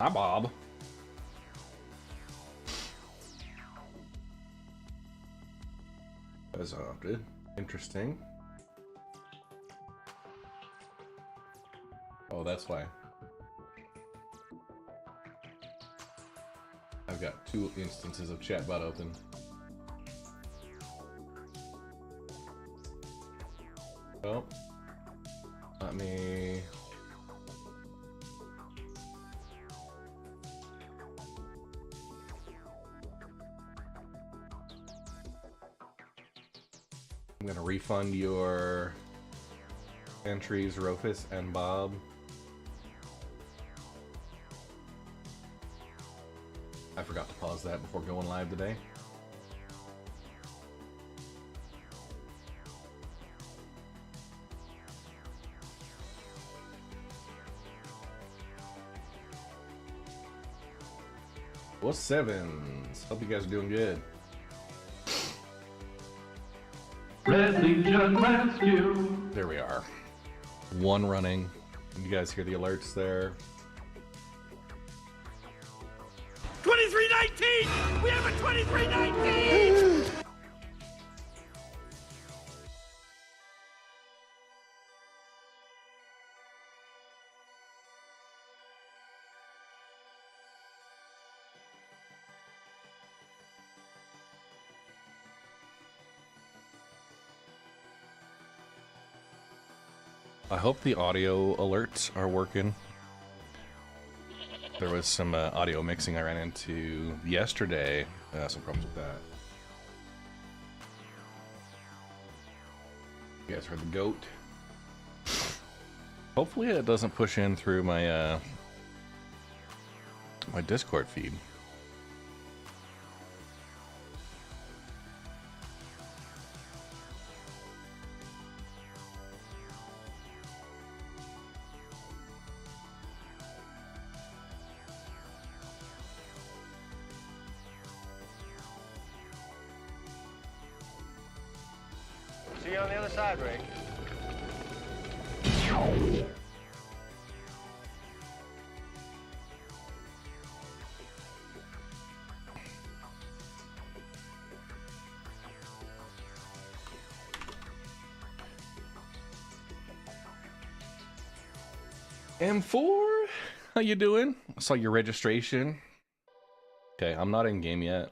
Hi, Bob. As opted. Interesting. Oh, that's why. I've got 2 instances of chatbot open. Well, let me... I'm gonna refund your entries, Rofus and Bob. I forgot to pause that before going live today. What's sevens? Hope you guys are doing good. Red Legion Rescue. There we are. 1 running. You guys hear the alerts there? 2319! We have a 2319! I hope the audio alerts are working. There was some audio mixing I ran into yesterday. Some problems with that. You guys heard the goat? Hopefully it doesn't push in through my my Discord feed. See you on the other side, Ray. M4, how you doing? I saw your registration. Okay, I'm not in game yet.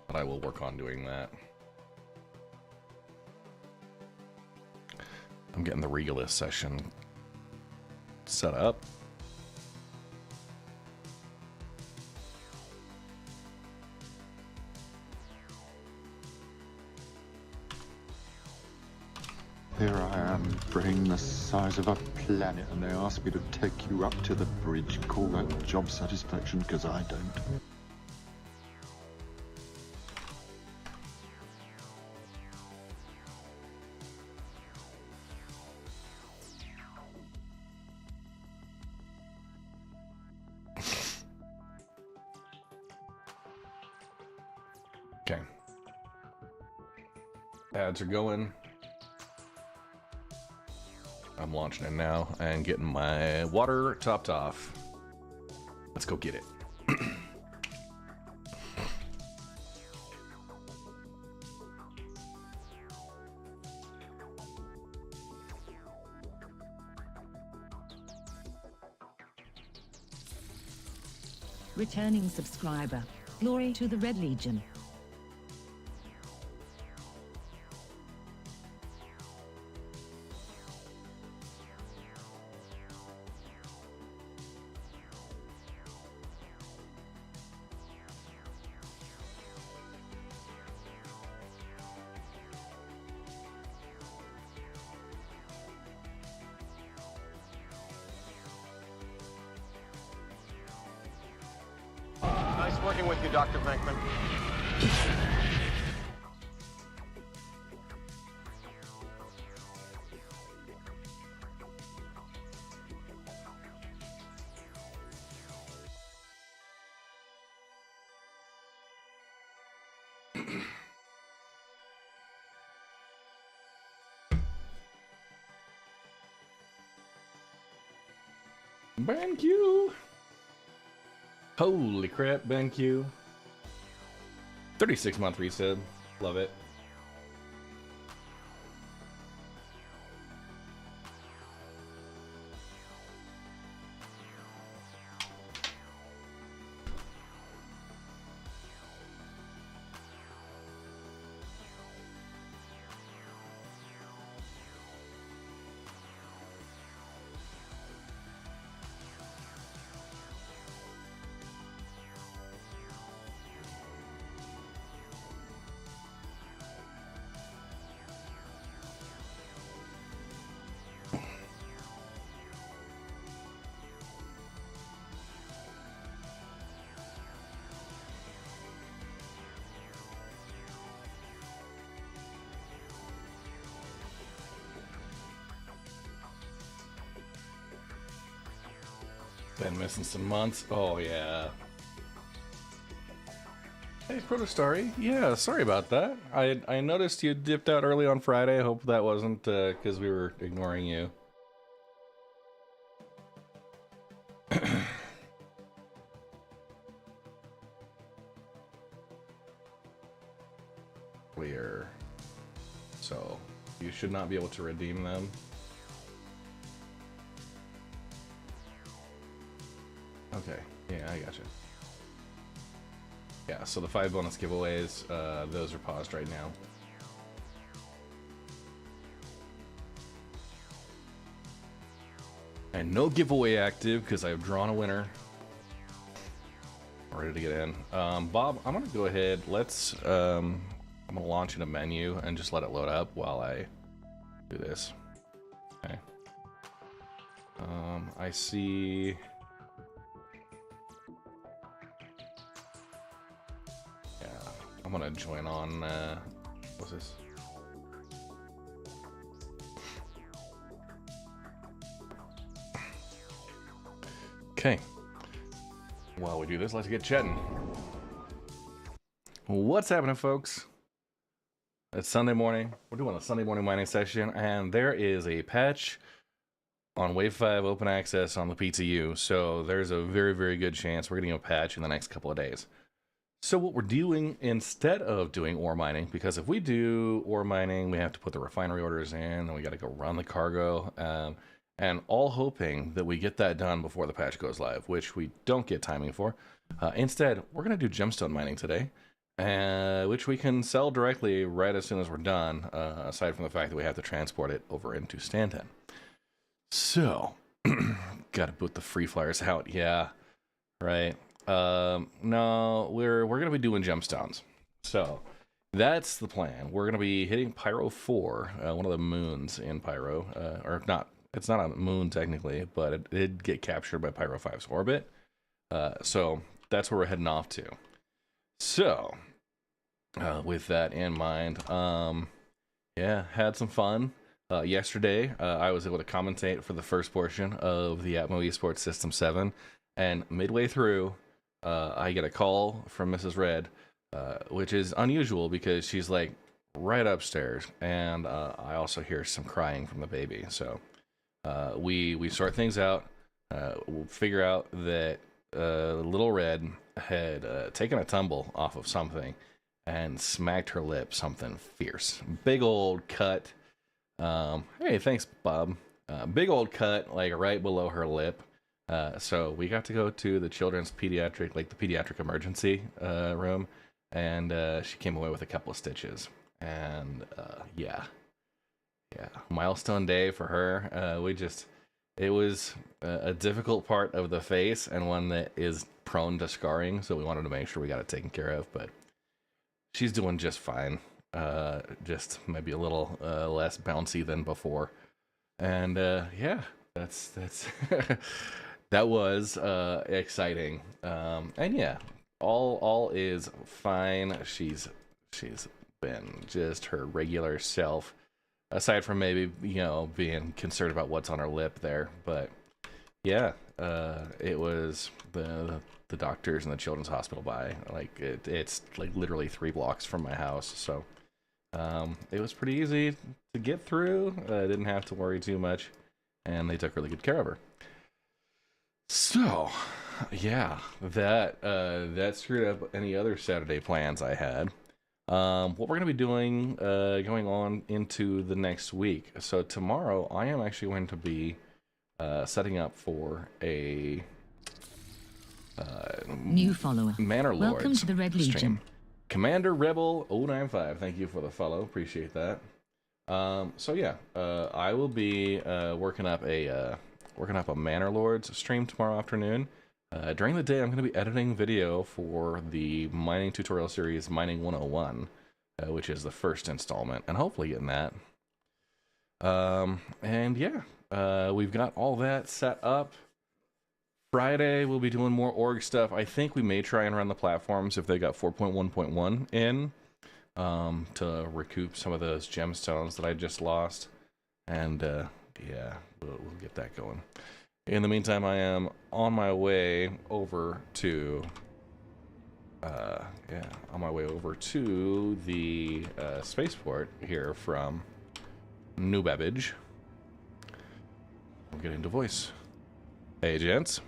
But I will work on doing that. I'm getting the Regalist session set up. Here I am, brain the size of a planet, and they ask me to take you up to the bridge. Call that job satisfaction, because I don't. Okay. Ads are going. I'm launching it now and getting my water topped off. Let's go get it. Returning subscriber. Glory to the Red Legion. Nice working with you, Dr. Venkman. BenQ. Holy crap, BenQ. 36-month resub. Love it. Been missing some months. Oh, yeah. Hey, Protostarry. Yeah, sorry about that. I noticed you dipped out early on Friday. I hope that wasn't because we were ignoring you. Clear. So, you should not be able to redeem them. Okay, yeah, I gotcha. Yeah, so the 5 bonus giveaways, those are paused right now. And no giveaway active because I've drawn a winner. Ready to get in. Bob, I'm gonna go ahead. Let's I'm gonna launch in a menu and just let it load up while I do this. Okay. I see. Yeah, I'm gonna join on. What's this? Okay. While we do this, let's get chatting. What's happening, folks? It's Sunday morning. We're doing a Sunday morning mining session, and there is a patch on Wave 5 open access on the PTU. So there's a very, very good chance we're getting a patch in the next couple of days. So what we're doing instead of doing ore mining, because if we do ore mining, we have to put the refinery orders in, and we got to go run the cargo. And all hoping that we get that done before the patch goes live, which we don't get timing for. Instead, we're going to do gemstone mining today, which we can sell directly right as soon as we're done, aside from the fact that we have to transport it over into Stanton. So, got to boot the free flyers out. Yeah, right. No, we're going to be doing gemstones. So, that's the plan. We're going to be hitting Pyro 4, one of the moons in Pyro, or not. It's not a moon technically, but it did get captured by Pyro 5's orbit. So that's where we're heading off to. So, with that in mind, yeah, had some fun. Yesterday, I was able to commentate for the first portion of the Atmo Esports System 7. And midway through, I get a call from Mrs. Red, which is unusual because she's like right upstairs. And I also hear some crying from the baby. So we sort things out. We'll figure out that Little Red had taken a tumble off of something and smacked her lip something fierce. Big old cut. Hey, thanks, Bob. Big old cut, like right below her lip. So we got to go to the children's pediatric, like the pediatric emergency room, and she came away with a couple of stitches. And yeah, milestone day for her. It was a difficult part of the face and one that is prone to scarring, so we wanted to make sure we got it taken care of, but she's doing just fine. Just maybe a little less bouncy than before. And yeah, that's that was exciting. And yeah, all is fine. She's been just her regular self. Aside from maybe, being concerned about what's on her lip there. But yeah, it was the doctors and the children's hospital by. Like, it's like literally 3 blocks from my house. So it was pretty easy to get through. I didn't have to worry too much. And they took really good care of her. So, yeah, that screwed up any other Saturday plans I had. What we're gonna be doing, going on into the next week. So tomorrow, I am actually going to be setting up for a New follower. Manor Lords Welcome to the Red stream. Legion. Commander Rebel 095, thank you for the follow, appreciate that. So yeah, I will be working up a Manor Lords stream tomorrow afternoon. During the day, I'm going to be editing video for the mining tutorial series Mining 101, which is the first installment, and hopefully getting that. And yeah, we've got all that set up. Friday, we'll be doing more org stuff. I think we may try and run the platforms if they got 4.1.1 in, to recoup some of those gemstones that I just lost. And yeah, we'll get that going. In the meantime, I am on my way over to the spaceport here from New Babbage. We'll get into voice. Hey, gents.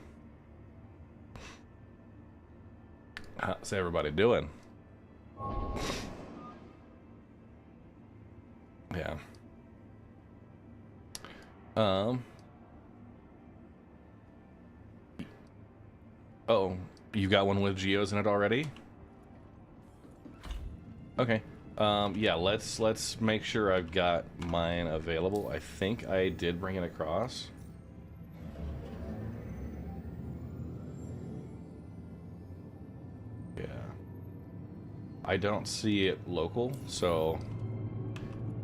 How's everybody doing? Yeah. Oh, you got one with geos in it already? Okay. Yeah, let's make sure I've got mine available. I think I did bring it across. Yeah. I don't see it local, so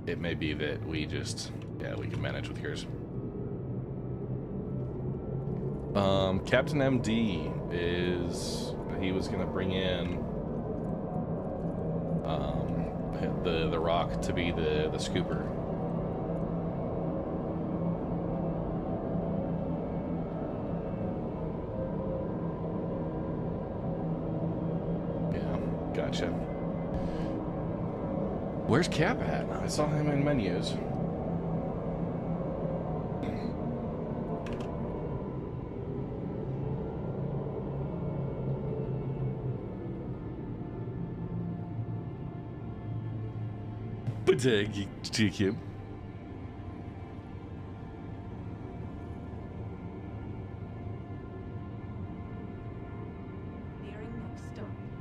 it may be that we just, yeah, we can manage with yours. Captain MD he was gonna bring in the rock to be the scooper. Yeah, gotcha. Where's Cap at? I saw him in menus. GQ.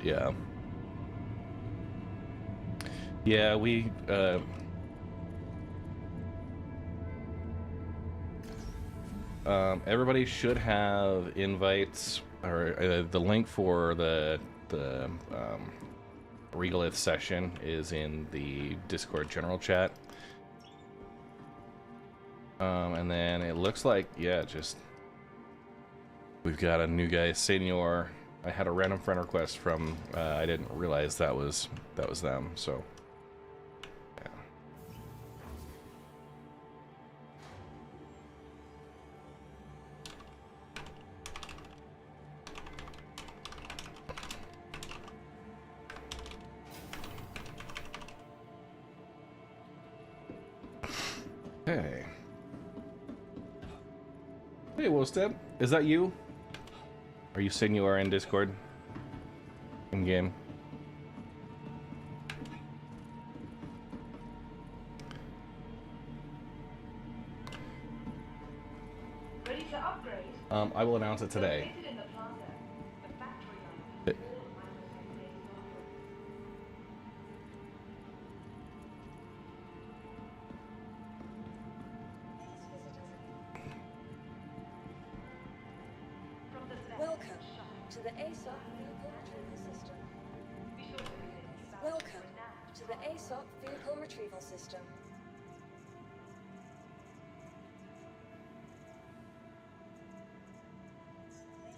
Yeah. Yeah, we everybody should have invites or the link for the Regalith session is in the Discord general chat. And then it looks like, yeah, just we've got a new guy, Senior. I had a random friend request from I didn't realize that was them, so hey. Hey, Wolstep. Is that you? Are you saying you are in Discord? In game? Ready to upgrade? I will announce it today. Located in the plaza, the factory line. Welcome to the ASOC vehicle retrieval system. Welcome to the ASOC vehicle retrieval system.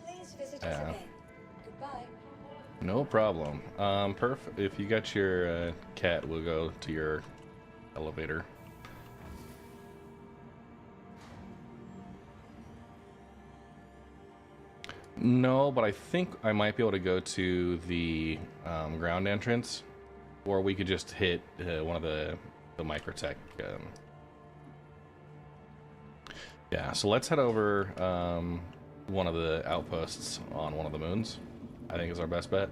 Please visit us again. Goodbye. No problem. If you got your cat, we'll go to your elevator. No, but I think I might be able to go to the ground entrance, or we could just hit one of the microtech. Yeah, so let's head over. one of the outposts on one of the moons. I think is our best bet.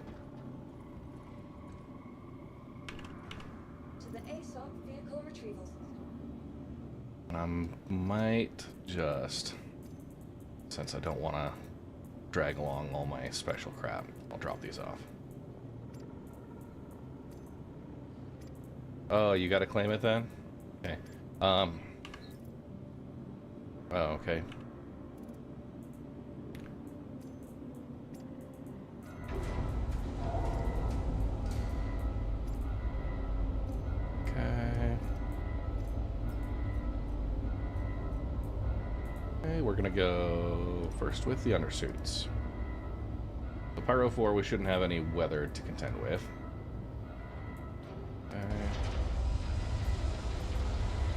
To the ASOC vehicle retrieval system. Might just, since I don't want to drag along all my special crap, I'll drop these off. Oh, you gotta claim it then? Okay. Oh, okay. Okay, we're gonna go first with the undersuits. The Pyro 4, we shouldn't have any weather to contend with. Okay.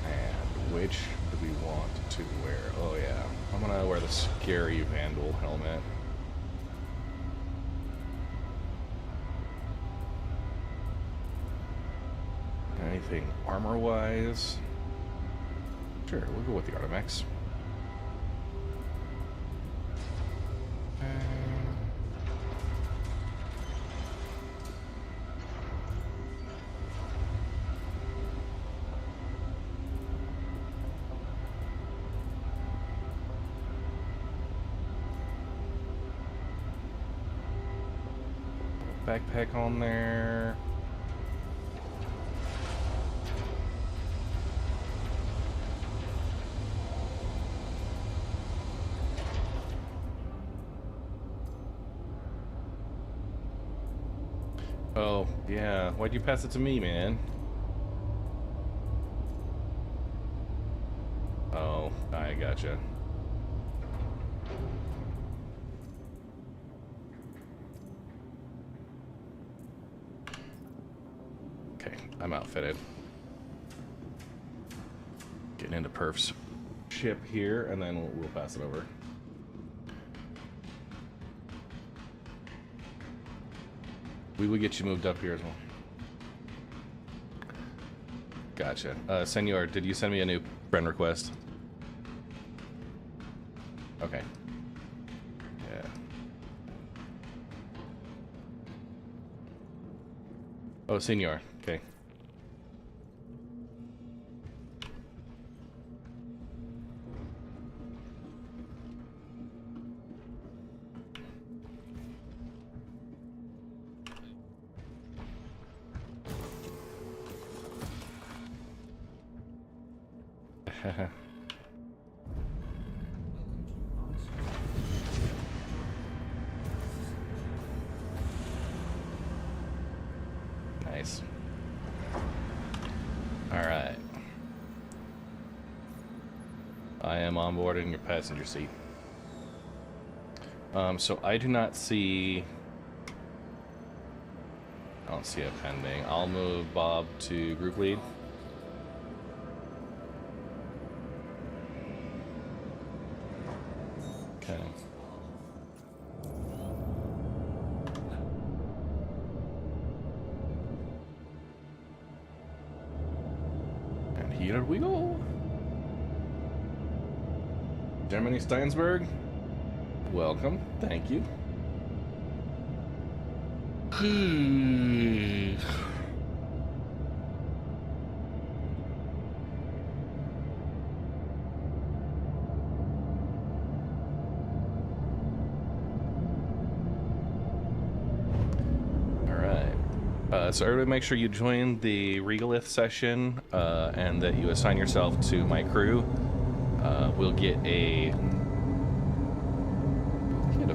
And which do we want to wear? Oh yeah, I'm gonna wear the scary Vandal helmet. Anything armor-wise? Sure, we'll go with the Artemex. Backpack on there. Oh, yeah. Why'd you pass it to me, man? Oh, I gotcha. Okay, I'm outfitted. Getting into Perf's ship here, and then we'll pass it over. We will get you moved up here as well. Gotcha. Senor, did you send me a new friend request? Okay. Yeah. Oh, Senor. Okay. Nice. All right. I am on board in your passenger seat. So I do not see... I don't see it pending. I'll move Bob to group lead. Okay. And here we go. Germany Steinsberg. Welcome. Thank you. So everybody make sure you join the Regalith session and that you assign yourself to my crew. We'll get a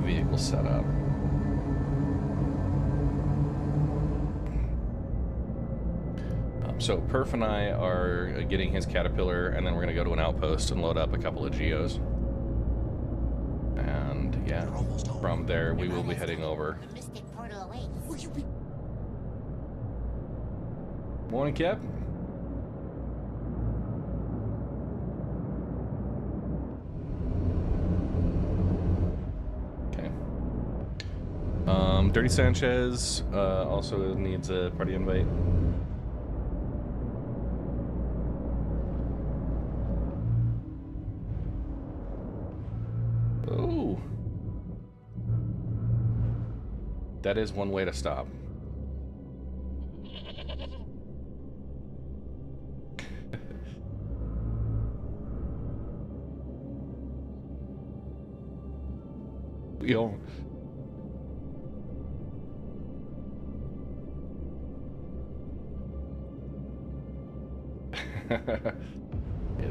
vehicle set up. So Perf and I are getting his Caterpillar, and then we're going to go to an outpost and load up a couple of Geos. And yeah, from there we will be heading over. Morning, Cap. Okay. Dirty Sanchez also needs a party invite. Oh, That is one way to stop. We all... Yeah,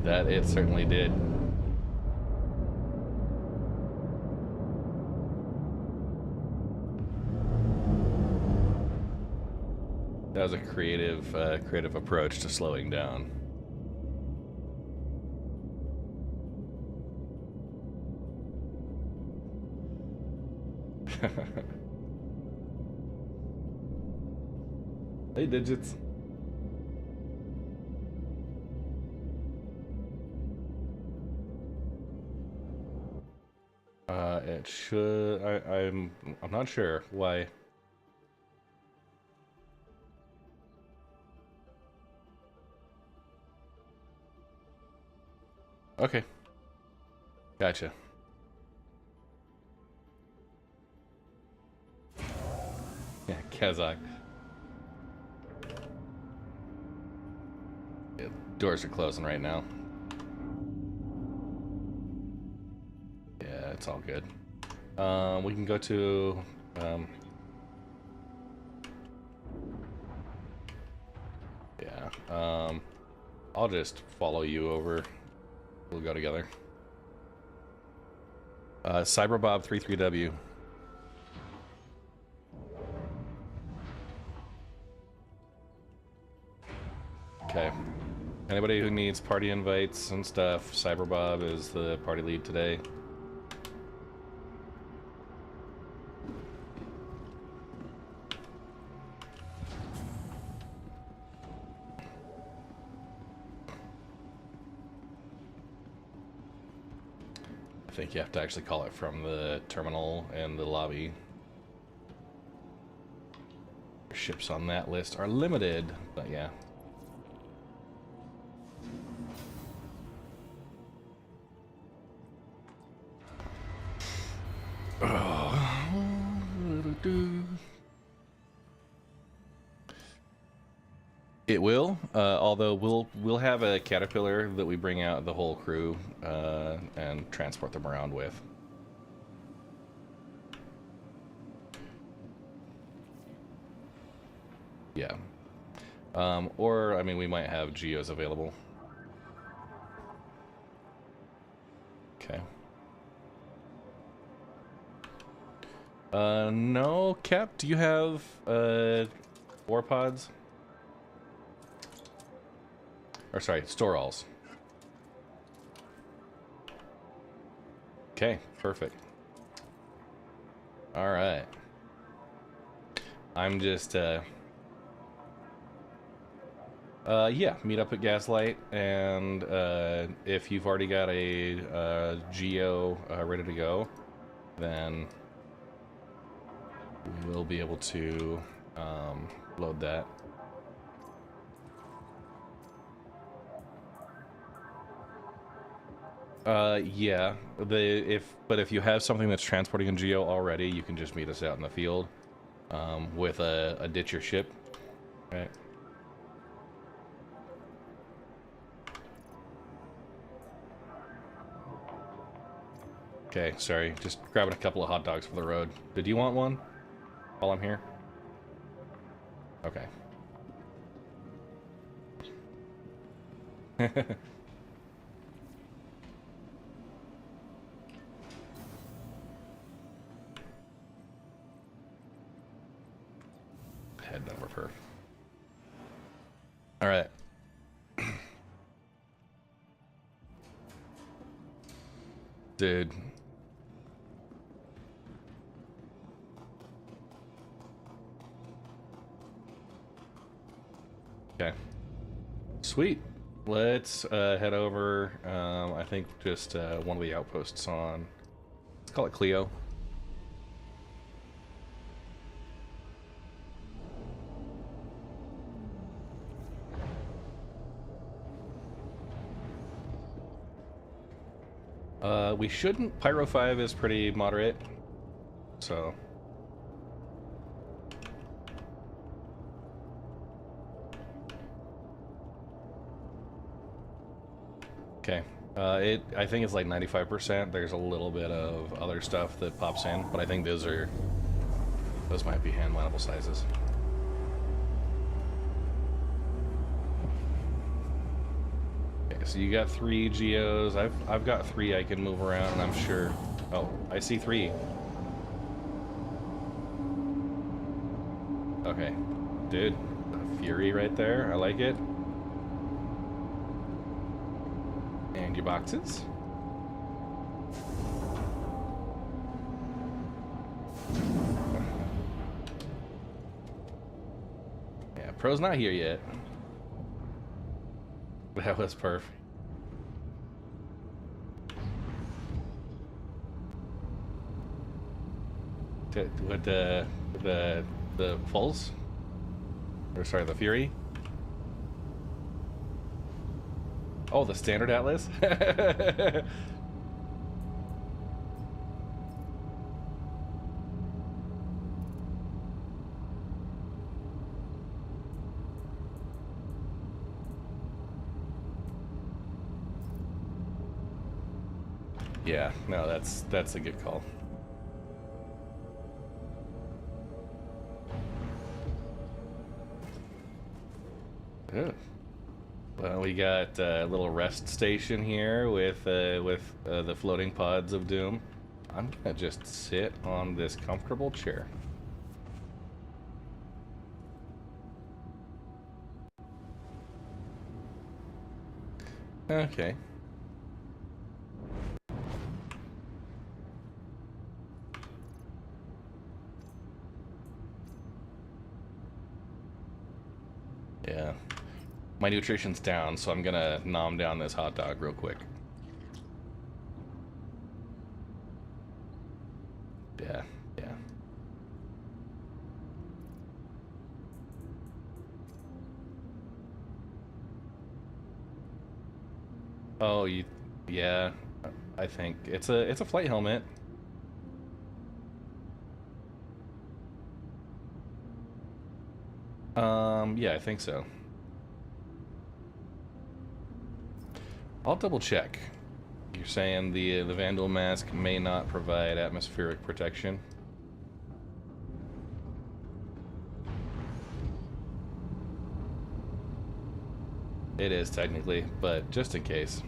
that it certainly did. That was a creative approach to slowing down. Hey, Digits. It should. I'm not sure why. Okay. Gotcha. Yeah, Kazakh. Yeah, doors are closing right now. Yeah, it's all good. We can go to yeah. I'll just follow you over. We'll go together. Cyberbob 33W. Okay. Anybody who needs party invites and stuff, Cyberbob is the party lead today. I think you have to actually call it from the terminal and the lobby. Ships on that list are limited, but yeah. It will, although we'll have a Caterpillar that we bring out the whole crew and transport them around with. Yeah. Or, I mean, we might have Geos available. Okay. No, Cap, do you have war pods? Or sorry, store-alls. Okay, perfect. All right. I'm just yeah, meet up at Gaslight, and if you've already got a GEO ready to go, then we'll be able to load that. Yeah, but if you have something that's transporting a GEO already, you can just meet us out in the field with a ditch your ship, right? Okay, sorry, just grabbing a couple of hot dogs for the road. Did you want one while I'm here? Okay. Heading over her. All right. Dude. Okay. Sweet. Let's head over. I think just one of the outposts on. Let's call it Clio. We shouldn't. Pyro 5 is pretty moderate, so Okay. I think it's like 95%. There's a little bit of other stuff that pops in, but I think those might be hand winnable sizes. Okay, so you got 3 geos. I've got 3 I can move around, and I'm sure. Oh, I see 3. Okay, dude, a Fury right there. I like it. And your boxes. Yeah, Pro's not here yet. That was perfect. What the Pulse? Or sorry, the Fury? Oh, the standard Atlas? Yeah, no, that's a good call. Good. Well, we got a little rest station here with the floating pods of doom. I'm gonna just sit on this comfortable chair. Okay. Yeah. My nutrition's down, so I'm gonna nom down this hot dog real quick. Yeah, yeah. Oh, yeah. I think it's a flight helmet. Yeah, I think so. I'll double check. You're saying the Vandal mask may not provide atmospheric protection. It is technically, but just in case.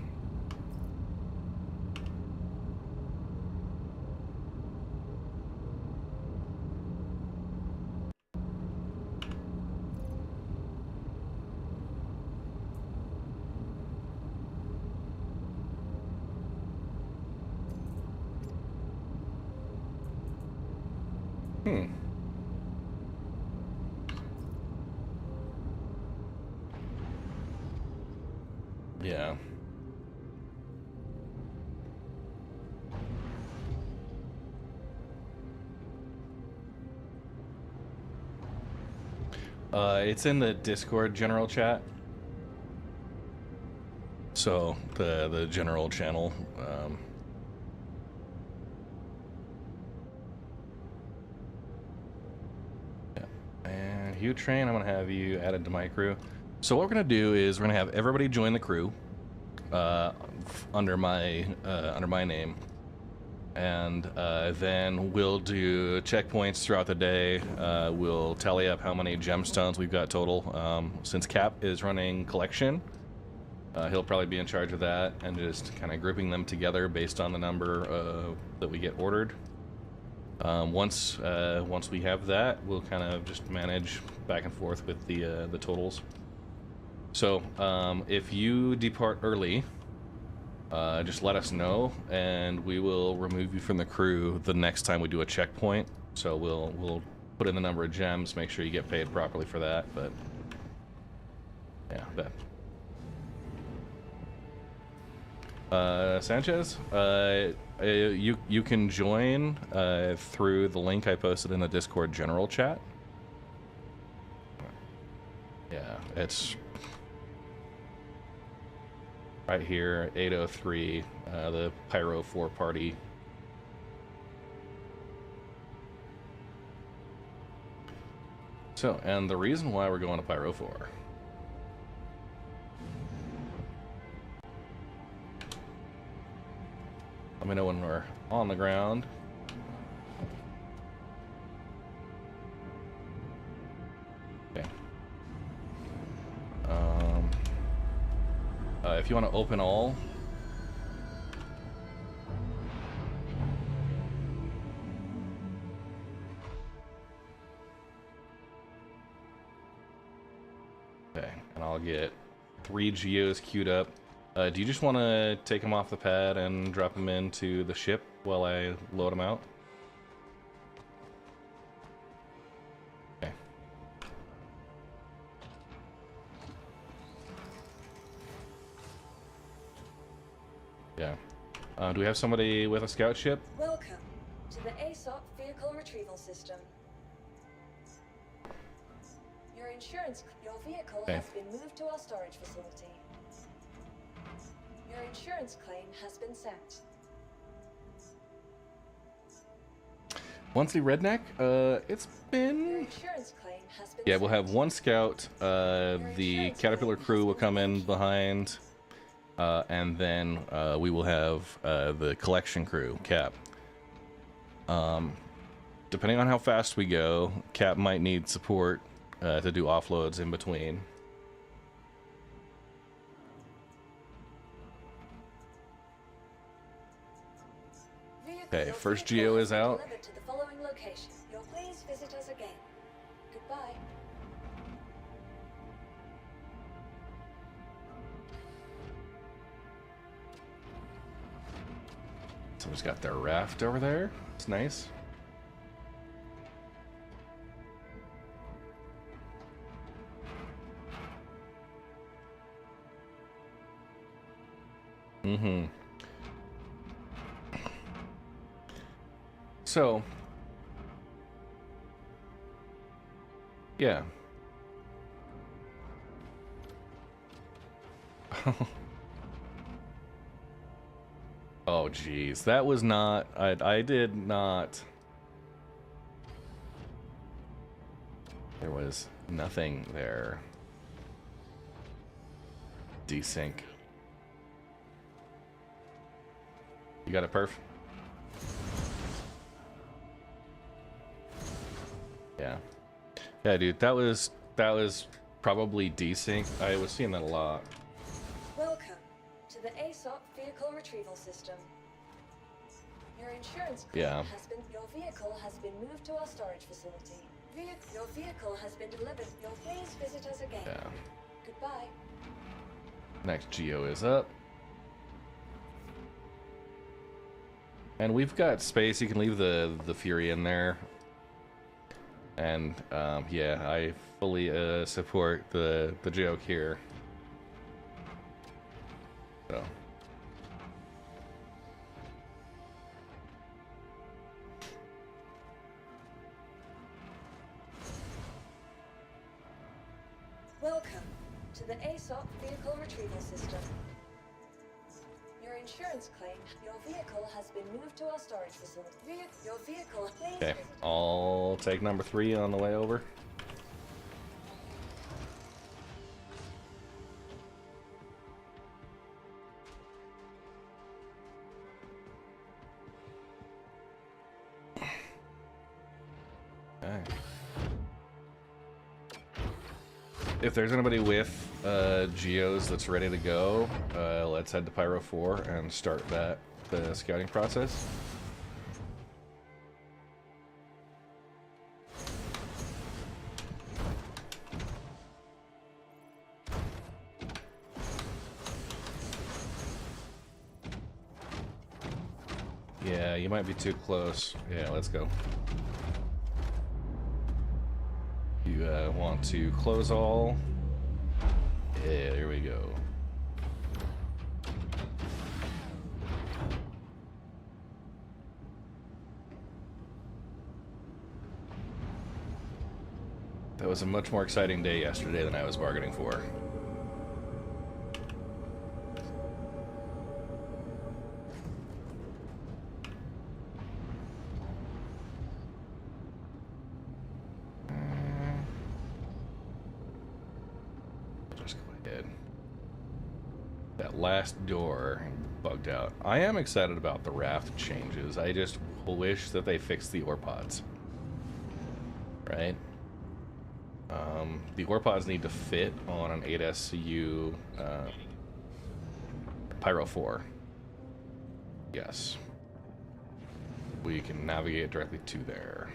Yeah. It's in the Discord general chat. So the general channel. Yeah. And Hugh Train, I'm gonna have you added to my crew. So what we're gonna do is we're gonna have everybody join the crew under my name, and then we'll do checkpoints throughout the day. We'll tally up how many gemstones we've got total. Since Cap is running collection, he'll probably be in charge of that and just kind of grouping them together based on the number that we get ordered. Once we have that, we'll kind of just manage back and forth with the totals. So if you depart early, just let us know, and we will remove you from the crew the next time we do a checkpoint. So we'll put in the number of gems, make sure you get paid properly for that. But yeah, that. Sanchez, you can join through the link I posted in the Discord general chat. Yeah, it's right here, 803, the Pyro 4 party. So, and the reason why we're going to Pyro 4 me know when we're on the ground. Okay. If you want to open all. Okay, and I'll get 3 geos queued up. Do you just want to take them off the pad and drop them into the ship while I load them out? Okay. Yeah. Do we have somebody with a scout ship? Welcome to the ASOP Vehicle Retrieval System. Your vehicle Okay. has been moved to our storage facility. Your insurance claim has been sent. Once the redneck, it's Your been... insurance claim has been Yeah, sent. we'll have 1 scout, the Caterpillar crew will come in behind, and then we will have the collection crew, Cap. Depending on how fast we go, Cap might need support to do offloads in between. Okay, first Geo is out. Delivered to the following location. You'll please visit us again. Goodbye. Someone's got their raft over there. It's nice. Mm-hmm. So, yeah. Oh, geez. That was not... I did not... There was nothing there. Desync. You got a perf? Yeah. Yeah, dude, that was probably desync. I was seeing that a lot. Welcome to the ASOP Vehicle Retrieval System. Your insurance claim Yeah. your vehicle has been moved to our storage facility. Your vehicle has been delivered. You'll please visit us again. Yeah. Goodbye. Next Geo is up. And we've got space. You can leave the Fury in there. And yeah, I fully support the joke here. So. Welcome to the ASOP Vehicle Retrieval System. Your insurance claim, your vehicle has been moved to our storage facility. Your vehicle, please Okay, visit. I'll take number 3 on the way over. Okay. If there's anybody with Geos that's ready to go, let's head to Pyro 4 and start the scouting process. Yeah, you might be too close. Yeah, let's go. You want to close all? Yeah, here we go. That was a much more exciting day yesterday than I was bargaining for. Just go ahead. That last door. bugged out. I am excited about the raft changes. I just wish that they fixed the ore pods. Right? The ore pods need to fit on an 8SU Pyro 4. Yes. We can navigate directly to there.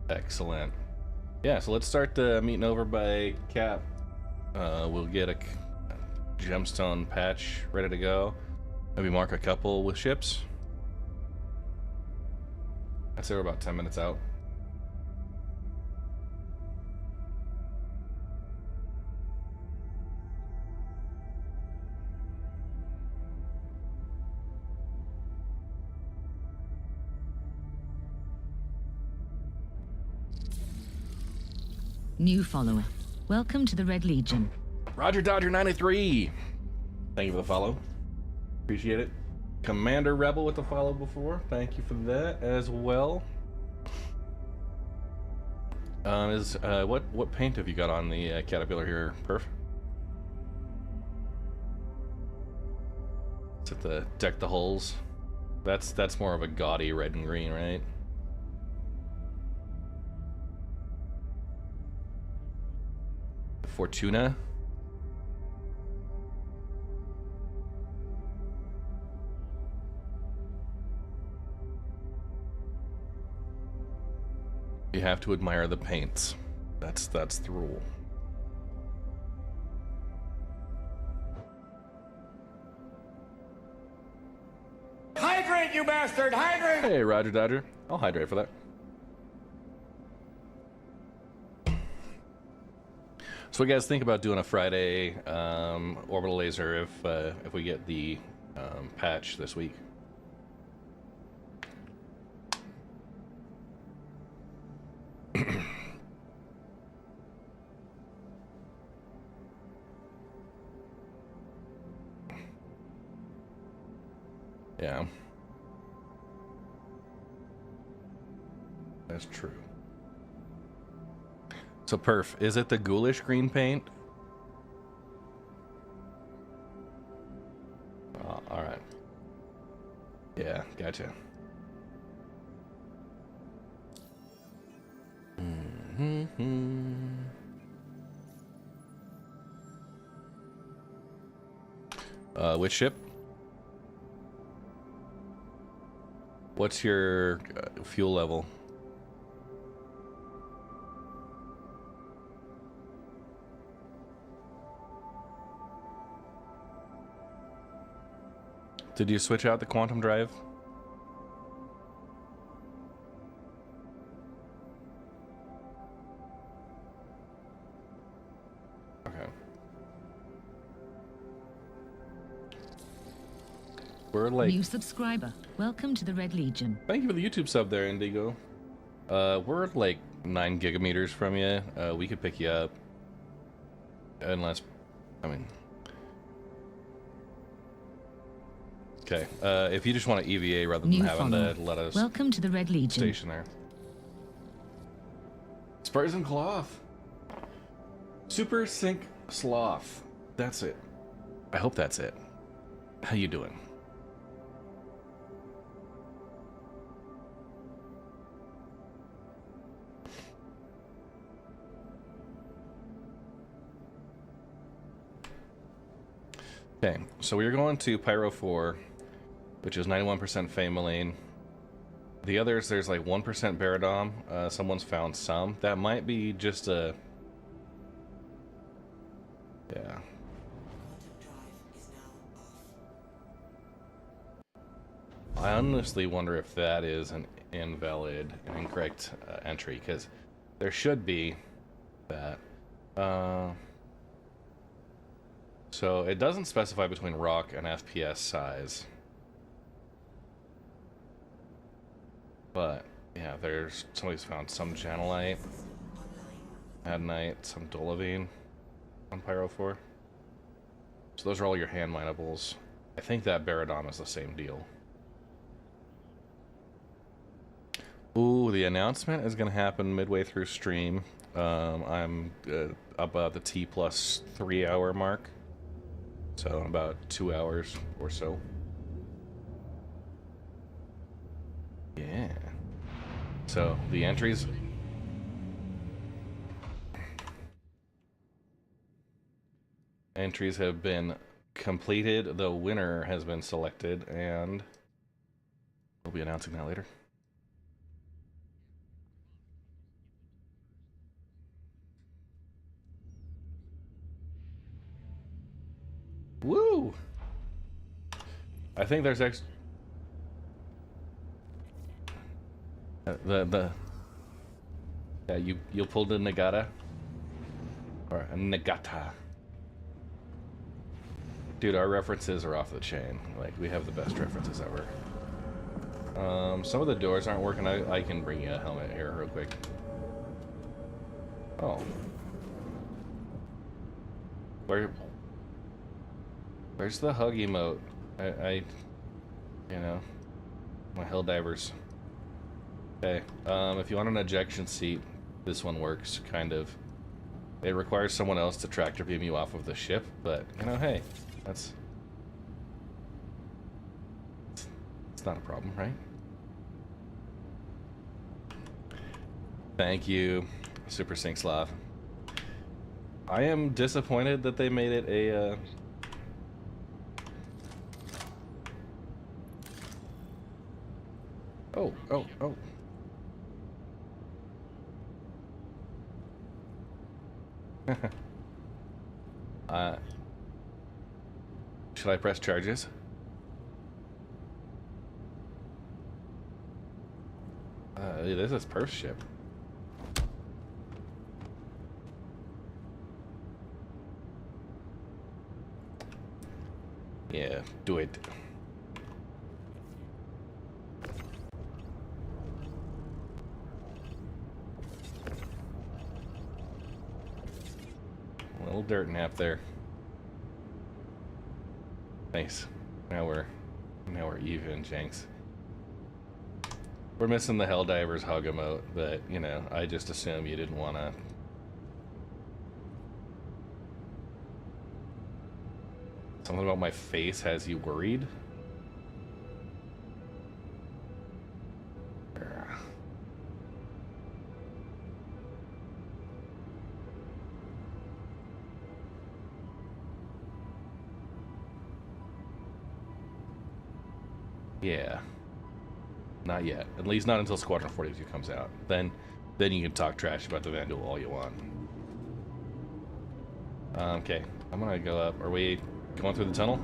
Excellent. Yeah, so let's start meeting over by Cap. We'll get a gemstone patch ready to go. Maybe mark a couple with ships. I'd say we're about 10 minutes out. New follower. Welcome to the Red Legion. Roger Dodger 93. Thank you for the follow. Appreciate it. Commander Rebel with the follow before. Thank you for that as well. What paint have you got on the Caterpillar here, Perf? Is it the deck the hulls? That's more of a gaudy red and green, right? Fortuna. You have to admire the paints. That's the rule. Hydrate, you bastard! Hydrate! Hey, Roger Dodger. I'll hydrate for that. So what do you guys think about doing a Friday orbital laser if we get the patch this week? Yeah. That's true. So Perf, is it the ghoulish green paint? All right. Yeah, gotcha. Which ship? What's your fuel level? Did you switch out the quantum drive? Okay. We're like... New subscriber. Welcome to the Red Legion. Thank you for the YouTube sub there, Indigo. We're like 9 gigameters from you. We could pick you up. Unless... I mean... Okay, if you just want to EVA rather than having to let us Welcome to the Red Legion. station there. Spurs and Cloth. Super Sync Sloth. That's it. I hope that's it. How you doing? Okay, so we're going to Pyro 4, which is 91% Famaline. The others, there's like 1% Baradom. Someone's found some. That might be just a... Yeah. I honestly wonder if that is an invalid, incorrect entry, because there should be that. So it doesn't specify between rock and FPS size. But yeah, somebody's found some Janelite, Adnite, some Dolavine. on Pyro 4. So those are all your hand minables. I think that Baradom is the same deal. Ooh, the announcement is going to happen midway through stream. I'm about the T+3 hour mark. So about 2 hours or so. Yeah. So the entries... Entries have been completed. The winner has been selected, and we'll be announcing that later. Woo! I think there's yeah, you pulled a Nagata or a Nagata. Dude, our references are off the chain. Like, we have the best references ever. Some of the doors aren't working. I can bring you a helmet here real quick. Oh. Where's the hug emote? I you know, my Helldivers. Okay, if you want an ejection seat, this one works, kind of. It requires someone else to tractor beam you off of the ship, but, you know, hey, it's not a problem, right? Thank you, Super Sync Slav. I am disappointed that they made it a, Oh. Should I press charges? This is Perth's ship. Yeah, do it. A little dirt nap there. Nice. Now we're even, Jenks. We're missing the Helldivers hug emote, but you know, I just assume you didn't wanna. Something about my face has you worried? Yeah. Not yet. At least not until Squadron 42 comes out. Then you can talk trash about the Vandal all you want. Okay. I'm gonna go up. Are we going through the tunnel?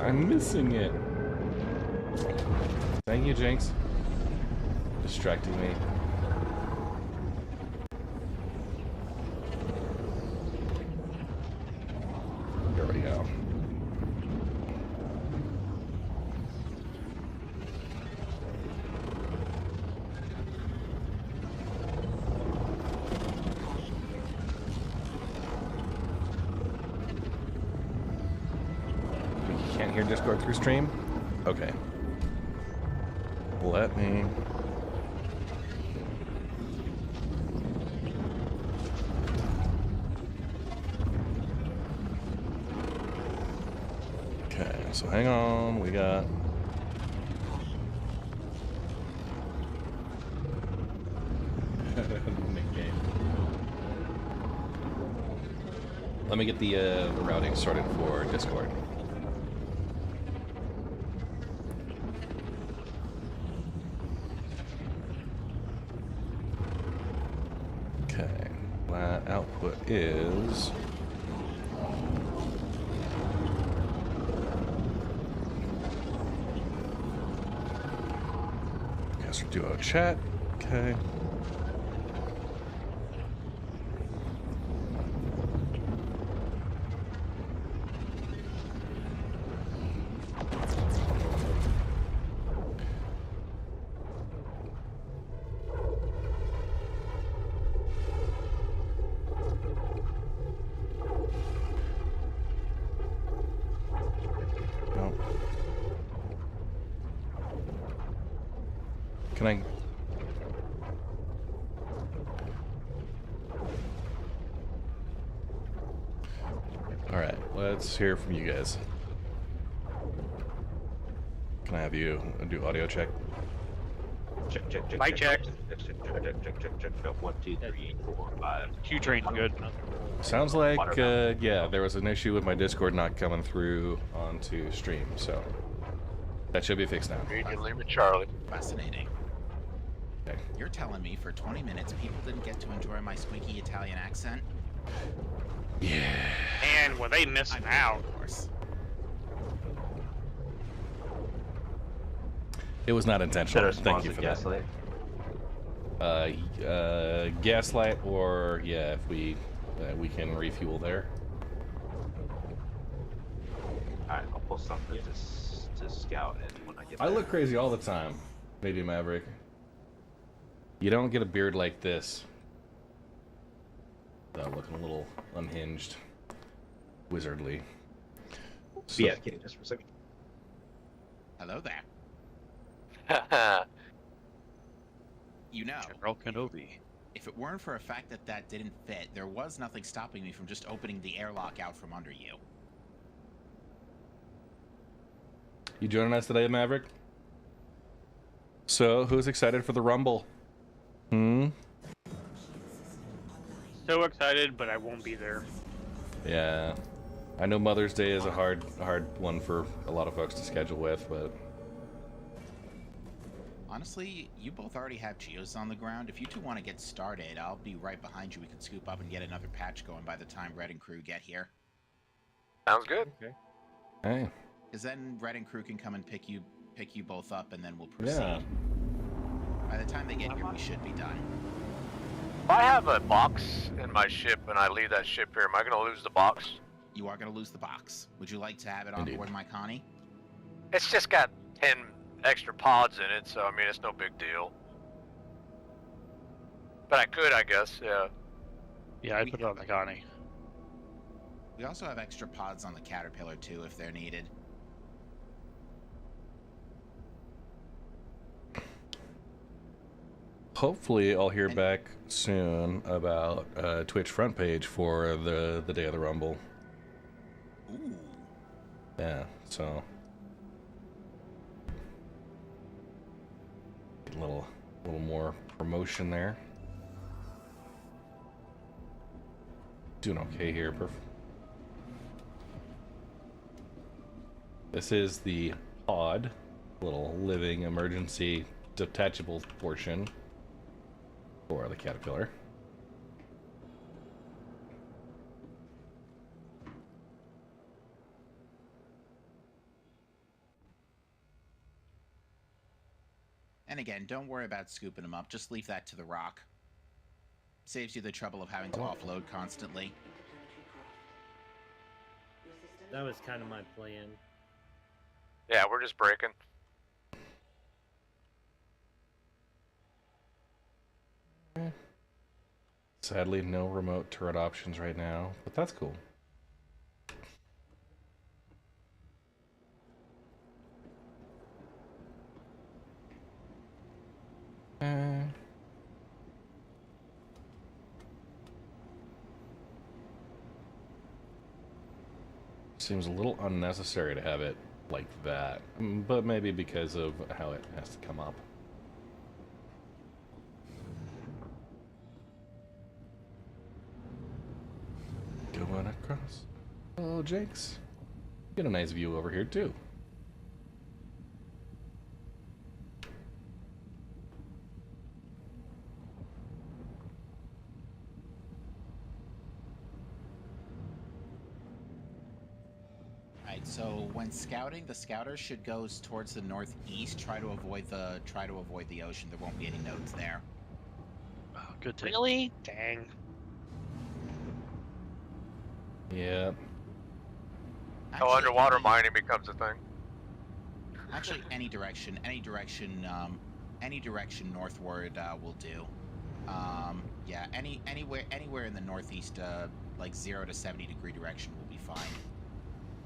I'm missing it. Thank you, Jinx. Distracting me. There we go. Can't hear Discord through stream? Okay. Let me... Okay, so hang on, we got... Let me get the routing sorted for Discord. Output is Caster Duo chat. Okay. Can I? All right, let's hear from you guys. Can I have you do audio check? Check. Mic check. Check. 1, 2, 3, 4, 5. Q-Train's good. Sounds like, yeah, there was an issue with my Discord not coming through onto stream, so that should be fixed now. You can leave with Charlie. Fascinating. Okay. You're telling me for 20 minutes people didn't get to enjoy my squeaky Italian accent? Yeah. And were they missing out? Of course. It was not intentional. Thank you for Gaslight. that. Gaslight, or yeah, if we can refuel there. Alright, I'll pull something to scout in when I get I there. look crazy all the time, maybe Maverick. You don't get a beard like this without looking a little unhinged, wizardly. So, Yeah, kidding, just for a second. Hello there. You know, General Kenobi. if it weren't for a fact that that didn't fit, there was nothing stopping me from just opening the airlock out from under you. you joining us today, Maverick? So, who's excited for the Rumble? So excited, but I won't be there. Yeah. I know Mother's Day is a hard one for a lot of folks to schedule with, but Honestly, you both already have geos on the ground. If you two want to get started, I'll be right behind you. We can scoop up and get another patch going by the time Red and crew get here. Sounds good. hey. Because then Red and crew can come and pick you both up, and then we'll proceed. Yeah. By the time they get here, we should be done. If I have a box in my ship and I leave that ship here, am I going to lose the box? You are going to lose the box. Would you like to have it on Indeed. board my Connie? It's just got 10 extra pods in it, so I mean, it's no big deal. But I could, I guess, yeah. Yeah, I put it on the Connie. We also have extra pods on the Caterpillar, too, if they're needed. Hopefully, I'll hear back soon about Twitch front page for the day of the Rumble. Ooh. Yeah, so get a little more promotion there. Doing okay here. This is the pod, little living emergency detachable portion for the Caterpillar. And again, don't worry about scooping them up. Just leave that to the rock. Saves you the trouble of having to offload constantly. That was kind of my plan. Yeah, we're just breaking. Sadly, no remote turret options right now, but that's cool. Seems a little unnecessary to have it like that, but maybe because of how it has to come up. Going across. Oh, Jakes. Get a nice view over here, too. Alright, so when scouting, the scouter should go towards the northeast. Try to avoid the ocean. There won't be any nodes there. Oh, good take. Really? Dang. Yeah. Oh, underwater mining becomes a thing. Actually, any direction northward will do. Yeah, anywhere in the northeast, like 0 to 70 degree direction will be fine.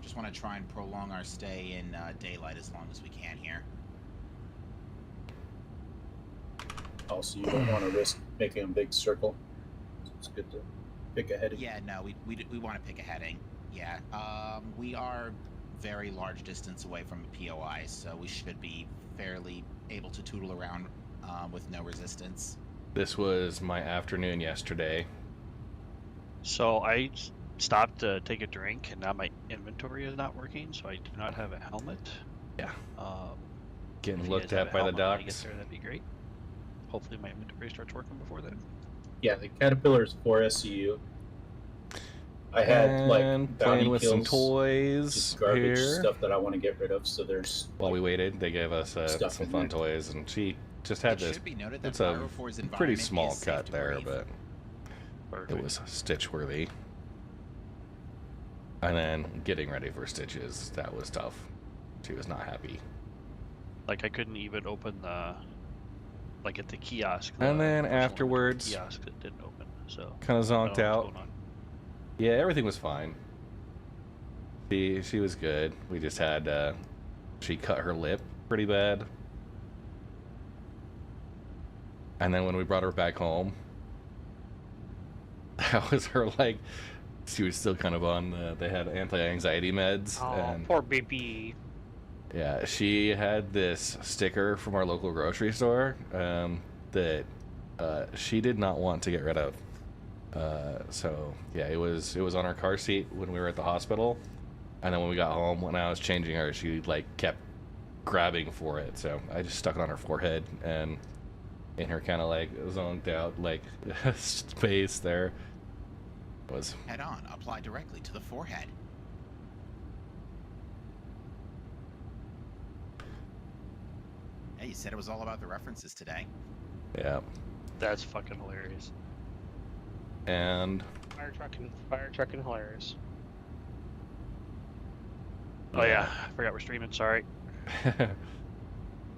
Just want to try and prolong our stay in daylight as long as we can here. Also, you don't want to risk making a big circle. So it's good to pick a heading. Yeah, no, we want to pick a heading. Yeah, we are very large distance away from a POI, so we should be fairly able to tootle around with no resistance. This was my afternoon yesterday. So I stopped to take a drink, and now my inventory is not working, so I do not have a helmet. Yeah. If Getting you looked guys have at a by the helmet when I get docs. there, that'd be great. Hopefully my inventory starts working before then. Yeah, the Caterpillar is 4 SCU. I had And like playing with some kills, toys just garbage here. stuff that I want to get rid of. So there's While we waited, they gave us stuff some in fun there. toys, and she just had It this. should be noted that It's a Pyro 4's pretty environment small is safe cut to there, breathe. but it was stitch worthy. And then getting ready for stitches, that was tough. She was not happy. Like I couldn't even open the, like at the kiosk. And the then personal afterwards, kiosk that didn't open. So kind of I don't zonked know out. what's going on. Yeah, everything was fine. She was good. We just had she cut her lip pretty bad. And then when we brought her back home, that was her like she was still kind of on they had anti-anxiety meds. Oh, And poor baby. yeah, she had this sticker from our local grocery store that she did not want to get rid of. So yeah, it was on her car seat when we were at the hospital, and then when we got home, when I was changing her, she like kept grabbing for it. So I just stuck it on her forehead, and in her kind of like zoned out like space there was Head on, apply directly to the forehead. Hey, you said it was all about the references today. yeah. That's fucking hilarious. And Fire trucking hilarious. Oh yeah, I forgot we're streaming. Sorry.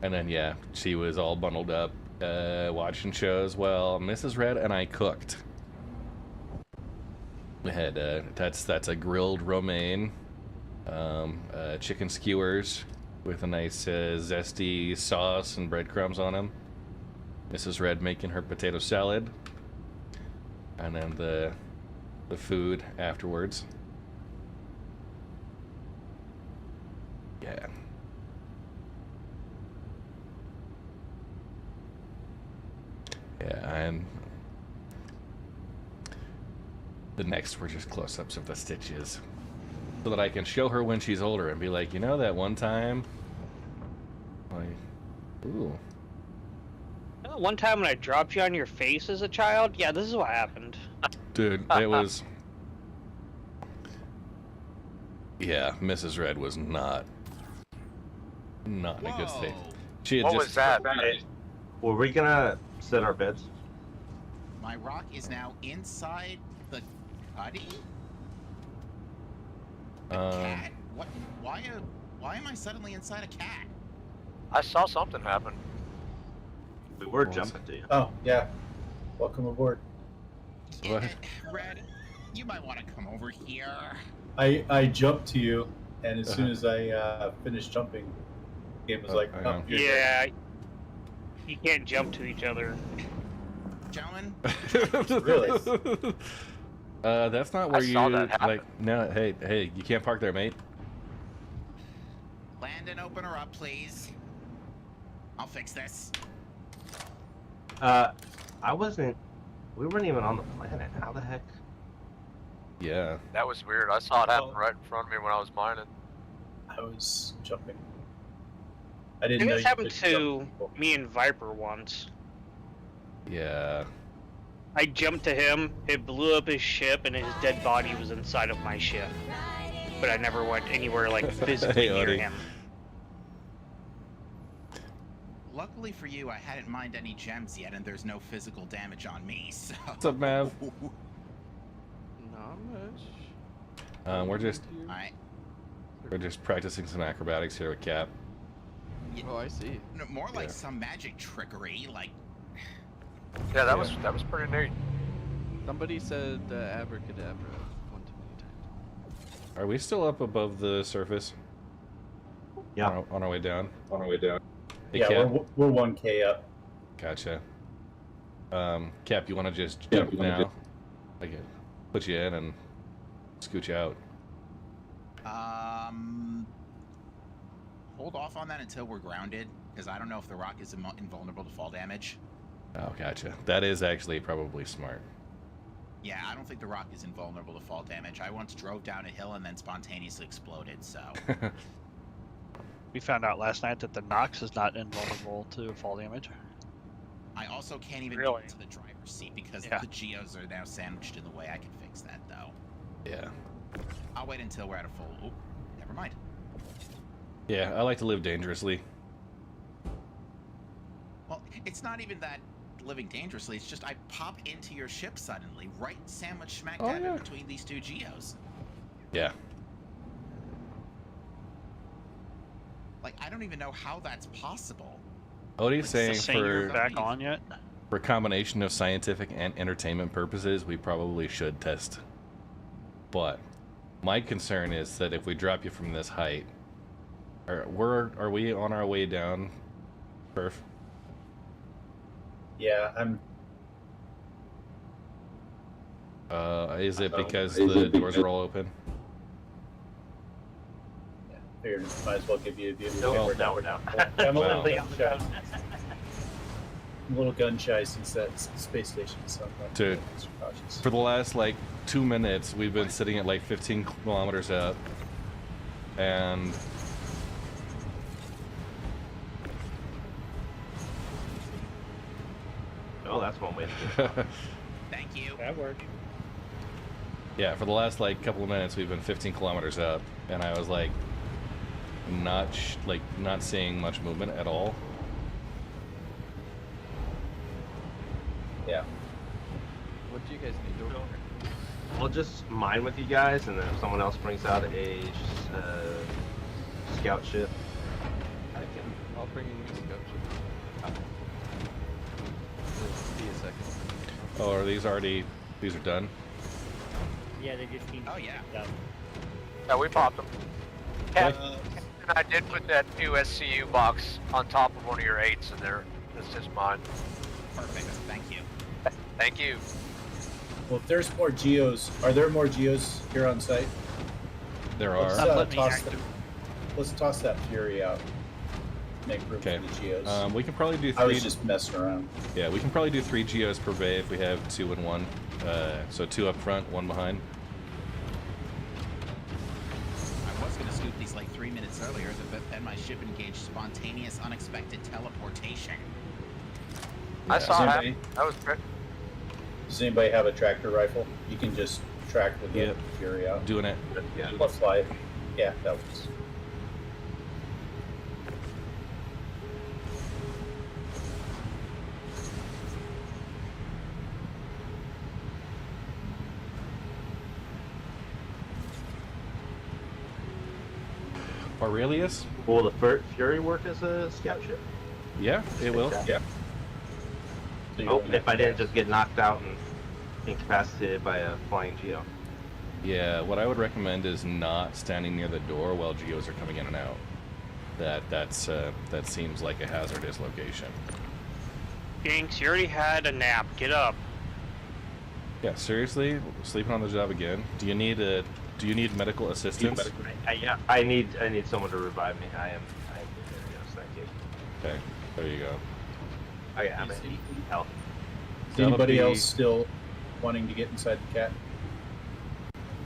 and then yeah, she was all bundled up watching shows. Well, Mrs. Red and I cooked. We had that's a grilled romaine, chicken skewers with a nice zesty sauce and breadcrumbs on them. Mrs. Red making her potato salad, and then the food afterwards. Yeah. Yeah, and the next were just close-ups of the stitches, so that I can show her when she's older and be like, you know that one time, like, ooh. One time when I dropped you on your face as a child, yeah, this is what happened. Dude, it was. Yeah, Mrs. Red was not in a good state. She had What just. was that? Hey, were we gonna set our beds? My rock is now inside the cuddy? Cat? What? Why am I suddenly inside a cat? I saw something happen. We were jumping to you. Oh yeah, welcome aboard. What? Red, you might want to come over here. I jumped to you, and as soon as I finished jumping, the game was like, hang oh, on. you're Yeah, you can't jump to each other. Gentlemen, Really? That's not where I you saw that happen. like. No, hey, you can't park there, mate. land and open her up, please. I'll fix this. We weren't even on the planet. How the heck? Yeah. That was weird. I saw it happen right in front of me when I was mining. I was jumping. I I didn't think know this you happened could jump to people. me and Viper once. Yeah. I jumped to him, it blew up his ship, and his dead body was inside of my ship. But I never went anywhere like physically Hey, near Odie. him. Luckily for you, I hadn't mined any gems yet, and there's no physical damage on me, so... What's up, Mav? Not much. Alright. We're just practicing some acrobatics here with Cap. Oh, I see. No, more like Yeah. some magic trickery, like... Yeah, that was pretty neat. Somebody said abracadabra one too many times. Are we still up above the surface? Yeah. On our way down. Hey, Yeah, Cap. we're 1K up. Gotcha. Cap, you want to just jump now? I can put you in and scoot you out. Hold off on that until we're grounded, because I don't know if the rock is invulnerable to fall damage. Oh, gotcha. That is actually probably smart. Yeah, I don't think the rock is invulnerable to fall damage. I once drove down a hill and then spontaneously exploded, so... We found out last night that the Nox is not invulnerable to fall damage. I also can't even Really? get into the driver's seat because Yeah. the Geos are now sandwiched in the way. I can fix that, though. Yeah. I'll wait until we're at a full... Oh, never mind. Yeah, I like to live dangerously. Well, it's not even that living dangerously. It's just I pop into your ship suddenly, right sandwich smack dab in between these two Geos. Yeah. Like, I don't even know how that's possible. Odie's saying you're for back on yet? for a combination of scientific and entertainment purposes, we probably should test. But my concern is that if we drop you from this height, are we on our way down, Perf? Yeah, I'm. Is it because the doors are all open? Yeah, figured might as well give you a view. No, now we're down. I'm a Wow. little gun shy. I'm a little gun shy since that's space station, so I'm not Dude, extra cautious. for the last like 2 minutes, we've been sitting at like 15 kilometers up, and Oh, that's one way to do it. Thank you. That worked. yeah, for the last like couple of minutes, we've been 15 kilometers up, and I was like, not seeing much movement at all. Yeah. What do you guys need to I'll just mine with you guys, and then if someone else brings out a scout ship, I can. I'll bring in the scout ship. Just be a second. Oh, are these already? These are done. Yeah, they just need. Oh, yeah. Yeah, we popped them. Cat, and I did put that new SCU box on top of one of your 8s in there. That's just mine. Perfect. Thank you. Thank you. Well, if there's more Geos, are there more Geos here on site? There Let's, are. let's toss that Fury out. Make room Okay. for the Geos. We can probably do 3. I was just messing around. Yeah, we can probably do 3 Geos per bay if we have 2 and 1. So 2 up front, 1 behind. I was going to scoop these like 3 minutes earlier, but then my ship engaged spontaneous, unexpected teleportation. I saw that. Anybody- That was great. Does anybody have a tractor rifle? You can just track the Yep. Fury out. Doing it. Yeah. Or fly it. Yeah, that was. Aurelius? Will the Fury work as a scout ship? Yeah, it will. Yeah. So you Oh, don't if have I didn't just get knocked out and incapacitated by a flying Geo. Yeah, what I would recommend is not standing near the door while Geos are coming in and out. That seems like a hazardous location. Jinx, you already had a nap. Get up. Yeah, seriously, sleeping on the job again. Do you need medical assistance? Yeah, I need someone to revive me. I am yes, thank you. Okay, there you go. Okay, I'm at health. Is That'll anybody be- else still wanting to get inside the cat?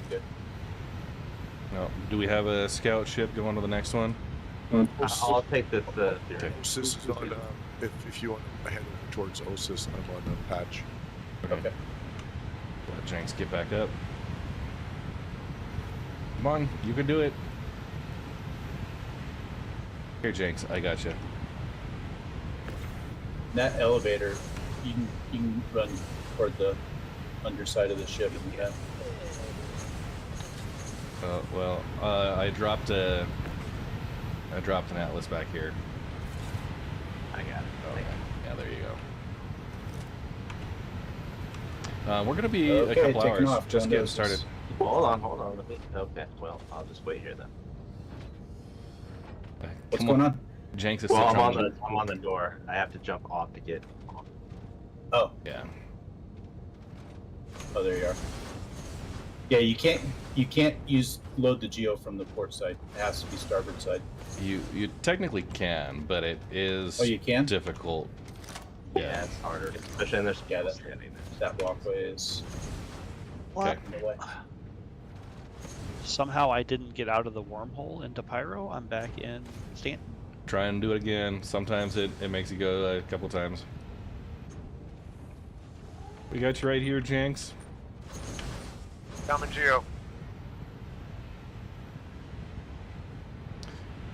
Good. No, do we have a scout ship going to the next one? I'll take this. Fury. Osis is on, if you want to head over towards Osis, I'm on the patch. Okay. Let Jenks get back up. Come on, you can do it. Here, Jenks, I got you. That elevator, you can run toward the underside of the ship if you can. Well, I dropped an atlas back here. I got it. Okay. Yeah, there you go. We're gonna be Okay, a couple taking hours, off, just going getting to started. Osis. Hold on. Let me. Okay, well, I'll just wait here then. What's Come going on? Jenks is Well, still I'm trying on the door. I have to jump off to get. Oh. Yeah. Oh, there you are. Yeah, you can't load the Geo from the port side. It has to be starboard side. You technically can, but it is you can? difficult. Yeah, it's harder, especially in this. Yeah, that walkway is. What? in the way. Somehow I didn't get out of the wormhole into Pyro. I'm back in Stanton. Try and do it again. Sometimes it makes you go a couple times. We got you right here, Jinx. Coming, Geo.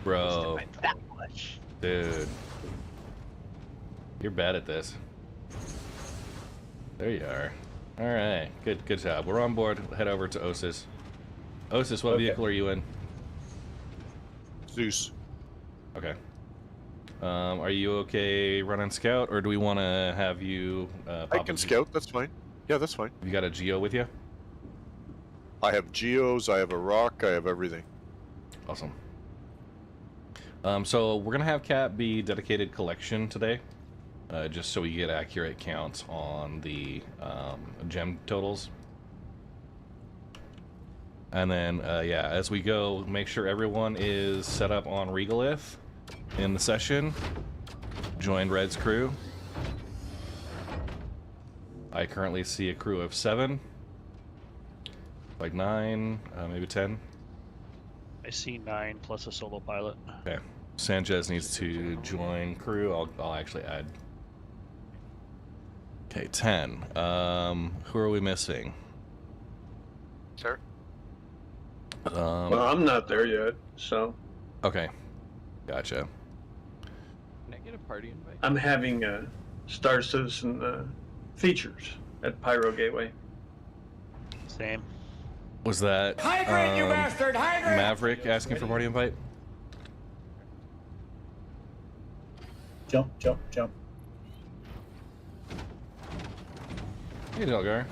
Bro. That much. Dude. You're bad at this. There you are. Alright. Good job. We're on board. Head over to Osis. Osis, what vehicle are you in? Zeus. Okay. Are you okay running scout, or do we want to have you I can scout, that's fine. Yeah, that's fine. You got a Geo with you? I have Geos, I have a rock, I have everything. Awesome. So we're gonna have Cat be dedicated collection today, just so we get accurate counts on the gem totals. And then, yeah, as we go, make sure everyone is set up on Regalith in the session. Join Red's crew. I currently see a crew of 7, like 9, maybe 10. I see 9 plus a solo pilot. Okay. Sanchez needs to join crew. I'll actually add. Okay, 10. Who are we missing? Sir? Well, I'm not there yet, so. Okay. Gotcha. Can I get a party invite? I'm having Star Citizen features at Pyro Gateway. Same. Was that Hydrate, you bastard! Hydrate! Maverick asking for party invite? Jump, jump, jump. Hey, Delgar.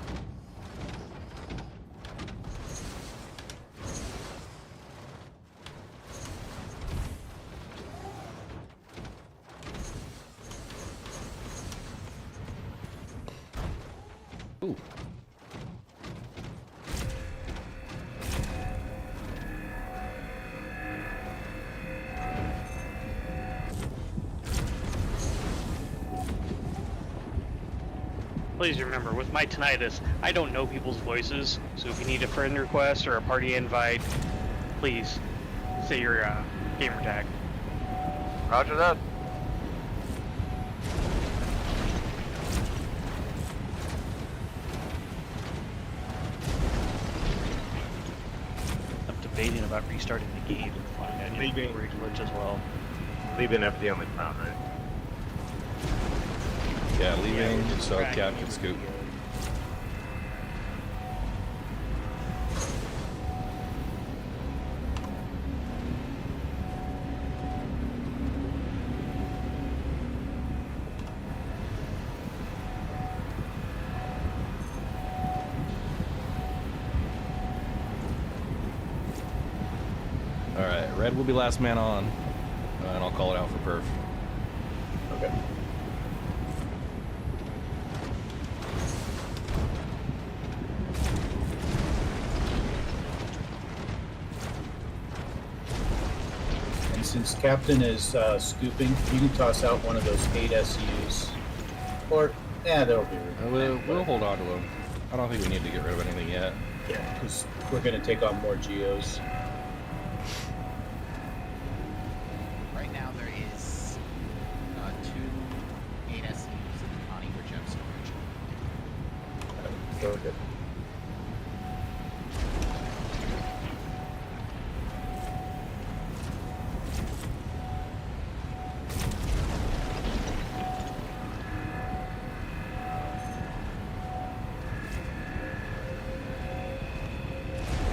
Ooh. Please remember, with my tinnitus, I don't know people's voices, so if you need a friend request or a party invite, please say your gamer tag. Roger that. I'm debating about restarting the game and flying that inventory glitch as well. Leaving FD on the ground, right? Yeah, leaving so Cat can scoop. Alright, Red will be last man on, and I'll call it out for perf. Okay. And since Captain is scooping, you can toss out one of those 8 SUs. Or, yeah, there'll be room. We'll hold on to them. I don't think we need to get rid of anything yet. Yeah, because we're going to take on more Geos. Right now there is 2 8 SUs in the Connie for gem storage. Go good.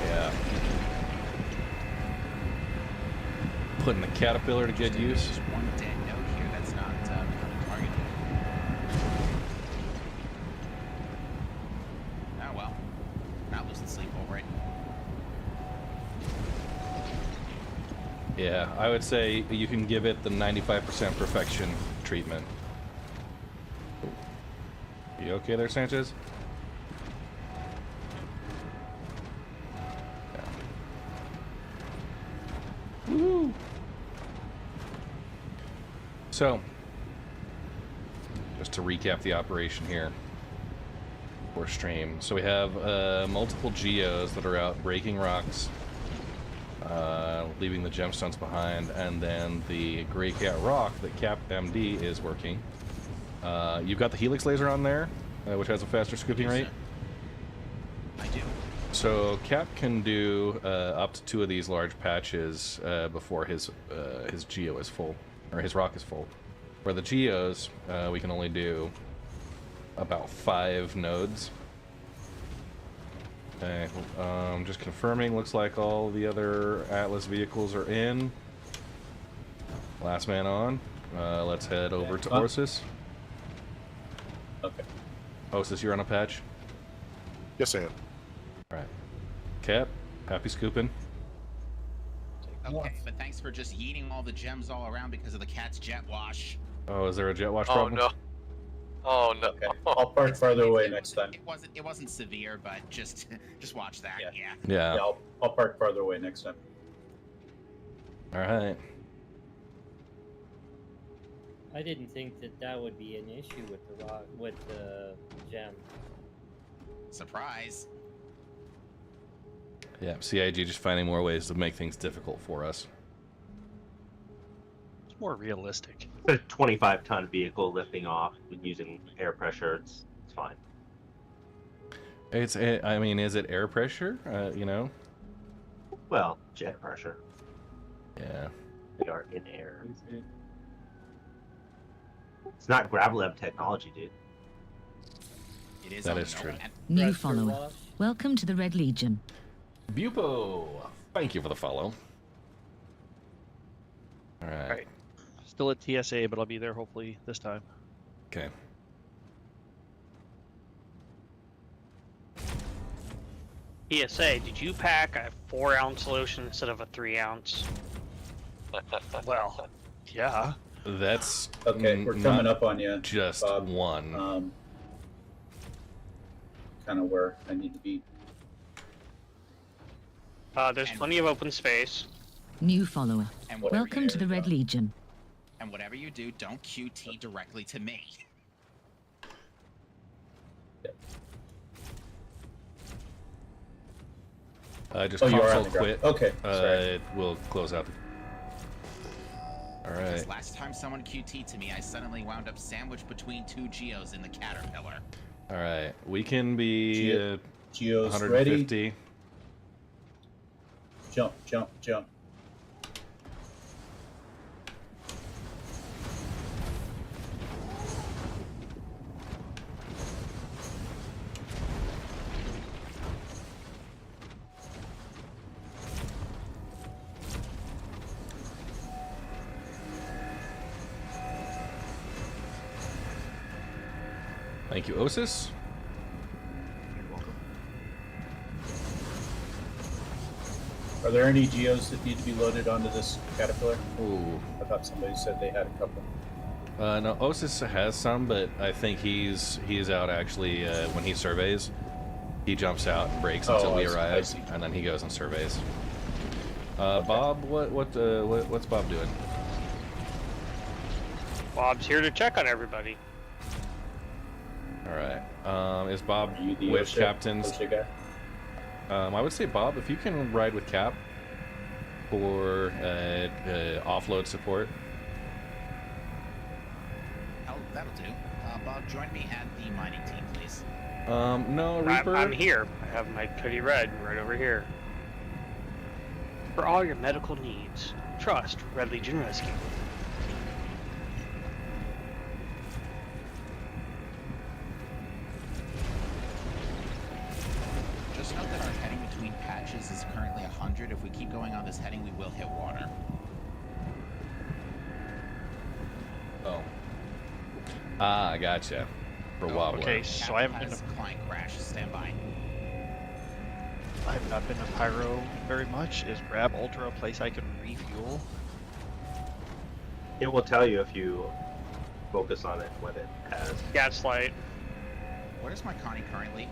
Yeah. Putting the caterpillar to good use. There's one dead note here that's not becoming targeted. Oh well. Not losing sleep over it. Yeah, I would say you can give it the 95% perfection treatment. You okay there, Sanchez? Yeah. Woo! So, just to recap the operation here for stream. So we have multiple geos that are out breaking rocks, leaving the gemstones behind, and then the Grey Cat Rock that Cap MD is working. You've got the Helix laser on there, which has a faster scooping rate. I do. So Cap can do up to 2 of these large patches before his geo is full, or his rock is full. For the geos, we can only do about 5 nodes. Okay, just confirming. Looks like all the other Atlas vehicles are in. Last man on. Let's head over to Orsis. Okay. Orsis, you're on a patch? Yes, I am. Alright. Cap, happy scooping. Okay, but thanks for just yeeting all the gems all around because of the cat's jet wash. Oh, is there a jet wash Oh problem? no. Oh no. Okay. I'll park farther away next time. It wasn't severe, but just watch that. Yeah. Yeah. I'll park farther away next time. Alright. I didn't think that would be an issue with the rock, with the gem. Surprise. Yeah, CIG just finding more ways to make things difficult for us. It's more realistic. It's a 25-ton vehicle lifting off using air pressure. It's fine. I mean, is it air pressure? You know? Well, jet pressure. Yeah. We are in air. It's not GravLab technology, dude. It is. That is true. New follower. Welcome to the Red Legion. Bupo, thank you for the follow. Alright. Alright. Still at TSA, but I'll be there hopefully this time. Okay. PSA, did you pack a 4-ounce solution instead of a 3-ounce? Well, yeah. That's okay. We're coming up on you. Just Bob. one. Kind of where I need to be. There's plenty of open space. New follower. And Welcome to the Red Legion. And whatever you do, don't QT directly to me. Just Oh, you are console on the ground. quit. Okay, sorry. We'll close out. Alright. Because last time someone QT'd to me, I suddenly wound up sandwiched between 2 geos in the Caterpillar. Alright. We can be Geo's 150. ready. Jump, jump, jump. Thank you, Osis. Are there any geos that need to be loaded onto this Caterpillar? Ooh. I thought somebody said they had a couple. No, Osis has some, but I think he's out actually when he surveys. He jumps out and breaks until we arrive, and then he goes and surveys. Bob, what's Bob doing? Bob's here to check on everybody. All right. Is Bob the with OSHA Captain's? guy? I would say Bob, if you can ride with Cap for offload support. That'll do. Bob, join me at the mining team, please. No, Reaper. I'm here. I have my Cody Red right over here. For all your medical needs, trust Red Legion Rescue. Just note that our heading between patches is currently 100. If we keep going on this heading, we will hit water. Oh. Ah, I gotcha. For Wobbler. Okay, so I haven't been Has to client crash. Stand by. I have not been to Pyro very much. Is Grab Ultra a place I can refuel? It will tell you if you focus on it what it has. Gaslight. What is my Connie currently?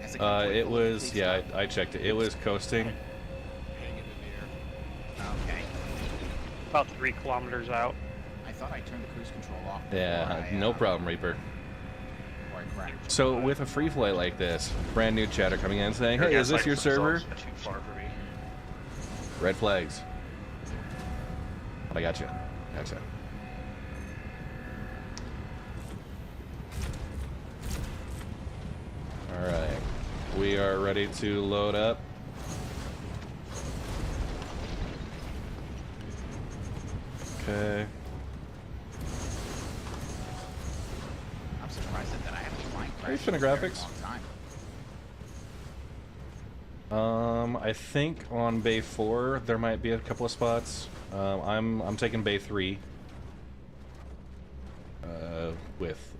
Has it come It fully was, pleased yeah, up? I checked it. It was coasting. Hanging in the air. Okay. About 3 kilometers out. I thought I turned the cruise control off. Yeah, no problem, Reaper. Before I crashed. So with a free flight like this, brand new chatter coming in saying, Your hey, is this gaslight your server? results are too far for me. Red flags. But I got you. Gotcha. All right, we are ready to load up. Okay. I'm surprised that I haven't flying Hey, crashed in a very Finographics. long time. I think on Bay 4 there might be a couple of spots. I'm taking Bay 3.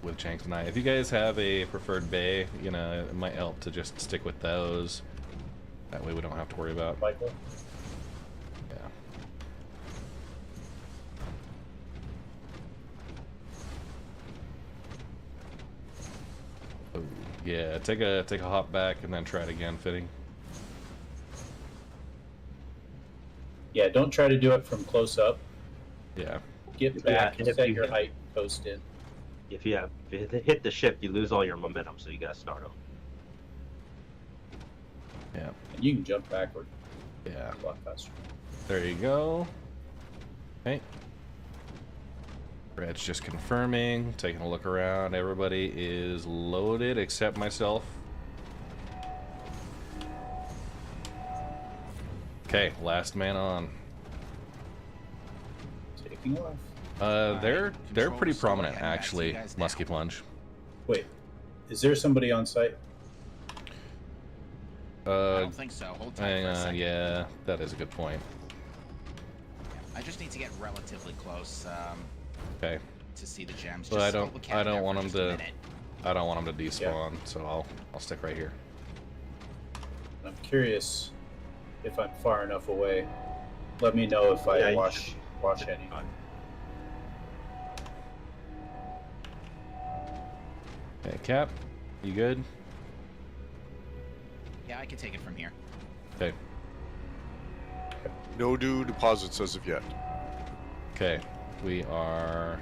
With Janks and I. If you guys have a preferred bay, you know, it might help to just stick with those. That way we don't have to worry about. Michael? Yeah. Oh, yeah, take a hop back and then try it again, fitting. Yeah, don't try to do it from close up. Yeah. Get back, and if set you your hit- height, coast in. If you hit the ship, you lose all your momentum, so you gotta start over. Yeah. And you can jump backward. Yeah. A lot faster. There you go. Okay. Brad's just confirming, taking a look around. Everybody is loaded except myself. Okay, last man on. Taking off. They're pretty Control, prominent heading back to actually. you guys now. Musky plunge. Wait, is there somebody on site? I don't think so. Hold tight Hang for a on, second. yeah, that is a good point. I just need to get relatively close Okay, to see the gems. but Just I hold the don't cat there want for them just a to. minute. I don't want them to despawn, so I'll stick right here. I'm curious if I'm far enough away. Let me know if I watch any. Okay, Cap, you good? Yeah, I can take it from here. Okay. No new deposits as of yet. Okay, we are.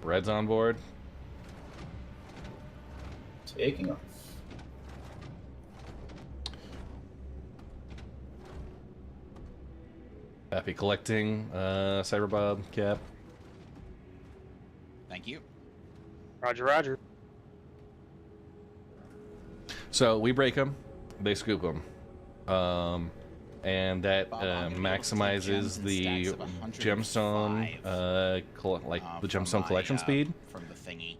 Red's on board. Taking off. Happy collecting, Cyberbob, Cap. Thank you. Roger, roger. So we break them, they scoop them, and that maximizes the gemstone, the gemstone collection speed. From the thingy.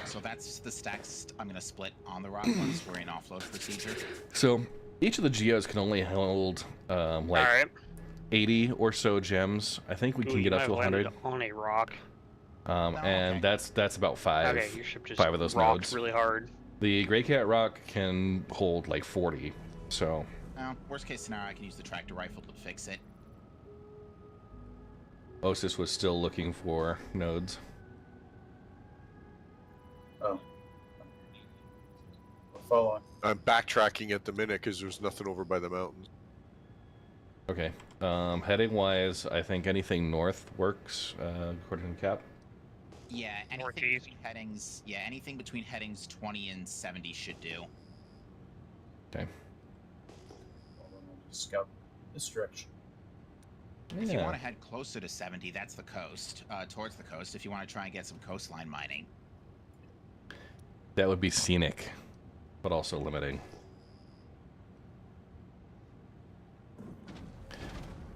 So that's the stacks I'm gonna split on the rock once we're in offload procedure. So each of the geos can only hold like 80 or so gems. I think we can get up to 100. On a rock. And that's about five. Okay, your ship just five of those rocked nodes. really hard. The Grey Cat Rock can hold like 40. So Worst case scenario, I can use the tractor rifle to fix it. Osis was still looking for nodes. Oh. Follow on. I'm backtracking at the minute because there's nothing over by the mountains. Okay. Heading wise, I think anything north works, according to Cap. Yeah, anything between headings. Yeah, anything between headings 20 and 70 should do. Okay. Scout this direction. If you want to head closer to 70, that's the coast, towards the coast. If you want to try and get some coastline mining. That would be scenic, but also limiting.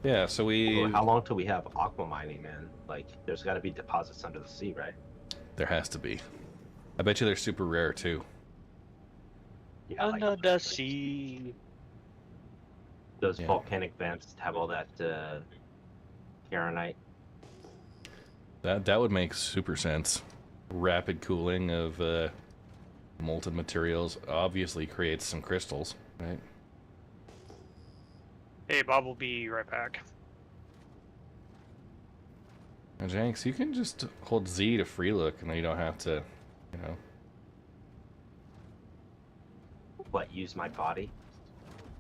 Yeah, so we... Well, how long till we have aqua mining, man? Like, there's got to be deposits under the sea, right? There has to be. I bet you they're super rare, too. Yeah, Under the sea. Those volcanic vents have all that Karenite. That would make super sense. Rapid cooling of molten materials obviously creates some crystals, right? Hey, Bob will be right back. And Jenks, you can just hold Z to free look, and then you don't have to, you know. What, use my body?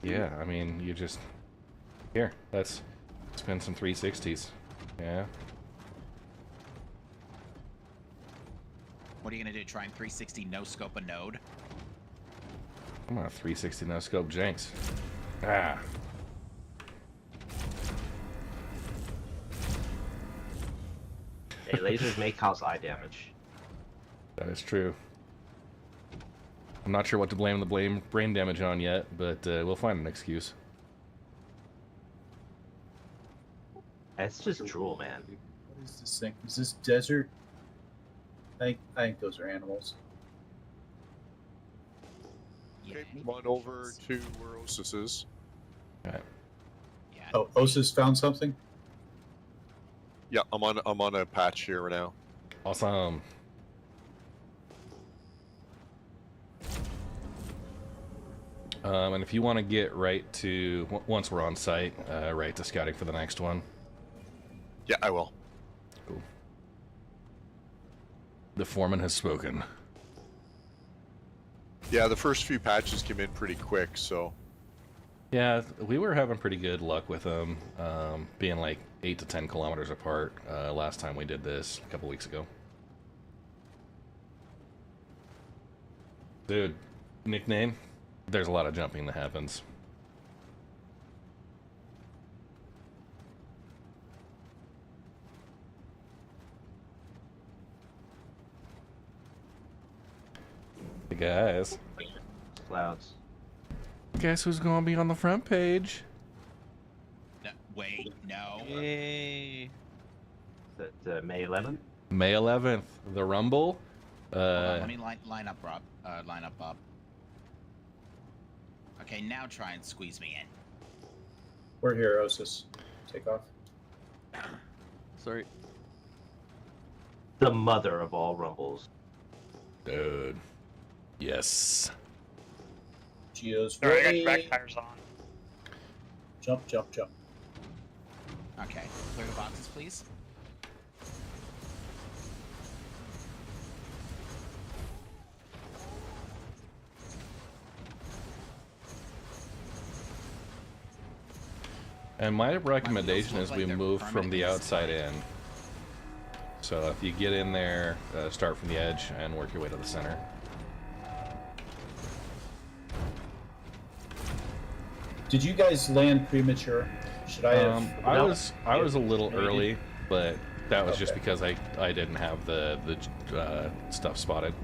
Yeah, I mean, you just... Here, let's spin some 360s. Yeah. What are you gonna do? Try and 360 no scope a node? I'm on a 360 no scope Jenks. Ah. Hey, lasers may cause eye damage. That is true. I'm not sure what to blame the brain damage on yet, but we'll find an excuse. It's just drool, man. What is this thing? Is this desert? I think those are animals. Okay, come on over to where Osis is. Alright. Oh, Osis found something? Yeah, I'm on a patch here right now. Awesome. And if you want to get right to, once we're on site, right to scouting for the next one. Yeah, I will. Cool. The foreman has spoken. Yeah, the first few patches came in pretty quick, so... Yeah, we were having pretty good luck with them, being like 8 to 10 kilometers apart last time we did this, a couple weeks ago. Dude, nickname? There's a lot of jumping that happens. Hey guys. Clouds. Guess who's gonna be on the front page? No, wait, no. Yay. Is that May 11th? May 11th, the Rumble. Hold on, let me line up, Rob. Line up, Bob. Okay, now try and squeeze me in. We're here, Osis. Take off. Sorry. The mother of all rumbles. Dude. Yes. Geo's Alright, I got ready. your back tires on. Jump, jump, jump. Okay, clear the boxes, please. And my recommendation is we move from the outside in. So if you get in there, start from the edge and work your way to the center. Did you guys land premature? Should I have? I was a little early, but that was just because I didn't have the stuff spotted.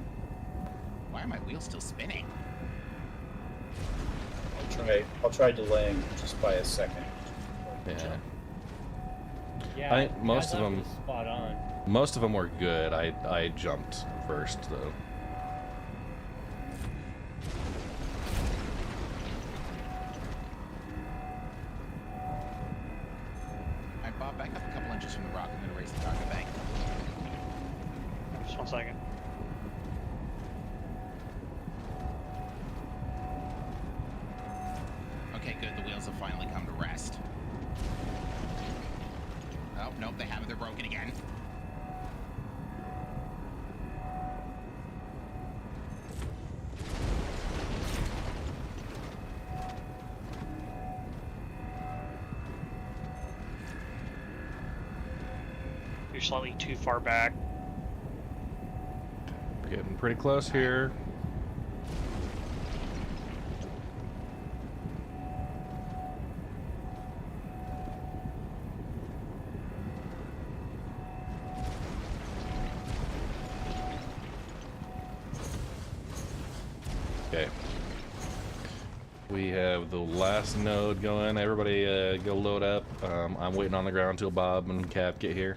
Why are my wheels still spinning? I'll try delaying just by a second. Yeah. Yeah, I think most of that them. was spot on. Most of them were good. I jumped first though. Alright, Bob, back up a couple inches from the rock. I'm gonna raise the cargo bank. Just 1 second. Okay, good. The wheels have finally come to rest. Oh, nope, they haven't. They're broken again. You're slightly too far back. Getting pretty close here. Okay. We have the last node going. Everybody go load up. I'm waiting on the ground till Bob and Cap get here.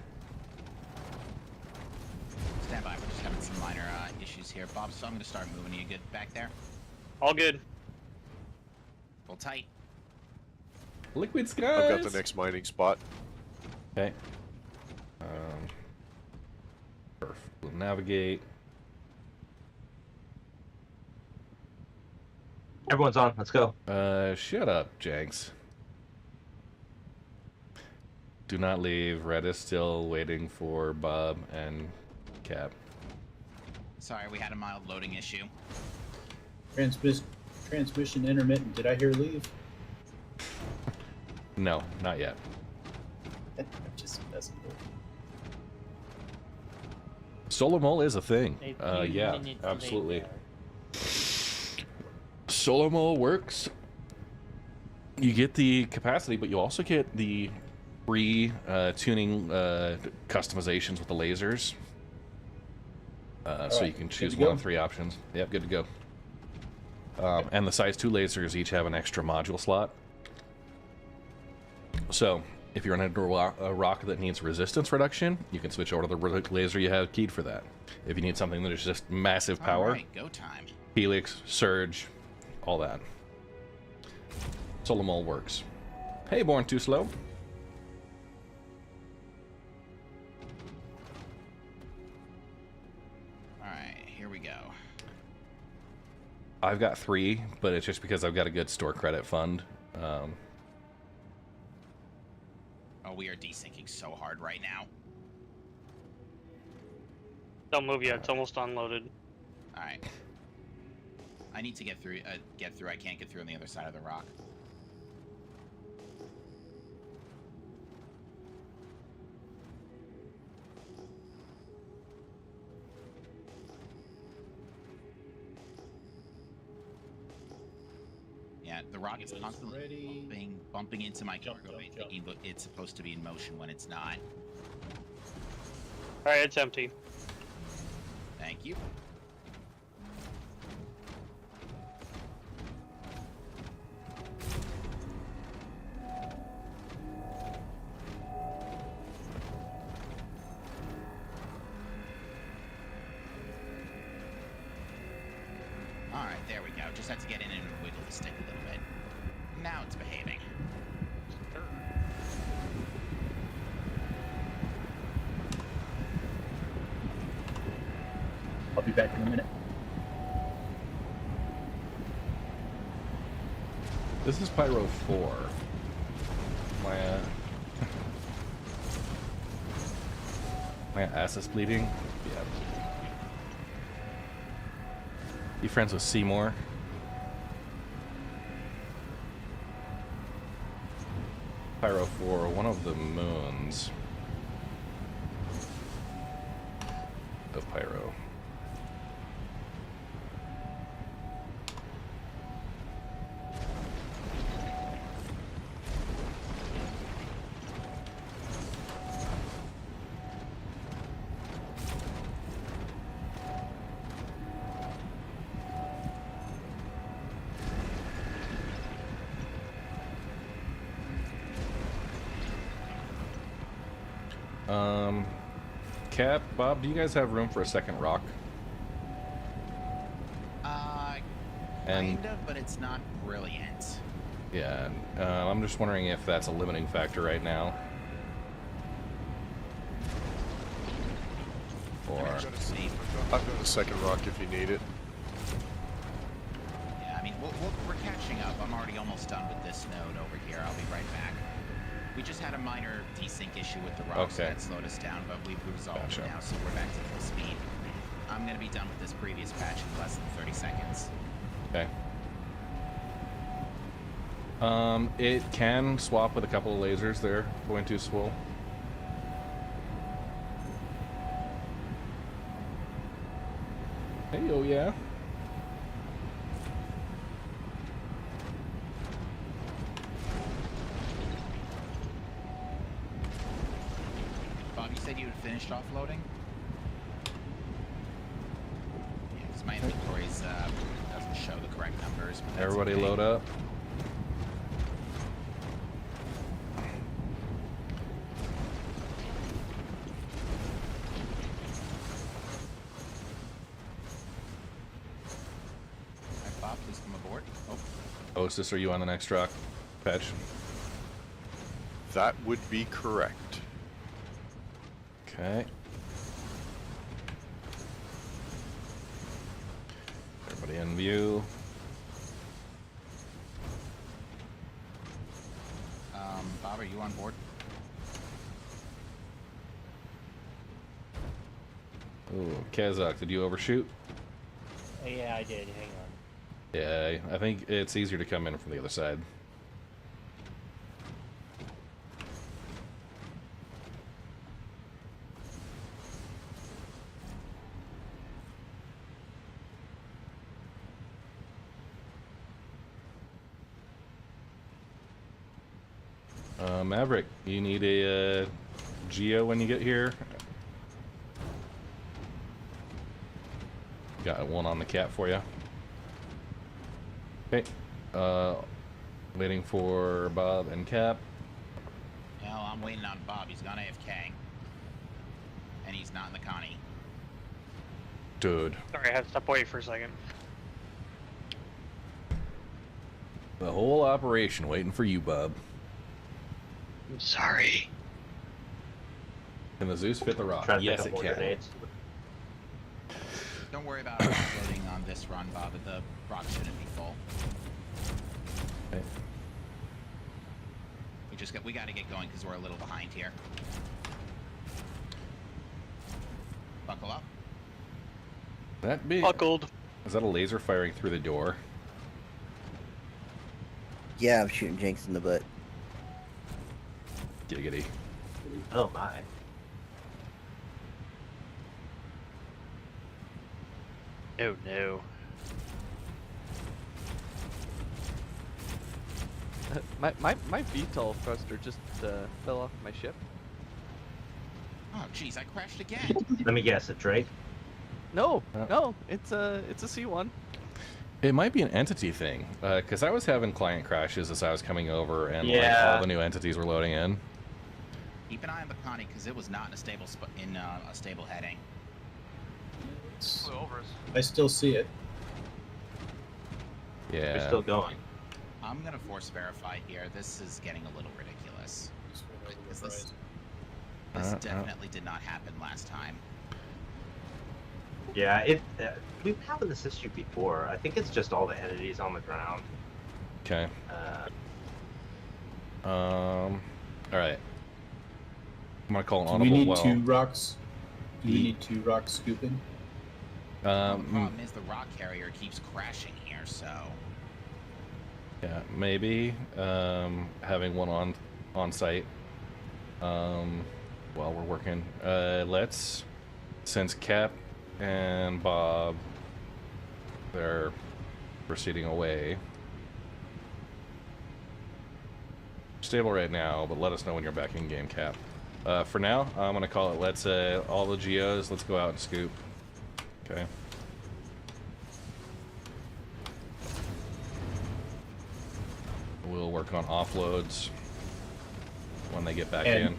Stand by. We're just having some minor issues here. Bob, so I'm going to start moving. You good back there? All good. Hold tight. Liquid skies. I've got the next mining spot. Okay. Perfect. We'll navigate. Everyone's on. Let's go. Shut up, Jenks. Do not leave. Red is still waiting for Bob and Cap. Sorry, we had a mild loading issue. Transmission intermittent. Did I hear leave? No, not yet. I'm just messing with you. Solar mole is a thing. A few Yeah, minutes absolutely. later. Solar mole works. You get the capacity, but you also get the free tuning customizations with the lasers. So right, you can good choose to one go? of 3 options. Yep, good to go. And the size 2 lasers each have an extra module slot. So if you're in a rock that needs resistance reduction, you can switch over to the laser you have keyed for that. If you need something that is just massive power, Alright, go time. helix, surge, all that. Solar mole works. Hey, Born Too Slow. Alright, here we go. I've got 3, but it's just because I've got a good store credit fund. Oh, we are desyncing so hard right now. Don't move yet. It's almost unloaded. Alright. I need to get through. I can't get through on the other side of the rock. Yeah, the rock is constantly bumping into my cargo bay, thinking it's supposed to be in motion when it's not. Alright, it's empty. Thank you. Alright, there we go. Just had to get in and wiggle the stick a little bit. Now it's behaving. I'll be back in a minute. This is Pyro 4. My my ass is bleeding. Yeah. You friends with Seymour? Pyro 4, one of the moons of Pyro. Cap, Bob, do you guys have room for a second rock? Kind of, but it's not brilliant. Yeah, I'm just wondering if that's a limiting factor right now. Or I've got a second rock if you need it. Yeah, I mean, we're catching up. I'm already almost done with this node over here. I'll be right back. We just had a minor desync issue with the rocks that slowed us down, but we've resolved it now, so we're back to full speed. I'm going to be done with this previous patch in less than 30 seconds. Okay. It can swap with a couple of lasers there, going too swole. Hey, oh yeah. Bob, you said you had finished offloading? Yeah, because my inventory's doesn't show the correct numbers. But that's Everybody okay. load up. Alright, Bob, please come aboard. Oh. Osis, are you on the next rock? Patch. That would be correct. Okay. Everybody in view. Bob, are you on board? Kazakh, did you overshoot? Yeah, I did. Hang on. Yeah, I think it's easier to come in from the other side. Maverick, you need a Geo when you get here. Got one on the cat for you. Okay. Waiting for Bob and Cap. Well, I'm waiting on Bob. He's gone AFK. And he's not in the Connie. Dude. Sorry, I had to step away for a second. The whole operation waiting for you, Bob. I'm sorry. Can the Zeus fit the rock? Yes, it can. Don't worry about offloading on this run, Bob. The rock shouldn't be full. Okay. We got to get going because we're a little behind here. Buckle up. That big. Buckled. Is that a laser firing through the door? Yeah, I'm shooting Jenks in the butt. Giggity. Oh my. Oh no. My VTOL thruster just fell off my ship. Oh jeez, I crashed again. Let me guess, a Drake? No, no, it's a C1. It might be an entity thing, because I was having client crashes as I was coming over, and like, all the new entities were loading in. Keep an eye on the Connie because it was not in a stable a stable heading. I still see it. Yeah. We're still going. I'm gonna force verify here. This is getting a little ridiculous. This definitely did not happen last time. Yeah, we've had this issue before. I think it's just all the entities on the ground. Okay. All right. I'm gonna call an Do audible. we need two rocks? Do we need two rocks scooping? The problem is the rock carrier keeps crashing here, so. Yeah, maybe having one on site while we're working. Let's, since Cap and Bob, they're proceeding away. Stable right now, but let us know when you're back in game, Cap. For now, I'm gonna call it. Let's all the geos. Let's go out and scoop. Okay. We'll work on offloads when they get back in.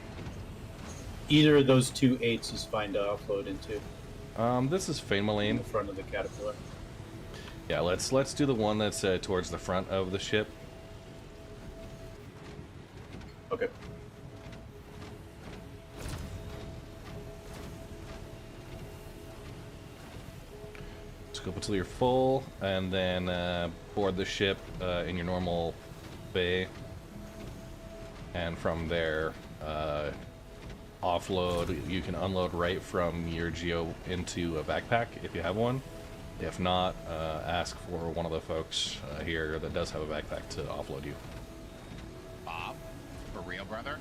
Either of those two 8s is fine to offload into. This is Fainmaline. In the front of the Caterpillar. Yeah, let's do the one that's towards the front of the ship. Okay. Scoop until you're full, and then board the ship in your normal bay, and from there offload. You can unload right from your geo into a backpack if you have one. If not, ask for one of the folks here that does have a backpack to offload you. Bob, for real, brother?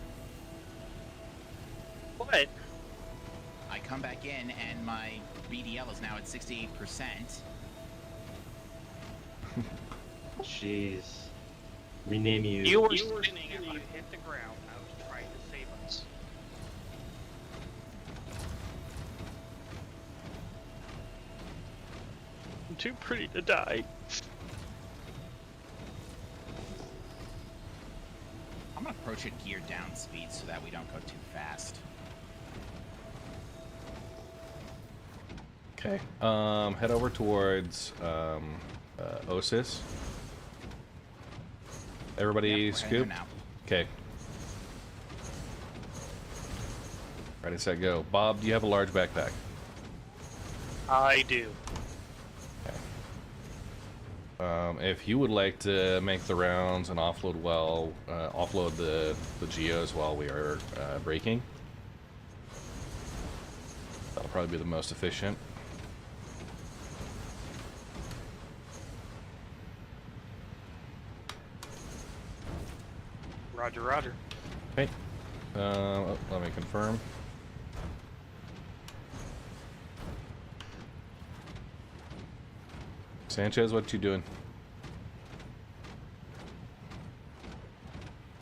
What? I come back in and my BDL is now at 68%. Jeez. Rename you. You were spinning and I hit the ground. I was trying to save us. I'm too pretty to die. I'm gonna approach it gear down speed so that we don't go too fast. Okay. Head over towards Osis. Everybody scoop. Okay. Ready, set, go. Bob, do you have a large backpack? I do. If you would like to make the rounds and offload offload the geos while we are braking, that'll probably be the most efficient. Roger, roger. Okay. Let me confirm. Sanchez, what you doing?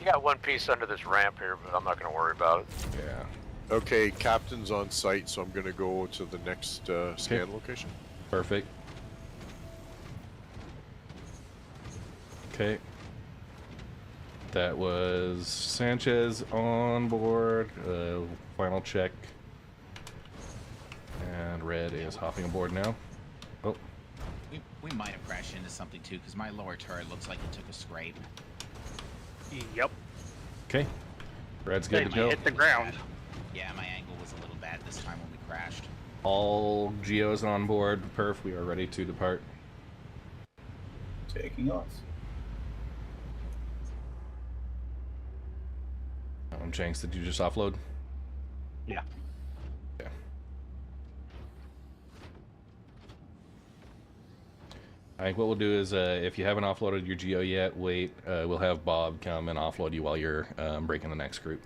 You got one piece under this ramp here, but I'm not going to worry about it. Yeah. Okay, captain's on site, so I'm going to go to the next scan location. Perfect. Okay. That was Sanchez on board. Final check. And Red is hopping aboard now. Oh. We might have crashed into something too, because my lower turret looks like it took a scrape. Yep. Okay. Red's good to go. Hit the ground. Yeah, my angle was a little bad this time when we crashed. All GEOs on board. Perf, we are ready to depart. Taking off. Jenks, did you just offload? Yeah. Yeah. I think what we'll do is, if you haven't offloaded your GEO yet, wait. We'll have Bob come and offload you while you're breaking the next group.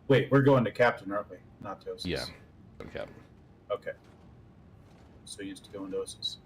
Wait, we're going to Captain, aren't we? Not to Osis. Yeah, go to Captain. Okay. So used to going to Osis.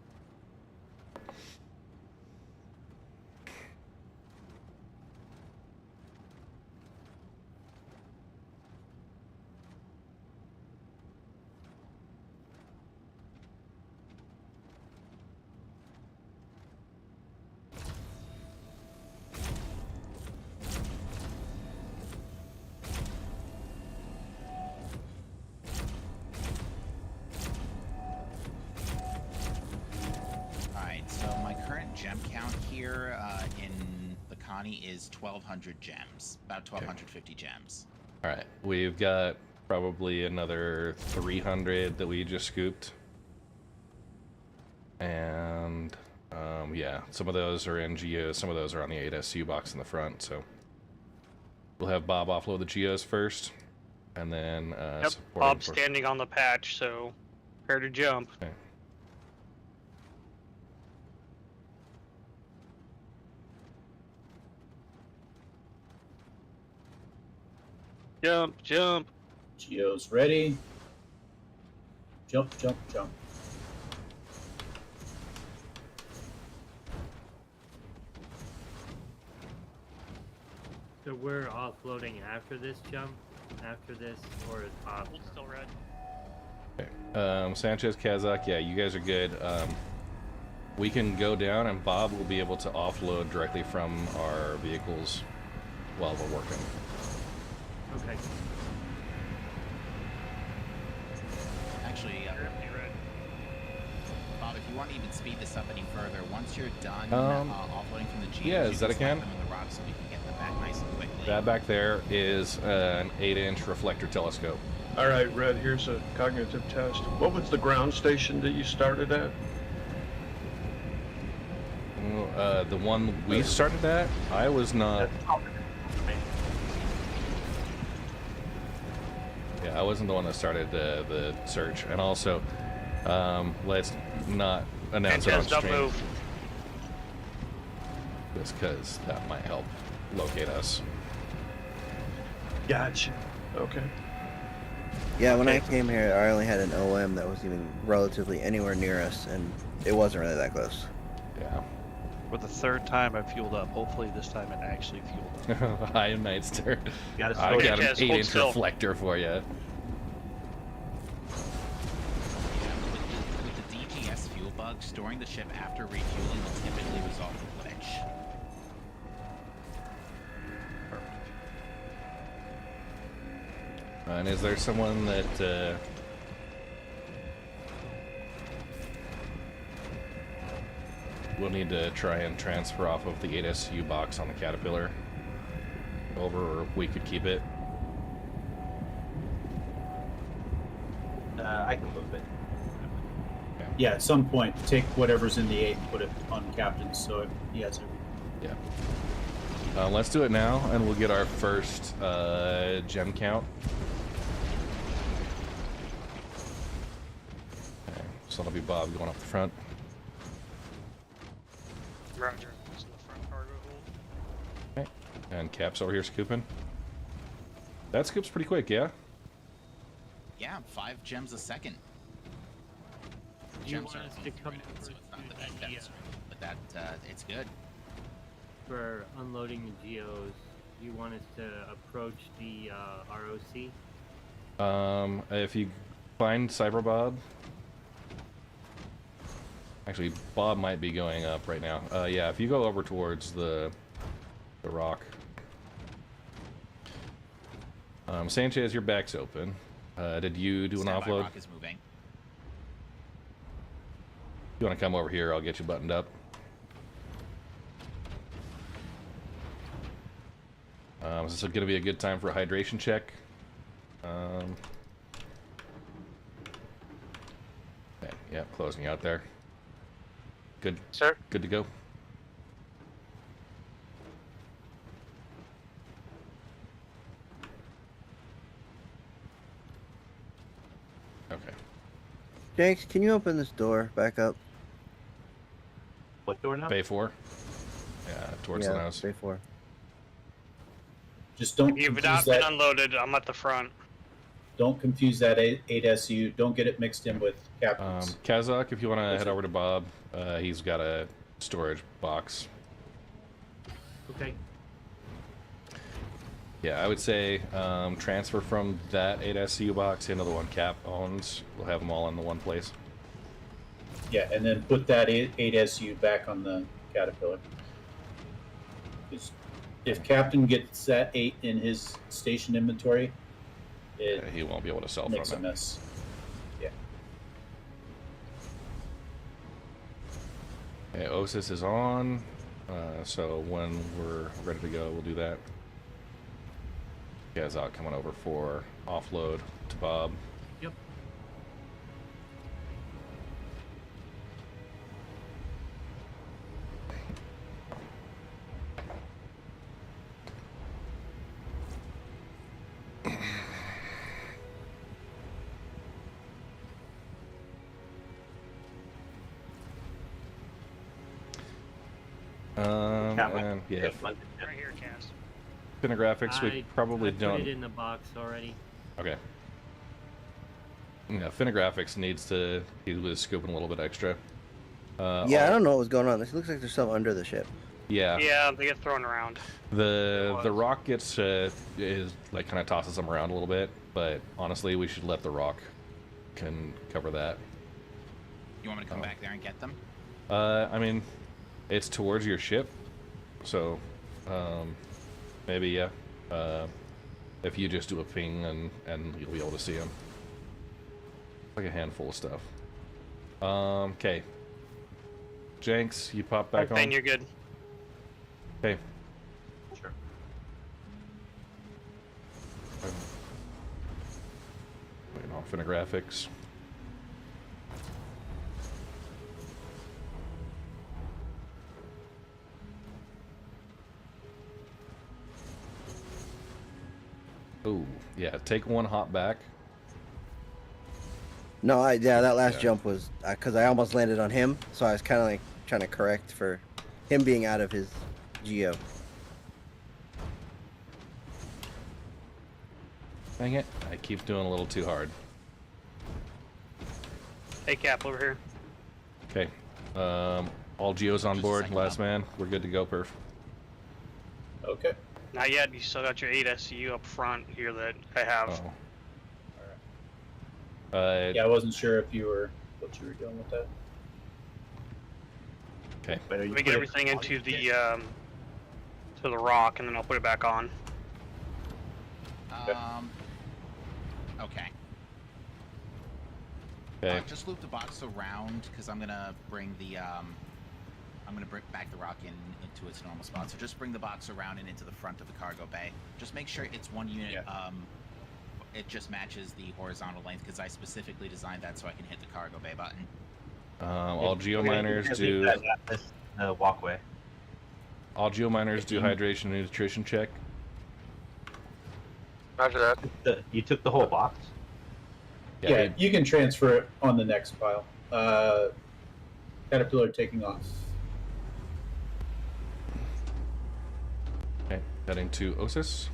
Gem count here in the Connie is 1,200 gems, about 1,250 gems. All right, we've got probably another 300 that we just scooped, and yeah, some of those are in GEOs, some of those are on the 8SU box in the front. So we'll have Bob offload the GEOs first, and then yep, Bob's standing on the patch, so prepare to jump. Okay. Jump, jump. Geo's ready. Jump, jump, jump. So we're offloading after this jump? After this, or is Bob? It's still red. Okay. Sanchez, Kazakh, yeah, you guys are good. We can go down, and Bob will be able to offload directly from our vehicles while we're working. Okay. Actually, Bob, if you want to even speed this up any further, once you're done offloading from the GEOs, yeah, is that a can? them in the rocks so we can get them back nice and quickly. That back there is an 8-inch reflector telescope. All right, Red, here's a cognitive test. What was the ground station that you started at? The one we started at, I was not... Yeah, I wasn't the one that started the search. And also, let's not announce it on stream. Don't move. Just because that might help locate us. Gotcha. Okay. Yeah, when I came here, I only had an OM that was even relatively anywhere near us, and it wasn't really that close. Yeah. For the third time I fueled up. Hopefully this time it actually fueled up. Hi, Nightster. I got an 8-inch reflector for you. With the DGS fuel bug, storing the ship after refueling will typically resolve the glitch. And is there someone that we'll need to try and transfer off of the 8SU box on the Caterpillar over, or we could keep it? I can move it. Yeah, at some point, take whatever's in the 8 and put it on Captain so he has it. Yeah. Let's do it now, and we'll get our first gem count. Okay, so that'll be Bob going up the front. Roger. It's in the front cargo hold. Okay. And Cap's over here scooping. That scoop's pretty quick, yeah? Yeah, 5 gems a second. Do you Gems want are us to almost come right in, so it's not through that the, dense, but that it's good. for unloading the geos? Do you want us to approach the ROC? If you find Cyber Bob. Actually, Bob might be going up right now. Yeah, if you go over towards the rock. Sanchez, your back's open. Did you do an Standby offload? rock is moving. You want to come over here? I'll get you buttoned up. Is this going to be a good time for a hydration check? Okay, yeah, closing you out there. Good, sir. Good to go. Okay. Jenks, can you open this door back up? What door now? Bay 4. Yeah, towards the nose. Bay 4. Just don't You've confuse not been that. unloaded. I'm at the front. Don't confuse that 8SU. Don't get it mixed in with Captain's. Kazakh, if you want to head over to Bob, he's got a storage box. Okay. Yeah, I would say transfer from that 8SU box into the one Cap owns. We'll have them all in the one place. Yeah, and then put that 8SU back on the Caterpillar. 'Cause if Captain gets that 8 in his station inventory, he won't be able to sell makes from a it. mess. Yeah. Okay, Osis is on, so when we're ready to go, we'll do that. Kazakh coming over for offload to Bob. Yep. And yeah, Right here, Cass. Finographics, we probably I don't. put it in the box already. Okay. Yeah, Finographics needs to. He was scooping a little bit extra. Yeah, I don't know what was going on. This looks like there's something under the ship. Yeah. Yeah, they get thrown around. The rock gets is like kind of tosses them around a little bit, but honestly, we should let the rock can cover that. You want me to come back there and get them? I mean, it's towards your ship, so maybe yeah. If you just do a ping and you'll be able to see them. Like a handful of stuff. Okay. Jenks, you pop back on. Then you're good. Okay. Sure. Waiting on Finographics. Oh, yeah, take one hop back. No, that last jump was because I almost landed on him, so I was kind of like trying to correct for him being out of his geo. Dang it, I keep doing a little too hard. Hey, Cap, over here. Okay, all geos on board, last man, we're good to go, perf. Okay. Not yet. You still got your 8 SCU up front here that I have. Oh. Yeah, I wasn't sure if you were what you were doing with that. Okay. Let me get everything into the to the rock, and then I'll put it back on. Okay. Okay. Just loop the box around because I'm gonna bring the I'm gonna bring back the rock into its normal spot. So just bring the box around and into the front of the cargo bay. Just make sure it's one unit. Yeah. It just matches the horizontal length because I specifically designed that so I can hit the cargo bay button. All geominers do. Walkway. All geominers do hydration and nutrition check. Roger that. You took the whole box? Yeah, you can transfer it on the next pile. Caterpillar taking off. Heading to Osis.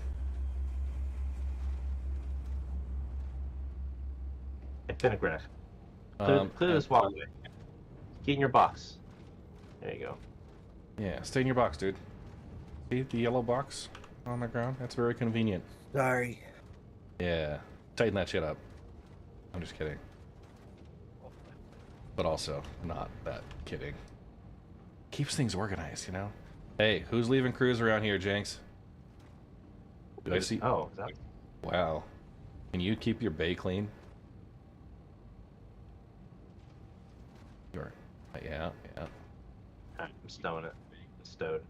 Finnegraph. Clear this walkway. Get in your box. There you go. Yeah, stay in your box, dude. See the yellow box on the ground? That's very convenient. Sorry. Yeah, tighten that shit up. I'm just kidding. But also, not that kidding. Keeps things organized, you know? Hey, who's leaving crews around here, Jenks? Do I see? Oh, is that... Wow. Can you keep your bay clean? Sure. Yeah. I'm stowing it. It's stowed.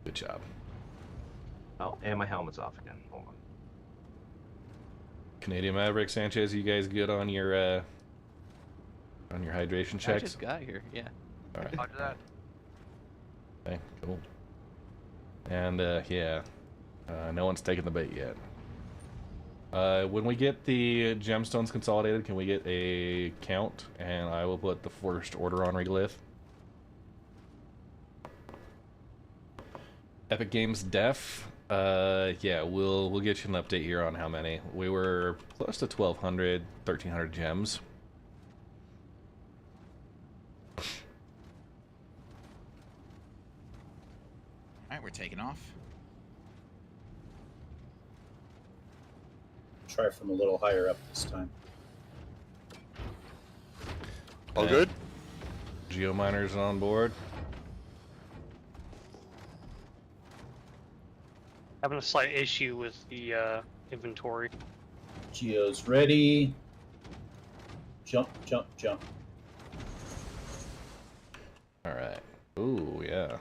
Good job. Oh, and my helmet's off again. Hold on. Canadian Maverick, Sanchez, you guys good on your hydration I checks? just got here, yeah. All right. Roger that. Okay, cool. And no one's taken the bait yet. When we get the gemstones consolidated, can we get a count? And I will put the first order on regolith. Epic Games Def. Yeah, we'll get you an update here on how many. We were close to 1,200, 1,300 gems. Alright, we're taking off. Try from a little higher up this time. All good? Geo miners on board. Having a slight issue with the inventory. Geo's ready. Jump. All right. Ooh, yeah.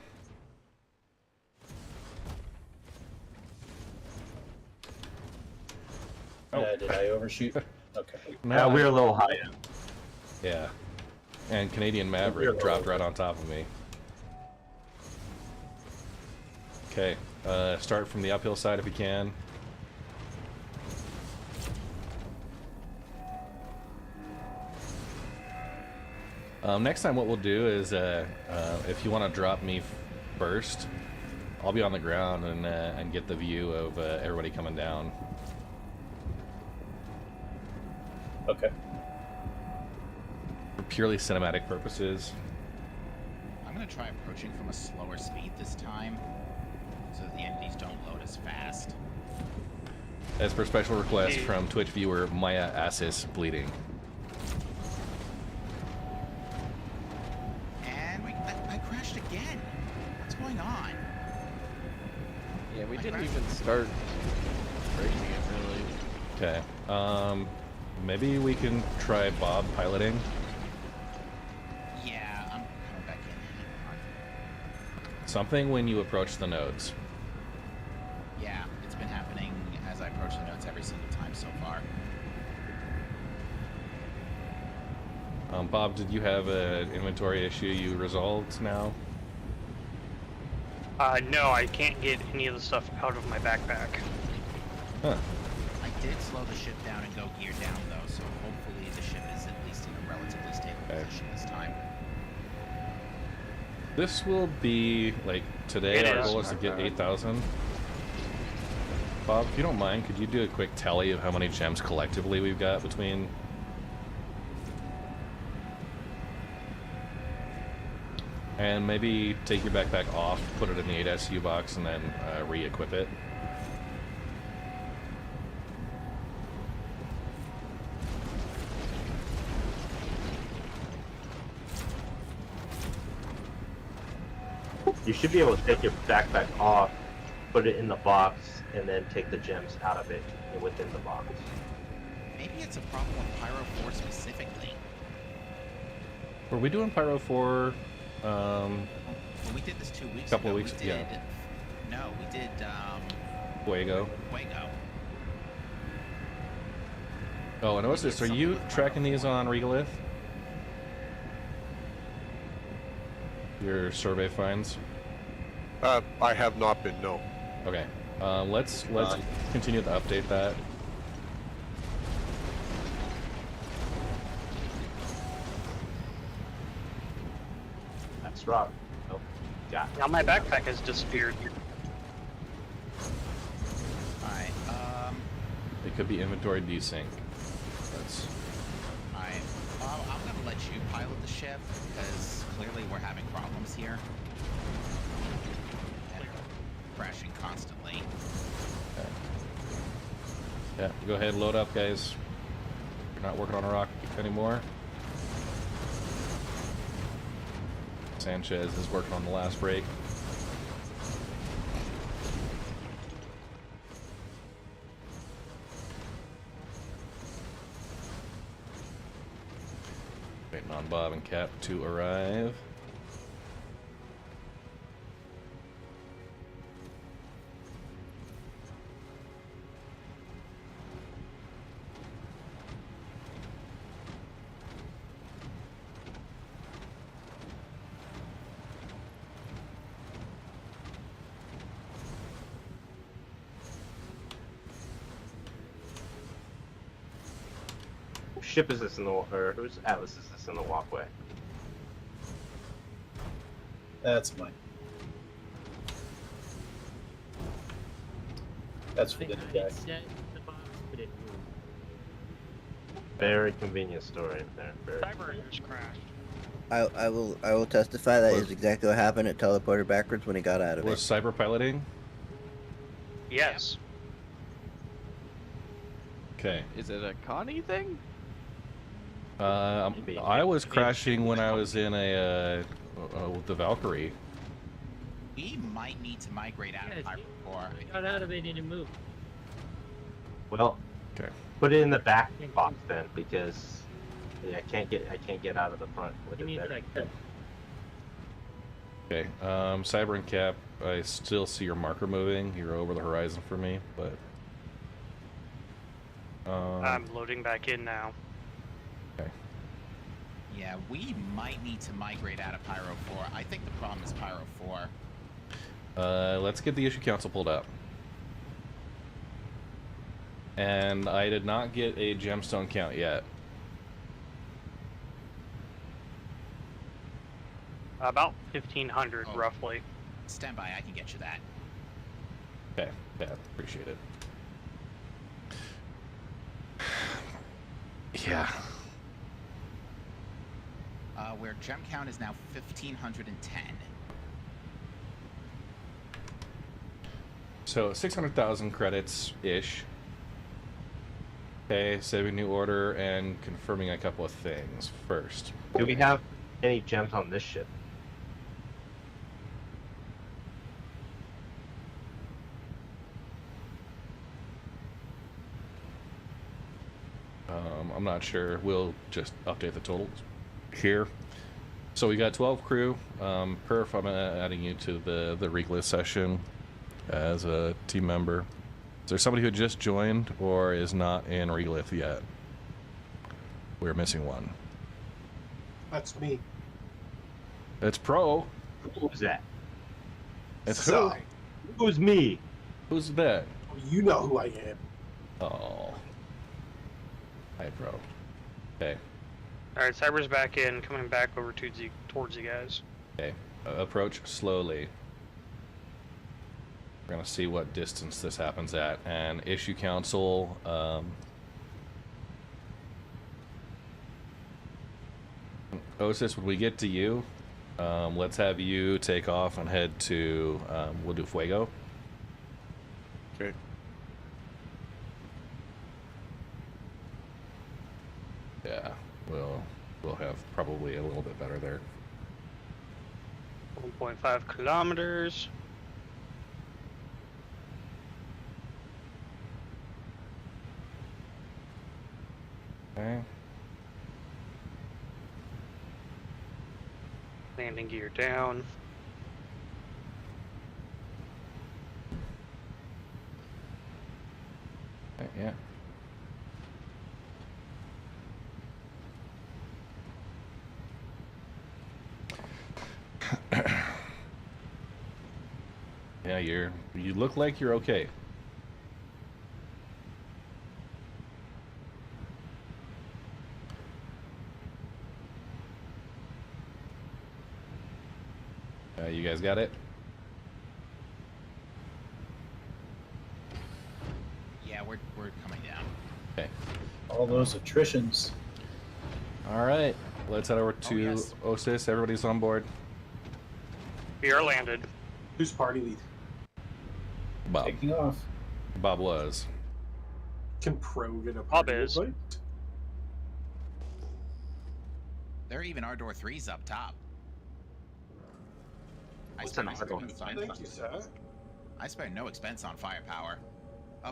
Did I overshoot? Okay. No, we're a little high up. Yeah. And Canadian Maverick dropped right on top of me. Okay. Start from the uphill side if you can. Next time what we'll do is, if you want to drop me first, I'll be on the ground and get the view of everybody coming down. Okay. For purely cinematic purposes. I'm going to try approaching from a slower speed this time, so that the entities don't load as fast. As per special request from Twitch viewer Maya Assis Bleeding. And I crashed again. What's going on? Yeah, we didn't even start racing it really. Okay. Maybe we can try Bob piloting. Yeah, I'm coming back in. Something when you approach the nodes. Yeah, it's been happening as I approach the nodes every single time so far. Bob, did you have an inventory issue you resolved now? No, I can't get any of the stuff out of my backpack. Huh. I did slow the ship down and go gear down though, so hopefully the ship is at least in a relatively stable position this time. This will be, like, today It our is. goal is to get 8,000. Bob, if you don't mind, could you do a quick tally of how many gems collectively we've got between... And maybe take your backpack off, put it in the 8SU box, and then re-equip it. You should be able to take your backpack off, put it in the box, and then take the gems out of it within the box. Maybe it's a problem with Pyro 4 specifically. Were we doing Pyro 4? Well, we did this 2 weeks couple ago. of weeks, we did, yeah. No, we did, Fuego. Fuego. Oh, and what's this? Are you tracking these on regolith? Your survey finds? I have not been, no. Okay. Let's continue to update that. That's rock. Oh, yeah. Now my backpack has disappeared. It could be inventory desync. That's... Alright. Well, I'm gonna let you pilot the ship, because clearly we're having problems here. And crashing constantly. Okay. Yeah, go ahead, load up, guys. You're not working on a rock anymore. Sanchez is working on the last break. Waiting on Bob and Cap to arrive. Ship is this in the or whose Atlas is this in the walkway? That's mine. That's for the guy. Very convenient story there. Very Cyber just crashed. I will testify that is exactly what happened. It teleported backwards when he got out of Was it. cyber piloting? Yes. Okay. Is it a Connie thing? I was crashing when I was in the Valkyrie. We might need to migrate out of Pyro 4. I got out of it and it moved. well. Okay. Put it in the back box then, because yeah, I can't get out of the front with it there. Okay. Cyber and Cap, I still see your marker moving. You're over the horizon for me, but I'm loading back in now. Okay. Yeah, we might need to migrate out of Pyro 4. I think the problem is Pyro 4. Let's get the issue council pulled up. And I did not get a gemstone count yet. About 1,500, roughly. Stand by, I can get you that. Okay, yeah, appreciate it. Yeah. Where gem count is now 1,510. So 600,000 credits-ish. Okay, saving new order and confirming a couple of things first. Do we have any gems on this ship? I'm not sure. We'll just update the totals here. So we got 12 crew. Perf, I'm adding you to the Reglis session as a team member. Is there somebody who just joined or is not in Reglis yet? We're missing one. That's me. It's Pro. Who's that? It's who? Who's me? Who's that? You know who I am. Oh. Hi, Pro. Okay. Alright, Cyber's back in, coming back over towards you guys. Okay. Approach slowly. We're gonna see what distance this happens at. And issue council, Osis, when we get to you, let's have you take off and head to, we'll do Fuego. Okay. Yeah, we'll have probably a little bit better there. 1.5 kilometers. Okay. Landing gear down. Okay, yeah. Yeah, you look like you're okay. You guys got it? Yeah, we're coming down. All those attritions. All right, let's head over to OSIS. Everybody's on board. We are landed. Who's party lead? Bob. Taking off. Bob was. Can Pro get a Bob party is. invite? There are even Ardor 3s up top. I What's an spared Ardor? Thank you, sir. I spared no expense on firepower.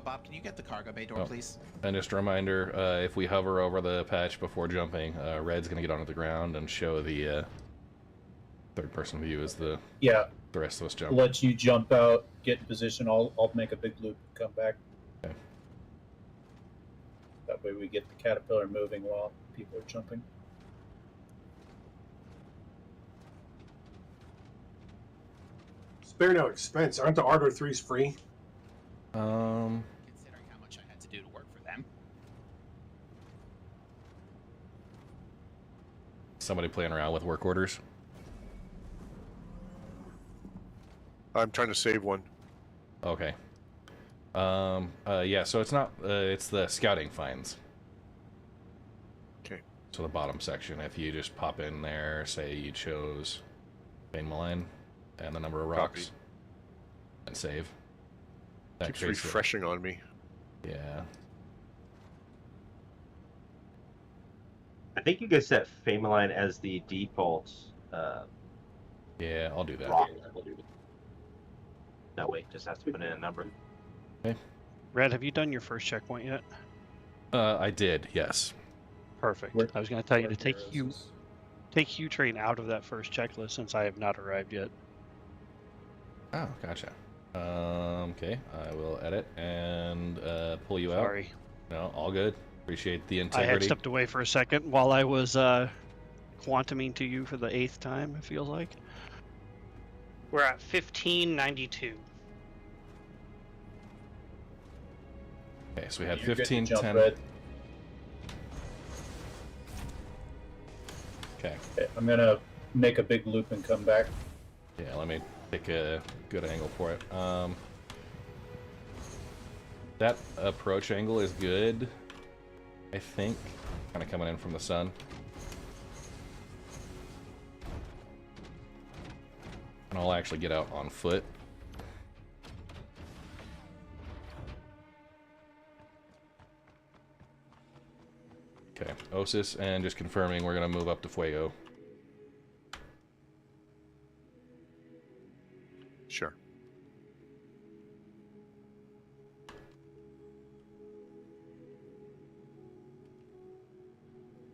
Bob, can you get the cargo bay door, please? And just a reminder, if we hover over the patch before jumping, Red's going to get onto the ground and show the third-person view as the rest of us jump. Let you jump out, get in position. I'll make a big loop and come back. Okay. That way we get the caterpillar moving while people are jumping. Spare no expense. Aren't the Ardor 3s free? Considering how much I had to do to work for them. Somebody playing around with work orders. I'm trying to save one. Okay. Yeah, so it's not, it's the scouting finds. Okay. So the bottom section, if you just pop in there, say you chose vein malign and the number of rocks. Copy. And save. Keeps refreshing on me. Yeah. I think you guys set Famaline as the default. Yeah, I'll do that. Rock. No, wait, just has to put in a number. Okay. Red, have you done your first checkpoint yet? I did, yes. Perfect. I was going to tell you to take U-Train out of that first checklist since I have not arrived yet. Oh, gotcha. Okay, I will edit and pull you out. Sorry. No, all good. Appreciate the I integrity. had stepped away for a second while I was quantuming to you for the 8th time, it feels like. We're at 1592. Okay, so we had You're good to 15, jump, 10. Red. Okay. I'm gonna make a big loop and come back. Yeah, let me pick a good angle for it. That approach angle is good, I think. Kind of coming in from the sun. And I'll actually get out on foot. Okay, Osis, and just confirming we're going to move up to Fuego. Sure.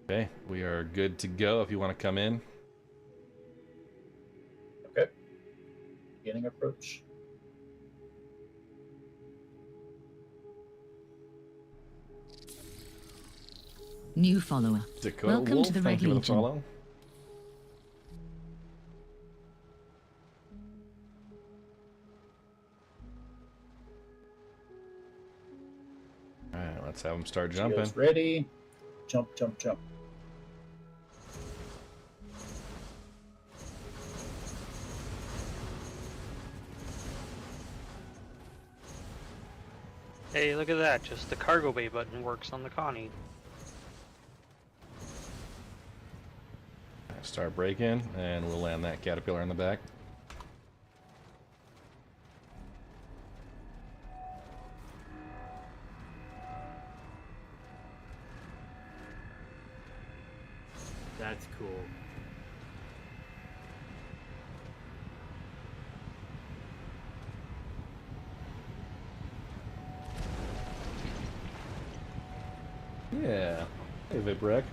Okay, we are good to go if you want to come in. Okay. Beginning approach. New follower. Dakota Welcome Wolf, to the thank Red you for the Legion. follow. Alright, let's have them start jumping. GEO's ready. Jump, jump, jump. Hey, look at that. Just the cargo bay button works on the Connie. Start braking, and we'll land that caterpillar in the back. That's cool. Yeah. Hey, Viprec.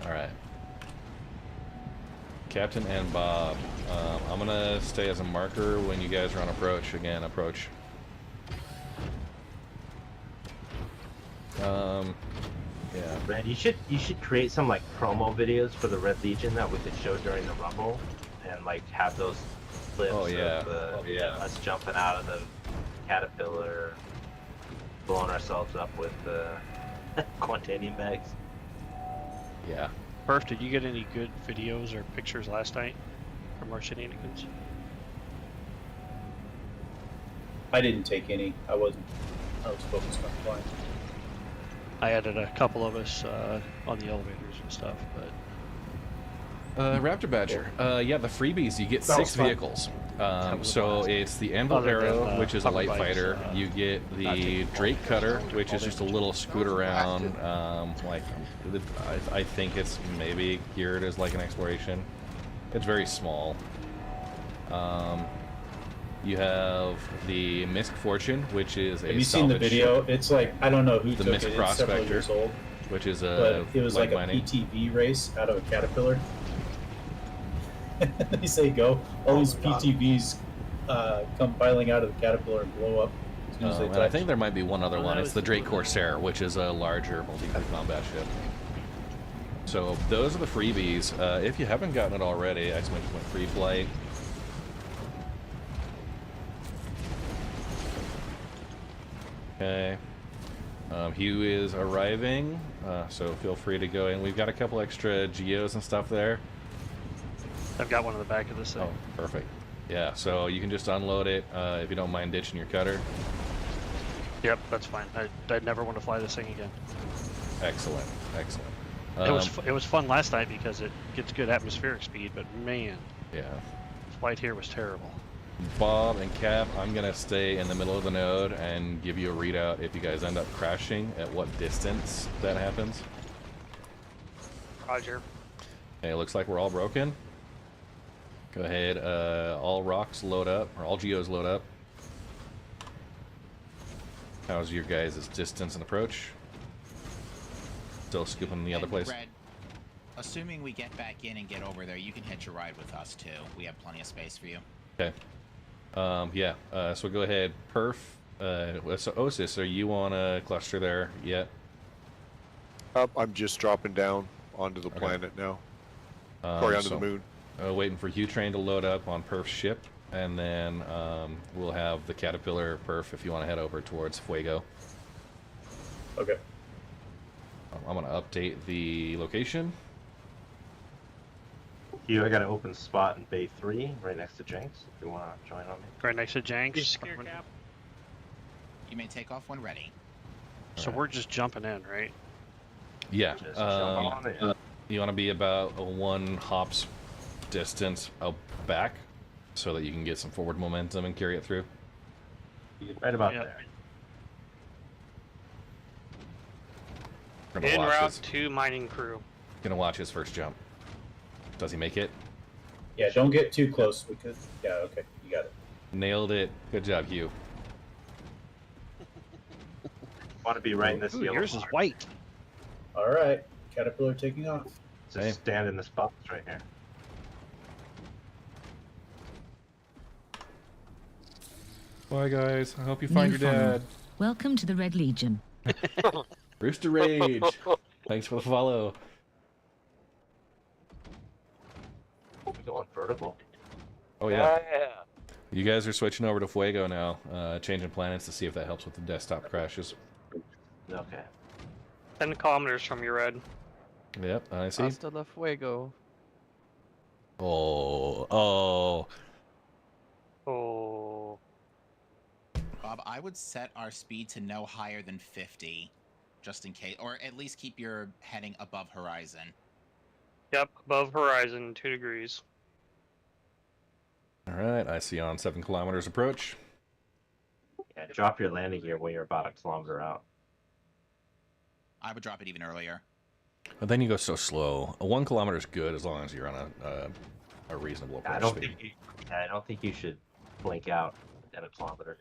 Alright. Captain and Bob. I'm gonna stay as a marker when you guys are on approach. Again, approach. Yeah. Red, you should create some like promo videos for the Red Legion that we could show during the Rumble, and like have those clips Oh, yeah. of us jumping out of the caterpillar, blowing ourselves up with the quantanium bags. Yeah. Perf, did you get any good videos or pictures last night from our shenanigans? I didn't take any. I wasn't I was focused on flying. I added a couple of us on the elevators and stuff, but Raptor Badger. Yeah, the freebies, you get That was 6 fun. vehicles. So it's the Anvil Other than, Arrow, which is a hover light bikes, fighter. You get not the taking Drake Cutter, which is just a damage. little scooter around. I think it's maybe geared as like an exploration. It's very small. You have the Misk Fortune, which is a Have you seen the salvage video? ship. It's like, I don't know who The took Misk it. It's several Prospector, years old. which is But a it was like a mining. PTV race out of a Caterpillar. They say go. All these PTVs come piling out of the Caterpillar and blow up as soon as they And touch. I think there might be one other Oh, one. that It's was the Drake cool. Corsair, which is a larger multi-crew combat ship. So those are the freebies. If you haven't gotten it already, exclamation point free flight. Okay. Hugh is arriving, so feel free to go in. We've got a couple extra geos and stuff there. I've got one in the back of this thing. Oh, perfect. Yeah, so you can just unload it if you don't mind ditching your cutter. Yep, that's fine. I'd never want to fly this thing again. Excellent, excellent. It was fun last night because it gets good atmospheric speed, but man, yeah, flight here was terrible. Bob and Cap, I'm gonna stay in the middle of the node and give you a readout if you guys end up crashing, at what distance that happens. Roger. Okay, it looks like we're all broken. Go ahead, all rocks load up, or all geos load up. How's your guys' distance and approach? Still scooping the other place? Red, assuming we get back in and get over there, you can hitch a ride with us too. We have plenty of space for you. Okay. Yeah, so go ahead. Perf, so Osis, are you on a cluster there yet? I'm just dropping down onto the planet now. Sorry, onto the moon. Waiting for Hugh Train to load up on Perf's ship, and then we'll have the Caterpillar Perf if you want to head over towards Fuego. Okay. I'm going to update the location. Hugh, I got an open spot in Bay 3, right next to Jenks, if you want to join on me. Right next to Jenks. You may take off when ready. So we're just jumping in, right? Yeah. Just jump on it. You want to be about a 1 hops distance out back so that you can get some forward momentum and carry it through. Right about there. Gonna En watch route his, to mining crew. gonna watch his first jump. Does he make it? Yeah, don't get too close because. Yeah, okay, you got it. Nailed it. Good job, Hugh. Want to be right in this yellow Yours is mark. white. All right, Caterpillar taking off. Just stand in this box right here. Bye, guys. I hope you find New your follower. dad. Welcome to the Red Legion. Rooster Rage. Thanks for the follow. We're going vertical. Oh, yeah. You guys are switching over to Fuego now, changing planets to see if that helps with the desktop crashes. Okay. 10 kilometers from your red. Yep, I see. Hasta la fuego. Oh. Oh. Bob, I would set our speed to no higher than 50, just in case, or at least keep your heading above horizon. Yep, above horizon, 2 degrees. All right, I see on 7 kilometers approach. Yeah, drop your landing gear when you're about a kilometer out. I would drop it even earlier. But then you go so slow. 1 kilometer is good as long as you're on a reasonable approach I don't speed. think I don't think you should blink out at a kilometer.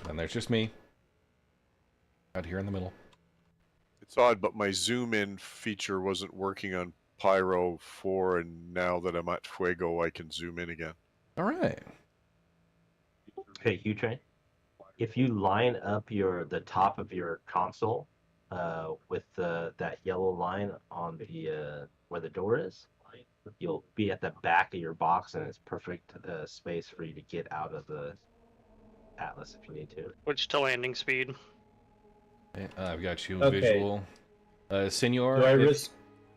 And there's just me. Out here in the middle. It's odd, but my zoom in feature wasn't working on Pyro 4, and now that I'm at Fuego, I can zoom in again. All right. Okay, Hugh Train. If you line up the top of your console with that yellow line on the where the door is, you'll be at the back of your box, and it's perfect space for you to get out of the Atlas if you need to. Switch to landing speed. I've got you Okay. visual. Senor, Do I risk?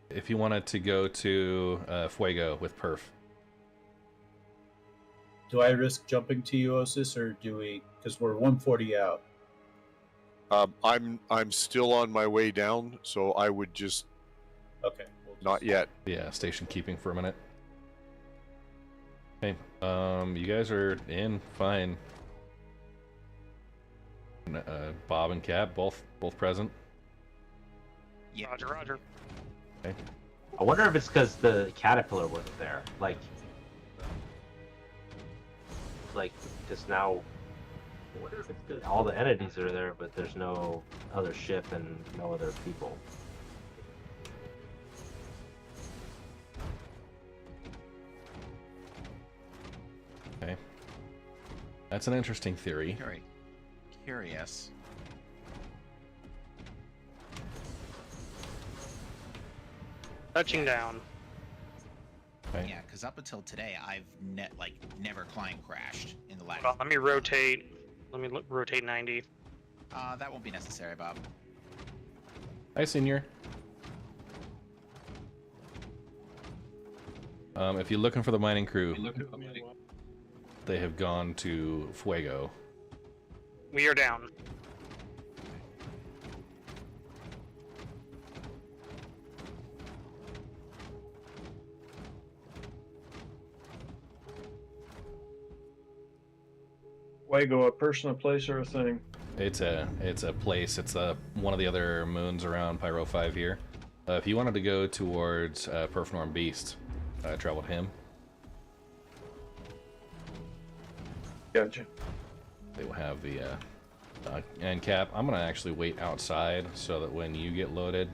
if you wanted to go to Fuego with Perf. Do I risk jumping to you, Osis, or do we? Because we're 140 out. I'm still on my way down, so I would just. Okay. Not yet. Yeah, station keeping for a minute. Okay, you guys are in, fine. Bob and Cap, both present. Yeah. Roger, roger. Okay. I wonder if it's because the caterpillar wasn't there. Like, just now, I wonder if it's good. All the entities are there, but there's no other ship and no other people. Okay. That's an interesting theory. Very curious. Touching down. Okay. Yeah, because up until today, I've never climb crashed in the last. Hold on, let me rotate. Let me rotate 90. That won't be necessary, Bob. Hi, Senior. If you're looking for the mining crew, they have gone to Fuego. We are down. Fuego, a person, a place, or a thing? It's a place. It's one of the other moons around Pyro 5 here. If you wanted to go towards Perform Beast, travel with him. Gotcha. They will have the and Cap. I'm gonna actually wait outside so that when you get loaded,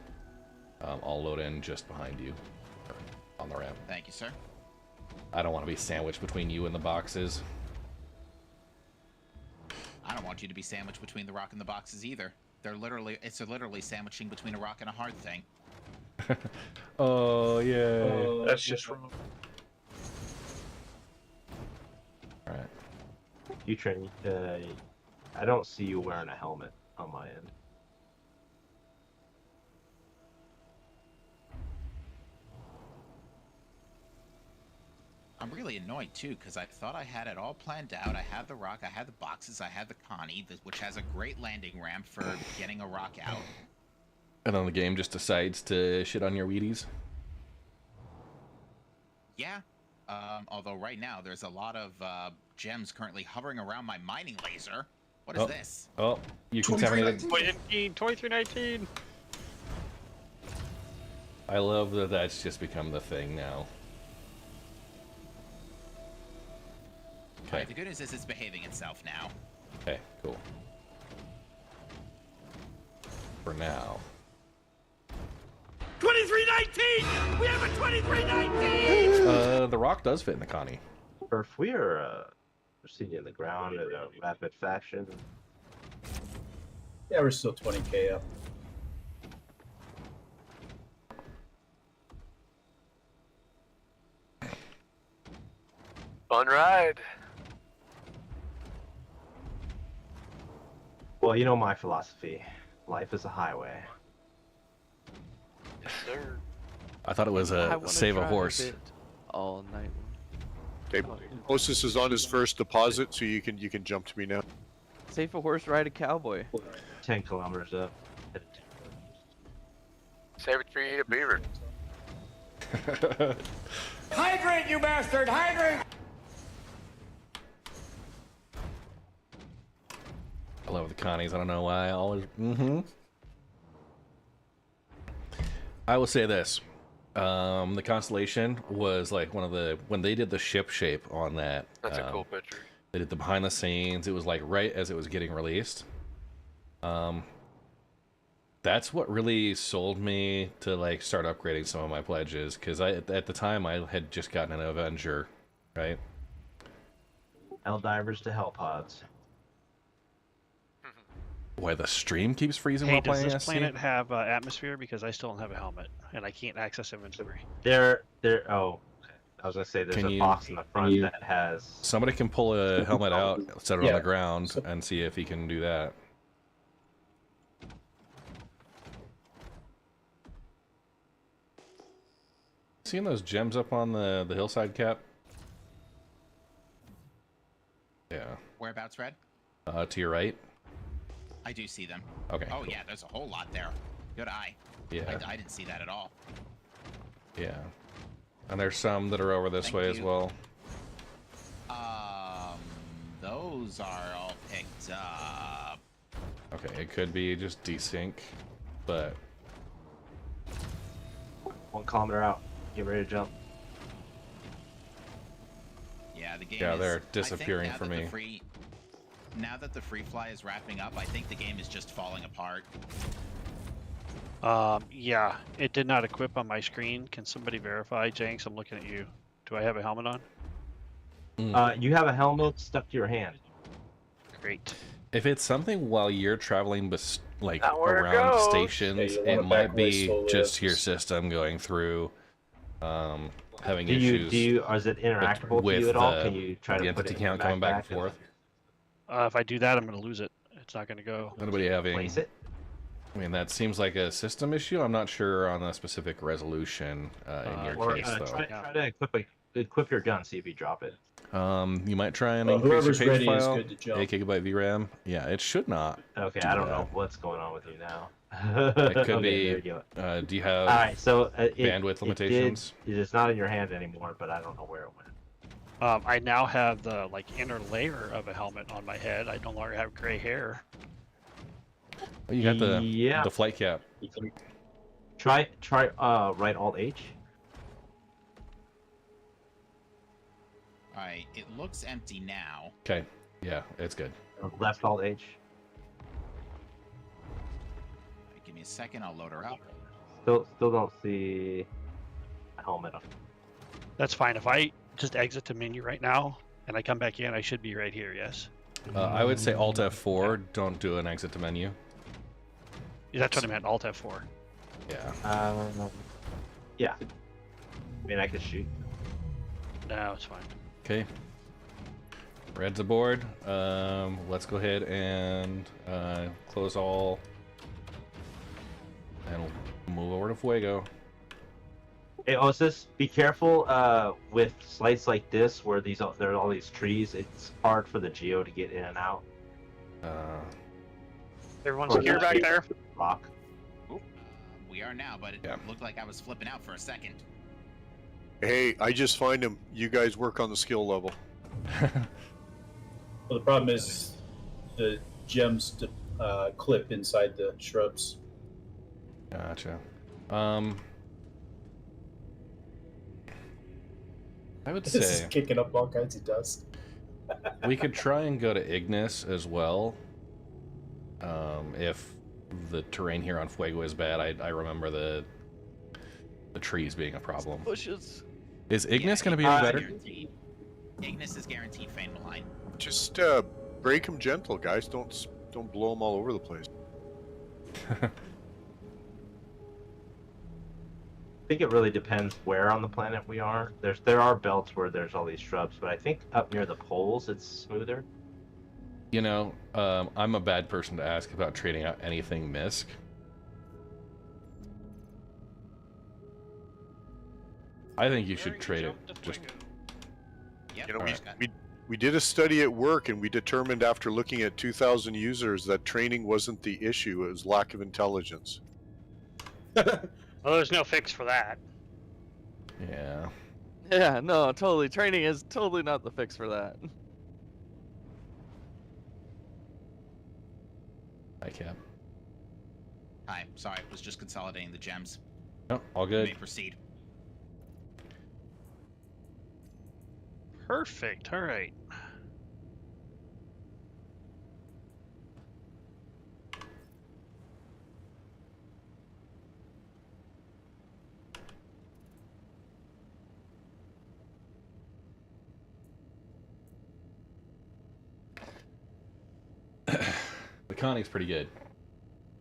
I'll load in just behind you on the ramp. Thank you, sir. I don't want to be sandwiched between you and the boxes. I don't want you to be sandwiched between the rock and the boxes either. It's literally sandwiching between a rock and a hard thing. Oh yeah. That's just wrong. All right. You train. I don't see you wearing a helmet on my end. I'm really annoyed too, because I thought I had it all planned out. I had the rock, I had the boxes, I had the Connie, which has a great landing ramp for getting a rock out. And then the game just decides to shit on your Wheaties. Yeah. Although right now there's a lot of gems currently hovering around my mining laser. What is this? Oh, you contaminated. 2319. I love that that's just become the thing now. Okay. Right, the good news is it's behaving itself now. Okay, cool. For now. 2319! We have a 2319! The rock does fit in the Connie. Or if we are proceeding in the ground in a rapid fashion. Yeah, we're still 20k up. Fun ride. Well, you know my philosophy. Life is a highway. Yes, sir. I thought it was a save a horse. All night. Okay, Osis is on his first deposit, so you can jump to me now. Save a horse, ride a cowboy. 10 kilometers up. Save it for you, eat a beaver. Hydrate, you bastard! Hydrate! I love the Connies. I don't know why I always. I will say this: the Constellation was like one of the when they did the ship shape on that. That's a cool picture. They did the behind the scenes. It was like right as it was getting released. That's what really sold me to like start upgrading some of my pledges, because at the time I had just gotten an Avenger, right? Divers to hell pods. Why the stream keeps freezing Hey, while does playing this SC? planet have atmosphere? Because I still don't have a helmet, and I can't access inventory. Oh, I was gonna say there's a box in the front that has. Somebody can pull a helmet out, set it on the ground, and see if he can do that. seeing those gems up on the hillside, Cap? Yeah. Whereabouts, Red? To your right. I do see them. Okay. Oh cool. yeah, there's a whole lot there. Good eye. Yeah. I didn't see that at all. Yeah. And there's some that are over this Thank way as you. well. Those are all picked up. Okay, it could be just desync, but 1 kilometer out. Get ready to jump. Yeah, the game yeah, is, they're I think disappearing now for that me. Now that the free fly is wrapping up, I think the game is just falling apart. Yeah, it did not equip on my screen. Can somebody verify, Jenks? I'm looking at you. Do I have a helmet on? You have a helmet stuck to your hand. Great. If it's something while you're traveling, like Not where it around goes. stations, Yeah, you want it it might back where be Soul just is. your system going through, having Do issues. you? Is it interactable to with you at all? the- Can you try the to put entity it in your count coming back backpack and forth? If I do that, I'm going to lose it. It's not going to go. Anybody having? Place it. I mean, that seems like a system issue. I'm not sure on the specific resolution in your Or case, though. try to equip your gun. See if you drop it. You might try and Well, increase your whoever's page ready is file. good to jump. 8 gigabyte VRAM. Yeah, it should not. Okay, do I don't that. know what's going on with you now. It could Okay, be. there you go. Do you have All right, so bandwidth limitations? It's not in your hand anymore, but I don't know where it went. I now have the inner layer of a helmet on my head. I no longer have gray hair. Oh, you got the flight cap. Try right Alt H. Alright, it looks empty now. Okay. Yeah, it's good. Left Alt H. Right, give me a second, I'll load her up. Still don't see a helmet up. That's fine. If I just exit the menu right now and I come back in, I should be right here. Yes. I would say Alt F4. Don't do an exit to menu. Yeah, that's what I meant. Alt F4. Yeah. Yeah. I mean, I could shoot. No, it's fine. Okay. Red's aboard. Let's go ahead and close all, and we'll move over to Fuego. Hey, Osis, be careful with sites like this where there are all these trees. It's hard for the Geo to get in and out. Everyone's secure back there? Lock. We are now, but it looked like I was flipping out for a second. Hey, I just find them. You guys work on the skill level. Well, the problem is the gems clip inside the shrubs. Gotcha. I would This is say kicking up all kinds of dust. we could try and go to Ignis as well. If the terrain here on Fuego is bad, I remember the trees being a problem. Bushes. Is Ignis going to be any better? Guaranteed. Ignis is guaranteed faint malign. Just break them gentle, guys. Don't blow them all over the place. I think it really depends where on the planet we are. There are belts where there's all these shrubs, but I think up near the poles it's smoother. You know, I'm a bad person to ask about trading out anything MISC. I think you should trade it. Just Yep. You know, Alright. we did a study at work, and we determined after looking at 2,000 users that training wasn't the issue; it was lack of intelligence. Well, there's no fix for that. yeah. Yeah, no, totally. Training is totally not the fix for that. Hi, Cap. Hi, sorry, was just consolidating the gems. Oh, all You good. may proceed. Perfect. All right. The Connie's pretty good.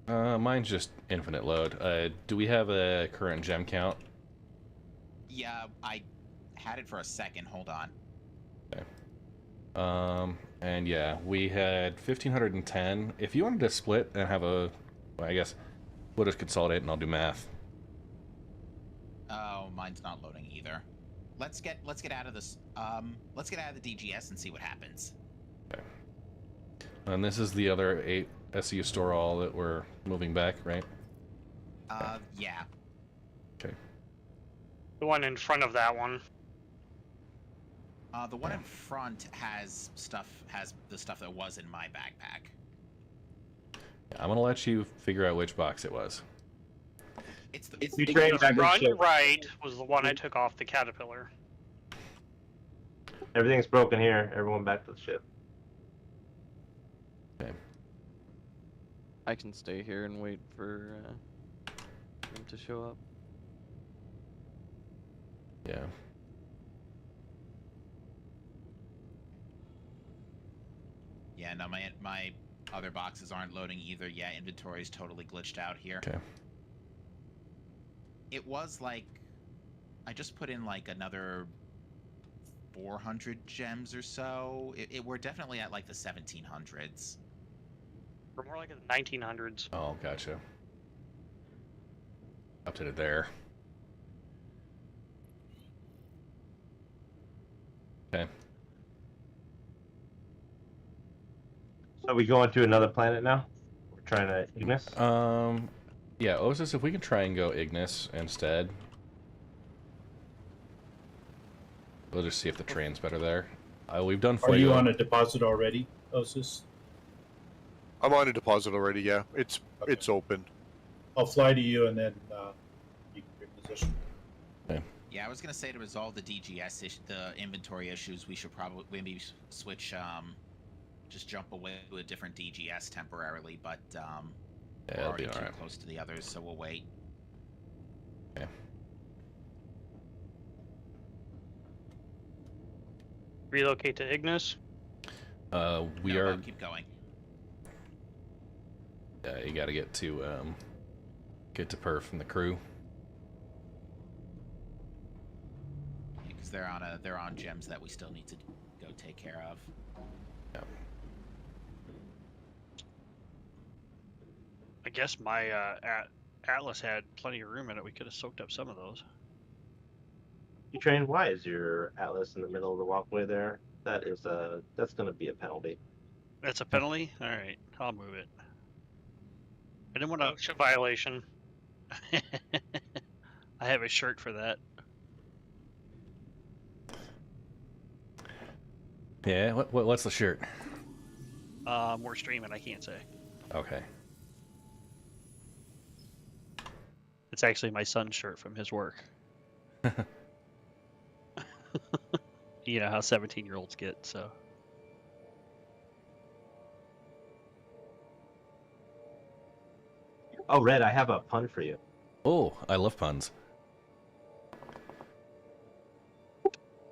Mine's just infinite load. Do we have a current gem count? Yeah, I had it for a second. Hold on. Okay. And yeah, we had 1,510. If you wanted to split and have a, well, I guess we'll just consolidate and I'll do math. Oh, mine's not loading either. Let's get out of this. Let's get out of the DGS and see what happens. Okay. And this is the other 8 SU store all that we're moving back, right? Yeah. Okay. The one in front of that one. The one in front has the stuff that was in my backpack. Yeah, I'm gonna let you figure out which box it was. It's the front right was the one I took off the Caterpillar. Everything's broken here. Everyone back to the ship. Okay. I can stay here and wait for him to show up. Yeah. Yeah, no, my other boxes aren't loading either. Yeah, inventory's totally glitched out here. Okay. It was like, I just put in like another 400 gems or so. We're definitely at like the 1700s. We're more like in the 1900s. Oh, gotcha. Up to there. Okay. So are we going to another planet now? We're trying to Ignis? Yeah, Osis, if we can try and go Ignis instead. We'll just see if the train's better there. We've done Are you Fuego. on a deposit already, Osis? I'm on a deposit already, yeah. It's open. I'll fly to you and then you can reposition. Okay. Yeah, I was gonna say to resolve the DGS the inventory issues, we should probably maybe switch, just jump away to a different DGS temporarily, but we're it'll already be too alright. close to the others, so we'll wait. Okay. Relocate to Ignis. We No, are. no, keep going. Yeah, you gotta get to Perf and the crew. Because they're on gems that we still need to go take care of. Yeah. I guess my Atlas had plenty of room in it. We could have soaked up some of those. You train? Why is your Atlas in the middle of the walkway there? That's going to be a penalty. That's a penalty? All right, I'll move it. I didn't want to. OSHA violation. I have a shirt for that. Yeah. What's the shirt? We're streaming. I can't say. Okay. It's actually my son's shirt from his work. You know how 17-year-olds get, so. Oh, Red, I have a pun for you. Oh, I love puns.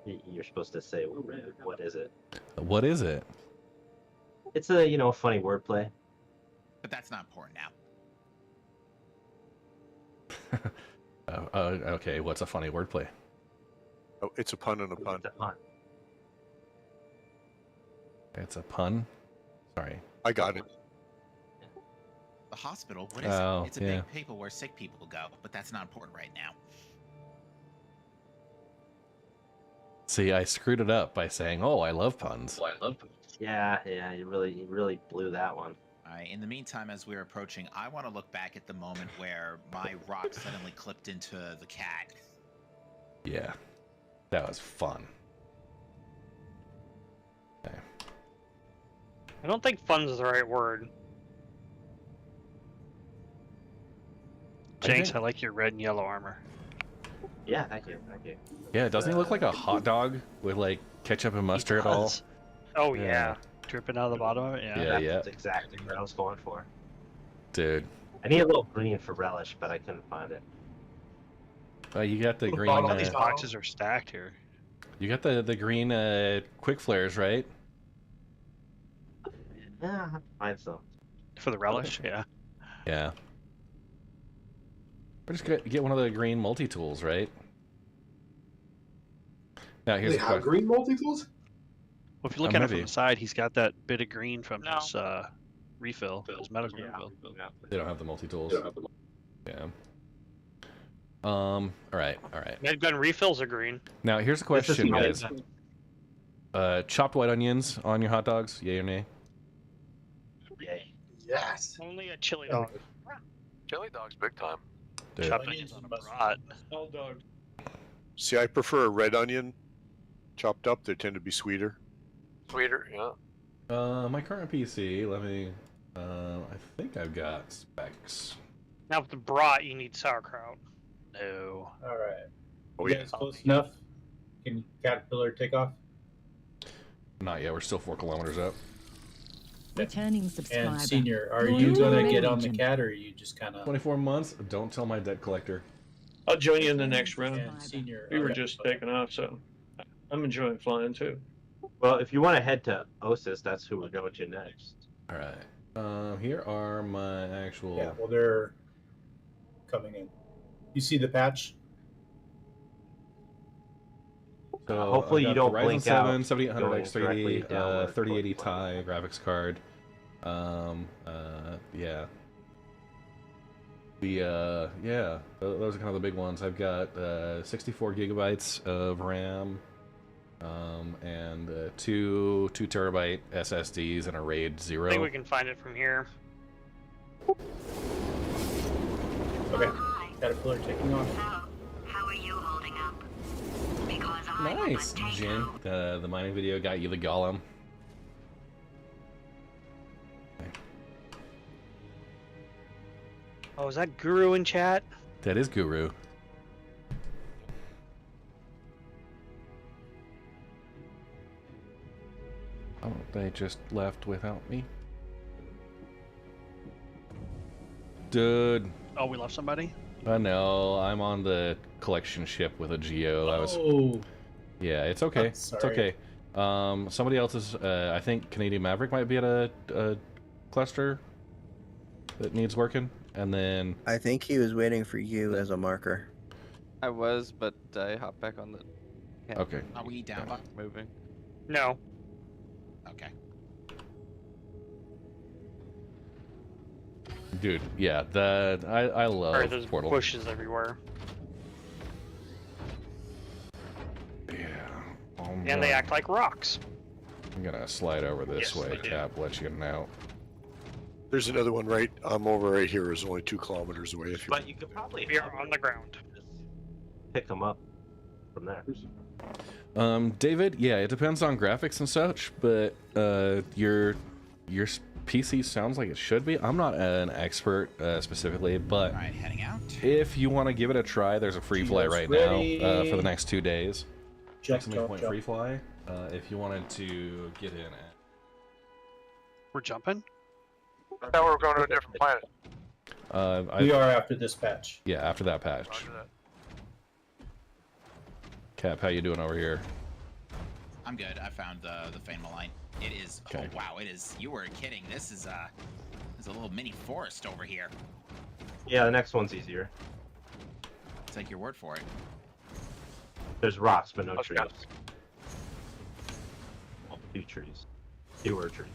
You're supposed to say, Red, what is it? What is it? It's a, funny wordplay. But that's not important now. Okay, what's a funny wordplay? Oh, it's a pun and a pun. It's a pun. It's a pun? Sorry. I got it. The hospital? What is Oh, it? It's a yeah. big paper where sick people go, but that's not important right now. See, I screwed it up by saying, "Oh, I love puns." Oh, I love puns. Yeah, you really blew that one. All right, in the meantime, as we're approaching, I want to look back at the moment where my rock suddenly clipped into the cat. Yeah, that was fun. Okay. I don't think fun's the right word. Jenks, I like your red and yellow armor. Yeah, thank you. Yeah, doesn't he look like a hot dog with like ketchup and mustard all? Oh yeah. Dripping out of the bottom of it? Yeah, yeah. That's exactly what I was going for. Dude. I need a little green for relish, but I couldn't find it. You got the green. All these boxes are stacked here. You got the green quick flares, right? Yeah, I'll have to find some. For the relish, yeah. Yeah. Or just get one of the green multi-tools, right? Now here's They the have question. green multi-tools? Well, if you look at it from maybe. the side, he's got that bit of green from his refill, his medical refill. They don't have the multi-tools. Yeah. All right. Med gun refills are green. Now here's a question, guys. Chopped white onions on your hot dogs, yay or nay? Yay. Yes. Only a chili dog. Chili dog's big time. Dude. Chopped onions on a brat. All dog. See, I prefer a red onion chopped up. They tend to be sweeter. Sweeter, yeah. My current PC, let me, I think I've got specs. Now with the brat, you need sauerkraut. No. All right. Oh, You yeah. guys close enough? Can Caterpillar take off? Not yet, we're still 4 kilometers up. Returning subscriber. And Senior, are Glory you to going the to get Red on the Legion. cat, or are you just kind of... 24 months, don't tell my debt collector. I'll join you in the next round. And Senior, We were okay. just taking off, so I'm enjoying flying too. Well, if you want to head to Osis, that's who we're going to next. Alright. Here are my actual... Yeah, well, they're coming in. You see the patch? So Hopefully I've you got don't the Ryzen blink 7 out 7800 going directly X3D, downward 3080 towards Ti graphics card. Yeah. Yeah, those are kind of the big ones. I've got 64 gigabytes of RAM, and 2 terabyte SSDs and a RAID 0. I think we can find it from here. Okay. Caterpillar taking off. How are you holding up? Because Nice, Jin. The mining video got you the golem. Oh, is that Guru in chat? That is Guru. Oh, they just left without me. Dude. Oh, we left somebody? No, I'm on the collection ship with a GEO. Oh. Yeah, it's okay. Oh, it's sorry. okay. Somebody else's, I think Canadian Maverick might be at a cluster that needs working. And then... I think he was waiting for you as a marker. I was, but I hopped back on the. Okay. Are we down, Buck? Moving. No. Okay. Dude, yeah, I love Or there's Portal. bushes everywhere. Yeah. And they act like rocks. I'm gonna slide over this Yes, way, they do. Cap, let you get out. There's another one right. I'm over right here. Is only 2 kilometers away. If you But you could probably We are on the ground. pick them up from there. David, yeah, it depends on graphics and such, but your PC sounds like it should be. I'm not an expert specifically, but Alright, heading out. if you want to give it a try, there's a free flight right now for the next 2 days. Exclamation point free fly. If you wanted to get in at. We're jumping? I thought we were going to a different planet. We are after this patch. Yeah, after that patch. Roger that. Cap, how you doing over here? I'm good. I found the Fane Malign. It is. Okay. Oh wow! It is. You were kidding. This is there's a little mini forest over here. Yeah, the next one's easier. Take your word for it. There's rocks, but no Okay. trees. Well, 2 trees. Fewer trees.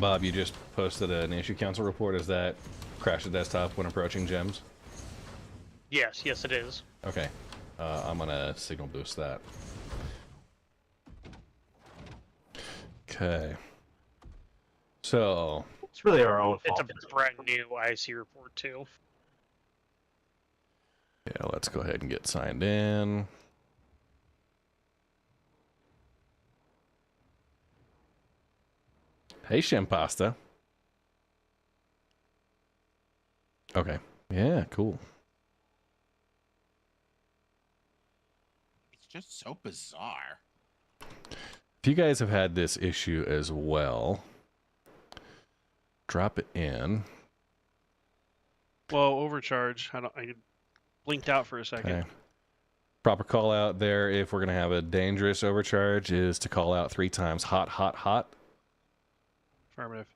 Bob, you just posted an issue council report. Is that crash the desktop when approaching gems? Yes, yes it is. Okay. I'm gonna signal boost that. Okay. So. It's really our own It's fault. a brand new IC report too. Yeah, let's go ahead and get signed in. Hey, Shampasta. Okay. Yeah, cool. It's just so bizarre. If you guys have had this issue as well, drop it in. Whoa, overcharge. I blinked out for a second. Okay. Proper call out there if we're going to have a dangerous overcharge is to call out 3 times hot, hot, hot. Affirmative.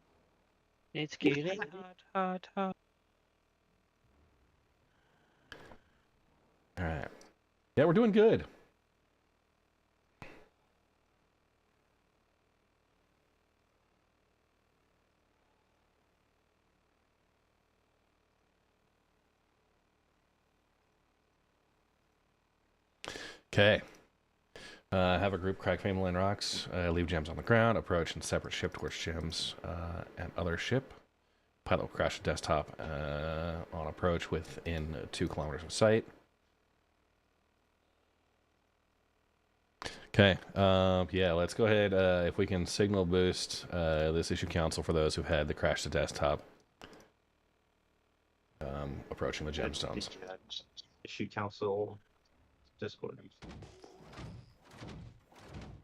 It's getting hot. All right. Yeah, we're doing good. Okay. Have a group crack Fame rocks, leave gems on the ground, approach in separate ship towards gems and other ship. Pilot will crash the desktop on approach within 2 kilometers of sight. Okay, yeah, let's go ahead. If we can signal boost this issue council for those who've had the crash to desktop approaching the gemstones. Issue council Discord. Of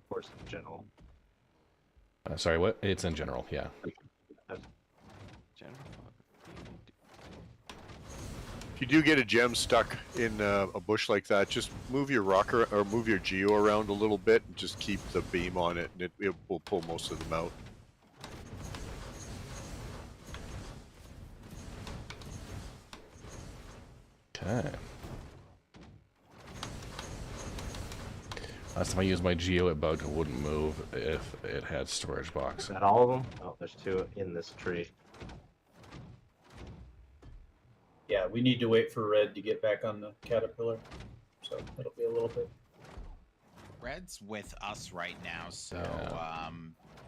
course, in general. Sorry, what? It's in general, yeah. General. If you do get a gem stuck in a bush like that, just move your rocker or move your geo around a little bit and just keep the beam on it, and it will pull most of them out. Okay. Last time I used my geo, it bugged and wouldn't move if it had storage box. Is that all of them? Oh, there's 2 in this tree. Yeah, we need to wait for Red to get back on the Caterpillar, so it'll be a little bit. Red's with us right now, so Yeah.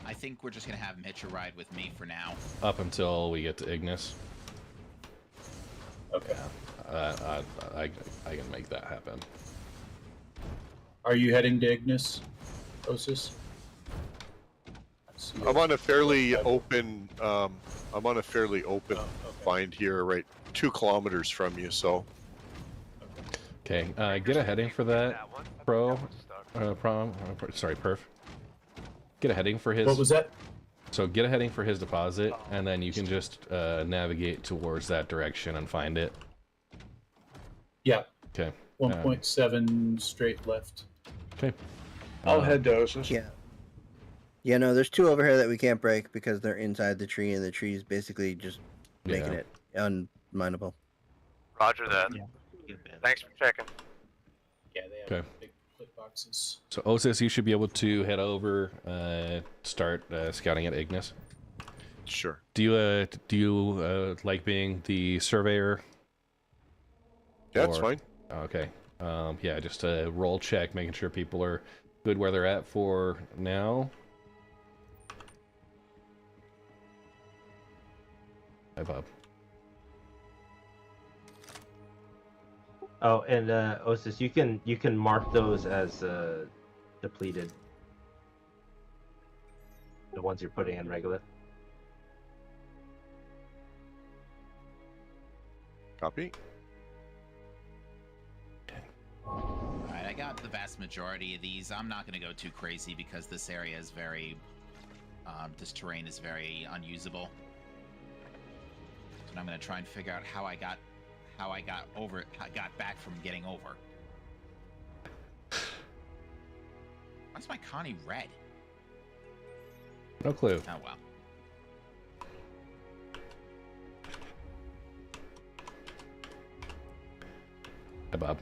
I think we're just gonna have him hitch a ride with me for now. Up until we get to Ignis. Okay. I can make that happen. Are you heading to Ignis, Osis? I'm on a fairly open. Find here, right 2 kilometers from you. So. Okay, get a heading for that, Perf. Get a heading for his. What was that? So get a heading for his deposit, and then you can just navigate towards that direction and find it. Yeah. Okay. 1.7 straight left. Okay. I'll head to Osis. Yeah. Yeah, no, there's 2 over here that we can't break because they're inside the tree, and the tree's basically just making it unmineable. Roger that. Thanks for checking. Yeah, they have Okay. big clip boxes. So Osis, you should be able to head over, start scouting at Ignis. Sure. Do you like being the surveyor? Yeah, that's fine. Okay. Yeah, just a roll check, making sure people are good where they're at for now. Hi, Bob. Oh, and Osis, you can mark those as depleted. The ones you're putting in regular. Copy. Alright, I got the vast majority of these. I'm not going to go too crazy because this area is very... this terrain is very unusable. And I'm going to try and figure out how I got back from getting over. Why's my Connie red? No clue. Oh well. Hi, Bob.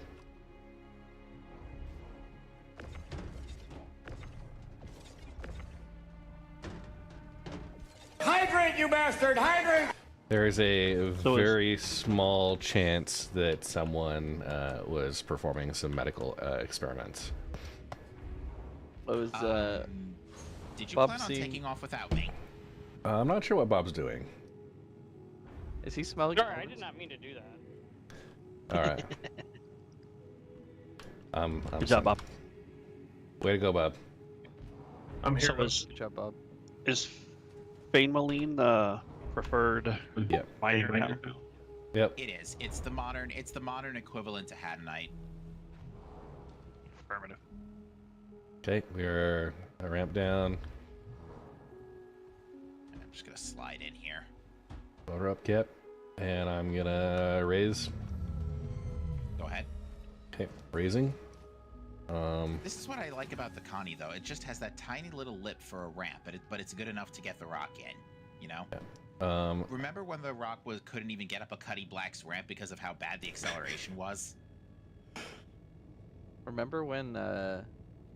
Hydrate, you bastard! Hydrate! There is a very small chance that someone was performing some medical experiments. Was did you Bob plan on seeing... taking off without me? I'm not sure what Bob's doing. Is he smelling? Sorry, I did not mean to do that. All right. Good job, Bob. Way to go, Bob. I'm here. So Good job, Bob. is Fane Maline the preferred miner now? Yep. It is. It's the modern equivalent to Haddonite. Affirmative. Okay, we're a ramp down. And I'm just gonna slide in here. Lower up, Cap. And I'm gonna raise. Go ahead. Okay, raising. This is what I like about the Connie, though. It just has that tiny little lip for a ramp, but it's good enough to get the rock in, you know? Yeah. Remember when the rock couldn't even get up a Cuddy Black's ramp because of how bad the acceleration was? Remember when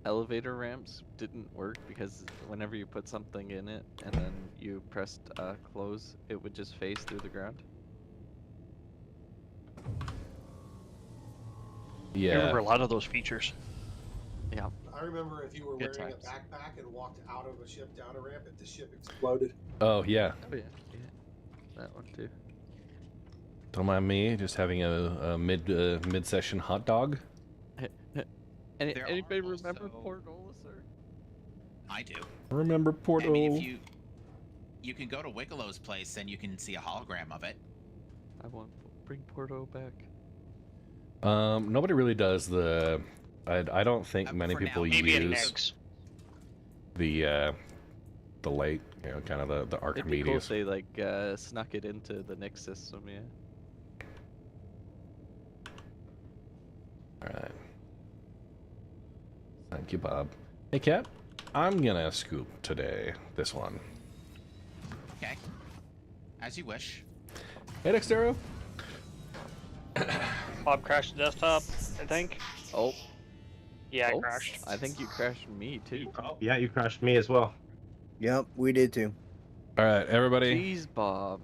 elevator ramps didn't work because whenever you put something in it and then you pressed close, it would just phase through the ground? Yeah. I remember a lot of those features. Yeah. I remember if you were Good wearing times. a backpack and walked out of a ship down a ramp, if the ship exploded. Oh yeah. Oh yeah, yeah. That one too. Don't mind me just having a mid-session hot dog. Anybody remember Port Ola, sir? I do. Remember Porto? I mean, if you can go to Wickelow's place and you can see a hologram of it. I want bring Porto back. Nobody really does the. I don't think many people use the late, kind of the It'd be cool Archimedes. if they like snuck it into the next system, yeah. All right. Thank you, Bob. Hey, Cap. I'm gonna scoop today. This one. Okay. As you wish. Hey, Dextero. Bob crashed the desktop, I think. Oh. Yeah, I Oh, crashed. I think you crashed me too. Oh, yeah, you crashed me as well. Yep, we did too. All right, everybody. Jeez, Bob.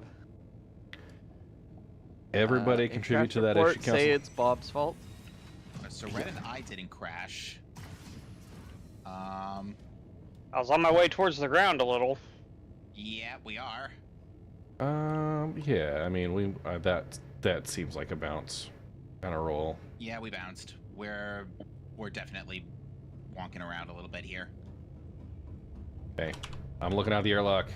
Everybody In contribute crash to that report, issue council. say it's Bob's fault. So Red and I didn't crash. I was on my way towards the ground a little. Yeah, we are. Yeah. I mean, that seems like a bounce kind of roll. Yeah, we bounced. We're definitely wonking around a little bit here. Okay. I'm looking out the airlock.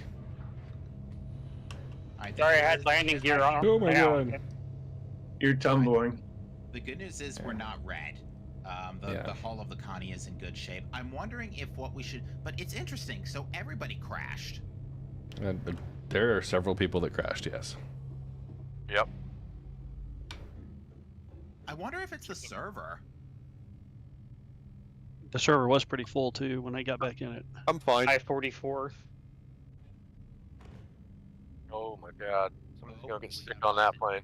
Sorry, I had landing gear on. Oh my Yeah. god. You're tumbling. The good news is we're not red. The hull of the Connie is in good shape. I'm wondering if what we should... But it's interesting. So everybody crashed. There are several people that crashed, yes. Yep. I wonder if it's the server. The server was pretty full too when I got back in it. I'm fine. I-44. Oh my god. Somebody's gonna get sick on that plane.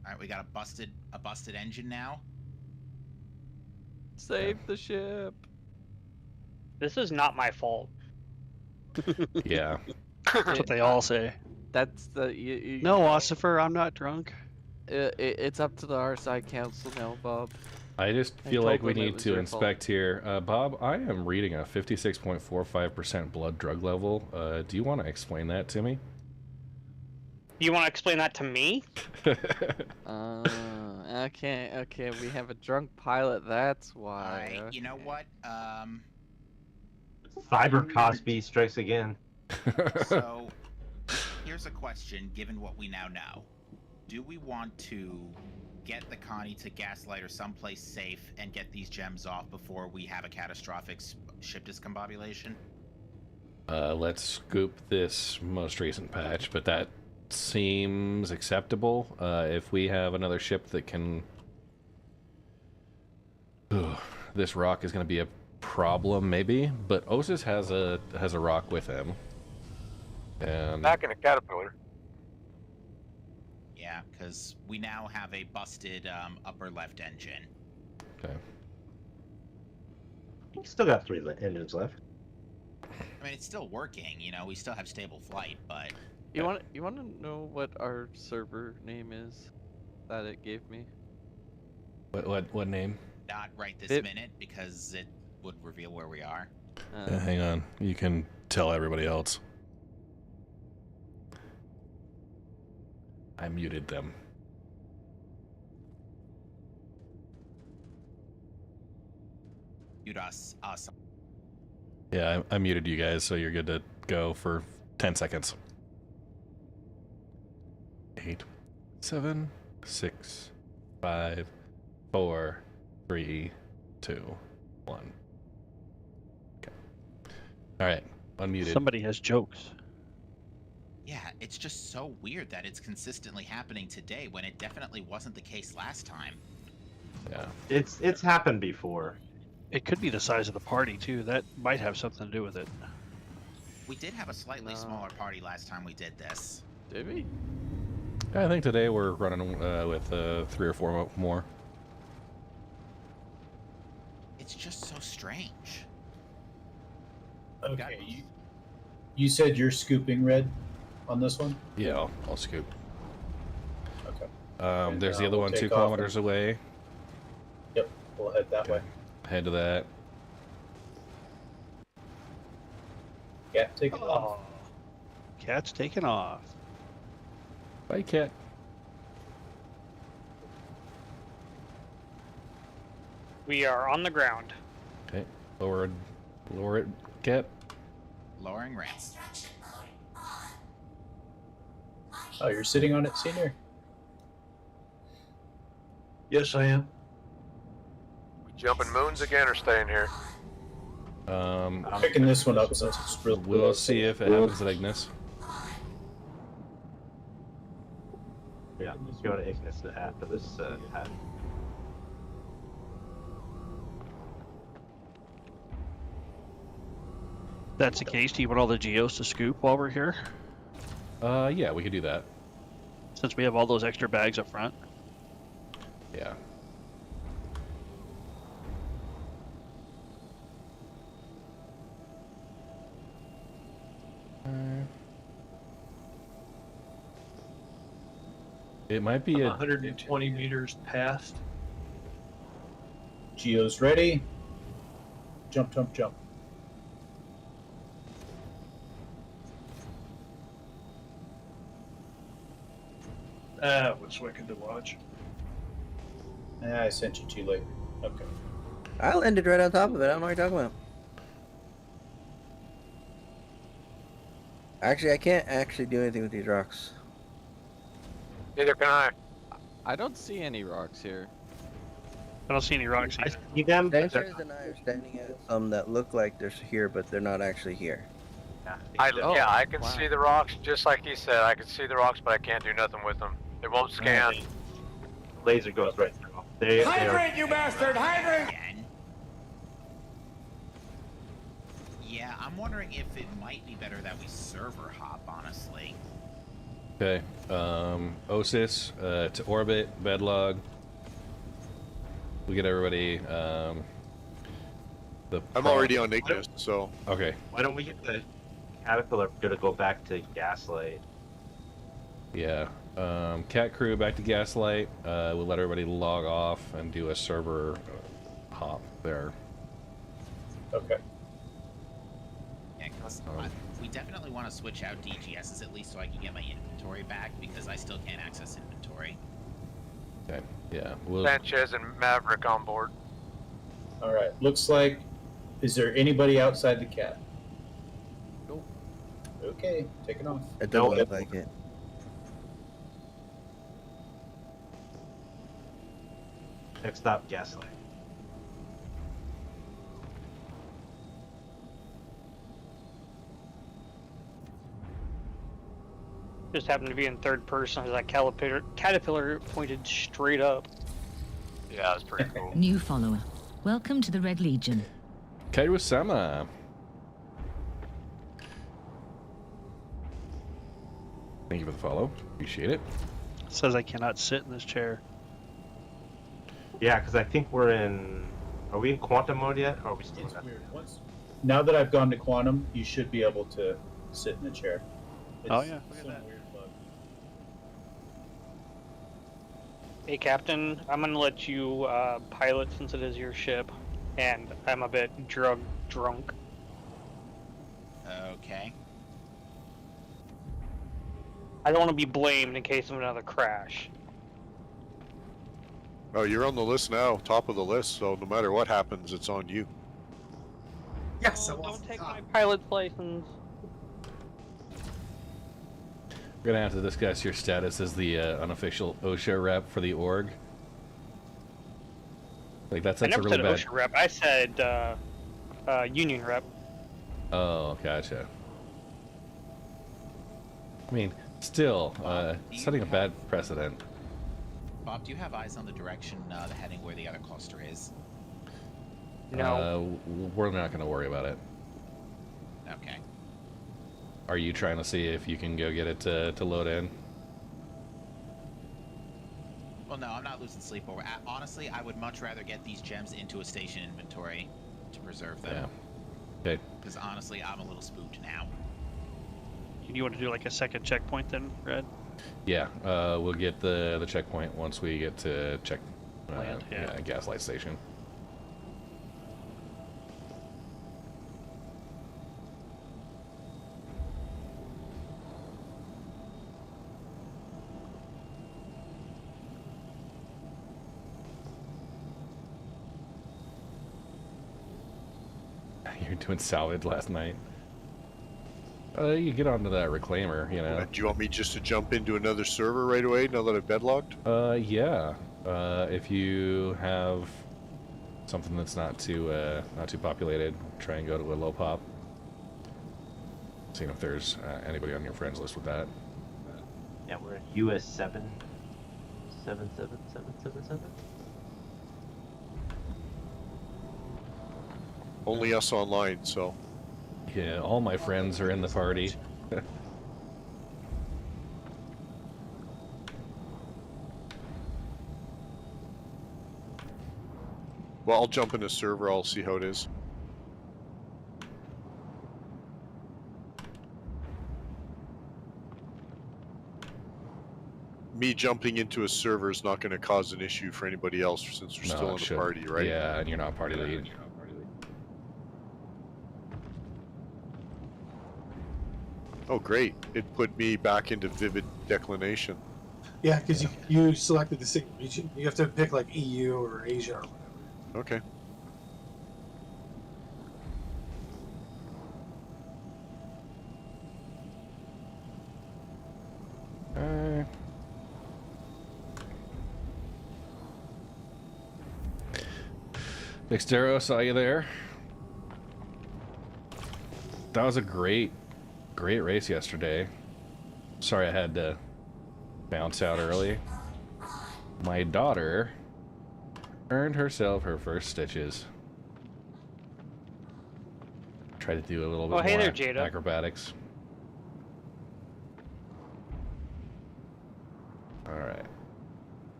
Alright, we got a busted engine now. Save the ship. This is not my fault. Yeah. That's what they all say. That's the... No, Ossifer, I'm not drunk. It's up to the RSI Council now, Bob. I just I feel told like we them it need was to your inspect here. Bob, I am reading a 56.45% blood drug level. Do you want to explain that to me? You want to explain that to me? Okay, we have a drunk pilot, that's why. Alright, you know what? Cyber Cosby strikes again. So, here's a question, given what we now know. Do we want to get the Connie to Gaslight or someplace safe and get these gems off before we have a catastrophic ship discombobulation? Let's scoop this most recent patch, but that seems acceptable. If we have another ship that can... Ugh, this rock is going to be a problem, maybe, but Osis has a rock with him. And Back in a Caterpillar. Yeah, because we now have a busted upper left engine. Okay. You still got 3 engines left. I mean, it's still working, we still have stable flight, but... You want to know what our server name is that it gave me? What name? Not right this minute, because it would reveal where we are. Hang on. You can tell everybody else. I muted them. Mute us. Yeah, I muted you guys, so you're good to go for 10 seconds. 8, 7, 6, 5, 4, 3, 2, 1. Okay. All right, unmuted. Somebody has jokes. Yeah, it's just so weird that it's consistently happening today when it definitely wasn't the case last time. Yeah. It's happened before. It could be the size of the party too. That might have something to do with it. We did have a slightly smaller party last time we did this. Did we? I think today we're running with 3 or 4 more. It's just so strange. Okay, you said you're scooping red on this one? Yeah, I'll scoop. Okay. There's the other we'll one 2 take off kilometers and- away. Yep, we'll head that way. Head to that. Yeah, take it off. Cat's taking off. Bye, cat. We are on the ground. Okay, lower it, cat. Lowering ramps. Oh, you're sitting on it, Senior? Yes, I am. Jumping moons again or staying here? I'm picking this one up since it's real. We'll see if it happens at Ignis. Yeah, let's go to Ignis after this hat. That's the case. Do you want all the geos to scoop while we're here? Yeah, we could do that. Since we have all those extra bags up front. Yeah. It might be I'm a 120 meters past. Geo's ready. Jump, jump, jump. That was wicked to watch. I sent you too late. Okay. I landed right on top of it. I don't know what you're talking about. Actually, I can't actually do anything with these rocks. Neither can I. I don't see any rocks here. I don't see any rocks I either. see them. but they're- Dancers and I are standing at some that look like they're here, but they're not actually here. Yeah, I can see the rocks just like he said. I can see the rocks, but I can't do nothing with them. They won't scan. Laser goes right through them. They are, Hydrant, you bastard! Hydrant! Again? Yeah, I'm wondering if it might be better that we server hop, honestly. okay. Osis to orbit, bedlog. We get everybody. I'm already on Ignis, so. Okay. Why don't we get the Caterpillar to go back to Gaslight? Yeah. Cat crew back to Gaslight. We'll let everybody log off and do a server hop there. Okay. Yeah, 'cause we definitely want to switch out DGSs at least so I can get my inventory back because I still can't access inventory. Okay. Yeah. We'll. Sanchez and Maverick on board. All right. Looks like. Is there anybody outside the cat? Nope. Okay, taking off. It doesn't look like it. Next stop, Gaslight. Just happened to be in third person as that caterpillar pointed straight up. Yeah, that's pretty cool. New follower. Welcome to the Red Legion. Kairo-sama. Thank you for the follow. Appreciate it. Says I cannot sit in this chair. Yeah, because I think we're in. Are we in quantum mode yet? Or are we still It's in that? weird. Now that I've gone to quantum, you should be able to sit in the chair. Oh, yeah, look at some that. weird bug. Hey, Captain, I'm gonna let you pilot since it is your ship, and I'm a bit drunk. Okay. I don't want to be blamed in case of another crash. Oh, you're on the list now, top of the list, so no matter what happens, it's on you. Yes, Oh, don't take my pilot's license. We're gonna have to discuss your status as the unofficial OSHA rep for the org. Like that's I a never really said bad. OSHA rep. I said union rep. Oh, gotcha. I mean, still, setting a bad precedent. Bob, do you have eyes on the direction, the heading where the other cluster is? No. We're not gonna worry about it. Okay. are you trying to see if you can go get it to load in? Well, no, I'm not losing sleep over. Honestly, I would much rather get these gems into a station inventory to preserve them. Yeah. Okay. Because honestly, I'm a little spooked now. You want to do like a second checkpoint then, Red? Yeah. We'll get the checkpoint once we get to check. Land, yeah. Gaslight station. You're doing salvage last night. You get onto that reclaimer, you know. Do you want me just to jump into another server right away now that I've bedlogged? Yeah. If you have something that's not too populated, try and go to a low pop. Seeing if there's anybody on your friends list with that. Yeah, we're at US 77777. Only us online, so. Yeah, all my friends are in the party. Well, I'll jump in a server, I'll see how it is. Me jumping into a server is not going to cause an issue for anybody else since we're still in the party, right? Yeah, and you're not party lead. Oh, great. It put me back into vivid declination. Yeah, because you selected the single region. You have to pick like EU or Asia or whatever. Okay. Dextero, saw you there. That was a great race yesterday. Sorry I had to bounce out early. My daughter earned herself her first stitches. Try to do a little bit hey more there, Jada. acrobatics. All right.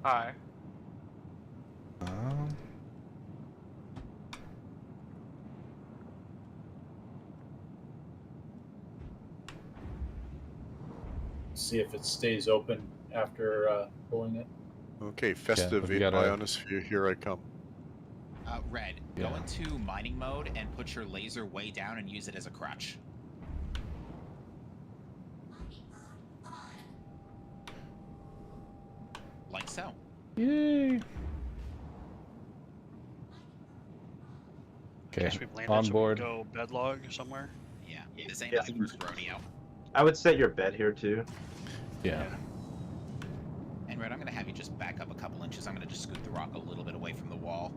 Hi. See if it stays open after pulling it. Okay, festive in Ionosphere, here I come. Red, go into mining mode and put your laser way down and use it as a crutch. Like so. Yay! Okay, Guess we've landed, on so we board. go bedlog somewhere. Yeah, this ain't my first rodeo. I would set your bed here too. Yeah. And Red, I'm gonna have you just back up a couple inches. I'm gonna just scoot the rock a little bit away from the wall.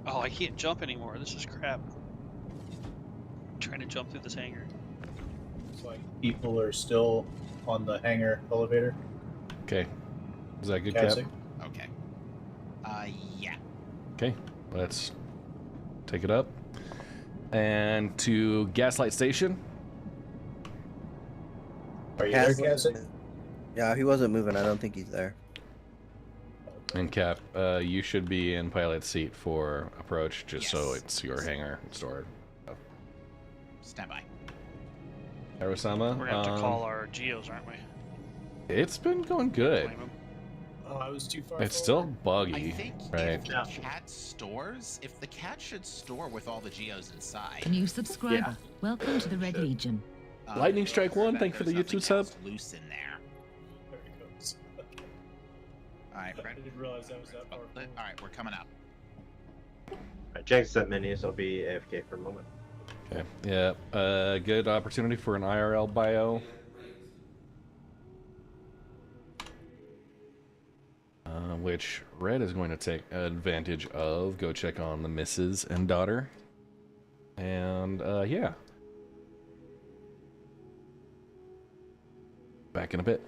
Oh, I can't jump anymore. This is crap. I'm trying to jump through this hangar. It's like people are still on the hangar elevator. Okay. Is that good, Cap? Okay. Yeah. Okay, let's take it up. And to Gaslight Station. Are you there, Cassie? Yeah, he wasn't moving. I don't think he's there. And Cap, you should be in pilot seat for approach, just so it's your hangar stored. Stand by. Arasama, We're gonna have to call our geos, aren't we? It's been going good. Oh, I was too far. It's still buggy, I think right? if the cat stores, if the cat should store with all the geos inside. New subscriber. Welcome to the Red Legion. Lightning Strike 1, thank you for the YouTube sub. Loose in there. There it goes. All right, Fred. I didn't realize that was that far. All right, we're coming up. Alright, Jack's set menu, so I'll be AFK for a moment. Okay, yeah, good opportunity for an IRL bio. Which Red is going to take advantage of. Go check on the missus and daughter. And, yeah. Back in a bit.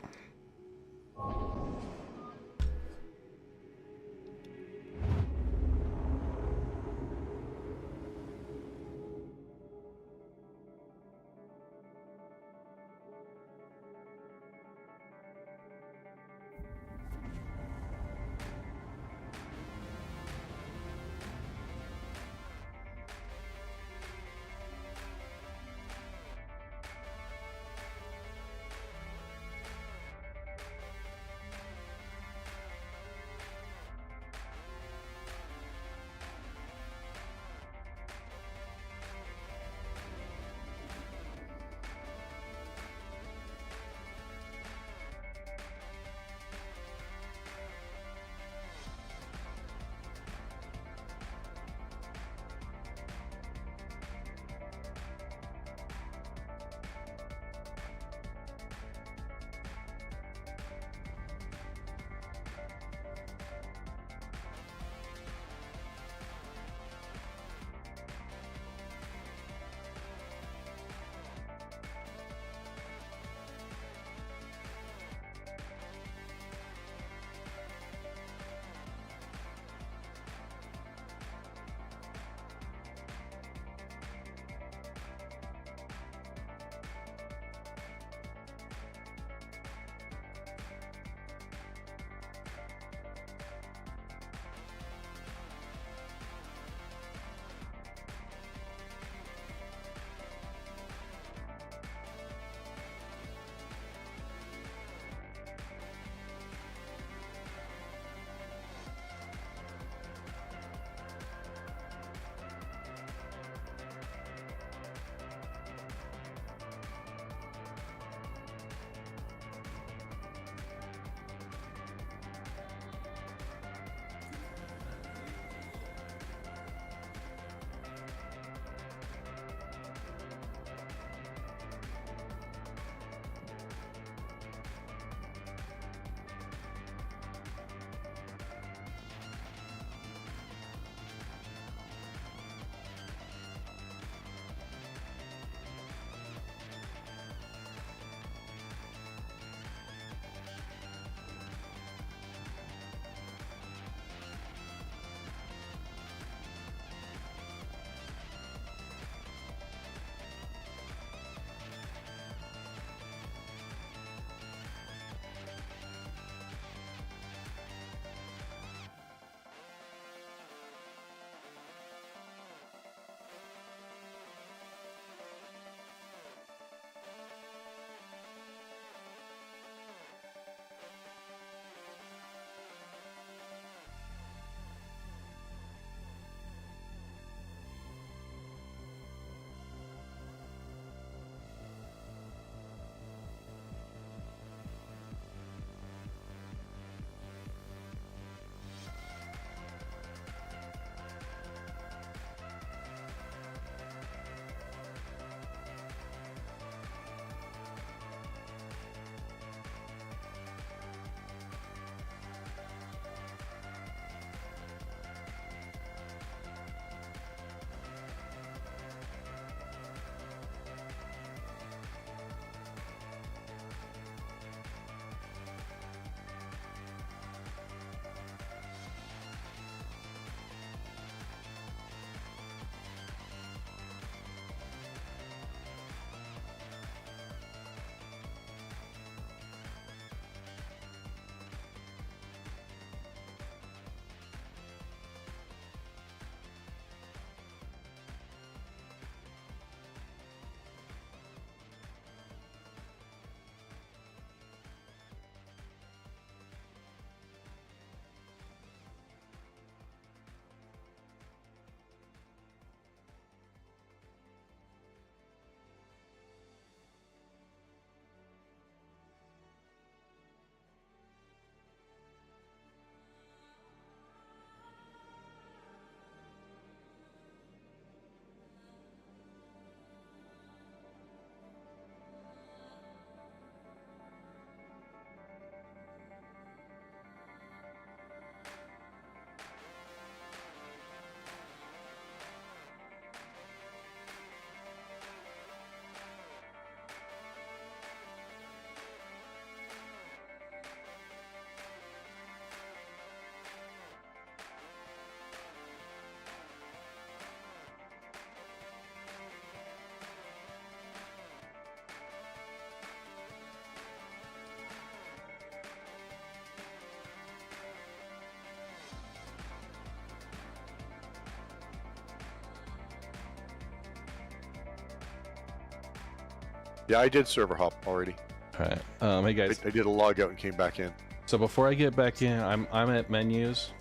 Yeah, I did server hop already. All right. Hey guys. I did a log out and came back in. So before I get back in, I'm at menus.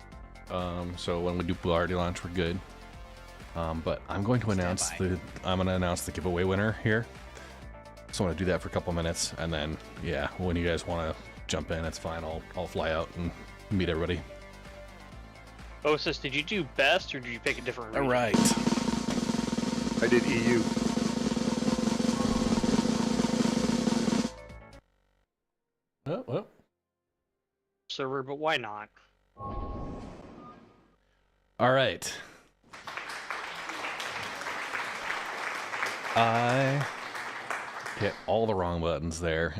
So when we do party launch, we're good. But I'm going to announce the giveaway winner here. So I want to do that for a couple minutes, and then yeah, when you guys want to jump in, it's fine. I'll fly out and meet everybody. Osis, did you do best or did you pick a different region? All right. I did EU. Oh. Server, but why not? All right. I hit all the wrong buttons there.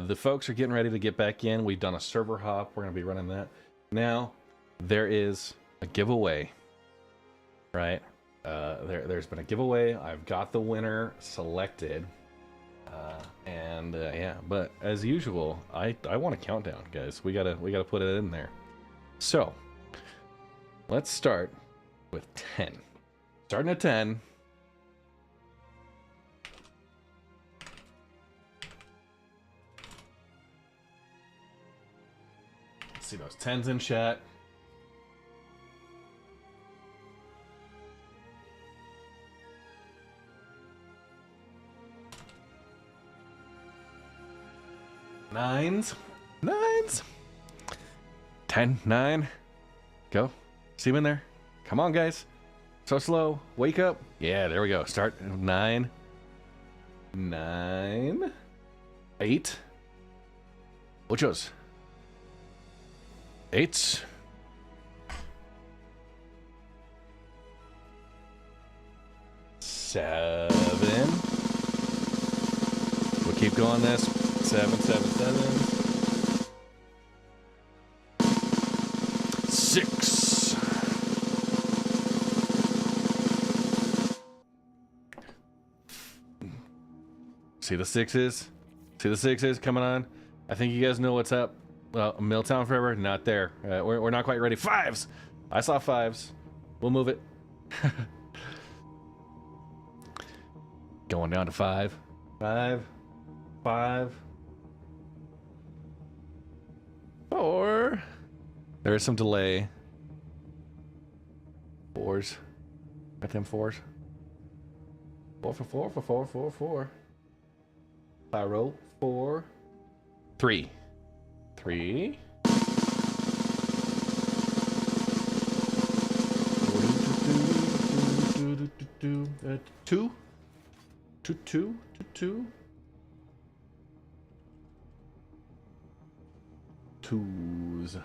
The folks are getting ready to get back in. We've done a server hop. We're going to be running that. Now, there is a giveaway, right? There's been a giveaway. I've got the winner selected. Yeah, but as usual, I want a countdown, guys. We gotta put it in there. So, let's start with 10. Starting at 10. See those 10s in chat. Nines. 10, 9. Go. See him in there. Come on, guys. So slow. Wake up. Yeah, there we go. Start 9. 8. Ochos. 8. 7. We'll keep going this. 7, 7, 7. 6. 'See the 6s? See the 6s coming on? I think you guys know what's up. Milltown Forever, not there. We're not quite ready. 5s! I saw 5s. We'll move it. Going down to 5. 5. 5. 4. There is some delay. 4s. Got them 4s. 4 for 4 for 4 for 4. Pyro. 4. 3. 3. 2. 2. 2s.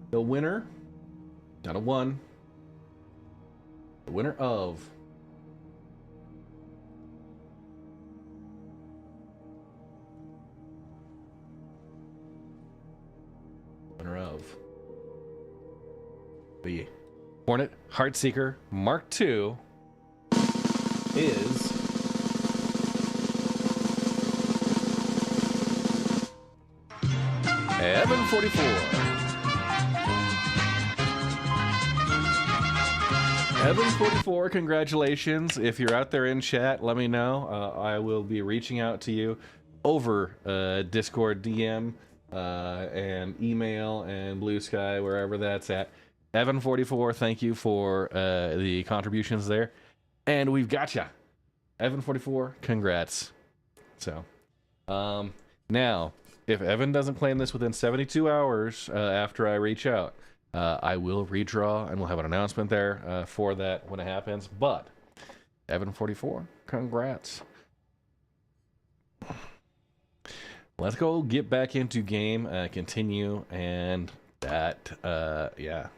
The winner, down to 1. The winner of the Hornet Heartseeker Mark II is Evan 44. Evan 44, congratulations. If you're out there in chat, let me know. I will be reaching out to you over Discord DM and email and Blue Sky, wherever that's at. Evan 44, thank you for the contributions there. And we've got ya. Evan 44, congrats. So, now, if Evan doesn't claim this within 72 hours after I reach out, I will redraw and we'll have an announcement there for that when it happens. But, Evan 44, congrats. Let's go get back into game, continue, and that, yeah.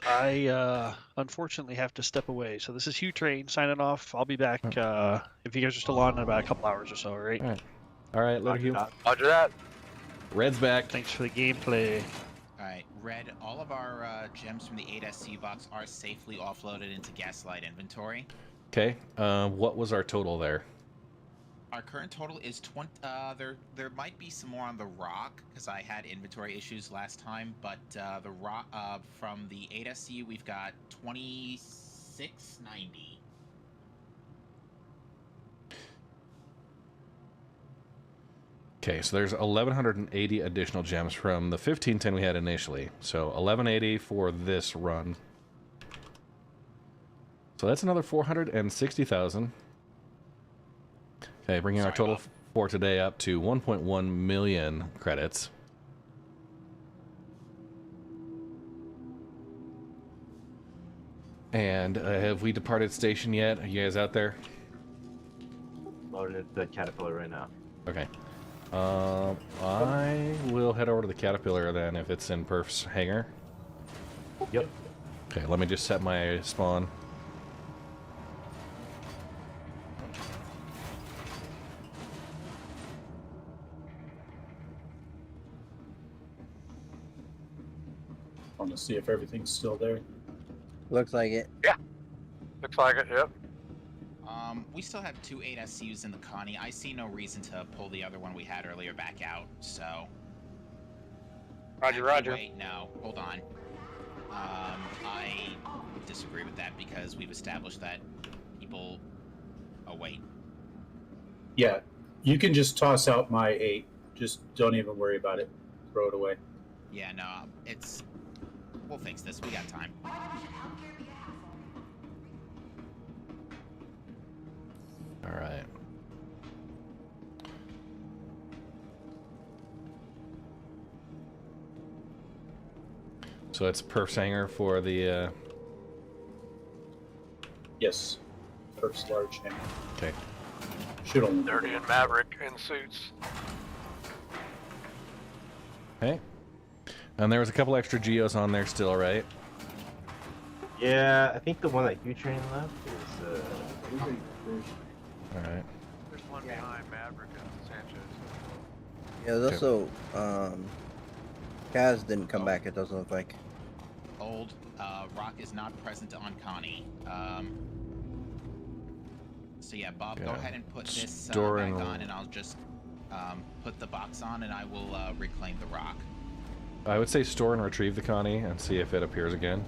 I unfortunately have to step away. So this is Hugh Train signing off. I'll be back if you guys are still on in about a couple hours or so, all right? All right, later, Hugh. Roger that. Red's back. Thanks for the gameplay. Alright, Red, all of our gems from the 8SC box are safely offloaded into Gaslight inventory. Okay, what was our total there? Our current total is 20. There might be some more on the rock because I had inventory issues last time, but the rock from the 8SC we've got 2690. Okay, so there's 1,180 additional gems from the 1510 we had initially. So 1,180 for this run. So that's another 460,000. Okay, bringing our total for today up to 1.1 million credits. And have we departed station yet? Are you guys out there? Loading the Caterpillar right now. Okay. I will head over to the Caterpillar then if it's in Perf's hangar. Yep. Okay, let me just set my spawn. I want to see if everything's still there. Looks like it. Yeah. Looks like it, yep. We still have 2 8SUs in the Connie. I see no reason to pull the other one we had earlier back out, so... Roger. Wait, no, hold on. I disagree with that because we've established that people... Oh, wait. Yeah, you can just toss out my 8. Just don't even worry about it. Throw it away. Yeah, no, it's... We'll fix this. We got time. All right. So it's Perf's hangar for the... Yes. Perf's large hangar. Okay. Should only... Dirty and Maverick in suits. Okay. And there was a couple extra geos on there still, right? Yeah, I think the one that you train left is Alright. There's one behind Maverick and Sanchez. Yeah, there's also, Kaz didn't come back, it doesn't look like. Old, Rock is not present on Connie. So yeah, Bob, go ahead and put this back on, and I'll just put the box on, and I will reclaim the Rock. I would say store and retrieve the Connie and see if it appears again.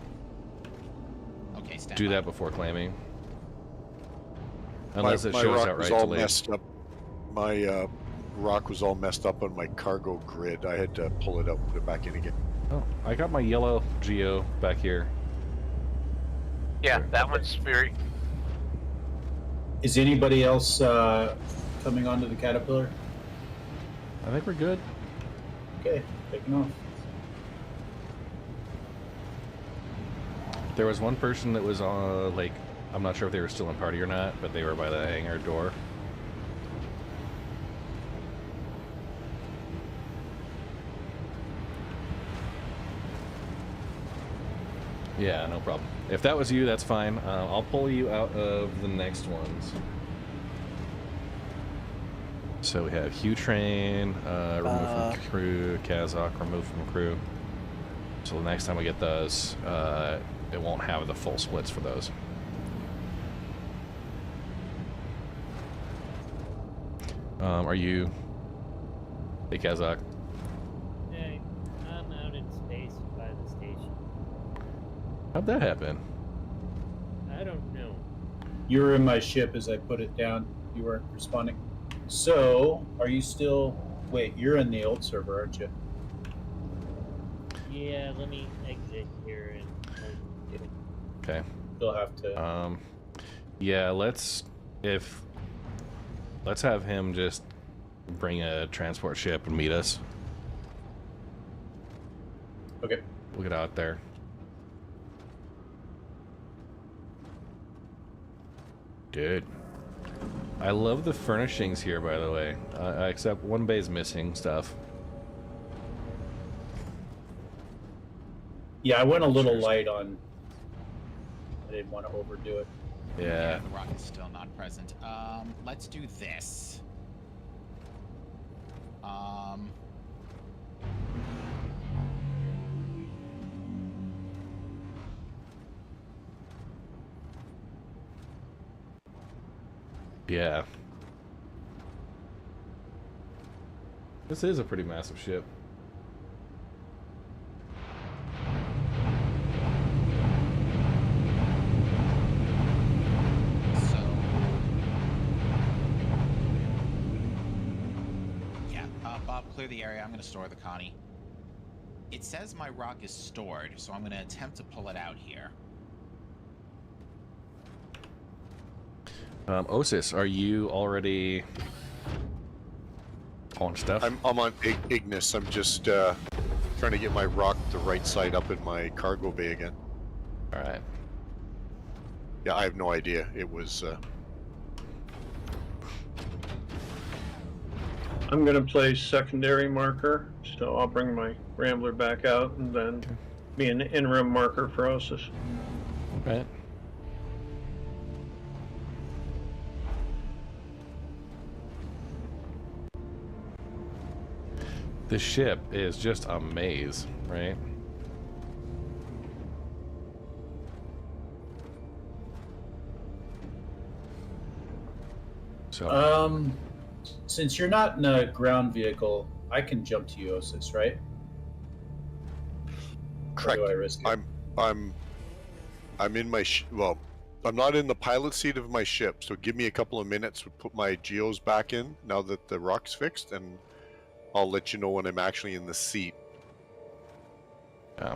Okay, stand Do by. that before claiming. Unless it my shows rock outright was all delayed. messed up. My rock was all messed up on my cargo grid. I had to pull it out and put it back in again. Oh, I got my yellow geo back here. Yeah, that one's Fury. Is anybody else coming onto the Caterpillar? I think we're good. Okay, taking off. There was one person that was on, like, I'm not sure if they were still in party or not, but they were by the hangar door. Yeah, no problem. If that was you, that's fine. I'll pull you out of the next ones. So we have Hugh Train, remove from crew, Kazakh, remove from crew. So the next time we get those, it won't have the full splits for those. Are you... Hey, Kazakh. Hey, I'm out in space by the station. How'd that happen? I don't know. You were in my ship as I put it down. You weren't responding. So, are you still... Wait, you're in the old server, aren't you? Yeah, let me exit here and... Okay. You'll have to... Yeah, let's have him just bring a transport ship and meet us. Okay. We'll get out there. Dude. I love the furnishings here, by the way. Except one bay's missing stuff. Yeah, I went a little light on... I didn't want to overdo it. Yeah. The Rock is still not present. Let's do this. Yeah. This is a pretty massive ship. Bob, clear the area. I'm going to store the Connie. It says my rock is stored, so I'm going to attempt to pull it out here. Osis, are you already on stuff? I'm on Ignis. I'm just trying to get my rock the right side up in my cargo bay again. All right. Yeah, I have no idea. It was. I'm gonna play secondary marker, so I'll bring my Rambler back out and then be an interim marker for Osis. Right. This ship is just a maze, right? So. Since you're not in a ground vehicle, I can jump to you, Osis, right? Correct. Or do I risk it? I'm in my well, I'm not in the pilot seat of my ship, so give me a couple of minutes to put my geos back in now that the rock's fixed, and I'll let you know when I'm actually in the seat. Yeah.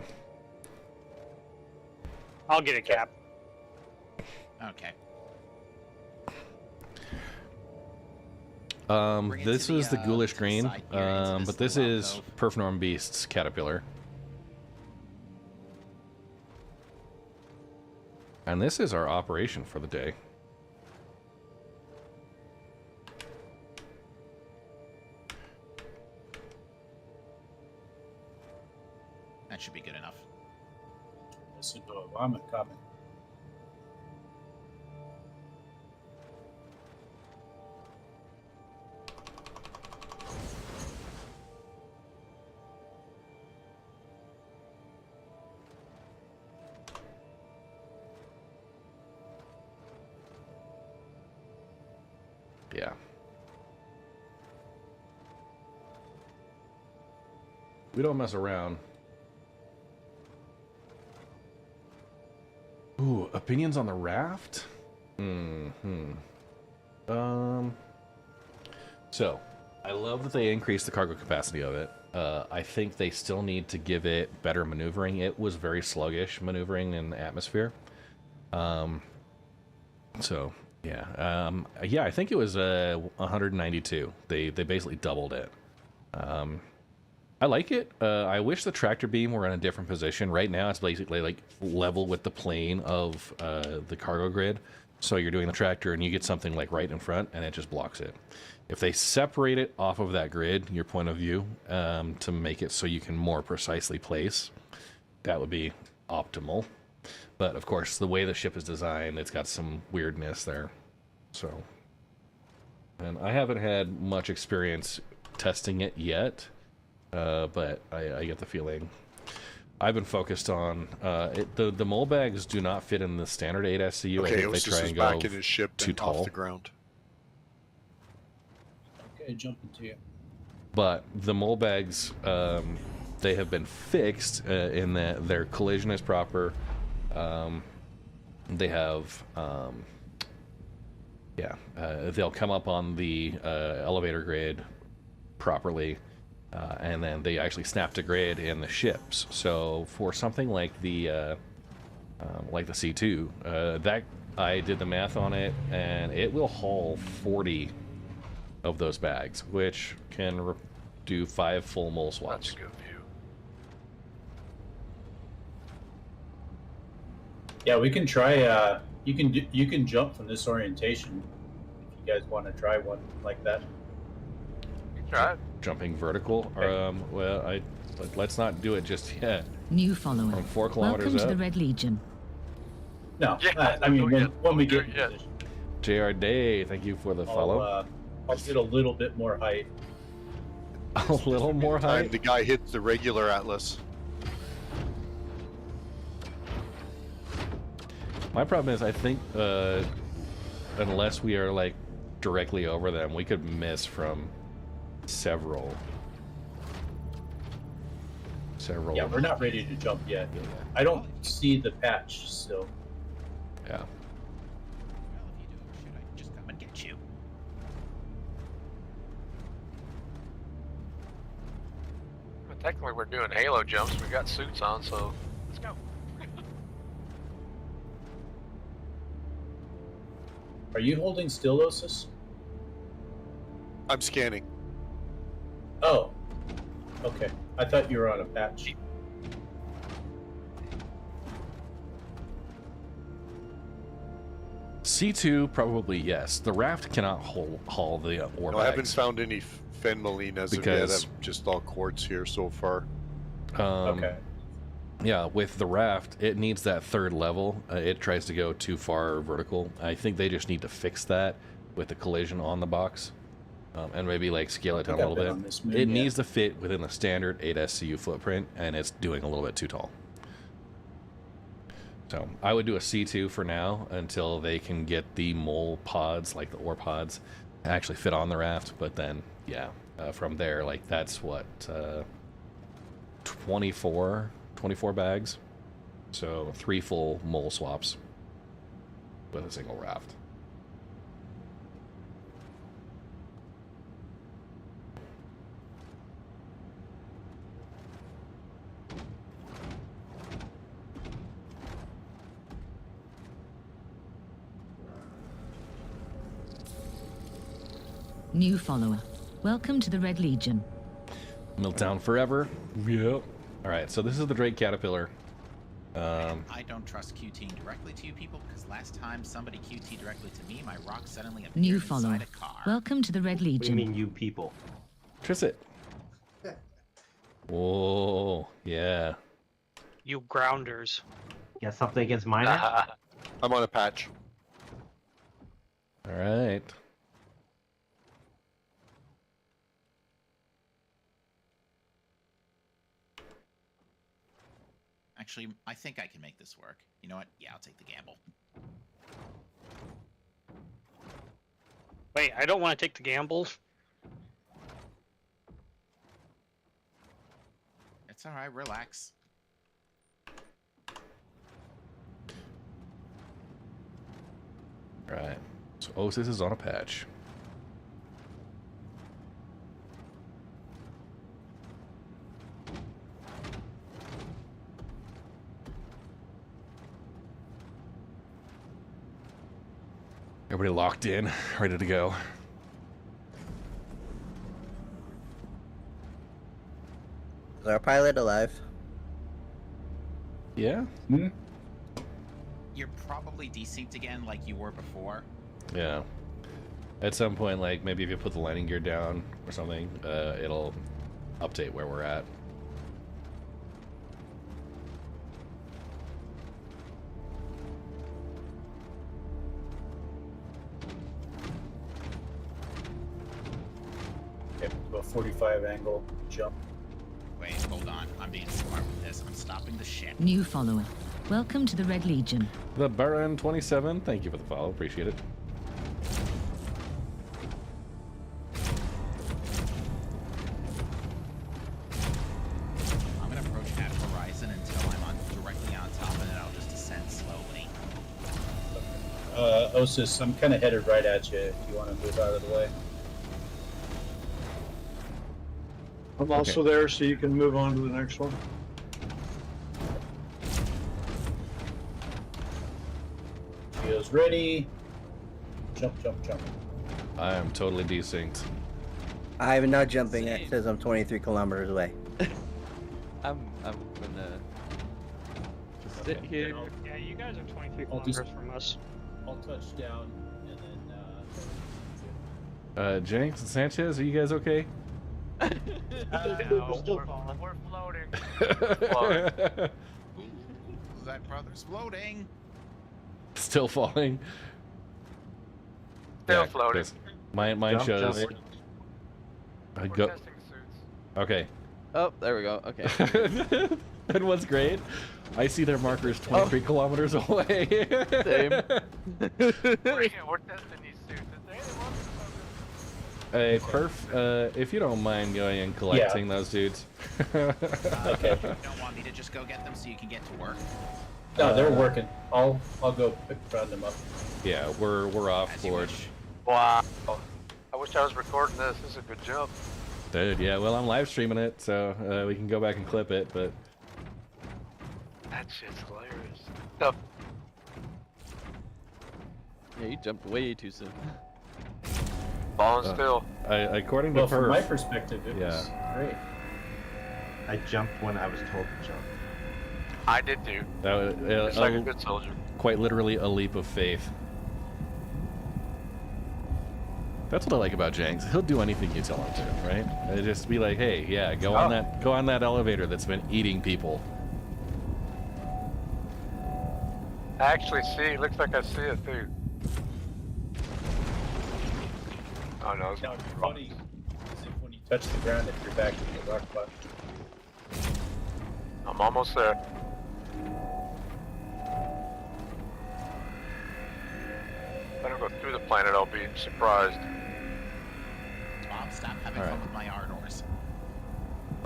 I'll get it, Cap. Okay. This is the ghoulish green, but this is Perfnorm Beast's caterpillar. And this is our operation for the day. That should be good enough. Listen to a vomit coming. Yeah. We don't mess around. Ooh, opinions on the raft? So, I love that they increased the cargo capacity of it. I think they still need to give it better maneuvering. It was very sluggish maneuvering in the atmosphere. So, yeah. Yeah, I think it was 192. They basically doubled it. I like it. I wish the tractor beam were in a different position. Right now, it's basically like level with the plane of the cargo grid. So you're doing the tractor and you get something like right in front and it just blocks it. If they separate it off of that grid, your point of view, to make it so you can more precisely place, that would be optimal. But of course, the way the ship is designed, it's got some weirdness there. So, and I haven't had much experience testing it yet, but I get the feeling. I've been focused on the mole bags do not fit in the standard 8 SCU. Okay, I think they try and go back in his ship too and tall. off the ground. Okay, jumping to you. But the mole bags, they have been fixed in that their collision is proper. They have, they'll come up on the elevator grid properly, and then they actually snap to grid in the ships. So for something like the C2, that I did the math on it, and it will haul 40 of those bags, which can do 5 full mole swaps. That's a good view. Yeah, we can try. You can jump from this orientation if you guys want to try one like that. Try it. Jumping vertical. Well, let's not do it just yet. New follower. From 4 kilometers Welcome to up. the Red Legion. No, Yeah, I mean when we get in yeah. position, JR Day, thank you for the follow. I'll get a little bit more height. A little more Time height. the guy hits the regular Atlas. My problem is, I think unless we are like directly over them, we could miss from several. Yeah, we're not ready to jump yet. I don't see the patch still. Yeah. Well, if you do, or should I just come and get you? Technically, we're doing halo jumps. We got suits on, so let's go. Are you holding still, Osis? I'm scanning. Oh. Okay. I thought you were on a patch. C2 probably yes. The raft cannot haul the ore No, bags. I haven't found any Fenmaline as of yet. I'm just all quartz here so far. Okay. Yeah, with the raft, it needs that third level. It tries to go too far vertical. I think they just need to fix that with the collision on the box, and maybe like scale it down a little bit. It needs to fit within the standard 8 SCU footprint, and it's doing a little bit too tall. So I would do a C2 for now until they can get the mole pods, like the ore pods, actually fit on the raft. But then, yeah, from there, like that's what 24 bags. So 3 full mole swaps with a single raft. New follower. Welcome to the Red Legion. Meltdown forever. Yep. All right, so this is the Drake Caterpillar. I don't trust QTing directly to you people because last time somebody QT directly to me, my rock suddenly appeared New follower. inside a car. Welcome to the Red Legion. What do you mean, you people? Trisset. Oh, yeah. You grounders. You got something against miner? I'm on a patch. All right. Actually, I think I can make this work. You know what? Yeah, I'll take the gamble. Wait, I don't want to take the gamble. It's all right. Relax. All right. So Osis is on a patch. Everybody locked in, ready to go. Is our pilot alive? Yeah? Hmm? You're probably desynced again like you were before. Yeah. At some point, like, maybe if you put the landing gear down or something, it'll update where we're at. Okay, do a 45 angle jump. Wait, hold on. I'm being smart with this. I'm stopping the ship. New follower. Welcome to the Red Legion. The Baron 27, thank you for the follow, appreciate it. I'm gonna approach that horizon until I'm directly on top, and then I'll just descend slowly. Osis, I'm kind of headed right at you if you want to move out of the way. I'm also there, so you can move on to the next one. Geo's ready. Jump, jump, jump. I am totally desynced. I'm not jumping. It says I'm 23 kilometers away. I'm gonna just sit here. Yeah, you guys are 23 kilometers from us. I'll touch down and then. Jenks and Sanchez, are you guys okay? No, we're floating. That brother's floating. Still falling. Still floating. 'cause Mine shows. Jump. I go. Okay. Oh, there we go. Okay. And what's great? I see their markers 23 kilometers away. Same. We're testing these suits. Hey, Perf, if you don't mind going and collecting those dudes. Okay. You don't want me to just go get them so you can get to work? No, they're working. I'll go round them up. Yeah, we're off board. Wow. I wish I was recording this. This is a good jump. Dude, yeah, well, I'm live streaming it, so we can go back and clip it, but... That shit's hilarious. The Yeah, you jumped way too soon. falling still. According to Well, from Perf... my perspective, it was great. I jumped when I was told to jump. I did too. It's like a good soldier. Quite literally a leap of faith. That's what I like about Jenks. He'll do anything you tell him to, right? It'll just be like, hey, yeah, go on that elevator that's been eating people. I actually see. Looks like I see it too. Oh no, it's Now, not it'd be wrong. funny is if when you touch the ground, if you're back in the rock bottom. I'm almost there. If I don't go through the planet, I'll be surprised. Bob, stop having All fun right. with my Ardors.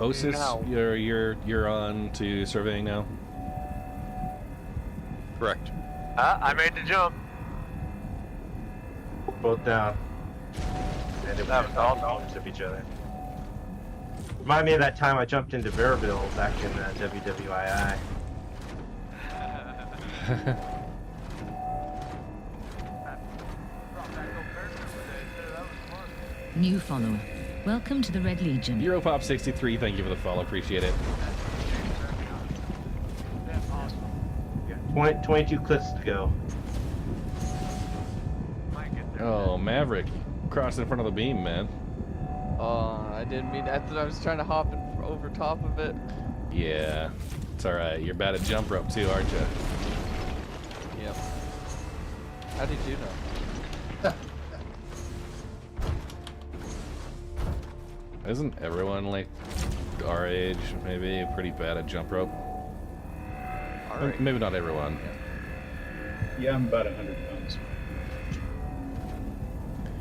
Osis, No. you're on to surveying now? Correct. I made the jump. We're both down. And That was awesome. opposite of each other. Remind me of that time I jumped into Bearville back in WWII. New follower. Welcome to the Red Legion. Europop63, thank you for the follow, appreciate it. 22 clicks to go. Oh, Maverick, crossed in front of the beam, man. Oh, I didn't mean. I thought I was trying to hop over top of it. Yeah, it's all right. You're bad at jump rope too, aren't you? Yep. How did you know? Isn't everyone like our age maybe pretty bad at jump rope? Alright. Maybe not everyone. Yeah, I'm about 100 pounds.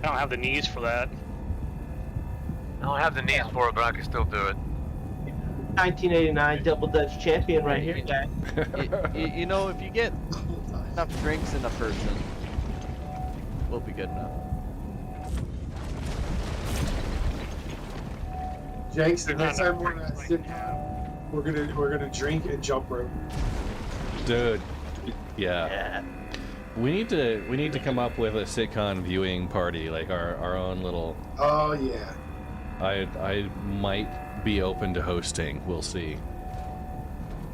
I don't have the knees for that. I don't have the knees for it, but I can still do it. 1989 Double Dutch champion right here, guy. You know, if you get enough drinks in a person, we'll be good enough. Jenks, the next time we're at sitcom, we're gonna drink and jump rope. Dude, yeah. We need to come up with a sitcom viewing party, like our own little. Oh yeah. I might be open to hosting. We'll see.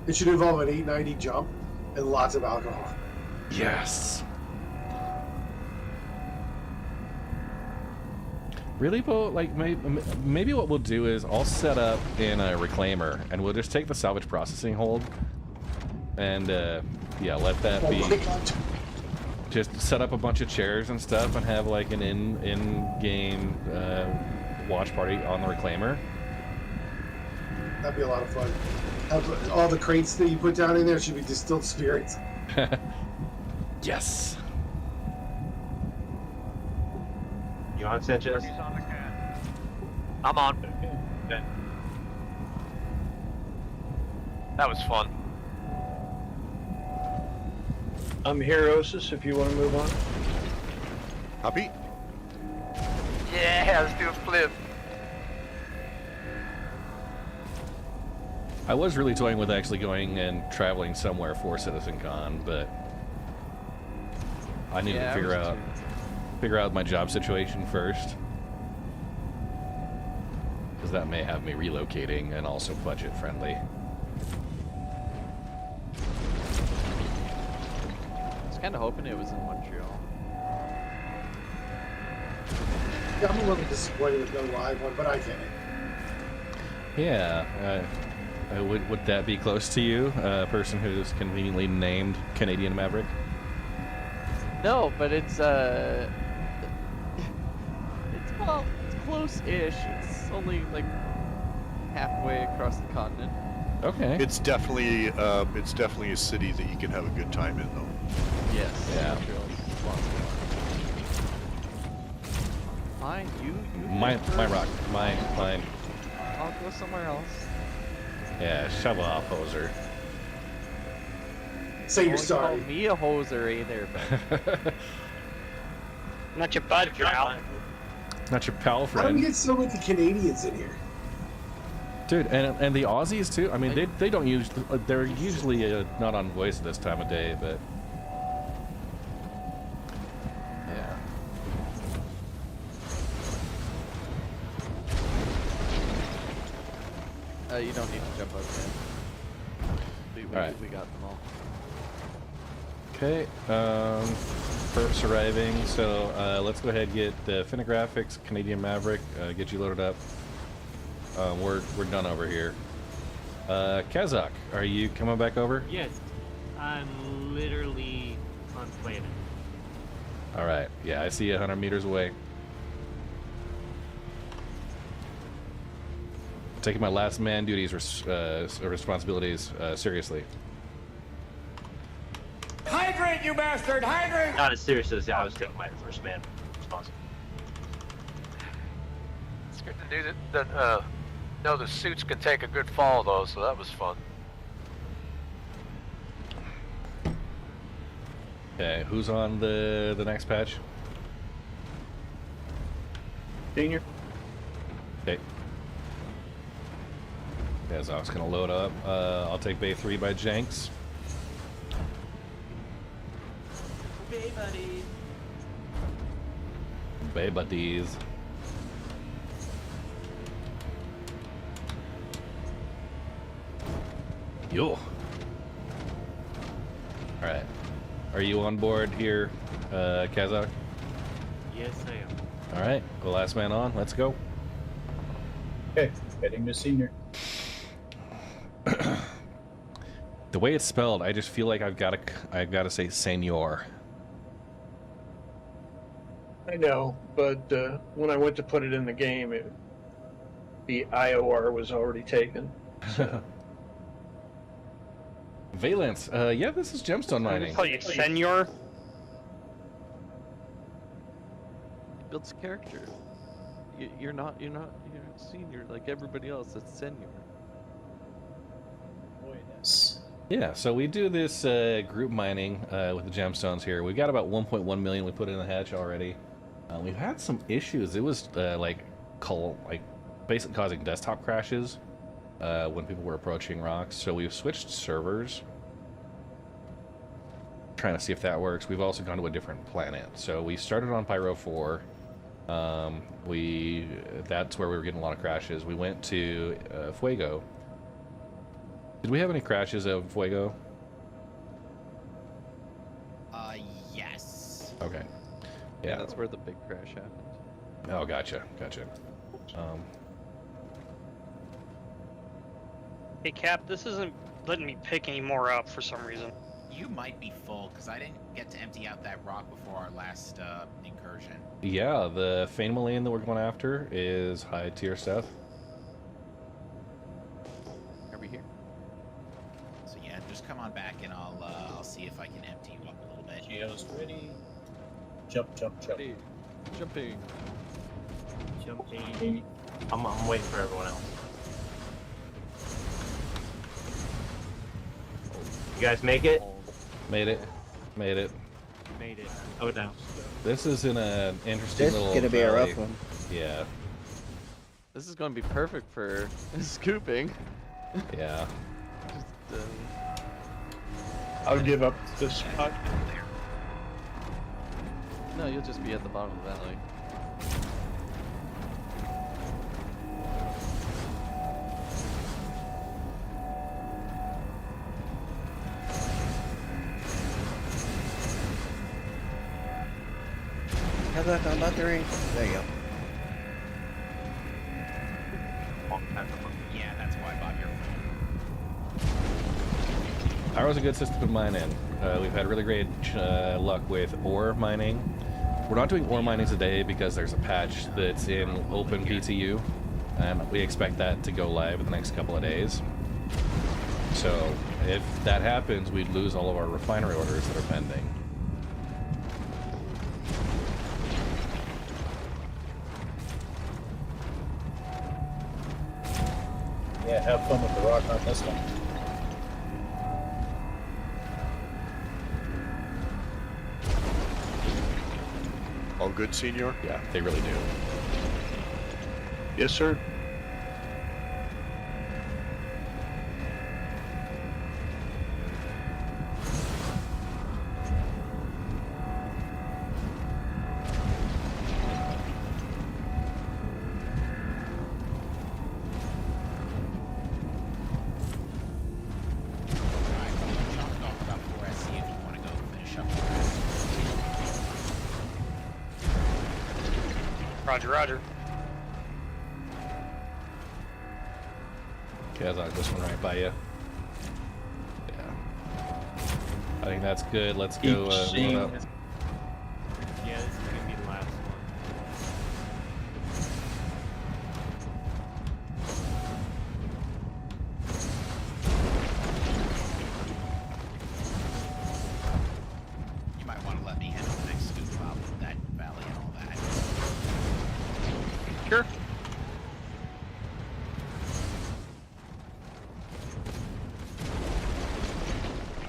It should involve an 890 jump and lots of alcohol. Yes. Really, Bo? Like, maybe what we'll do is I'll set up in a reclaimer, and we'll just take the salvage processing hold, and yeah, let that be. Just set up a bunch of chairs and stuff, and have like an in-game watch party on the reclaimer. That'd be a lot of fun. All the crates that you put down in there should be distilled spirits. Yes. You on, Sanchez? I'm on. That was fun. I'm Herosis if you want to move on. Happy? Yeah, let's do a flip. I was really toying with actually going and traveling somewhere for CitizenCon, but I need to figure out my job situation first, because that may have me relocating and also budget friendly. I was kind of hoping it was in Montreal. Yeah, I'm a little disappointed with no live one, but I get it. Yeah, would that be close to you, a person who's conveniently named Canadian Maverick? No, but it's well, it's close-ish. It's only like halfway across the continent. Okay. It's definitely a city that you can have a good time in, though. Yes. Yeah. Mine, you. My rock, mine. I'll go somewhere else. Yeah, shovel off, hoser. Say you're Don't sorry. Call me a hoser either, but Not your bud, pal. Not your pal How do we friend. get so many Canadians in here? Dude, and the Aussies too. I mean, they don't use. They're usually not on voice at this time of day, but yeah. You don't need to jump out yet. Alright. We got them all. Okay. Perps arriving. So let's go ahead and get Finagraphics, Canadian Maverick. Get you loaded up. We're done over here. Kazakh, are you coming back over? Yes, I'm literally on planet. All right. Yeah, I see you 100 meters away. Taking my last man duties responsibilities seriously. Hydrant, you bastard! Hydrant! Not as serious as I was taking my first man responsibility. It's good to do that. No, the suits can take a good fall though, so that was fun. Okay, who's on the next patch? Senior. Okay. Kazakh's gonna load up. I'll take Bay 3 by Jenks. Bay buddies. Bay buddies. Yo. Alright. Are you on board here, Kazakh? Yes, I am. Alright, the last man on. Let's go. Okay, heading to senior. The way it's spelled, I just feel like I've got to say senor. I know, but when I went to put it in the game, the IOR was already taken. So. Valence, yeah, this is gemstone mining. Call you senor. Builds character. You're not senior like everybody else. It's senior. Yeah, so we do this group mining with the gemstones here. We've got about 1.1 million we put in the hatch already. We've had some issues. It was basically causing desktop crashes when people were approaching rocks. So we've switched servers, trying to see if that works. We've also gone to a different planet. So we started on Pyro 4. That's where we were getting a lot of crashes. We went to Fuego. Did we have any crashes of Fuego? Yes. Okay. Yeah, that's where the big crash happened. Oh, gotcha. Hey Cap, this isn't letting me pick any more up for some reason. You might be full, because I didn't get to empty out that rock before our last incursion. Yeah, the Fane Malign that we're going after is high tier stuff. Are we here? So yeah, just come on back and I'll see if I can empty you up a little bit. GEO's ready. Jump. Ready. Jumping. I'm waiting for everyone else. You guys make it? Made it. Made it. Oh, no. This is in an interesting This is little gonna be a valley. rough one. Yeah. This is going to be perfect for scooping. Yeah. Just, I'll give up this spot. no, you'll just be at the bottom of the valley. How's that sound about the range? There you go. Yeah, that's why I bought your phone. Pyro's a good system to mine in. We've had really great luck with ore mining. We're not doing ore mining today because there's a patch that's in open PTU, and we expect that to go live in the next couple of days. So if that happens, we'd lose all of our refinery orders that are pending. Yeah, have fun with the rock on this one. All good, Senior? Yeah, they really do. Yes, sir. Roger, roger. Okay, I thought this one right by you. Yeah. I think that's good. Let's go load up. Yeah, this is gonna be the last one. You might want to let me handle the next scoop about that valley and all that. Sure.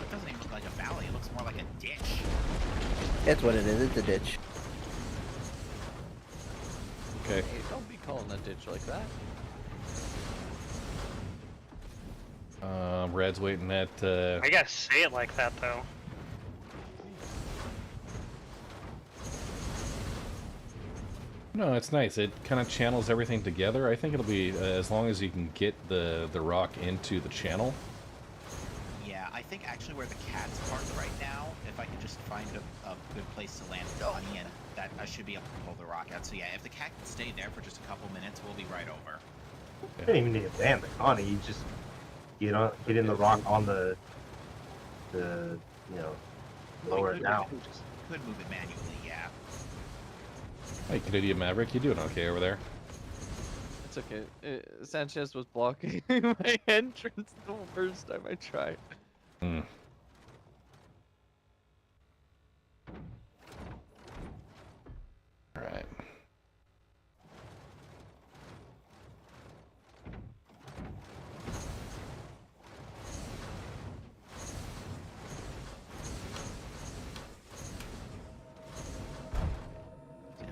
It doesn't even look like a valley. It looks more like a ditch. That's what it is. It's a ditch. Okay. Hey, don't be calling a ditch like that. Red's waiting at. I gotta say it like that though. No, it's nice. It kind of channels everything together. I think it'll be as long as you can get the rock into the channel. Yeah, I think actually where the cat's parked right now, if I could just find a good place to land Donnie, and that I should be able to pull the rock out. So yeah, if the cat can stay there for just a couple minutes, we'll be right over. You don't even need to land the Connie. You just get in the rock on the lower it down. Could move it manually, yeah. Hey, Canadian Maverick, you doing okay over there? It's okay. Sanchez was blocking my entrance the first time I tried. Hmm. All right.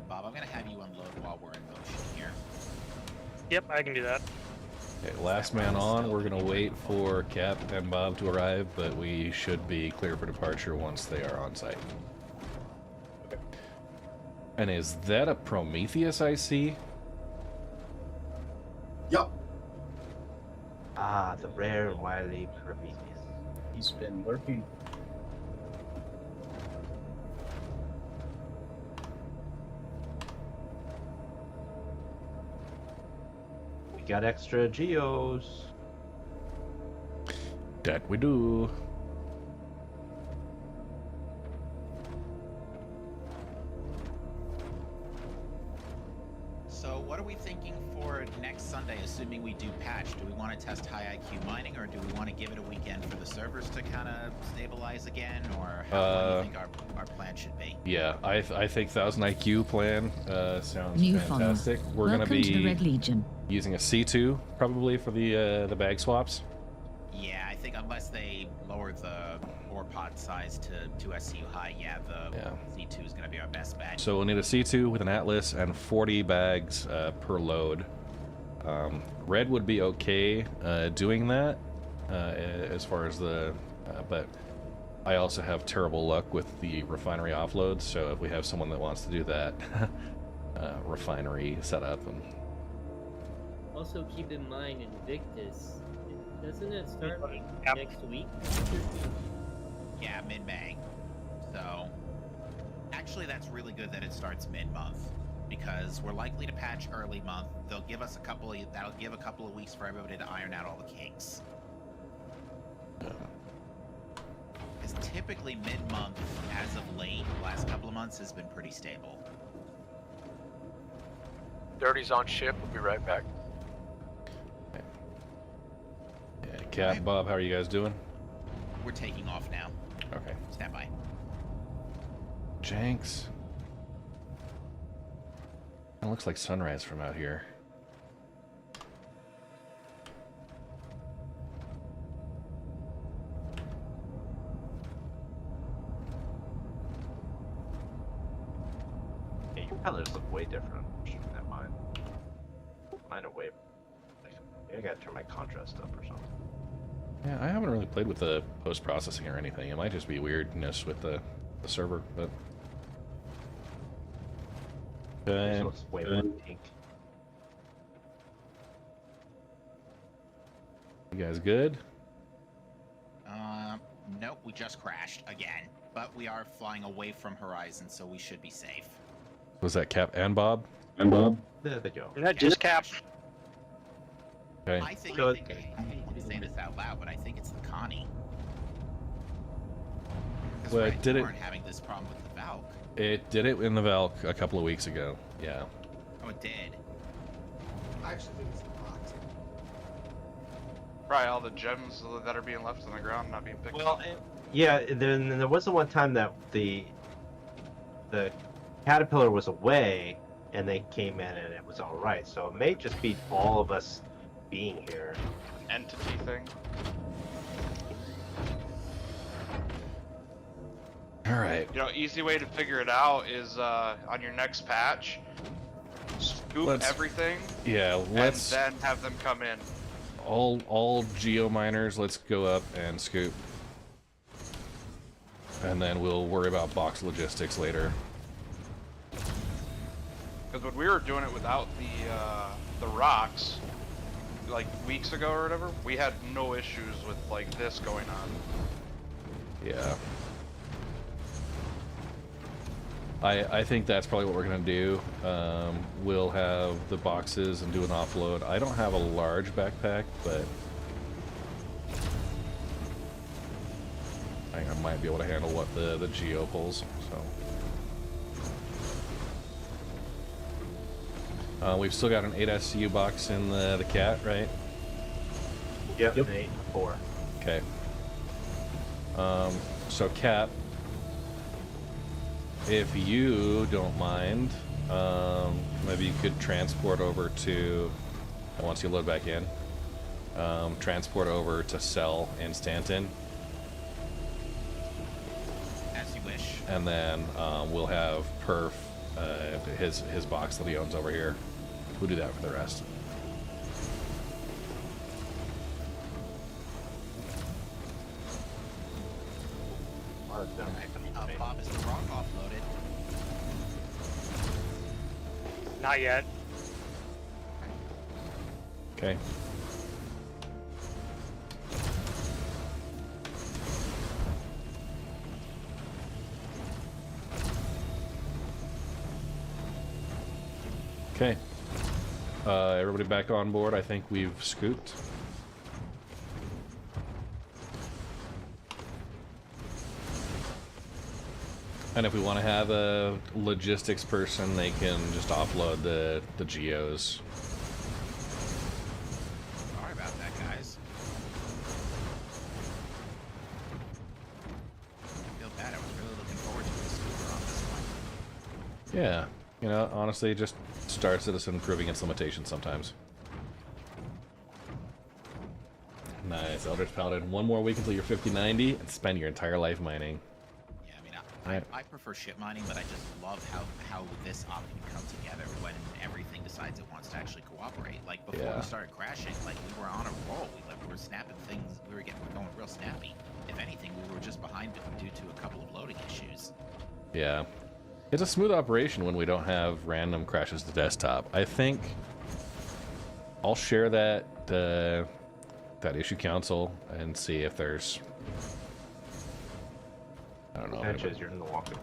Bob, I'm gonna have you unload while we're in motion here. Yep, I can do that. Okay, last man on. We're gonna wait for Cap and Bob to arrive, but we should be clear for departure once they are on site. And is that a Prometheus I see? Yup. Ah, the rare and wily Prometheus. He's been lurking. We got extra geos. That we do. So what are we thinking for next Sunday, assuming we do patch? Do we want to test high IQ mining, or do we want to give it a weekend for the servers to kind of stabilize again, or what do you think our plan should be? Yeah, I think 1000 IQ plan sounds New fantastic. follower. We're gonna Welcome to the be Red Legion. using a C2 probably for the bag swaps. Yeah, I think unless they lower the ore pod size to 2 SCU high, yeah, the C2 is going to be our best bet. So we'll need a C2 with an Atlas and 40 bags per load. Red would be okay doing that as far as the, but I also have terrible luck with the refinery offload. So if we have someone that wants to do that refinery setup, and Also, keep in mind, Invictus, doesn't it start like next week? Yeah, mid-May. So, actually, that's really good that it starts mid-month, because we're likely to patch early month. They'll give us that'll give a couple of weeks for everybody to iron out all the kinks. Because typically mid-month, as of late, the last couple of months has been pretty stable. Dirty's on ship. We'll be right back. yeah, Cap, Bob, how are you guys doing? We're taking off now. Okay. Stand by. Jenks. It looks like sunrise from out here. Yeah, your colors look way different than mine. Mine are way. I gotta turn my contrast up or something. Yeah, I haven't really played with the post-processing or anything. It might just be weirdness with the server, but... This looks way more pink. You guys good? Nope, we just crashed again. But we are flying away from Horizon, so we should be safe. Was that Cap and Bob? And Bob? There they go. That just Cap. Okay. I think, So I hate to be saying this out loud, but I think it's the Connie. Because Well, right, did we it? weren't having this problem with the Valk. It did it in the Valk a couple of weeks ago. Yeah. Oh, it did. I actually think it's locked. Probably all the gems that are being left on the ground not being picked up. Yeah, then there was the one time that the caterpillar was away and they came in and it was all right. So it may just be all of us being here. Entity thing. All right. You know, easy way to figure it out is on your next patch, scoop everything. Yeah, let's. And then have them come in. All geo miners, let's go up and scoop. And then we'll worry about box logistics later. Because when we were doing it without the rocks, like weeks ago or whatever, we had no issues with like this going on. Yeah. I think that's probably what we're gonna do. We'll have the boxes and do an offload. I don't have a large backpack, but I think I might be able to handle what the Geo pulls. So we've still got an 8 SCU box in the cat, right? Yep. 8 and 4. Okay. So cat, if you don't mind, maybe you could transport over to, once you load back in, transport over to Cell in Stanton. As you wish. And then we'll have Perf, his box that he owns over here. We'll do that for the rest. Bob, is the rock offloaded? Not yet. Okay. Okay. Everybody back on board. I think we've scooped. And if we want to have a logistics person, they can just offload the geos. Sorry about that, guys. I feel bad. I was really looking forward to this scooper on this one. Yeah, you know, honestly, it just starts at us improving its limitations sometimes. Nice, Eldritch Paladin. One more week until you're 50-90 and spend your entire life mining. Yeah, I mean, I prefer ship mining, but I just love how this op can come together when everything decides it wants to actually cooperate. Like before we started crashing, like we were on a roll. We were snapping things. We were going real snappy. If anything, we were just behind due to a couple of loading issues. Yeah. It's a smooth operation when we don't have random crashes to desktop. I think I'll share that that issue council and see if there's, I don't know. Patches, you're in the walker.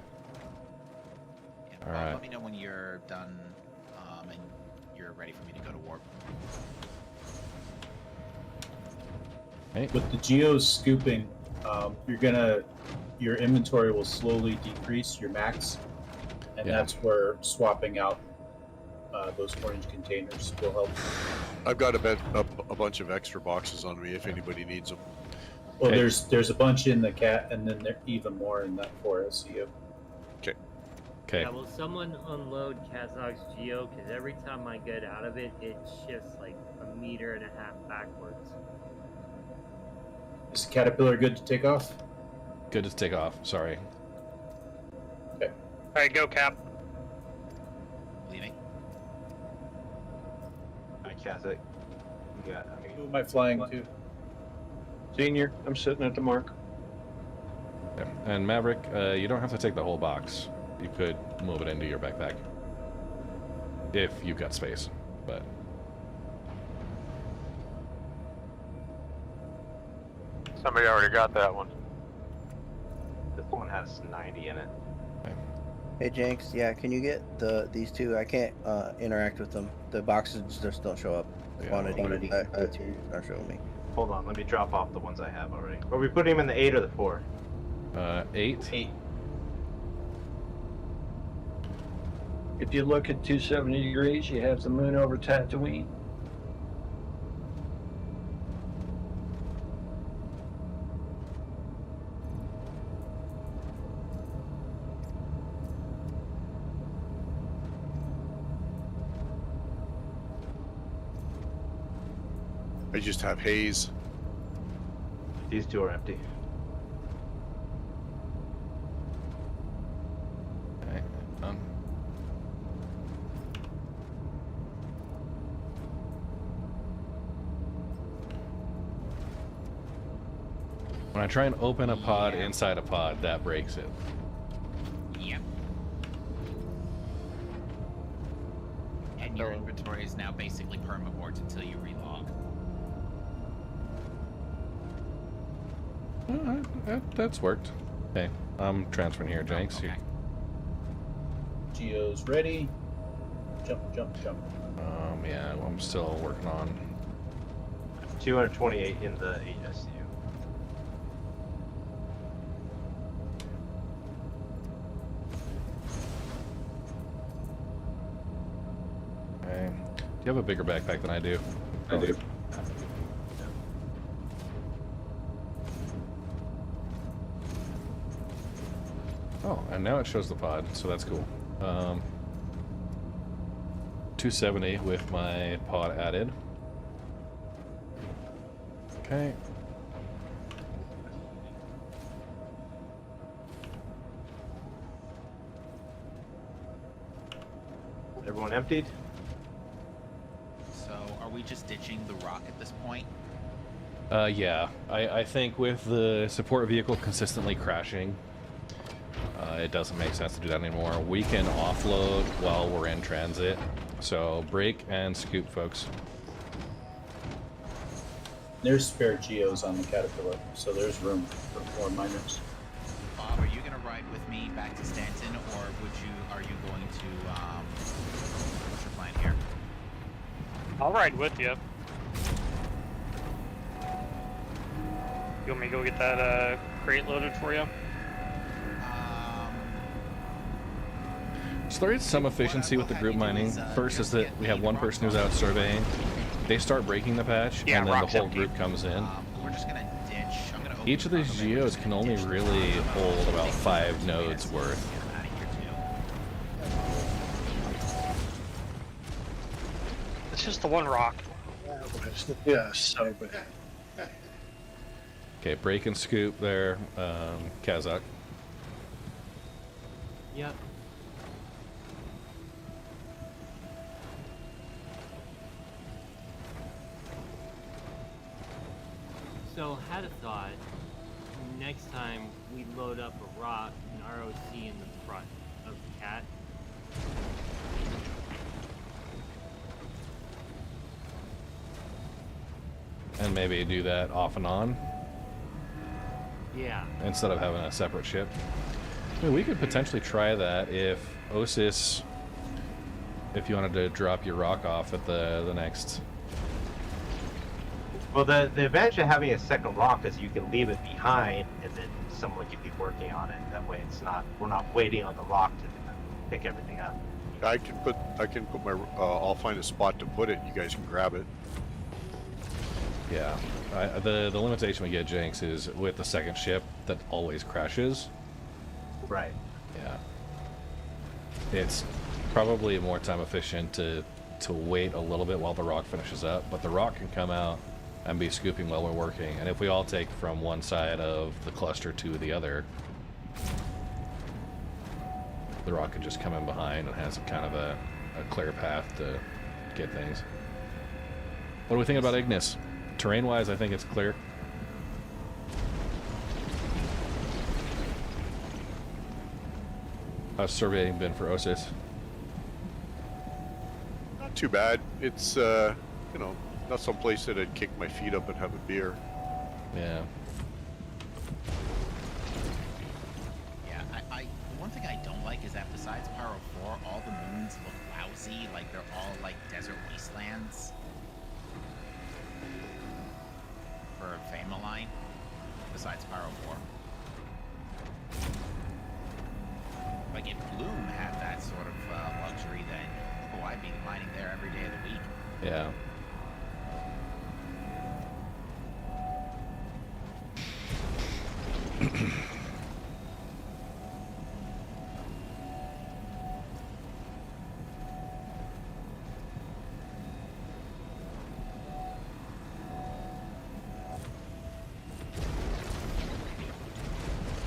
Yeah, All Bob, right. let me know when you're done and you're ready for me to go to warp. Hey. With the geos scooping, your inventory will slowly decrease your max, and that's where swapping out those orange containers will help. I've got a bunch of extra boxes on me if anybody needs them. Well, there's a bunch in the cat, and then there's even more in that 4 SCU. Okay. Okay. Yeah, will someone unload Kazak's Geo? Because every time I get out of it, it shifts like 1.5 meters backwards. Is the Caterpillar good to take off? Good to take off. Sorry. Okay. All right, go Cap. Leaving. Hi, Kazakh. You got. Who am I flying to? Senior, I'm sitting at the mark. Yeah. And Maverick, you don't have to take the whole box. You could move it into your backpack if you've got space, but. Somebody already got that one. This one has 90 in it. Okay. Hey Jenks, yeah, can you get these two? I can't interact with them. The boxes just don't show up. Quantity are showing me. Hold on, let me drop off the ones I have already. Are we putting them in the 8 or the 4? 8. 8. If you look at 270 degrees, you have the moon over Tatooine. I just have haze. These two are empty. Okay, done. When I try and open a pod inside a pod, that breaks it. Yep. And your inventory is now basically permabort until you relog. That's worked. Okay, I'm transferring here, Jenks. Okay. Geo's ready. Jump, jump, jump. Yeah, I'm still working on. 228 in the 8SU. Okay. Do you have a bigger backpack than I do? I do. Oh, and now it shows the pod, so that's cool. 270 with my pod added. Okay. Everyone emptied? So, are we just ditching the rock at this point? Yeah. I think with the support vehicle consistently crashing, it doesn't make sense to do that anymore. We can offload while we're in transit. So break and scoop, folks. There's spare geos on the Caterpillar, so there's room for more miners. Bob, are you gonna ride with me back to Stanton, or are you going to what's your plan here? I'll ride with you. You want me to go get that crate loaded for you? So there is some efficiency with the group mining. First is that we have one person who's out surveying. They start breaking the patch, and then the whole group comes in. We're just gonna ditch. I'm gonna Each of these geos can only really hold about 5 nodes worth. It's just the one rock. Yeah, so bad. Okay, break and scoop there, Kazakh. Yep. So, had a thought. Next time we load up a rock and ROC in the front of the cat. And maybe do that off and on. Yeah. Instead of having a separate ship. I mean, we could potentially try that if Osis, if you wanted to drop your rock off at the next. Well, the advantage of having a second lock is you can leave it behind, and then someone can be working on it. That way, we're not waiting on the lock to pick everything up. I can put my. I'll find a spot to put it. You guys can grab it. Yeah, the limitation we get, Jenks, is with the second ship that always crashes. Right. Yeah. It's probably more time efficient to wait a little bit while the rock finishes up, but the rock can come out and be scooping while we're working. And if we all take from one side of the cluster to the other, the rock can just come in behind and has kind of a clear path to get things. What do we think about Ignis? Terrain-wise, I think it's clear. How's surveying been for Osis? Not too bad. It's not some place that I'd kick my feet up and have a beer. Yeah. Yeah, one one thing I don't like is that besides Pyro 4, all the moons look lousy, like they're all like desert wastelands. For Fama line, besides Pyro 4. Like if Bloom had that sort of luxury, then oh, I'd be mining there every day of the week. Yeah.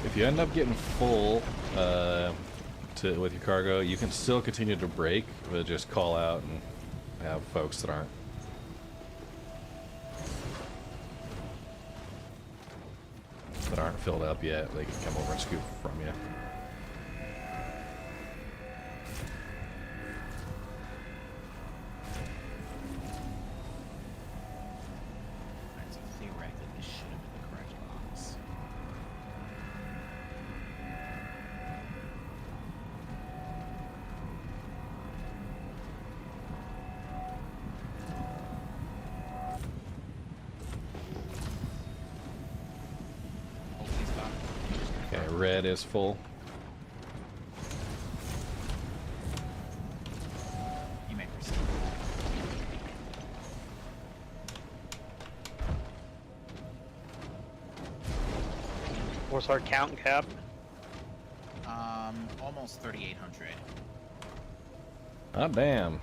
If you end up getting full with your cargo, you can still continue to break, but just call out and have folks that aren't filled up yet. They can come over and scoop from you. Alright, so theoretically this should have been the correct box. Okay, red is full. You may proceed. What's our count cap? Almost 3,800. Ah, damn.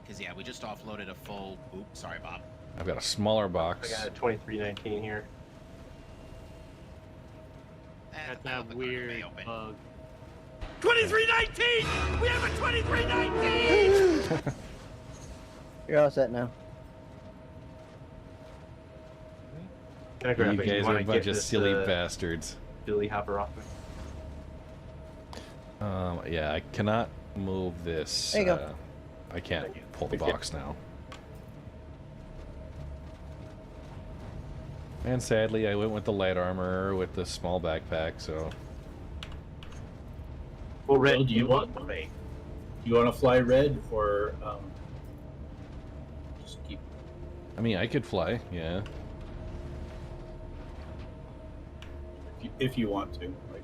Because yeah, we just offloaded a full. Oops, sorry, Bob. I've got a smaller box. I got a 2319 here. That's that weird bug. 2319! We have a 2319! You're all set now. Can I grab You it? guys wanna are a bunch get of this, silly bastards. Billy hopper off me? Yeah, I cannot move this. There you go. I can't pull the box now. And sadly, I went with the light armor with the small backpack, so... Well, Red, do you want to fly red or just keep? I mean, I could fly, yeah. If you want to, like.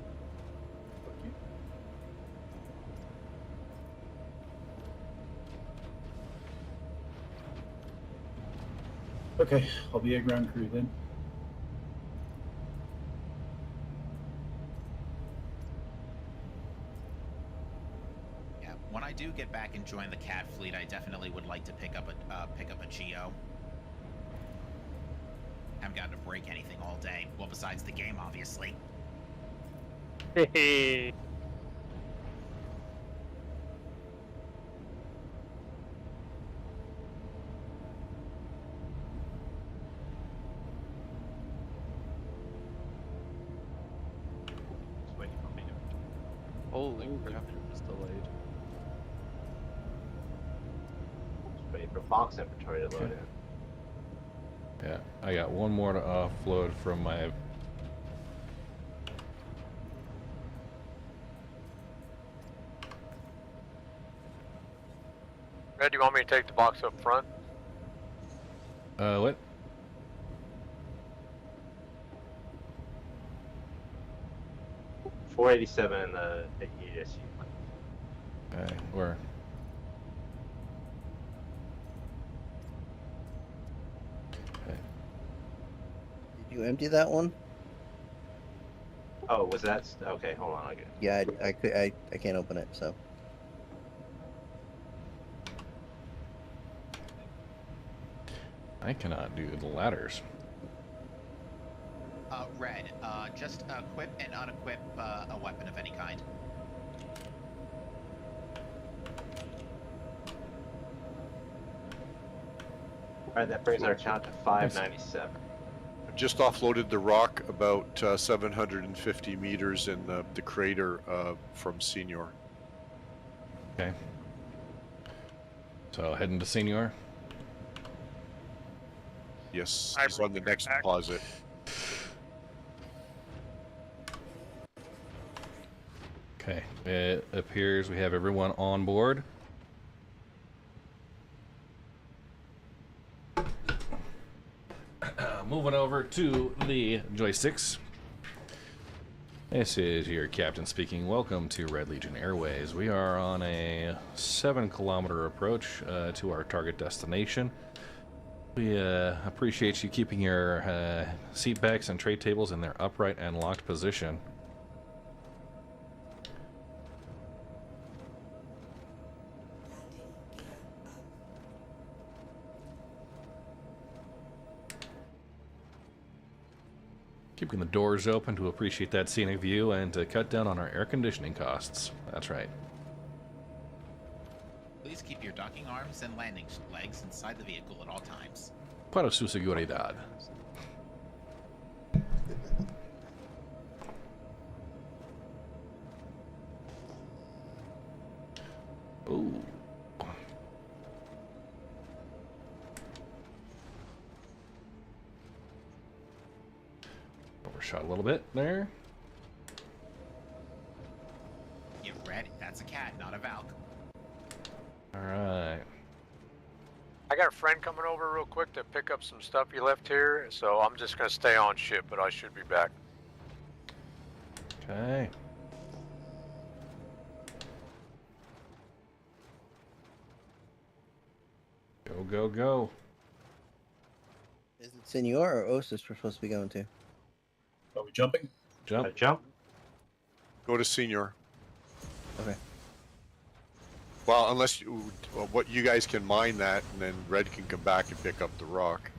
Okay, I'll be a ground crew then. Yeah, when I do get back and join the cat fleet, I definitely would like to pick up a GEO. Haven't gotten to break anything all day. Well, besides the game, obviously. Hey. Holy crap, it was delayed. Just waiting for box inventory to load in. Yeah, I got one more to offload from my... Red, do you want me to take the box up front? What? $487 in the ESU. Okay, where? Did you empty that one? Oh, was that okay? Hold on, I get. Yeah, I can't open it, so. I cannot do the ladders. Red, just equip and unequip a weapon of any kind. Alright, that brings our count to 597. I've just offloaded the rock about 750 meters in the crater from Senior. Okay. So heading to Senior. Yes, he's on the next deposit. Okay, it appears we have everyone on board. Moving over to the joysticks. This is your captain speaking. Welcome to Red Legion Airways. We are on a 7-kilometer approach to our target destination. We appreciate you keeping your seat backs and tray tables in their upright and locked position. Keeping the doors open to appreciate that scenic view and to cut down on our air conditioning costs. That's right. Please keep your docking arms and landing legs inside the vehicle at all times. Para su seguridad. Ooh. Overshot a little bit there. Get ready. That's a cat, not a Valk. Alright. I got a friend coming over real quick to pick up some stuff you left here, so I'm just gonna stay on ship, but I should be back. Okay. Go, go, go. Is it Senor or Osis we're supposed to be going to? Are we jumping? Jump. Jump. Go to senior. Okay. Well, unless you, well, what you guys can mine that, and then Red can come back and pick up the rock.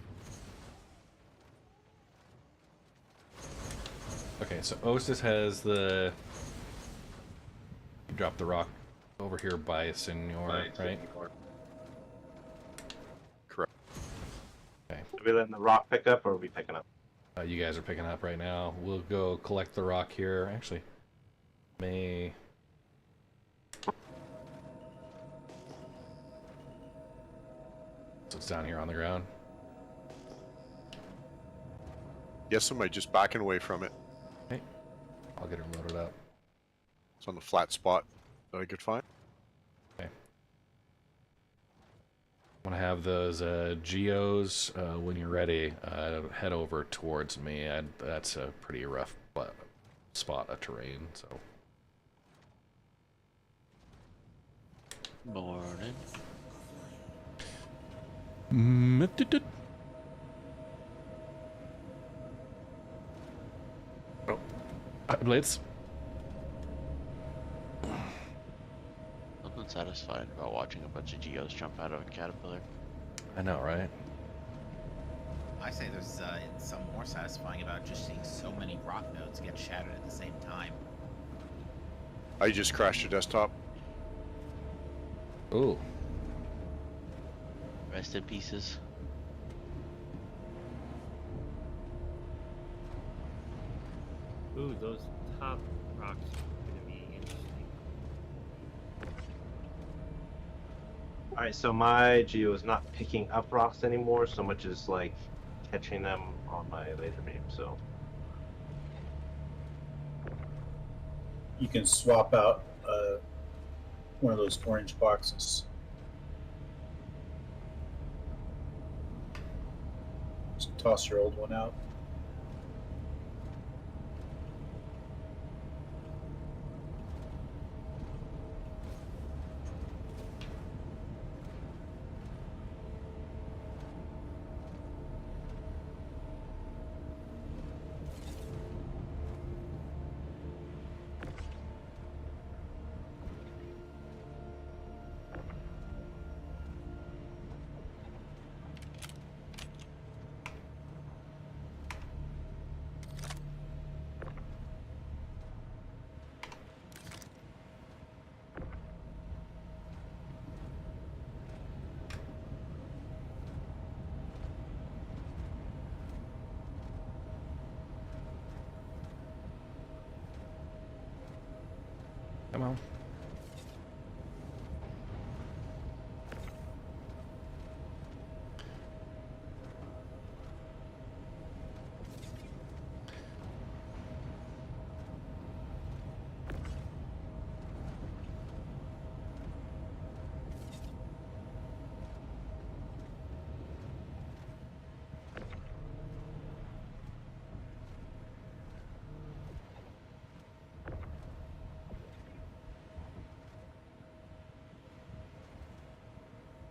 Okay, so Osis has the... You drop the rock over here by Senor, right? Correct. Okay. Are we letting the rock pick up, or are we picking up? You guys are picking up right now. We'll go collect the rock here. Actually, may... So it's down here on the ground. Yes, somebody just backing away from it. Okay. I'll get her loaded up. It's on the flat spot that I could find. Okay. I'm gonna have those geos when you're ready. Head over towards me. That's a pretty rough spot of terrain. So. Morning. Oh, Blitz. Nothing satisfying about watching a bunch of geos jump out of a caterpillar. I know, right? I say there's some more satisfying about just seeing so many rock nodes get shattered at the same time. I just crashed your desktop. Ooh. Rest in pieces. Ooh, those top rocks are gonna be interesting. Alright, so my geo is not picking up rocks anymore so much as like catching them on my laser beam, so. You can swap out one of those orange boxes. Just toss your old one out.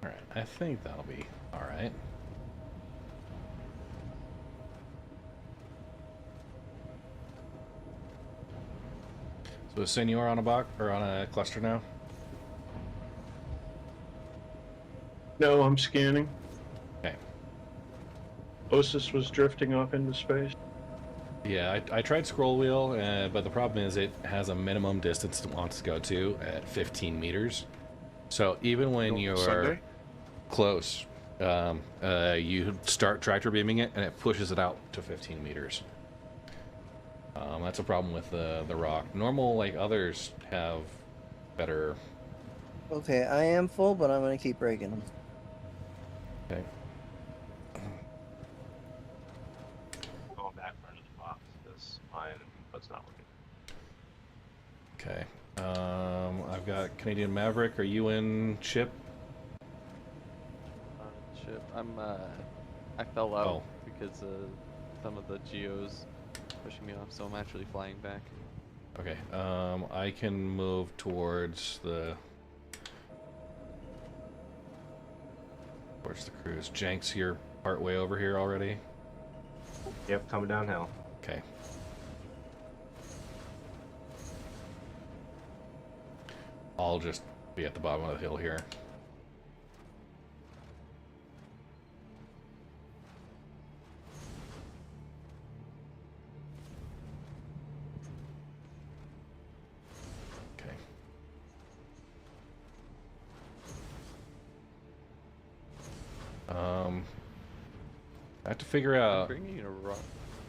Alright, I think that'll be alright. So is Senor on a box or on a cluster now? No, I'm scanning. Okay. Osis was drifting off into space. Yeah, I tried scroll wheel, but the problem is it has a minimum distance it wants to go to at 15 meters. So even when you're Sunday? close, you start tractor beaming it, and it pushes it out to 15 meters. That's a problem with the rock. Normal, like others, have better. Okay, I am full, but I'm gonna keep breaking them. Okay. Going back for another box because my input's not working. Okay. I've got Canadian Maverick. Are you in ship? Ship. I fell out because some of the geos pushing me off, so I'm actually flying back. Okay. I can move towards the cruise. Jenks, you're part way over here already. Yep, coming downhill. Okay. I'll just be at the bottom of the hill here. Okay. I have to figure I'm out. bringing a rock,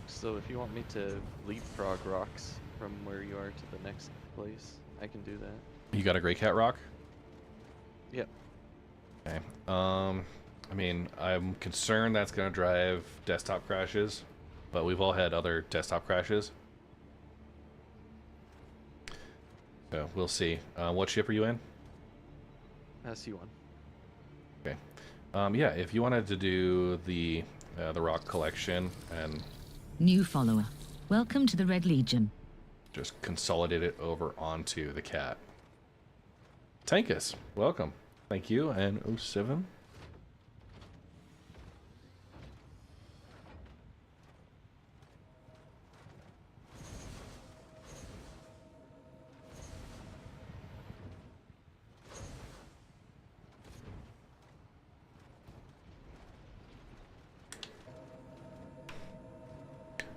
so if you want me to leapfrog rocks from where you are to the next place, I can do that. You got a Grey Cat rock? Yep. Okay. I mean, I'm concerned that's going to drive desktop crashes, but we've all had other desktop crashes. So we'll see. What ship are you in? SU1. Okay. Yeah, if you wanted to do the rock collection and New follower. Welcome to the Red Legion. just consolidate it over onto the cat. Tankus, welcome. Thank you, and 07.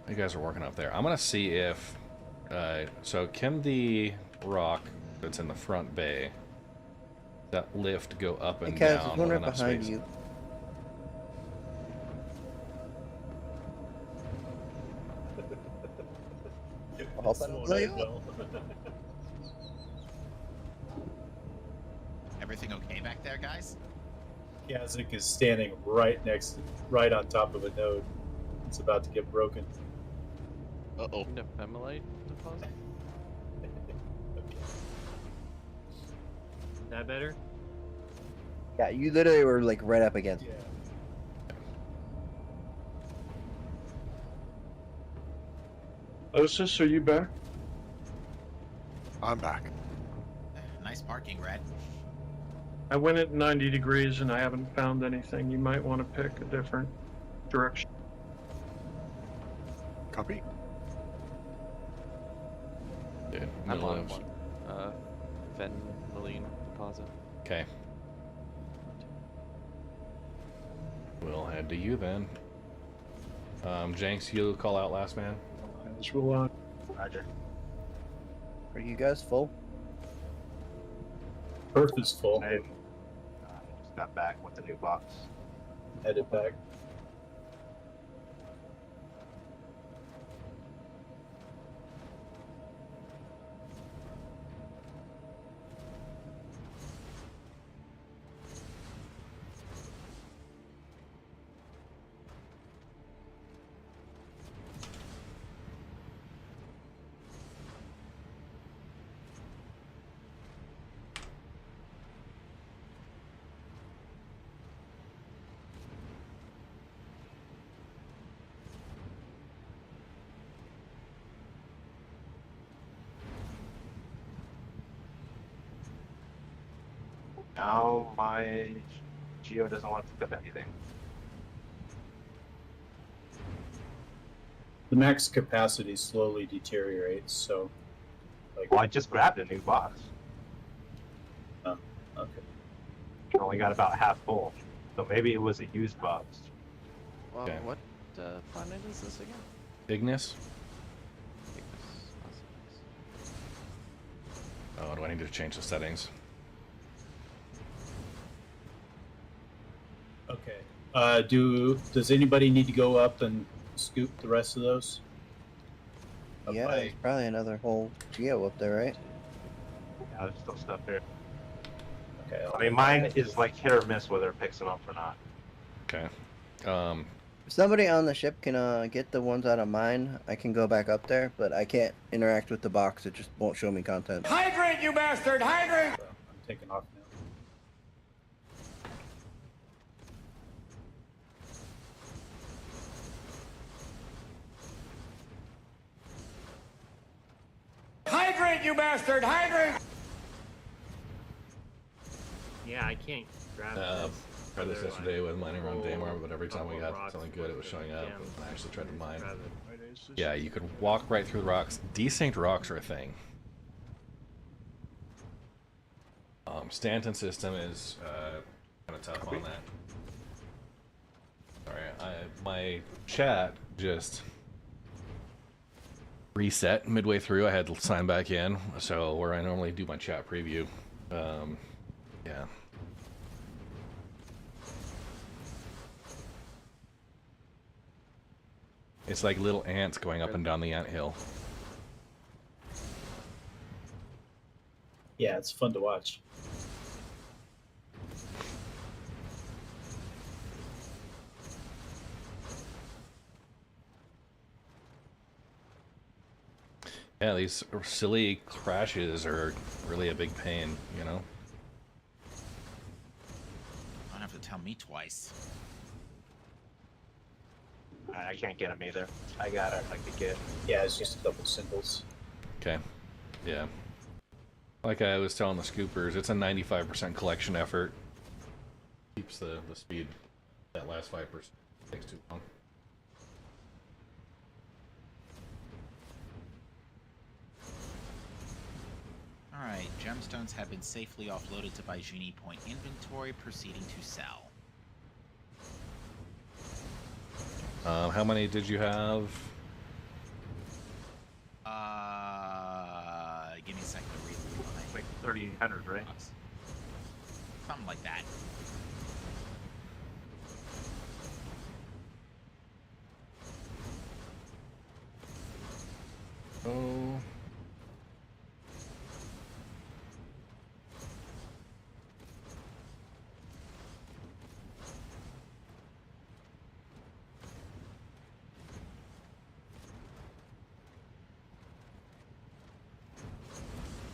You guys are working up there. I'm gonna see if so can the rock that's in the front bay, that lift, go up and Hey, Kaz, down there's one with right enough behind space? you. I'll blow you up. Everything okay back there, guys? Kazik is standing right on top of a node. It's about to get broken. Uh-oh. Nephemalite deposit? That better? Yeah, you literally were like right up against it. Osis, are you back? I'm back. Nice parking, Red. I went at 90 degrees and I haven't found anything. You might want to pick a different direction. Copy. Yeah, I'm middle on of- one. Phenylene deposit. Okay. We'll head to you then. Jenks, you call out last man. Let's roll on. Roger. Are you guys full? Earth is full. I just got back with the new box. Headed back. Now my Geo doesn't want to pick up anything. The max capacity slowly deteriorates, so. Like, Well, I just grabbed a new box. Oh, okay. It only got about half full, so maybe it was a used box. Well, Okay. what planet is this again? Ignis. Oh, do I need to change the settings? Okay. Does anybody need to go up and scoop the rest of those? Up Yeah, by- there's probably another whole Geo up there, right? Yeah, there's still stuff here. Okay. I mean, mine is like hit or miss whether it picks them up or not. Okay. If somebody on the ship can get the ones out of mine, I can go back up there, but I can't interact with the box. It just won't show me content. Hydrant, you bastard! Hydrant! I'm taking off now. Hydrant, you bastard! Hydrant! Yeah, I can't grab Tried this yesterday with mining around Daymar, but every time we got something good, it was showing up. And I actually tried to mine. Yeah, you could walk right through the rocks. Desynced rocks are a thing. Stanton system is kind of tough on that. Sorry, my chat just reset midway through. I had to sign back in, so where I normally do my chat preview. Yeah. It's like little ants going up and down the anthill. Yeah, it's fun to watch. Yeah, these silly crashes are really a big pain, you know? You don't have to tell me twice. I can't get them either. I got it like a kid. Yeah, it's just a couple symbols. Okay. Yeah. Like I was telling the scoopers, it's a 95% collection effort. Keeps the speed. That last 5% takes too long. Alright, gemstones have been safely offloaded to Baijini Point inventory, proceeding to sell. How many did you have? Give me a second to read the Like 3,800, right? Something like that. Oh.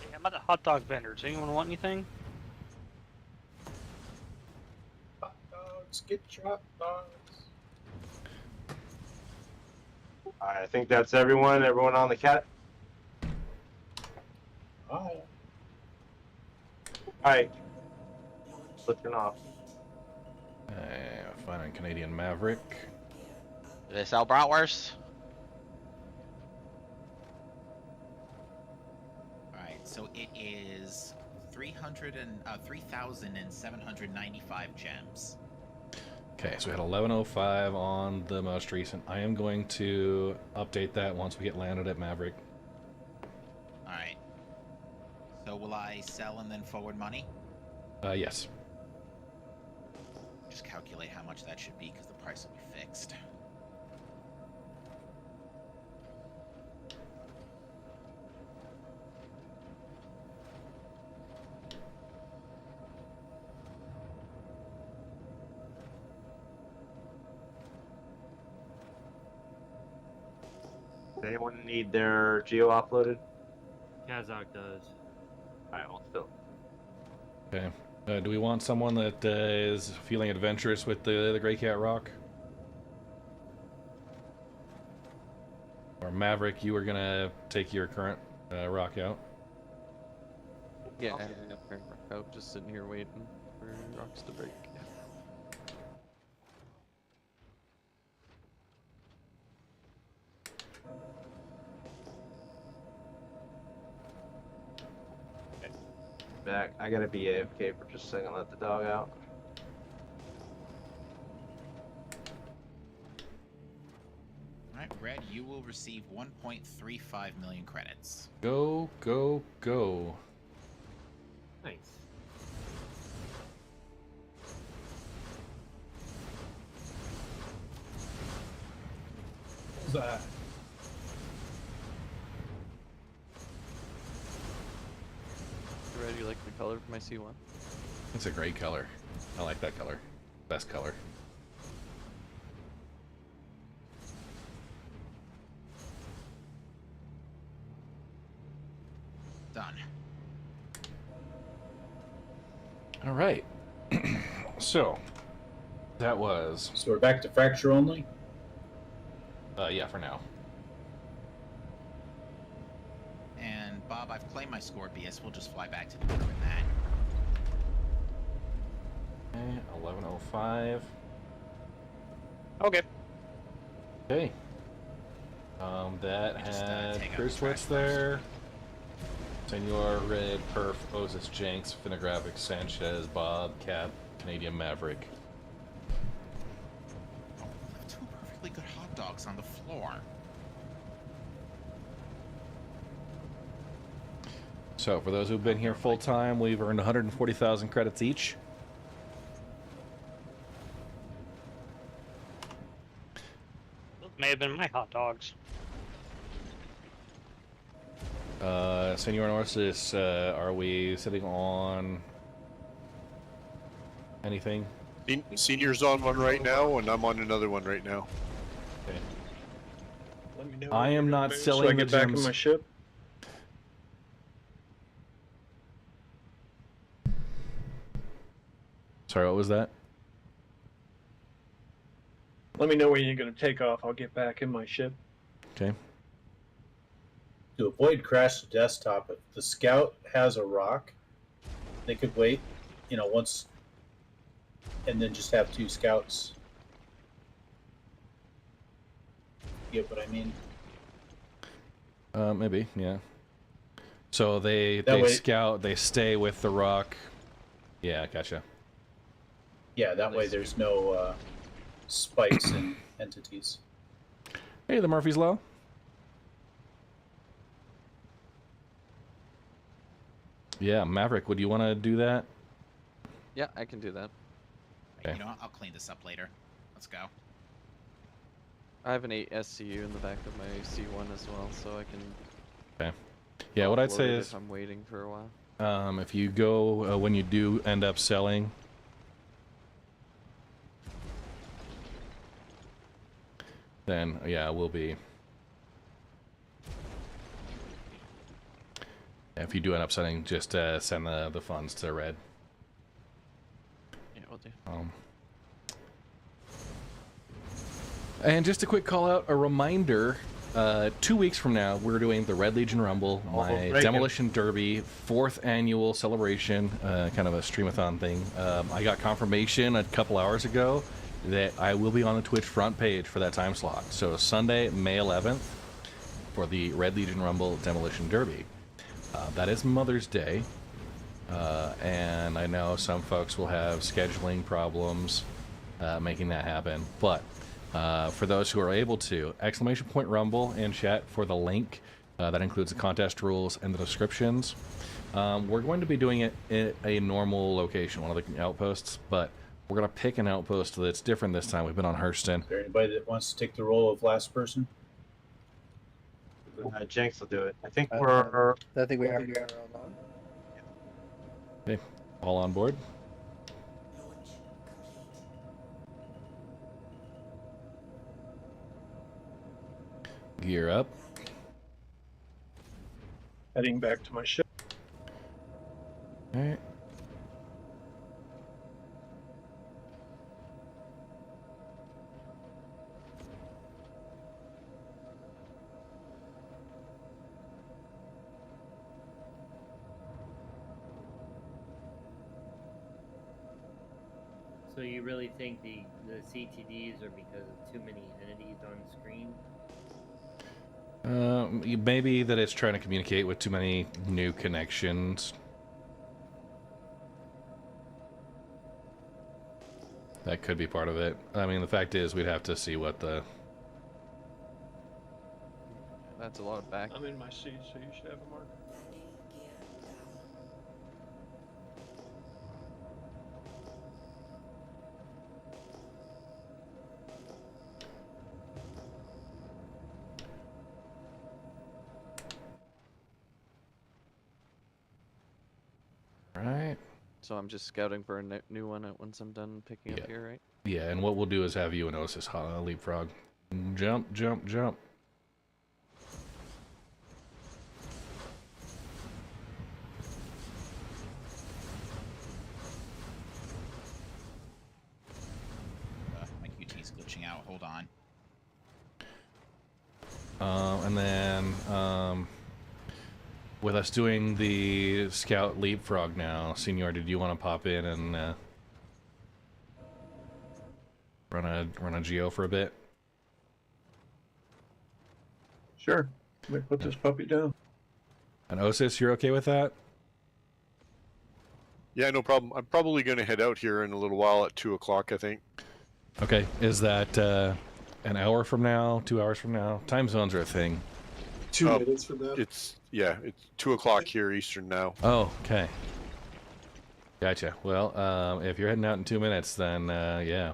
Hey, I'm at a hot dog vendor. Does anyone want anything? Hot dogs, get your hot dogs. I think that's everyone. Everyone on the cat. Oh. Alright. Lifting off. Finding Canadian Maverick. Do they sell bratwurst? Alright, so it is 3,795 gems. Okay, so we had 1105 on the most recent. I am going to update that once we get landed at Maverick. Alright. So will I sell and then forward money? Yes. Just calculate how much that should be because the price will be fixed. Does anyone need their Geo offloaded? Kazakh does. Alright, well, still. Okay. Do we want someone that is feeling adventurous with the Grey Cat Rock? Or Maverick, you were gonna take your current rock out? Yeah, fair rock out, just sitting here waiting for rocks to break. back. I gotta be AFK for just a second. Let the dog out. Alright, Red, you will receive 1.35 million credits. Go, go, go. Nice. What's that? Red, you like the color of my C1? It's a great color. I like that color. Best color. Done. All right. So that was. So we're back to fracture only. Yeah, for now. And Bob, I've claimed my Scorpius. We'll just fly back to the crew with that. Okay, 11:05. Okay. Okay. That had Cruisewitz there. Senor, Red, Perf, Osis, Jenks, Finographic, Sanchez, Bob, Cap, Canadian Maverick. Two perfectly good hot dogs on the floor. So, for those who've been here full time, we've earned 140,000 credits each. Those may have been my hot dogs. Senor Norsis, are we sitting on anything? Senior's on one right now, and I'm on another one right now. Okay. Let me know I am not selling so I the get back in gems. my ship. Sorry, what was that? Let me know when you're going to take off. I'll get back in my ship. Okay. To avoid crash to desktop, if the scout has a rock, they could wait, once, and then just have two scouts. You get what I mean? Maybe, yeah. So they way- scout, they stay with the rock. Yeah, gotcha. Yeah, that way there's no spikes in entities. Hey, the Murphy's Law. Yeah, Maverick, would you want to do that? Yeah, I can do that. Okay. You know what? I'll clean this up later. Let's go. I have an 8 SCU in the back of my C1 as well, so I can. Okay. Yeah, what I'd offload say it is, if I'm waiting for a while. if you go when you do end up selling, then yeah, we'll be. If you do end up selling, just send the funds to Red. Yeah, we'll do. And just a quick call out, a reminder, 2 weeks from now, we're doing the Red Legion Rumble, my Demolition Derby, 4th annual celebration, kind of a streamathon thing. I got confirmation a couple hours ago that I will be on the Twitch front page for that time slot. So Sunday, May 11th, for the Red Legion Rumble Demolition Derby. That is Mother's Day, and I know some folks will have scheduling problems making that happen, but for those who are able to, !Rumble in chat for the link. That includes the contest rules and the descriptions. We're going to be doing it in a normal location, one of the outposts, but we're going to pick an outpost that's different this time. We've been on Hurston. Is there anybody that wants to take the role of last person? Jenks will do it. I think I we already are all on. Okay, all on board? Gear up. Heading back to my ship. Alright. So you really think the CTDs are because of too many entities on screen? Maybe that it's trying to communicate with too many new connections. That could be part of it. I mean, the fact is, we'd have to see what the... That's a lot of back. I'm in my seat, so you should have a marker. Right. So I'm just scouting for a new one once I'm done picking up here, right? Yeah, and what we'll do is have you and Osis leapfrog. Jump, jump, jump. My QT's glitching out. Hold on. And then, with us doing the scout leapfrog now, Senor, did you want to pop in and run a GEO for a bit? Sure. Let me put this puppy down. And Osis, you're okay with that? Yeah, no problem. I'm probably going to head out here in a little while at 2 o'clock, I think. Okay, is that an hour from now, 2 hours from now? Time zones are a thing. 2 minutes from now. It's 2 o'clock here Eastern now. Oh, okay. Gotcha. Well, if you're heading out in 2 minutes, then yeah,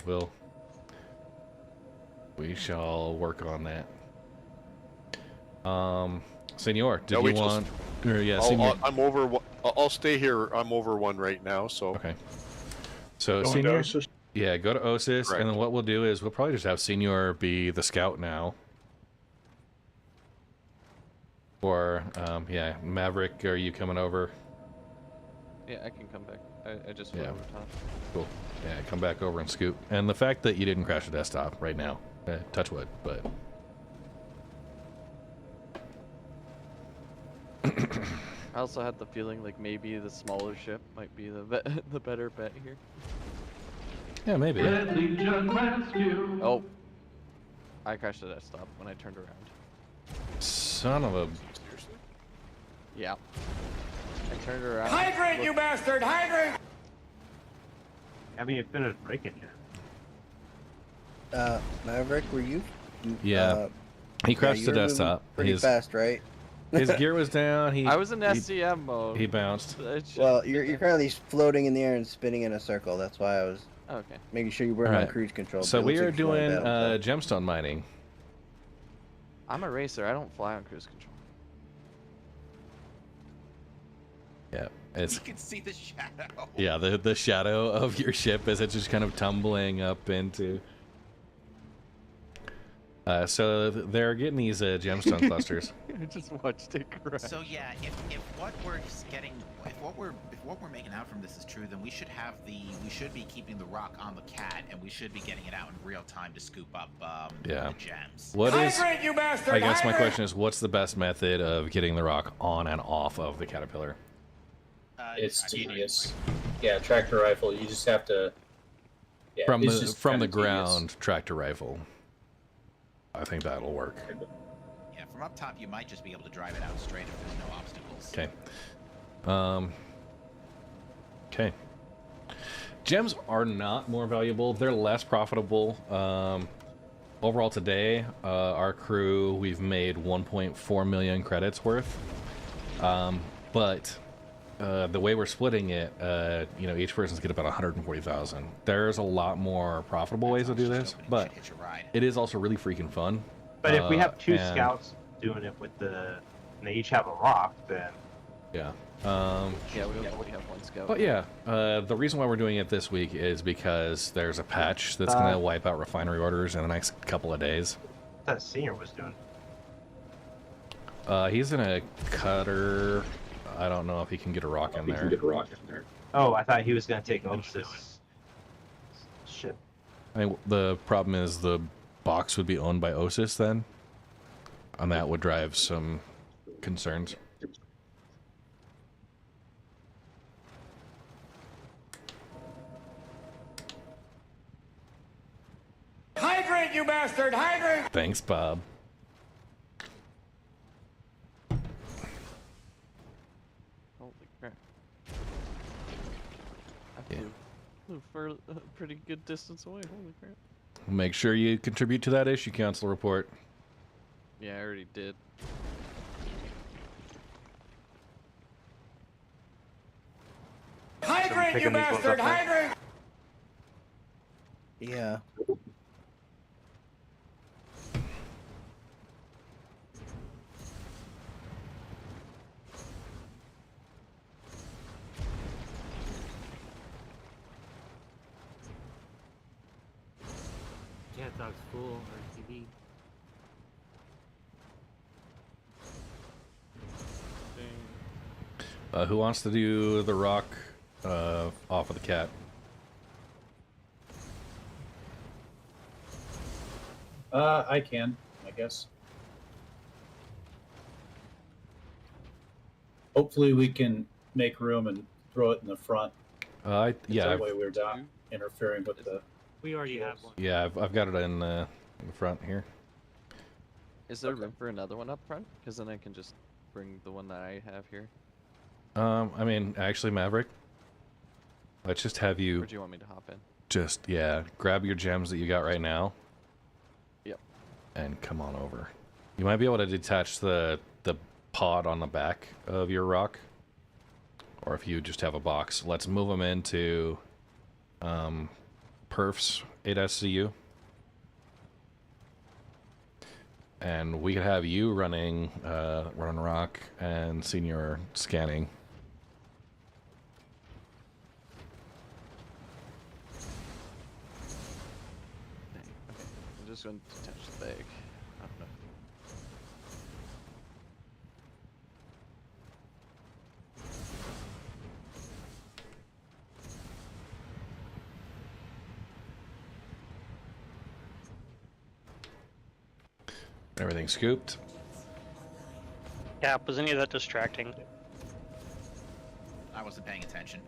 we shall work on that. Senor, did you want? Or, yeah, Senor. I'm over. I'll stay here. I'm over one right now. So okay. So Going Senor, to Osis? yeah, go to Osis, Correct. and then what we'll do is we'll probably just have Senor be the scout now. Or yeah, Maverick, are you coming over? Yeah, I can come back. I just went Yeah. over top. Cool. Yeah, come back over and scoot. And the fact that you didn't crash the desktop right now, touch wood, but. I also had the feeling like maybe the smaller ship might be the better bet here. Yeah, maybe. Oh, I crashed the desktop when I turned around. Son of a. Yeah. I turned around. Hydrant, you bastard! Hydrant! Haven't you finished breaking yet? Maverick, were you? Yeah. He crashed you the were moving desktop. pretty fast, right? His gear was down. I was in SCM mode. He bounced. Well, you're currently floating in the air and spinning in a circle. That's why I was okay. making sure you weren't on Alright. cruise control. So but it we looks are like you're flying doing battle, gemstone mining. I'm a racer. I don't fly on cruise control. Yeah, it's You can see the shadow. yeah the shadow of your ship as it's just kind of tumbling up into. So they're getting these gemstone clusters. I just watched it crash. So yeah, if what we're getting, if what we're making out from this is true, then we should be keeping the rock on the cat, and we should be getting it out in real time to scoop up Yeah. the gems. What is? Hydrant, you bastard! I guess my Hydrant! question is, what's the best method of getting the rock on and off of the caterpillar? It's tedious. Yeah, tractor rifle. You just have to. Yeah, From it's the just from the kinda tedious. ground, tractor rifle. I think that'll work. Yeah, from up top, you might just be able to drive it out straight if there's no obstacles. Okay. Okay. Gems are not more valuable. They're less profitable. Overall today, our crew, we've made 1.4 million credits worth. But the way we're splitting it, each person's get about 140,000. There's a lot more profitable ways to do this, but it is also really freaking fun. But if we have two and- scouts doing it with and they each have a rock, then Yeah. Yeah, we only have one scout. But yeah, the reason why we're doing it this week is because there's a patch that's going to wipe out refinery orders in the next couple of days. that senior was doing. He's in a cutter. I don't know if he can get a rock in there. Oh, I thought he was gonna take over this ship. I mean, the problem is the box would be owned by Osis then, and that would drive some concerns. Hydrant, you bastard! Hydrant! Thanks, Bob. Holy crap. I Yeah. flew for a pretty good distance away. Holy crap. Make sure you contribute to that issue council report. Yeah, I already did. Hydrant, you bastard! Hydrant! Yeah. Cat Dog's full RTV. Who wants to do the rock off of the cat? I can, I guess. Hopefully we can make room and throw it in the front. Yeah. That way we're not interfering with the... We already have one. Yeah, I've got it in the front here. Is there room for another one up front? Because then I can just bring the one that I have here. I mean, actually, Maverick, let's just have you... Or do you want me to hop in? Just, yeah, grab your gems that you got right now. Yep. And come on over. You might be able to detach the pod on the back of your rock. Or if you just have a box. Let's move them into Perf's 8SCU. And we could have you running rock and Senior scanning. Okay. I'm just going to touch the bag. I don't know. Everything scooped. Cap, was any of that distracting? I wasn't paying attention.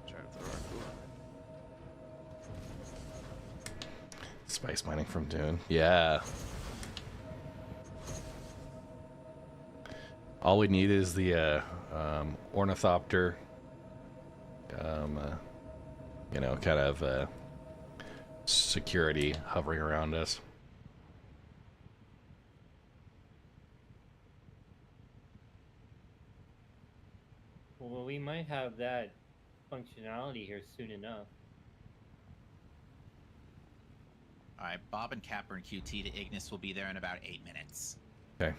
Try to throw our food. Spice mining from Dune. Yeah. All we need is the ornithopter. You know, kind of security hovering around us. Well, we might have that functionality here soon enough. Alright, Bob and Capper and QT to Ignis will be there in about 8 minutes. Okay.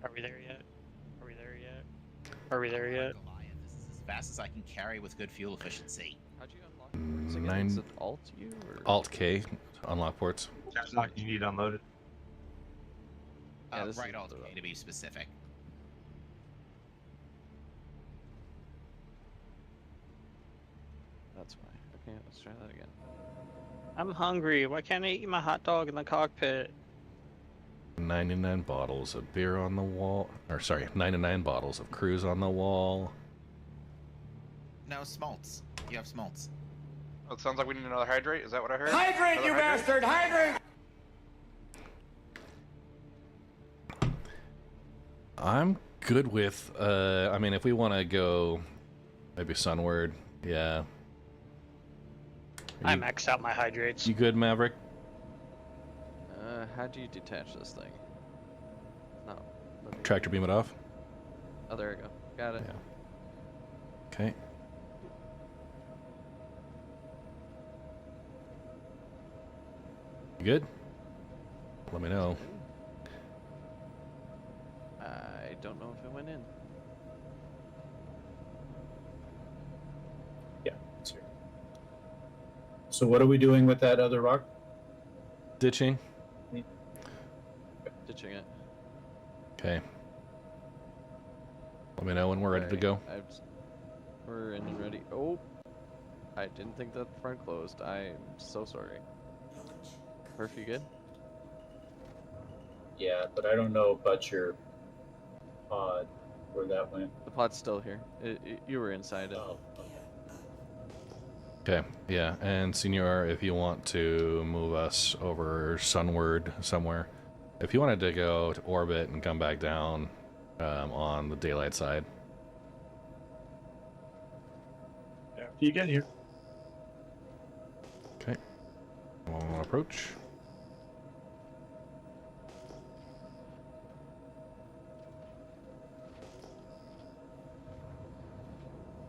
Are we there yet? Are we there yet? Are we there yet? This is as fast as I can carry with good fuel efficiency. How'd you unlock ports again? Is it Alt U or Alt K, unlock ports. That's not you need unloaded. Yeah, this right, is Alt K to be specific. That's why. Okay, let's try that again. I'm hungry. Why can't I eat my hot dog in the cockpit? 99 bottles of beer on the wall. Or, sorry, 99 bottles of cruise on the wall. No, smolts. You have smolts. Oh, it sounds like we need another hydrate. Is that what I heard? Hydrant, you bastard! Hydrant! I'm good with, I mean, if we want to go maybe sunward, yeah. I maxed out my hydrates. You good, Maverick? How do you detach this thing? No. Tractor beam it off? Oh, there we go. Got it. Yeah. Okay. You good? Let me know. I don't know if it went in. Yeah, it's here. So what are we doing with that other rock? Ditching. Ditching it. Okay. Let me know when we're ready to go. We're in and ready. Oh, I didn't think that the front closed. I'm so sorry. Perf, you good? Yeah, but I don't know about your pod, where that went. The pod's still here. You were inside it. Oh. Okay, yeah, and Senior, if you want to move us over sunward somewhere, if you wanted to go to orbit and come back down, on the daylight side. After you get here. Okay. We'll approach.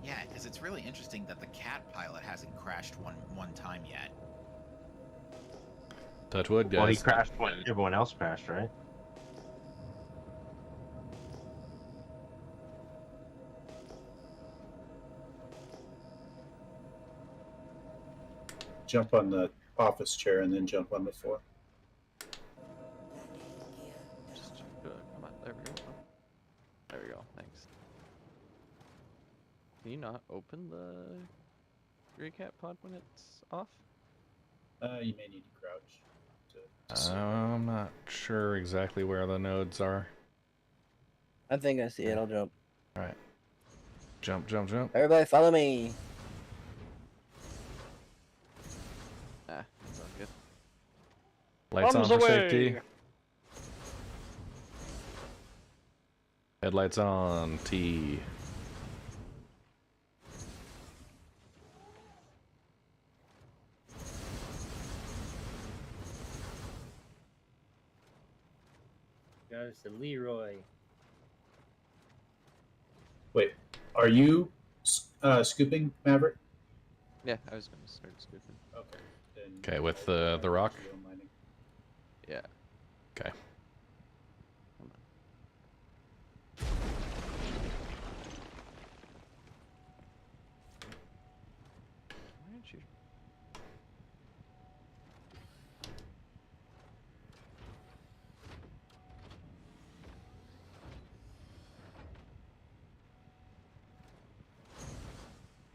Yeah, because it's really interesting that the cat pilot hasn't crashed one time yet. Touch wood, guys. Well, he crashed when everyone else crashed, right? Jump on the office chair and then jump on the floor. Come on, there we go. There we go, thanks. Can you not open the gray cat pod when it's off? You may need to crouch. I'm not sure exactly where the nodes are. I think I see it. I'll jump. All right. Jump, jump, jump. Everybody follow me. Ah, that's all good. Lights on for safety. Headlights on. T. Goes to Leroy. Wait, are you scooping, Maverick? Yeah, I was going to start scooping. Okay. Then Okay, with the rock. Yeah. Okay. Why aren't you?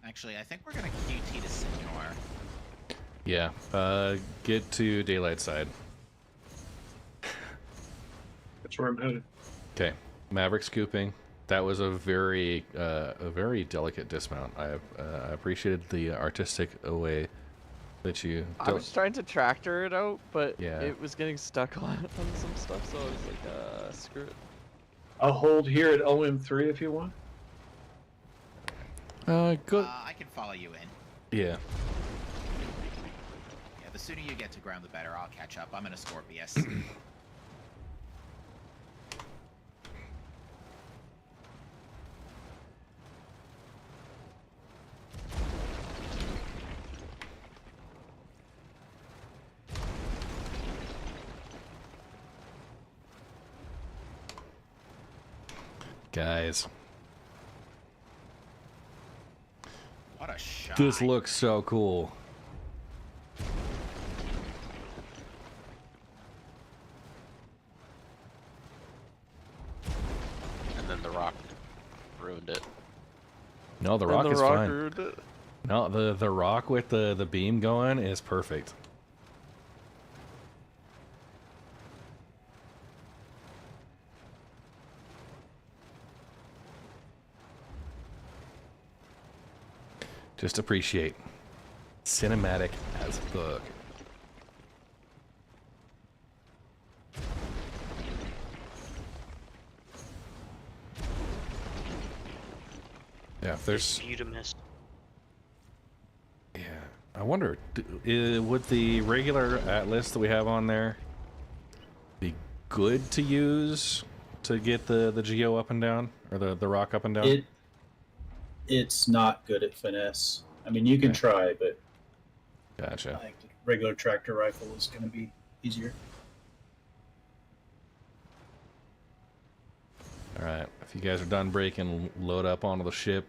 Actually, I think we're gonna QT to Senor. Yeah. Get to daylight side. That's where I'm headed. Okay. Maverick scooping. That was a very delicate dismount. I appreciated the artistic way that you. I was trying to tractor it out, but Yeah. it was getting stuck on some stuff, so I was like, screw it. I'll hold here at OM3 if you want. Good. I can follow you in. Yeah. Yeah, the sooner you get to ground, the better. I'll catch up. I'm in a Scorpius. Guys. What a shot. This looks so cool. And then the rock ruined it. No, the And rock the is rock fine. ruined it. No, the rock with the beam going is perfect. Just appreciate. Cinematic as fuck. Yeah, if there's... Beautimist. Yeah, I wonder, would the regular Atlas that we have on there be good to use to get the GEO up and down, or the rock up and down? It's not good at finesse. I mean, you can try, but Gotcha. I think the regular tractor rifle is going to be easier. All right, if you guys are done braking, load up onto the ship.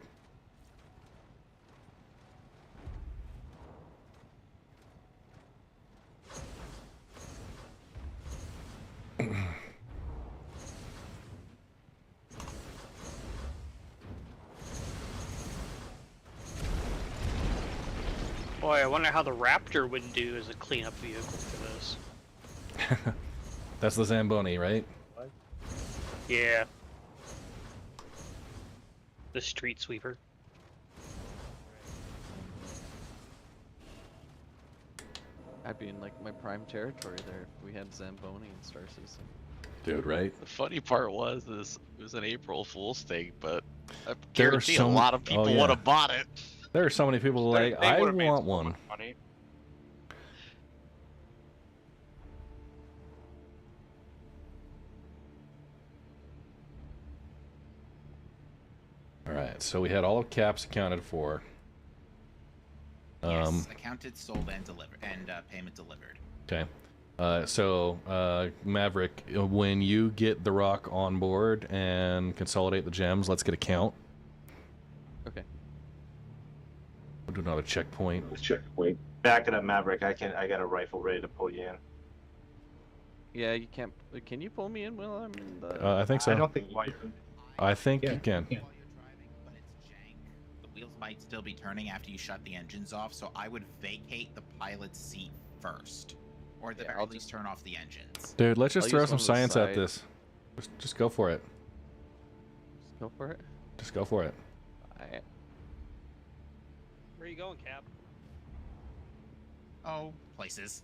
Boy, I wonder how the Raptor would do as a cleanup vehicle for this. That's the Zamboni, right? Yeah. The street sweeper. I'd be in like my prime territory there if we had Zamboni and Star Citizen. Dude, right? The funny part was this it was an April Fool's thing, but I There are guarantee a so lot of people would yeah. have bought it. There are so many people like, They I would've made want so one. much money. All right, so we had all of caps accounted for. Yes, accounted, sold, and delivered, and payment delivered. Okay. Maverick, when you get the rock on board and consolidate the gems, let's get a count. Okay. We'll do another checkpoint. Checkpoint. Back it up, Maverick. I got a rifle ready to pull you in. Yeah, you can't. Can you pull me in while I'm in the... I think so. I don't think while you're... I think you can. The wheels might still be turning after you shut the engines off, so I would vacate the pilot's seat first. Or at the very least turn off the engines. Dude, let's just I'll throw use some one of the science at side. this. Just go for it. Just go for it. Just go for it. Alright. Where are you going, Cap? Oh, places.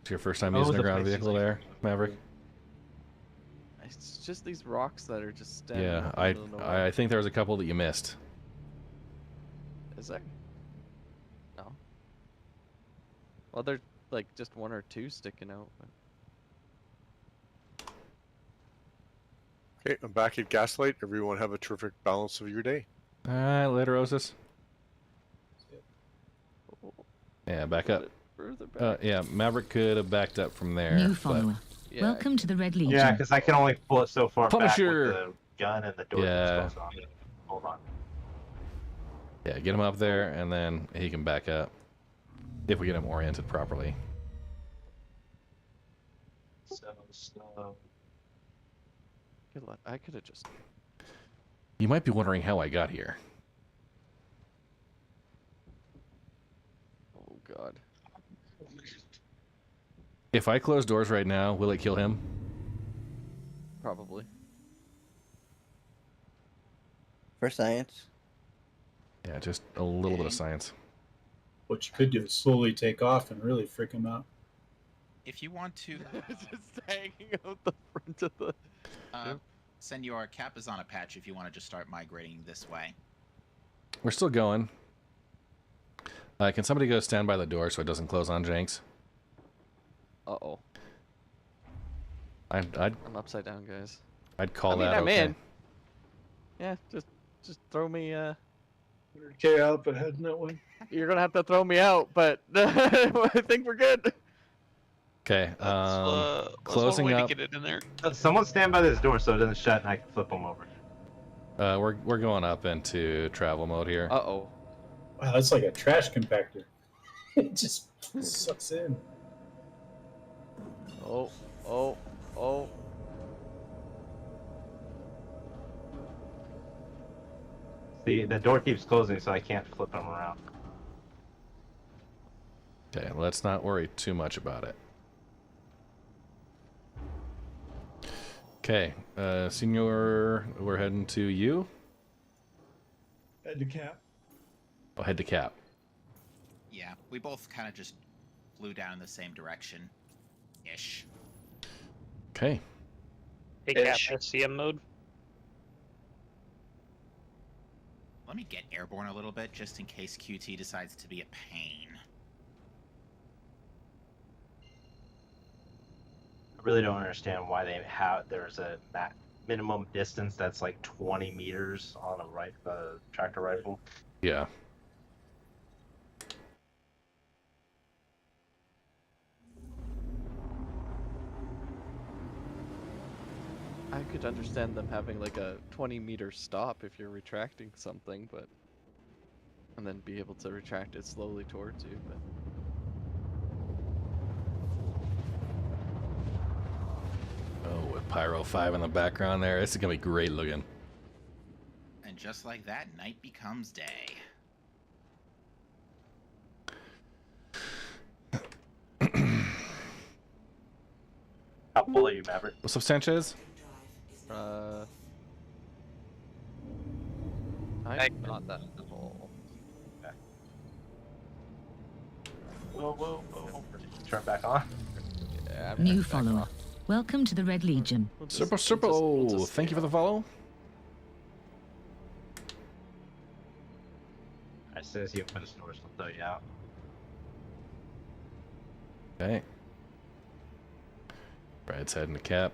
It's your first time using a ground vehicle there, Maverick? It's just these rocks that are just standing Yeah, in the middle of nowhere. I think there was a couple that you missed. Is there? No. Well, there's like just one or two sticking out. But... Okay, I'm back at Gaslight. Everyone have a terrific balance of your day. All right, later, Roses. Yeah, back up. Further back. Yeah, Maverick could have backed up from there. New but- follower. Yeah, Welcome to the Red Legion. Yeah, because I can only pull it so far Punisher! back with the gun and the door Yeah. keeps closed on. Hold on. Yeah, get him up there, and then he can back up. If we get him oriented properly. So. I could have just... You might be wondering how I got here. Oh, God. If I close doors right now, will it kill him? Probably. For science. Yeah, just a little bit of science. What you could do is slowly take off and really freak him out. If you want to just hanging out the front of the... send your cap is on a patch if you want to just start migrating this way. We're still going. Can somebody go stand by the door so it doesn't close on Jenks? Uh-oh. I'm upside down, guys. I'd call I mean, that I'm okay. in. Yeah, just throw me, Okay, out, but heading that way. You're gonna have to throw me out, but I think we're good. Okay, closing one way up. to get it in there. Someone stand by this door so it doesn't shut and I can flip them over. We're going up into travel mode here. Uh-oh. Wow, that's like a trash compactor. It just sucks in. Oh. See, the door keeps closing so I can't flip them around. Okay, let's not worry too much about it. Okay, Senor, we're heading to you. Head to Cap. Oh, head to Cap. Yeah, we both kind of just flew down in the same direction. Ish. Okay. Hey, Cap, SCM mode. Let me get airborne a little bit just in case QT decides to be a pain. I really don't understand why they have there's a minimum distance that's like 20 meters on a tractor rifle. Yeah. I could understand them having like a 20-meter stop if you're retracting something, but... And then be able to retract it slowly towards you, but... Oh, with Pyro 5 in the background there, this is gonna be great looking. And just like that, night becomes day. How full are you, Maverick? What's up, Sanchez? I'm not that full. Okay. Whoa. Turn back on. Yeah, New follower. Welcome to the Red Legion. Super, thank you for the follow. As soon as you open a store, she'll throw you out. Okay. Brad's heading to cap.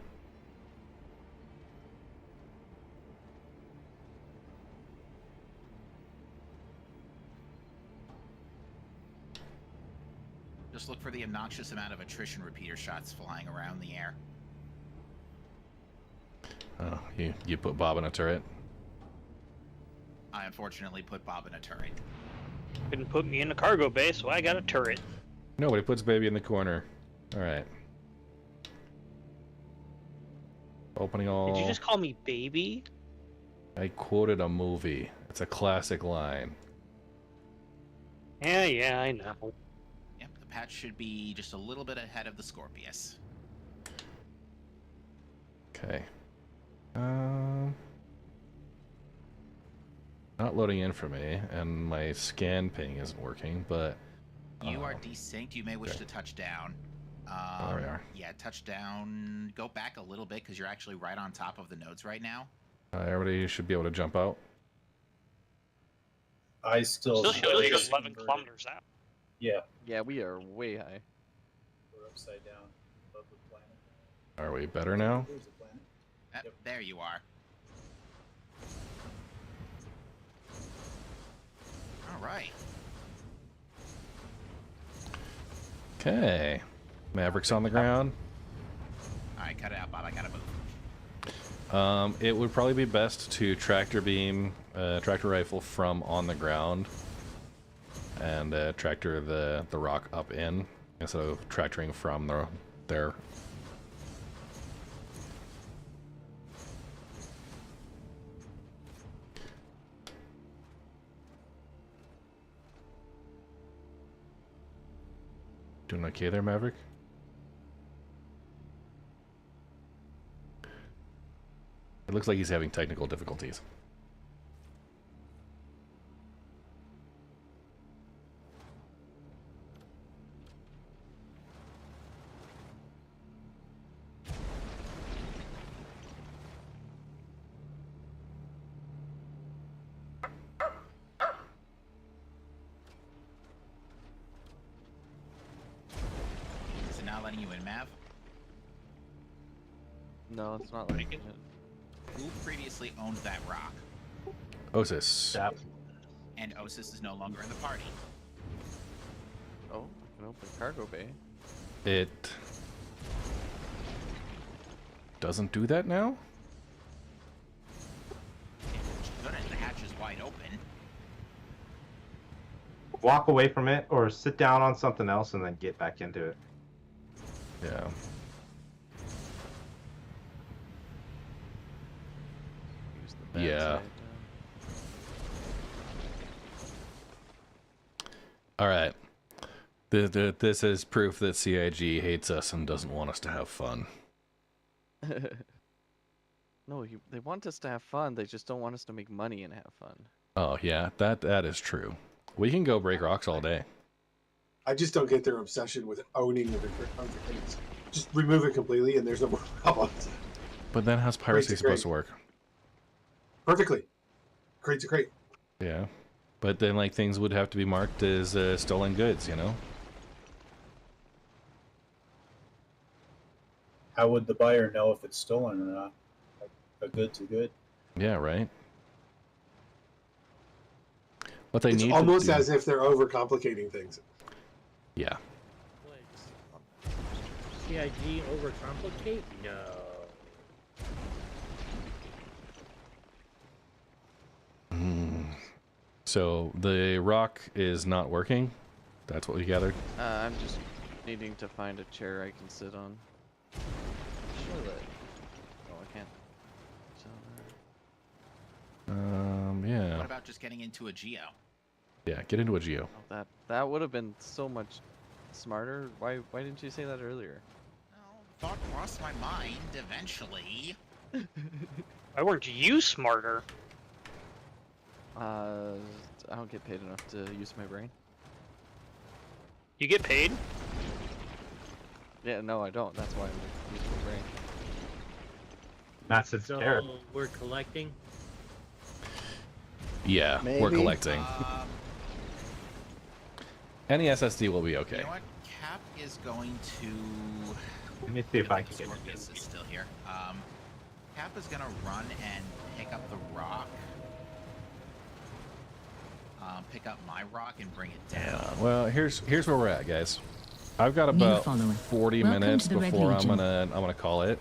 Just look for the obnoxious amount of attrition repeater shots flying around the air. Oh, you put Bob in a turret? I unfortunately put Bob in a turret. Couldn't put me in a cargo bay, so I got a turret. Nobody puts baby in the corner. Alright. Opening all... Did you just call me baby? I quoted a movie. It's a classic line. Yeah, I know. Yep, the patch should be just a little bit ahead of the Scorpius. Okay. Not loading in for me, and my scan ping isn't working, but... You are desynced. You may wish to touch down. There we are. Yeah, touch down. Go back a little bit, because you're actually right on top of the nodes right now. Everybody should be able to jump out. I still show like 11 kilometers out. Yeah. Yeah, we are way high. We're upside down above the planet. Are we better now? There's the planet. Yep, there you are. All right. Okay. Maverick's on the ground. All right, cut it out, Bob. I gotta move. It would probably be best to tractor beam, tractor rifle from on the ground, and tractor the rock up in instead of tractoring from there. Doing okay there, Maverick? It looks like he's having technical difficulties. Is it not letting you in, Mav? No, it's not like it. Who previously owned that rock? Osis. And Osis is no longer in the party. Oh, I can open cargo bay. It doesn't do that now? Good, the hatch is wide open. Walk away from it, or sit down on something else and then get back into it. Yeah. Yeah. All right. This is proof that CIG hates us and doesn't want us to have fun. No, they want us to have fun. They just don't want us to make money and have fun. Oh yeah, that is true. We can go break rocks all day. I just don't get their obsession with owning the crates. Just remove it completely, and there's no more problems. But then how's piracy supposed to work? Perfectly. Crate's a crate. Yeah, but then like things would have to be marked as stolen goods, you know? How would the buyer know if it's stolen or not? Like, a good's a good. Yeah, right. What they It's need almost to do... as if they're overcomplicating things. Yeah. CIG overcomplicate? No. So the rock is not working. That's what we gathered. I'm just needing to find a chair I can sit on. Charlotte. Oh, I can't. Yeah. What about just getting into a Geo? Yeah, get into a Geo. Oh, that would have been so much smarter. Why didn't you say that earlier? Thought crossed my mind eventually. Why weren't you smarter? I don't get paid enough to use my brain. You get paid? Yeah, no, I don't. That's why I'm using break. Not since So Terra. we're collecting. Yeah, we're Maybe. collecting. Any SSD will be okay. You know what? Cap is going to. Let me see if I can get Scorpius is still here. Cap is gonna run and pick up the rock. Pick up my rock and bring it down. Well, here's where we're at, guys. I've got New about follower. 40 Welcome minutes to the Red before I'm Legion. gonna call it.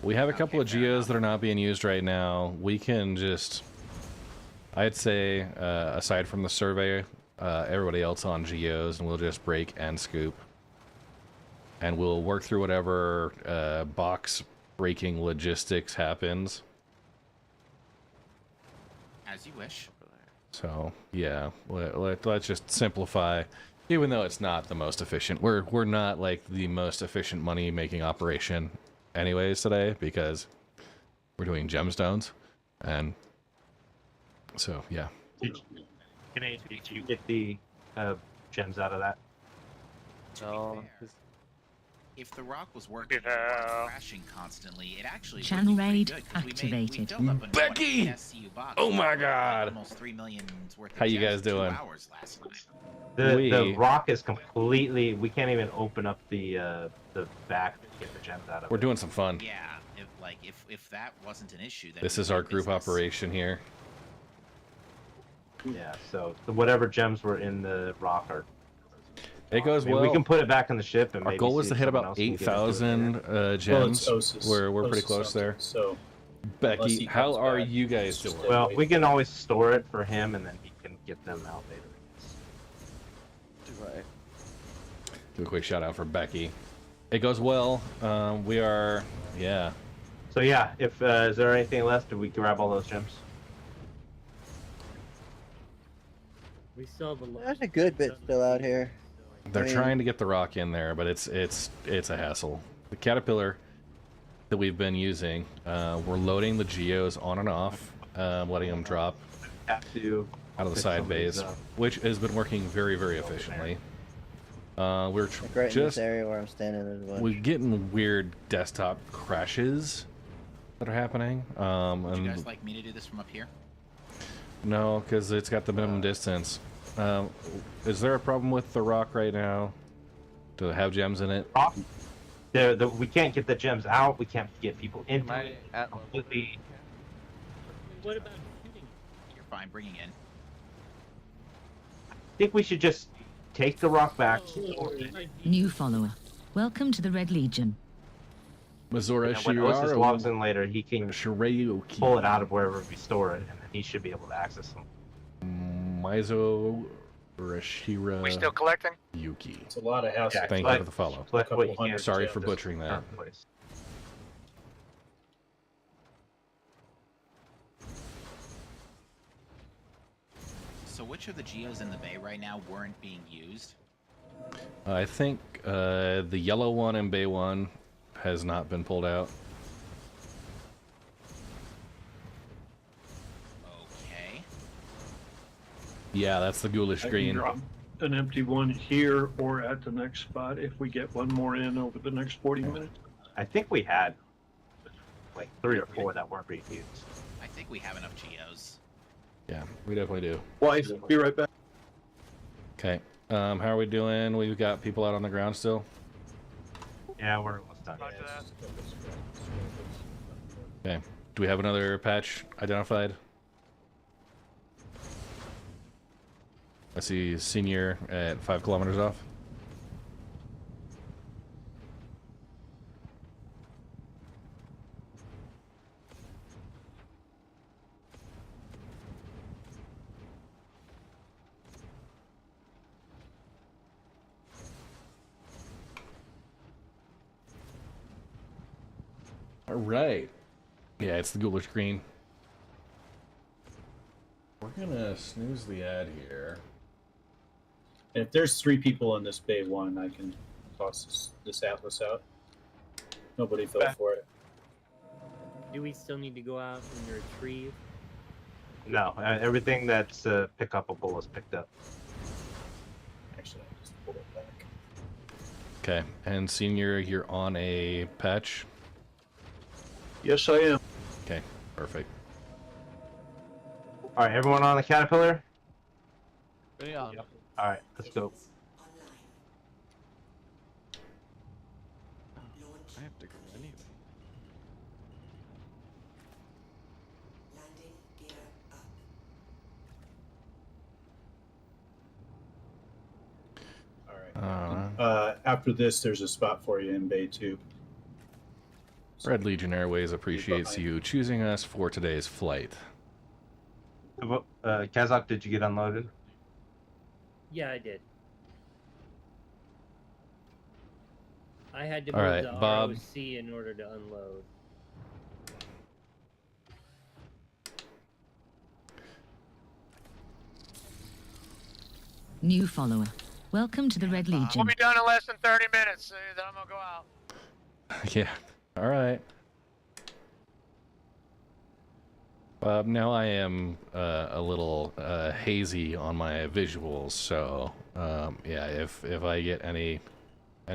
We have a couple of geos that are not being used right now. We can just, I'd say, aside from the survey, everybody else on geos, and we'll just break and scoop, and we'll work through whatever box breaking logistics happens. As you wish. So yeah, let's just simplify. Even though it's not the most efficient, we're not like the most efficient money making operation, anyways today, because we're doing gemstones, and so yeah. Did you get the gems out of that? No. If the rock was working and it weren't crashing constantly, it actually Channel would be pretty raid good, 'cause activated. We filled up Becky! SCU box. Oh my Like God! almost 3 million's worth of How you gems guys in 2 doing? hours last night. The rock is completely. We can't even open up the back to get the gems out of We're it. doing some fun. Yeah, if that wasn't an issue, then This we is our had group business. operation here. Yeah, so whatever gems were in the rock are. It goes I mean, well. we can put it back in the ship, and Our maybe goal was see to if hit someone about else can get into it 8,000 later. gems. Well, it's Osis. We're pretty Osis close there. So unless Becky, he how comes are back, you guys it's just doing? a Well, wait. we can always store it for him, and then he can get them out later. Right. Do a quick shout out for Becky. It goes well. We are, yeah. So yeah, if is there anything left? Did we grab all those gems? We still have a There's a good bit still out here. They're I mean- trying to get the rock in there, but it's a hassle. The Caterpillar that we've been using, we're loading the geos on and off, letting them drop Have to out of the fix side some of these bays, up. which has been working very, very efficiently. We're Like right in just this area where I'm standing, there's a bunch. we're getting weird desktop crashes that are happening. Would you And guys like me to do this from up here? no, because it's got the minimum distance. Is there a problem with the rock right now? Do it have gems in it? We can't get the gems out. We can't get people into Am I it. at Completely. What about shooting? You're fine bringing in. I think we should just take the rock back. New follower. Welcome to the Red Legion. Missouri And when Osis logs in later, he can pull it out of wherever we store it, and then he should be able to access them. Mizo Rashira We still collecting? Yuki. It's a lot of house. Thank you for the follow. Collect what you Couple can. hundred Sorry gems. for butchering that. So which of the geos in the bay right now weren't being used? I think the yellow one in Bay 1 has not been pulled out. Okay. Yeah, that's the ghoulish I can green. drop an empty one here or at the next spot if we get one more in over the next 40 minutes. I think we had like 3 or 4 that weren't being used. I think we have enough geos. Yeah, we definitely do. Wife, be right back. Okay. How are we doing? We've got people out on the ground still. Yeah, we're almost done. Okay. Do we have another patch identified? I see senior at 5 kilometers off. All right. Yeah, it's the ghoulish green. We're gonna snooze the ad here. And if there's 3 people in this Bay 1, I can toss this Atlas out. Nobody fell for it. Do we still need to go out and retrieve? No, everything that's pick upable is picked up. Actually, I just pulled it back. Okay, and Senior, you're on a patch? Yes, I am. Okay, perfect. All right, everyone on the Caterpillar? Ready on. Yep. All right, let's go. I have to go anyway. After this, there's a spot for you in Bay 2. Red Legion Airways appreciates you choosing us for today's flight. Kazakh, did you get unloaded? Yeah, I did. I had to All move right, the Bob. ROC in order to unload. New follower. Welcome to the Red Legion. We'll be done in less than 30 minutes, then I'm gonna go out. Yeah, all right. Now I am a little hazy on my visuals, so yeah, if I get any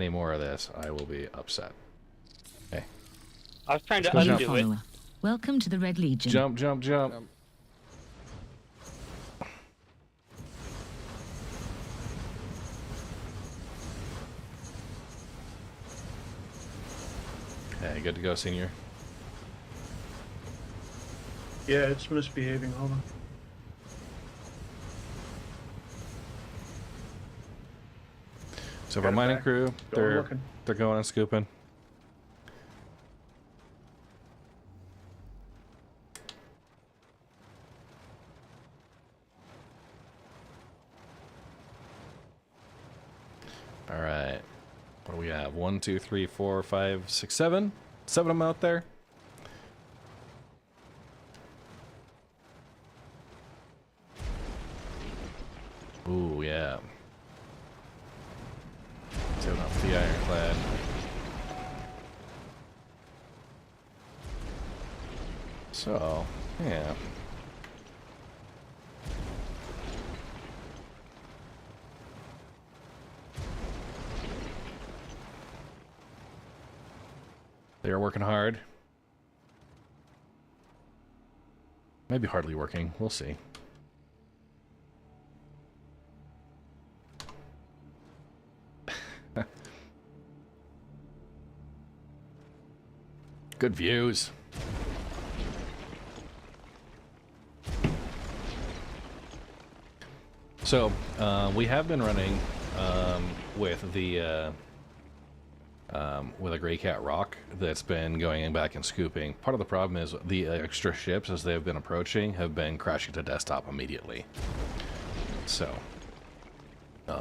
more of this, I will be upset. Okay. I was trying to Let's go undo it. Welcome to the Red Legion. Jump, jump, jump. Okay, good to go, Senior. Yeah, it's misbehaving. Hold on. So our mining crew, they're going and scooping. All right. What do we have? 1, 2, 3, 4, 5, 6, 7. 7 of them out there. Ooh, yeah. Taking off the ironclad. So, yeah. They are working hard. Maybe hardly working. We'll see. Good views. So, we have been running with the with a Grey Cat Rock that's been going back and scooping. Part of the problem is the extra ships, as they've been approaching, have been crashing to desktop immediately. So,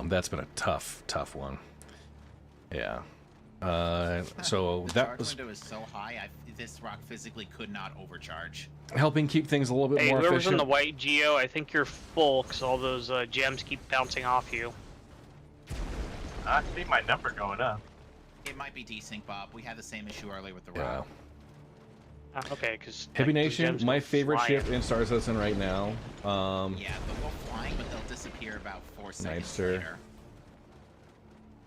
that's been a tough one. Yeah. So the that charge was window is so high, this rock physically could not overcharge. helping keep things a little bit Hey, more whoever's in efficient. the white Geo, I think you're full because all those gems keep bouncing off you. I see my number going up. It might be desync, Bob. We had the same issue earlier with the Yeah. rock. Okay, because Hippie Nation, my favorite ship in Star Citizen right now. Yeah, they'll go flying, but they'll disappear about 4 seconds Nightster. later.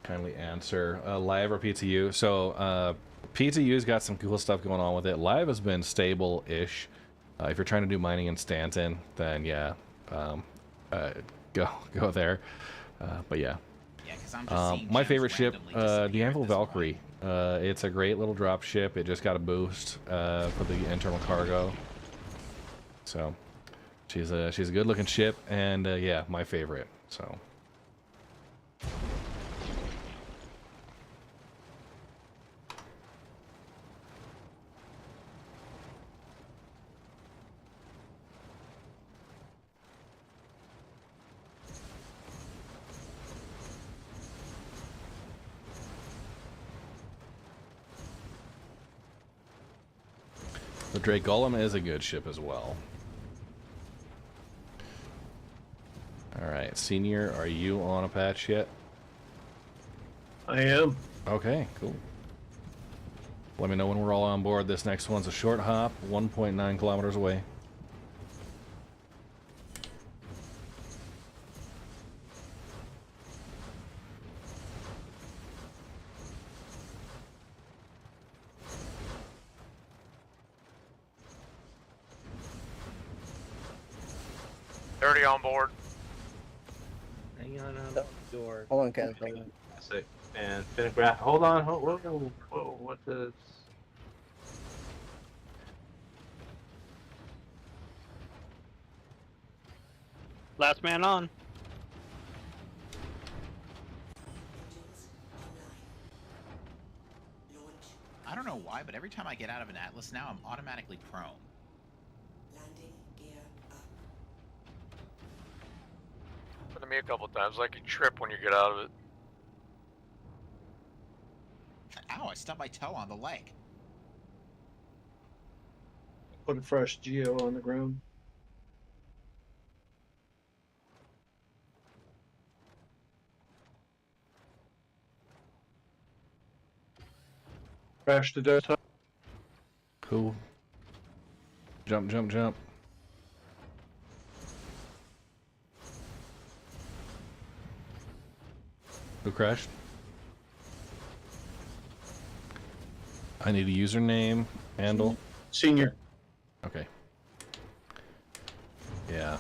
Kindly answer. Live or PTU? So, PTU's got some cool stuff going on with it. Live has been stable-ish. If you're trying to do mining in Stanton, then yeah, go there. But yeah. Yeah, because I'm just seeing my gems favorite ship, randomly the disappear at Anvil this Valkyrie. It's a great little drop ship. It just got a boost for the internal cargo. So, she's a good-looking ship, and yeah, my favorite. So. The Drake Golem is a good ship as well. Alright, Senior, are you on a patch yet? I am. Okay, cool. Let me know when we're all on board. This next one's a short hop, 1.9 kilometers away. 30 on board. Hang on the door. Hold on, Kaz. Hold on. Sick. And Finnegraph. Hold on. Whoa. What's this? Last man on. I don't know why, but every time I get out of an Atlas now, I'm automatically prone. Happened to me a couple times, like you trip when you get out of it. Ow, I stubbed my toe on the leg. Put a fresh Geo on the ground. Crash the desktop. Cool. Jump. Who crashed? I need a username, handle. Senior. Okay. Yeah.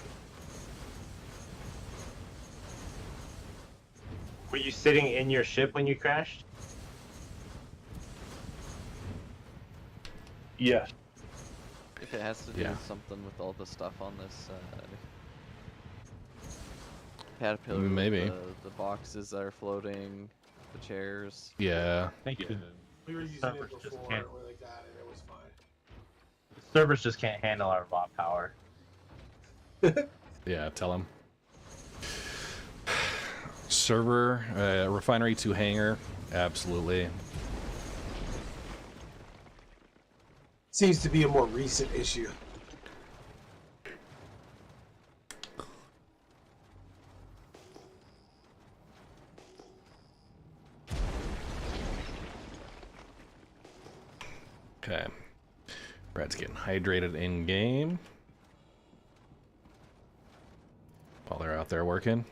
Were you sitting in your ship when you crashed? Yes. If it has to do with something with all the stuff on this caterpillar, Maybe. the boxes that are floating, the chairs. Yeah. Thank you. We were using it before or like that, and it was fine. The servers just can't handle our raw power. Yeah, tell him. Server, refinery to hangar, absolutely. Seems to be a more recent issue. Okay. Brad's getting hydrated in game. While they're out there working.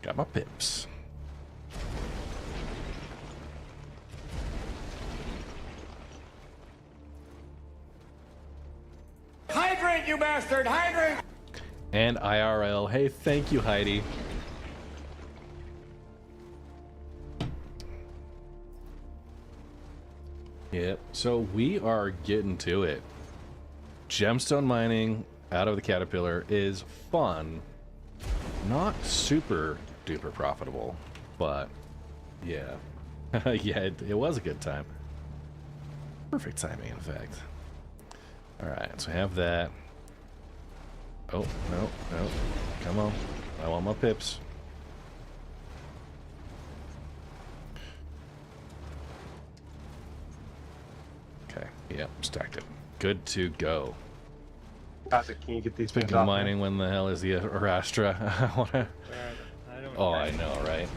Got my pips. Hydrant, you bastard! Hydrant! And IRL. Hey, thank you, Heidi. Yep, so we are getting to it. Gemstone mining out of the Caterpillar is fun. Not super duper profitable, but yeah. Yeah, it was a good time. Perfect timing, in fact. Alright, so I have that. Oh, no. Come on. I want my pips. Okay, yeah, stacked it. Good to go. Can you get these Speaking things of off mining, when the hell is the Arastra? I wanna... I don't Oh, I know, right?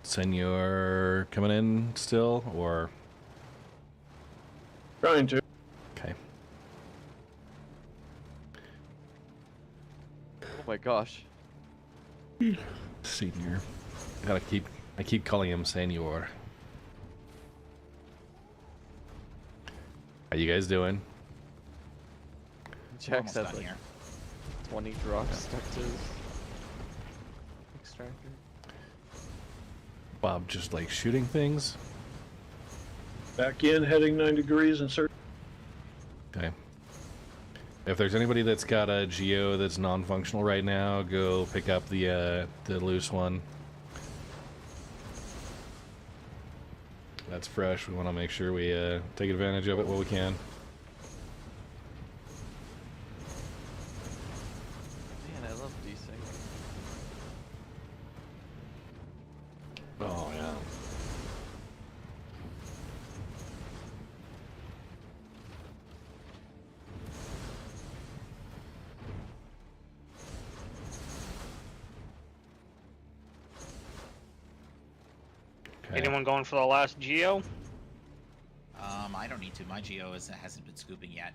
Senor coming in still, or? Trying to. Okay. Oh my gosh. Senior. I keep calling him Senor. How you guys doing? Jack's had like 20 rocks stuck to his extractor. Bob just like shooting things? Back in, heading 9 degrees and search. Okay. If there's anybody that's got a GEO that's non-functional right now, go pick up the loose one. That's fresh. We want to make sure we take advantage of it while we can. Man, I love desync. Oh, yeah. Anyone going for the last Geo? I don't need to. My Geo hasn't been scooping yet.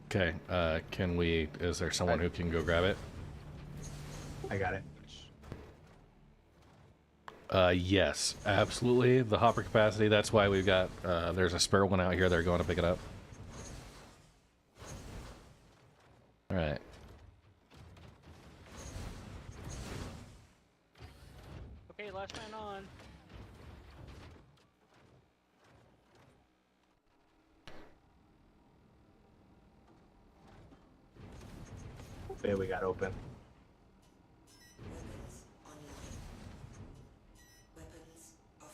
Okay, is there someone who can go grab it? I got it. Yes, absolutely. The hopper capacity, that's why we've got, there's a spare one out here. They're going to pick it up. All right. Okay, last man on. Bay we got open. Weapons offline.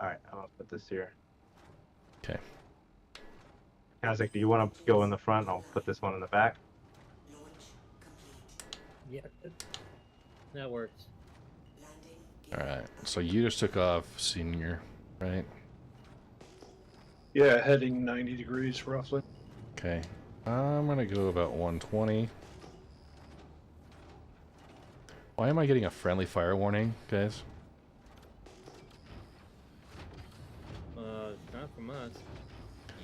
Alright, I'm gonna put this here. Okay. Kazakh, do you want to go in the front? I'll put this one in the back. Yeah, that works. All right. So you just took off, senior, right? Yeah, heading 90 degrees roughly. Okay. I'm gonna go about 120. Why am I getting a friendly fire warning, guys? Not from us.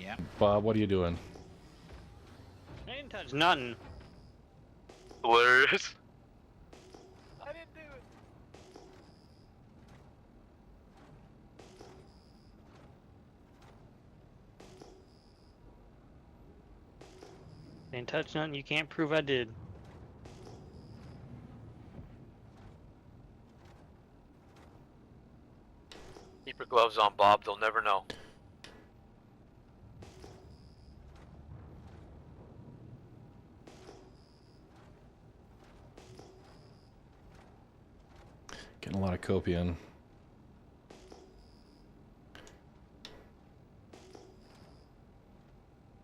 Yeah. Bob, what are you doing? I didn't touch nothing. Hilarious. I didn't do it. Didn't touch nothing. You can't prove I did. Keep your gloves on, Bob. They'll never know. Getting a lot of copium.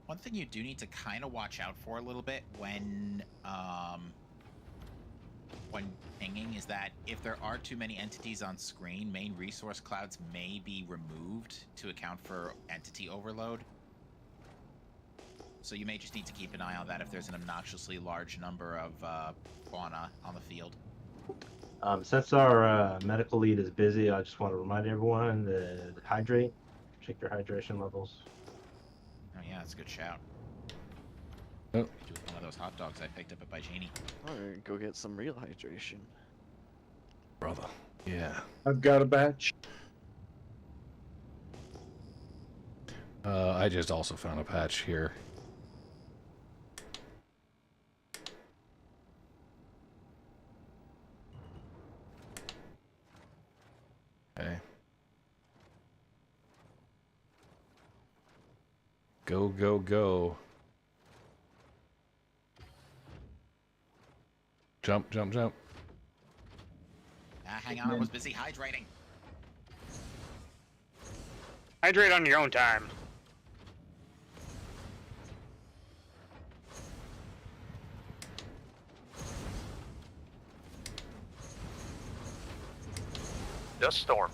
One thing you do need to kind of watch out for a little bit when pinging is that if there are too many entities on screen, main resource clouds may be removed to account for entity overload. So you may just need to keep an eye on that if there's an obnoxiously large number of fauna on the field. Since our medical lead is busy, I just want to remind everyone to hydrate. Check your hydration levels. Oh yeah, that's a good shout. Oh. Do with one of those hot dogs I picked up at Bajini. Or go get some real hydration. Brother. Yeah. I've got a batch. I just also found a patch here. Okay. Go, go, go. Jump, jump, jump. Hang on, I was busy hydrating. Hydrate on your own time. Dust storm.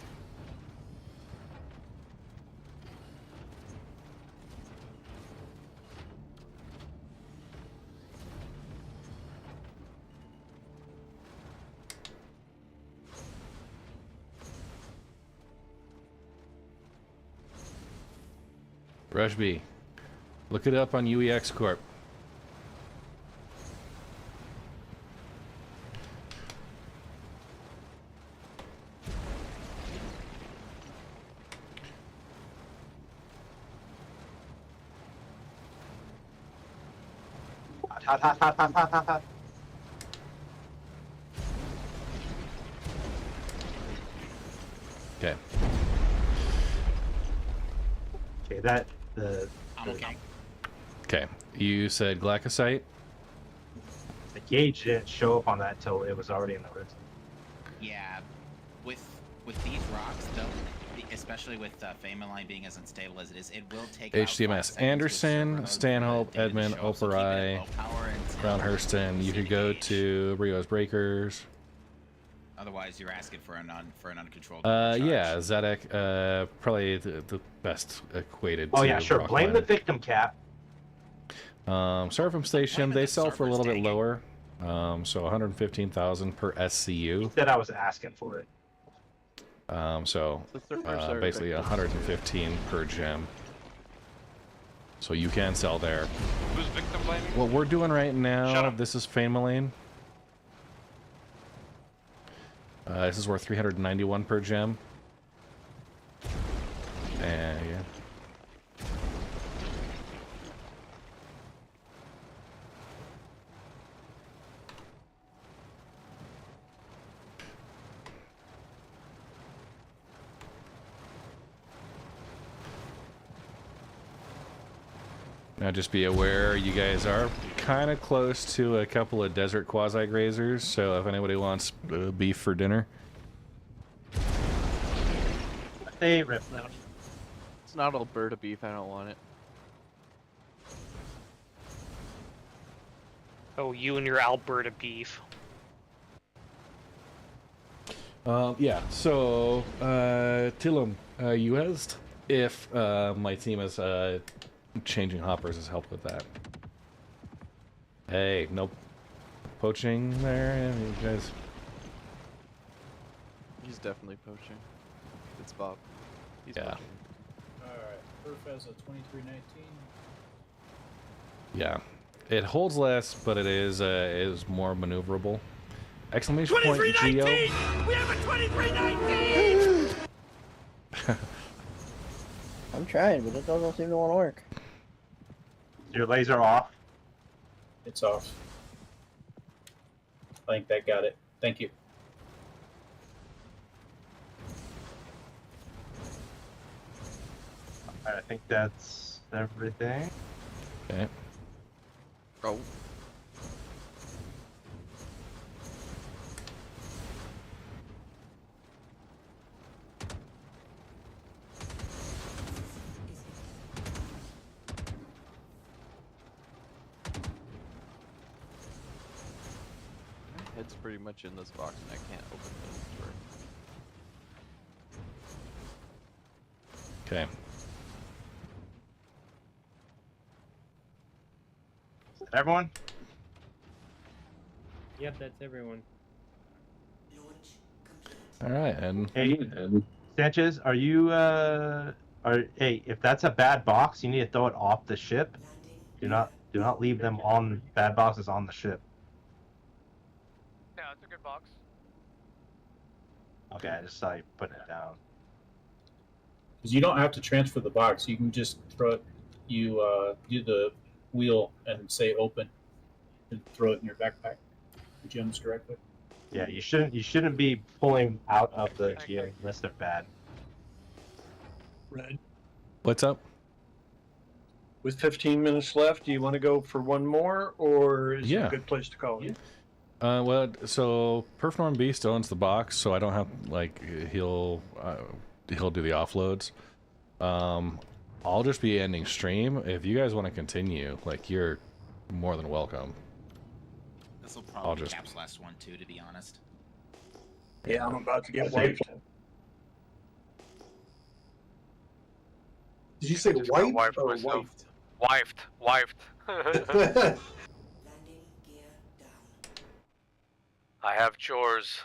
Rush B. Look it up on UEX Corp. Hot, hot, hot, hot, hot, hot, hot. Okay. Okay, that I'm okay. Okay. You said glycosite? The gauge didn't show up on that until it was already in the wrist. Yeah, with these rocks though, especially with Famaline being as unstable as it is, it will take HCMS Anderson, Stanhope, Edmund, Operai, Brown Hurston. You could go to Rio's Breakers. Otherwise, you're asking for an uncontrolled. Yeah, Zedek, probably the best equated. Oh to yeah, sure. Blame Rockline. the victim, Cap. Surfing Station, they sell for a little bit lower. So 115,000 per SCU. He said I was asking for it. So basically 115 per gem. So you can sell there. Who's victim blaming? What we're doing right Shut now, up. this is Fama Lane. This is worth 391 per gem. And yeah. Now just be aware you guys are kind of close to a couple of desert quasi-grazers, so if anybody wants beef for dinner. Hey, Rip now. It's not Alberta beef, I don't want it. Oh, you and your Alberta beef. Yeah, so, Tilum, you asked if my team is changing hoppers has helped with that. Hey, no poaching there, you guys. He's definitely poaching. It's Bob. He's Yeah. poaching. Alright, Perf has a 2319. Yeah, it holds less, but it is more maneuverable. Exclamation point, GEO. We have a 2319! I'm trying, but it doesn't seem to want to work. Your laser off. It's off. I think that got it. Thank you. I think that's everything. Okay. Oh. Head's pretty much in this box and I can't open the door. Okay. Is that everyone? Yep, that's everyone. All right, and Hey, Sanchez, are you hey, if that's a bad box, you need to throw it off the ship. Do not leave them on bad boxes on the ship. Yeah, it's a good box. Okay, I just saw you putting it down. Because you don't have to transfer the box. You can just throw it. You do the wheel and say open, and throw it in your backpack. The gems directly. Yeah, you shouldn't be pulling out of the GEO unless they're bad. Red. what's up? With 15 minutes left, do you want to go for one more, or is it Yeah. a good place to call it? Well, so Perfnorm Beast owns the box, so I don't have like he'll do the offloads. I'll just be ending stream. If you guys want to continue, like you're more than welcome. This will probably just- Cap's last one too, to be honest. Yeah, I'm about to get wiped. Did you say white wiped or myself. wiped? Wifed. I have chores.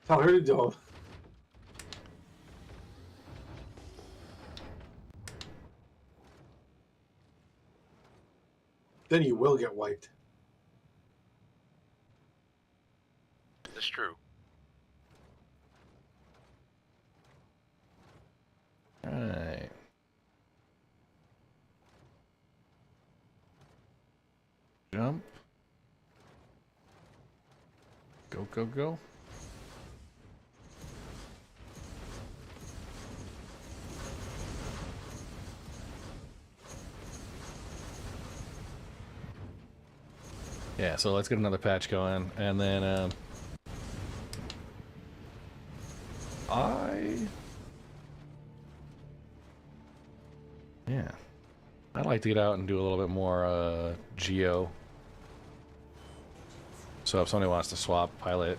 Tell her to do. Then you will get wiped. It's true. Alright. Jump. Go, go, go. Yeah, so let's get another patch going, and then I'd like to get out and do a little bit more GEO. So if somebody wants to swap pilot,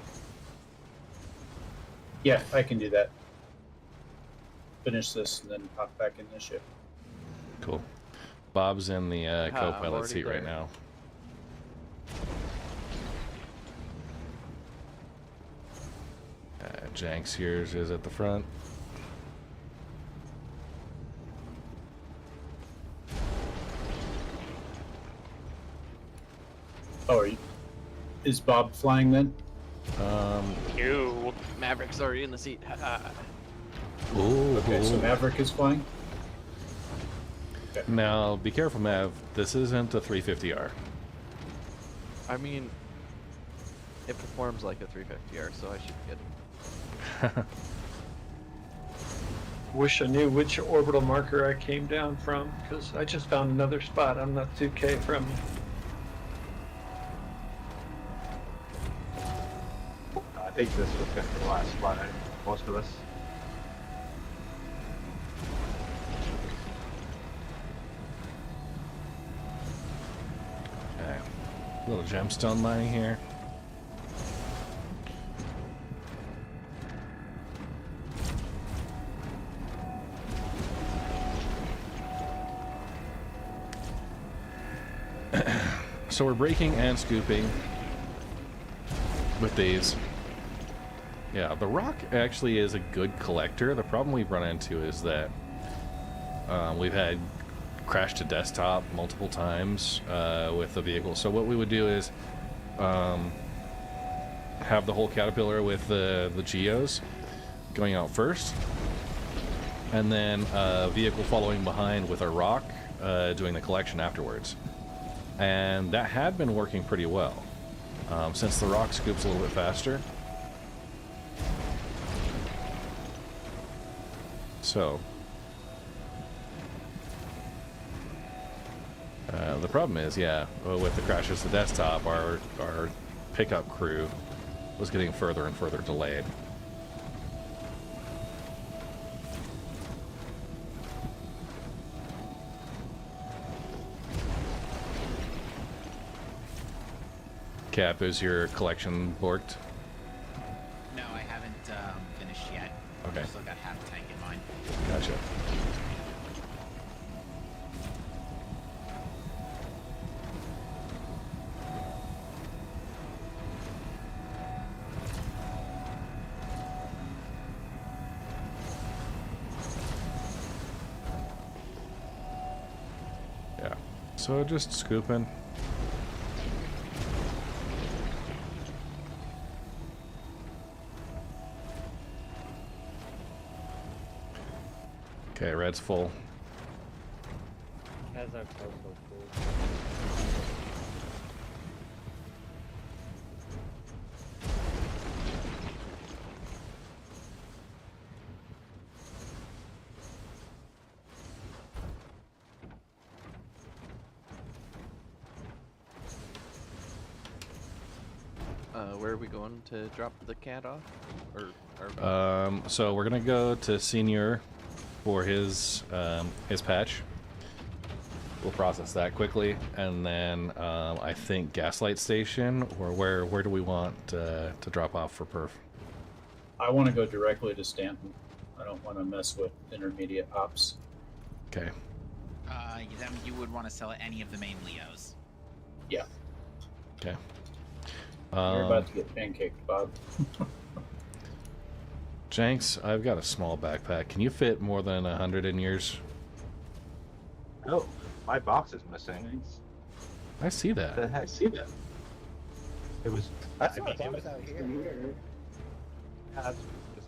Yeah, I can do that. Finish this and then hop back in the ship. cool. Bob's in the I'm co-pilot already seat right there. now. Jenks here is at the front. Oh, is Bob flying then? You. Maverick's already in the seat. Ooh. Okay, so Maverick is flying? Okay. Now, be careful, Mav. This isn't a 350R. I mean, it performs like a 350R, so I should get it. Wish I knew which orbital marker I came down from, because I just found another spot. I'm not 2K from you. I think this was going to be the last spot, most of us. Okay. A little gemstone mining here. So we're breaking and scooping with these. Yeah, the rock actually is a good collector. The problem we've run into is that we've had crash to desktop multiple times with the vehicle. So what we would do is have the whole Caterpillar with the GEOs going out first, and then a vehicle following behind with a rock doing the collection afterwards. And that had been working pretty well, since the rock scoops a little bit faster. So, the problem is, yeah, with the crashes to desktop, our pickup crew was getting further and further delayed. Cap, is your collection borked? No, I haven't finished yet. Okay. Still got half a tank in mine. Gotcha. Yeah. So just scooping. Okay, red's full. Kazak's also cool. Where are we going to drop the cat off? So we're gonna go to Senior for his patch. We'll process that quickly, and then I think Gaslight Station, or where do we want to drop off for perf? I want to go directly to Stanton. I don't want to mess with intermediate ops. Okay. Then you would want to sell any of the main Leos. Yeah. Okay. You're about to get pancaked, Bob. Jenks, I've got a small backpack. Can you fit more than 100 in yours? Oh, my box is missing. I see that. What the heck? I see that. It was. I saw a box out here.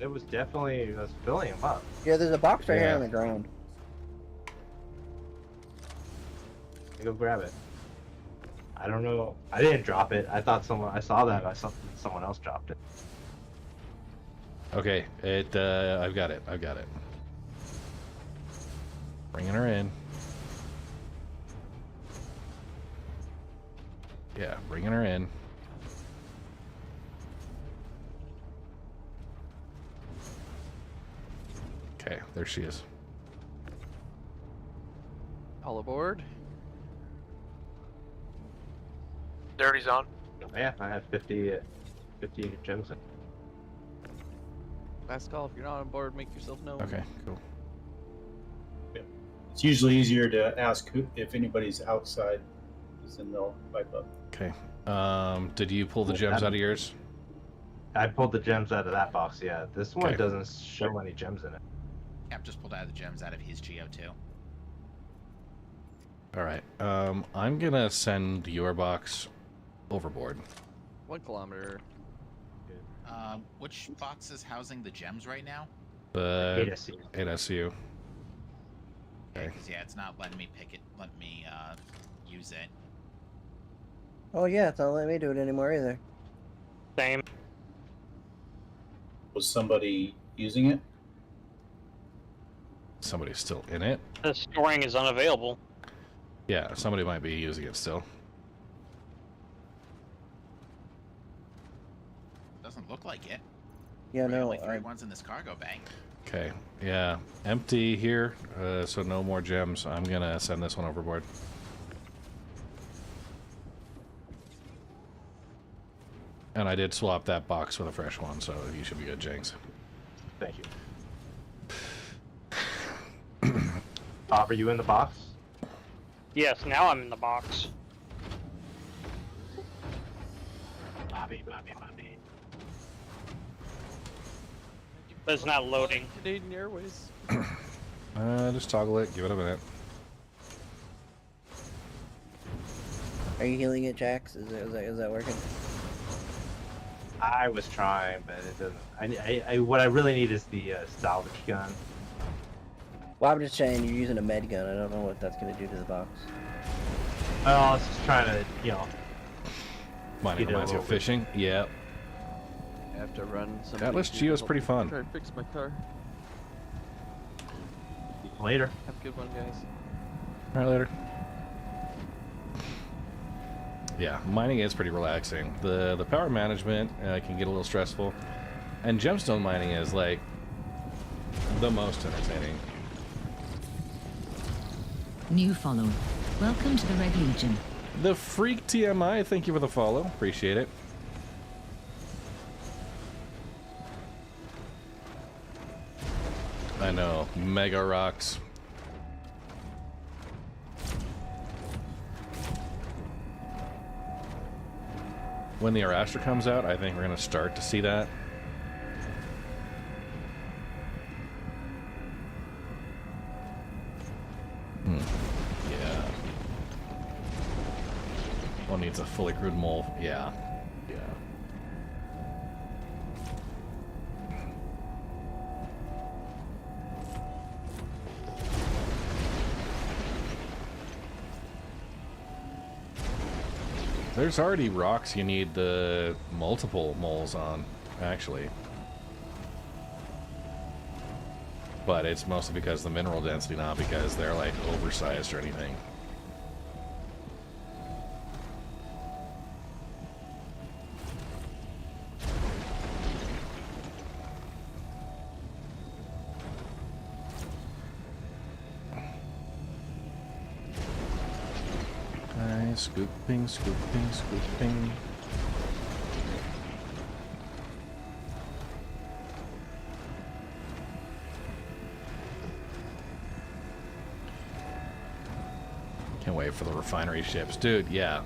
It was definitely. I was filling them up. Yeah, there's a box right here on the ground. Go grab it. I don't know. I didn't drop it. I thought someone. I saw that. I saw someone else dropped it. Okay, I've got it. I've got it. Bringing her in. Yeah, bringing her in. Okay, there she is. All aboard. Dirty's on. Yeah, I have 50 gems in. Last call. If you're not on board, make yourself known. Okay, cool. It's usually easier to ask if anybody's outside, because then they'll pipe up. Okay. Did you pull the gems out of yours? I pulled the gems out of that box. Yeah, this one Okay. doesn't show any gems in it. Cap just pulled out the gems out of his Geo too. All right. I'm gonna send your box overboard. 1 kilometer. Which box is housing the gems right now? 8SU. 8SU. Okay. Because yeah, it's not letting me pick it. Let me use it. Oh yeah, it's not letting me do it anymore either. Same. Was somebody using it? Somebody's still in it. The storing is unavailable. Yeah, somebody might be using it still. Doesn't look like it. Yeah, no. Only 3 ones in this cargo bank. Okay, yeah, empty here, so no more gems. I'm gonna send this one overboard. And I did swap that box with a fresh one, so you should be good, Jinx. Thank you. Bob, are you in the box? Yes, now I'm in the box. Bobby. But it's not loading. Canadian Airways. Just toggle it, give it a minute. Are you healing it, Jax? Is that working? I was trying, but it doesn't. What I really need is the salvage gun. Well, I'm just saying you're using a med gun. I don't know what that's going to do to the box. Well, I was just trying to, you know. Mining reminds you of fishing. Yeah. I have to run some. Atlas Geo's pretty fun. Try to fix my car. Later. Have a good one, guys. All right, later. Yeah, mining is pretty relaxing. The power management can get a little stressful, and gemstone mining is like the most entertaining. New follower. Welcome to the Red Legion. The Freak TMI, thank you for the follow. Appreciate it. I know, mega rocks. When the Arastra comes out, I think we're going to start to see that. Yeah. One needs a fully crewed mole. Yeah. Yeah. There's already rocks you need the multiple moles on, actually. But it's mostly because of the mineral density, not because they're like oversized or anything. Scooping, scooping, scooping. Can't wait for the refinery ships. Dude, yeah.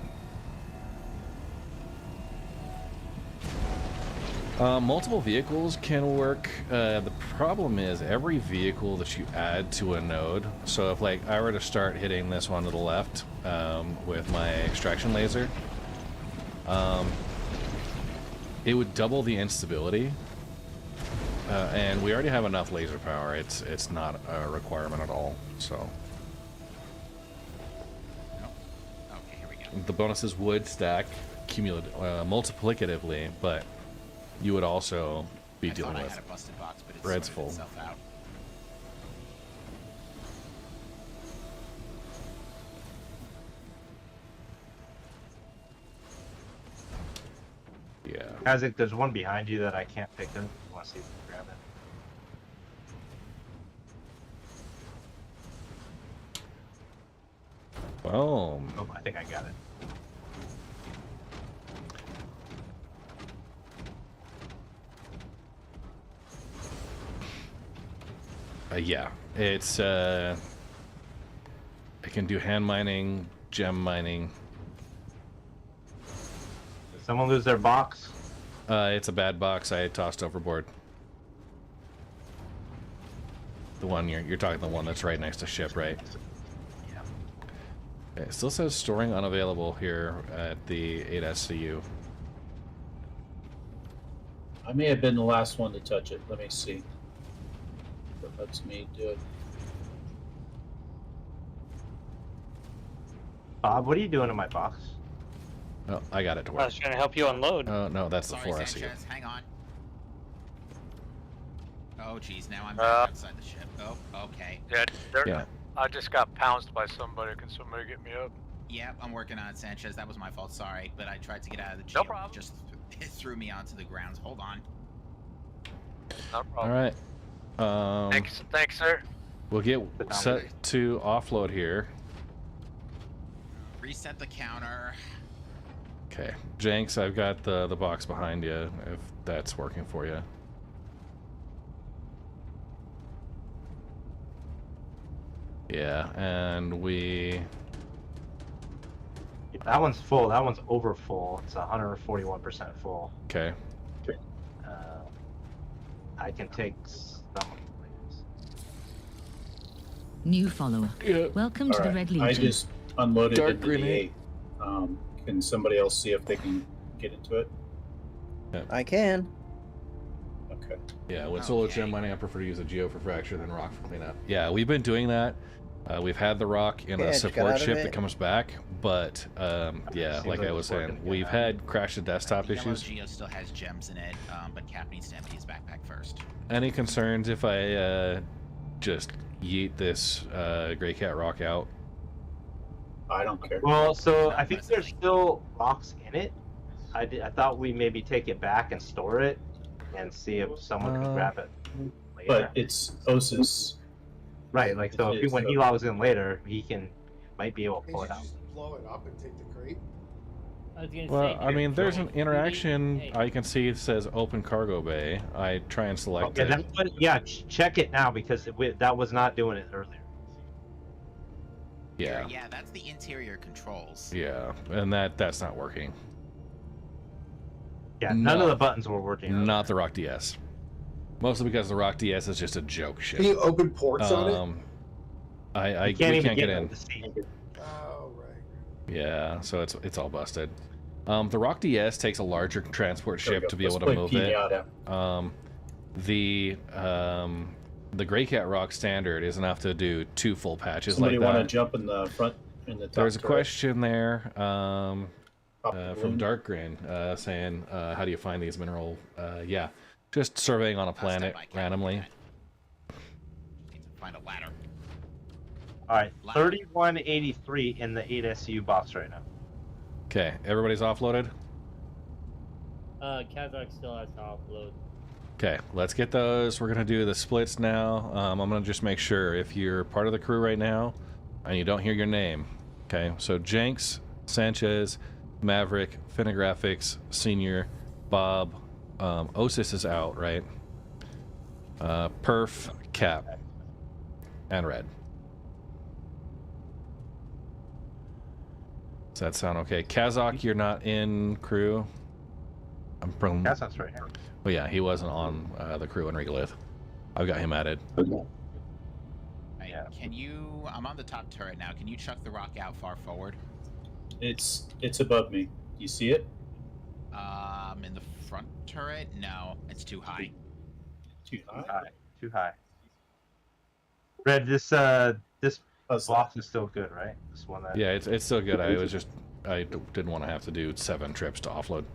Multiple vehicles can work. The problem is every vehicle that you add to a node, so if like I were to start hitting this one to the left with my extraction laser, it would double the instability, and we already have enough laser power. It's not a requirement at all. So Okay, here we go. the bonuses would stack multiplicatively, but you would also be dealing with I had a busted box, but it's red's sorted full. itself out. Yeah. Isaac, there's one behind you that I can't pick up. You want to see if you can grab it? Boom. Oh, I think I got it. Yeah, it's it can do hand mining, gem mining. Did someone lose their box? It's a bad box I tossed overboard. The one you're talking, the one that's right next to ship, right? Yeah. Okay, it still says storing unavailable here at the 8SCU. I may have been the last one to touch it. Let me see. That lets me do it. Bob, what are you doing in my box? Oh, I got it to I work. was trying to help you unload. Oh, no, that's the Sorry, 4SCU. Sanchez, hang on. Oh, geez, now I'm back outside the ship. Oh, okay. Yeah. I just got pounced by somebody. Can somebody get me up? Yeah, I'm working on it, Sanchez. That was my fault. Sorry, but I tried to get out of the No GEO. problem. Just it threw me onto the ground. Hold on. No problem. All right. Thanks, sir. We'll get set to offload here. Reset the counter. Okay, Jenks, I've got the box behind you, if that's working for you. Yeah, and we... That one's full. That one's over full. It's 141% full. Okay. I can take some. New follower. Yeah. Welcome to the Red Legion. I just unloaded Dark into the grenade. 8. Can somebody else see if they can get into it? I can. Okay. Yeah, when solo gem mining, I prefer to use a geo for fracture than rock for cleanup. Yeah, we've been doing that. We've had the rock in a support ship that comes back, but yeah, like I was saying, we've had crash to desktop The yellow issues. GEO still has gems in it, but Cap needs to empty his backpack first. Any concerns if I just yeet this Grey Cat rock out? I don't care. Well, so I think there's still rocks in it. I thought we maybe take it back and store it, and see if someone can grab it later. But it's OSIS. Right, like so. It is, When he logs in later, he might be able to pull it out. Blow it up and take the crate. I was gonna Well, say, I mean, there's an Hey. interaction. I can see it says open cargo bay. I try and select Okay, it. that's what, yeah, check it now because that was not doing it earlier. Yeah. Yeah, that's the interior controls. Yeah, and that's not working. Yeah, none of the buttons were working. Not the Rock DS. Mostly because the Rock DS is just a joke ship. Can you open ports on it? We can't even can't get get in. the seat. Oh, right. Yeah, so it's all busted. The Rock DS takes a larger transport There we ship go. to be Let's able to play move Pinata. it. The Grey Cat Rock Standard is enough to do 2 full patches Somebody like want to that. jump in the front in the top There's a turret? question there from balloon. Dark Grin saying, how do you find these mineral? Yeah, just surveying on a planet randomly. Need to find a ladder. All right, 3183 in the 8SU box right now. Okay, everybody's offloaded? Kazakh still has to offload. Okay, let's get those. We're going to do the splits now. I'm going to just make sure if you're part of the crew right now and you don't hear your name. Okay, so Jenks, Sanchez, Maverick, Finagraphics, Senior, Bob, Osis is out, right? Perf, Cap, and Red. Does that sound okay? Kazakh, you're not in crew? I'm from... Kazakh's right here. Oh yeah, he wasn't on the crew in Regolith. I've got him added. Right, can you... I'm on the top turret now. Can you chuck the rock out far forward? It's above me. You see it? In the front turret? No, it's too high. Too high. Too high. Red, this box is still good, right? This one that... Yeah, it's still good. I didn't want to have to do 7 trips to offload.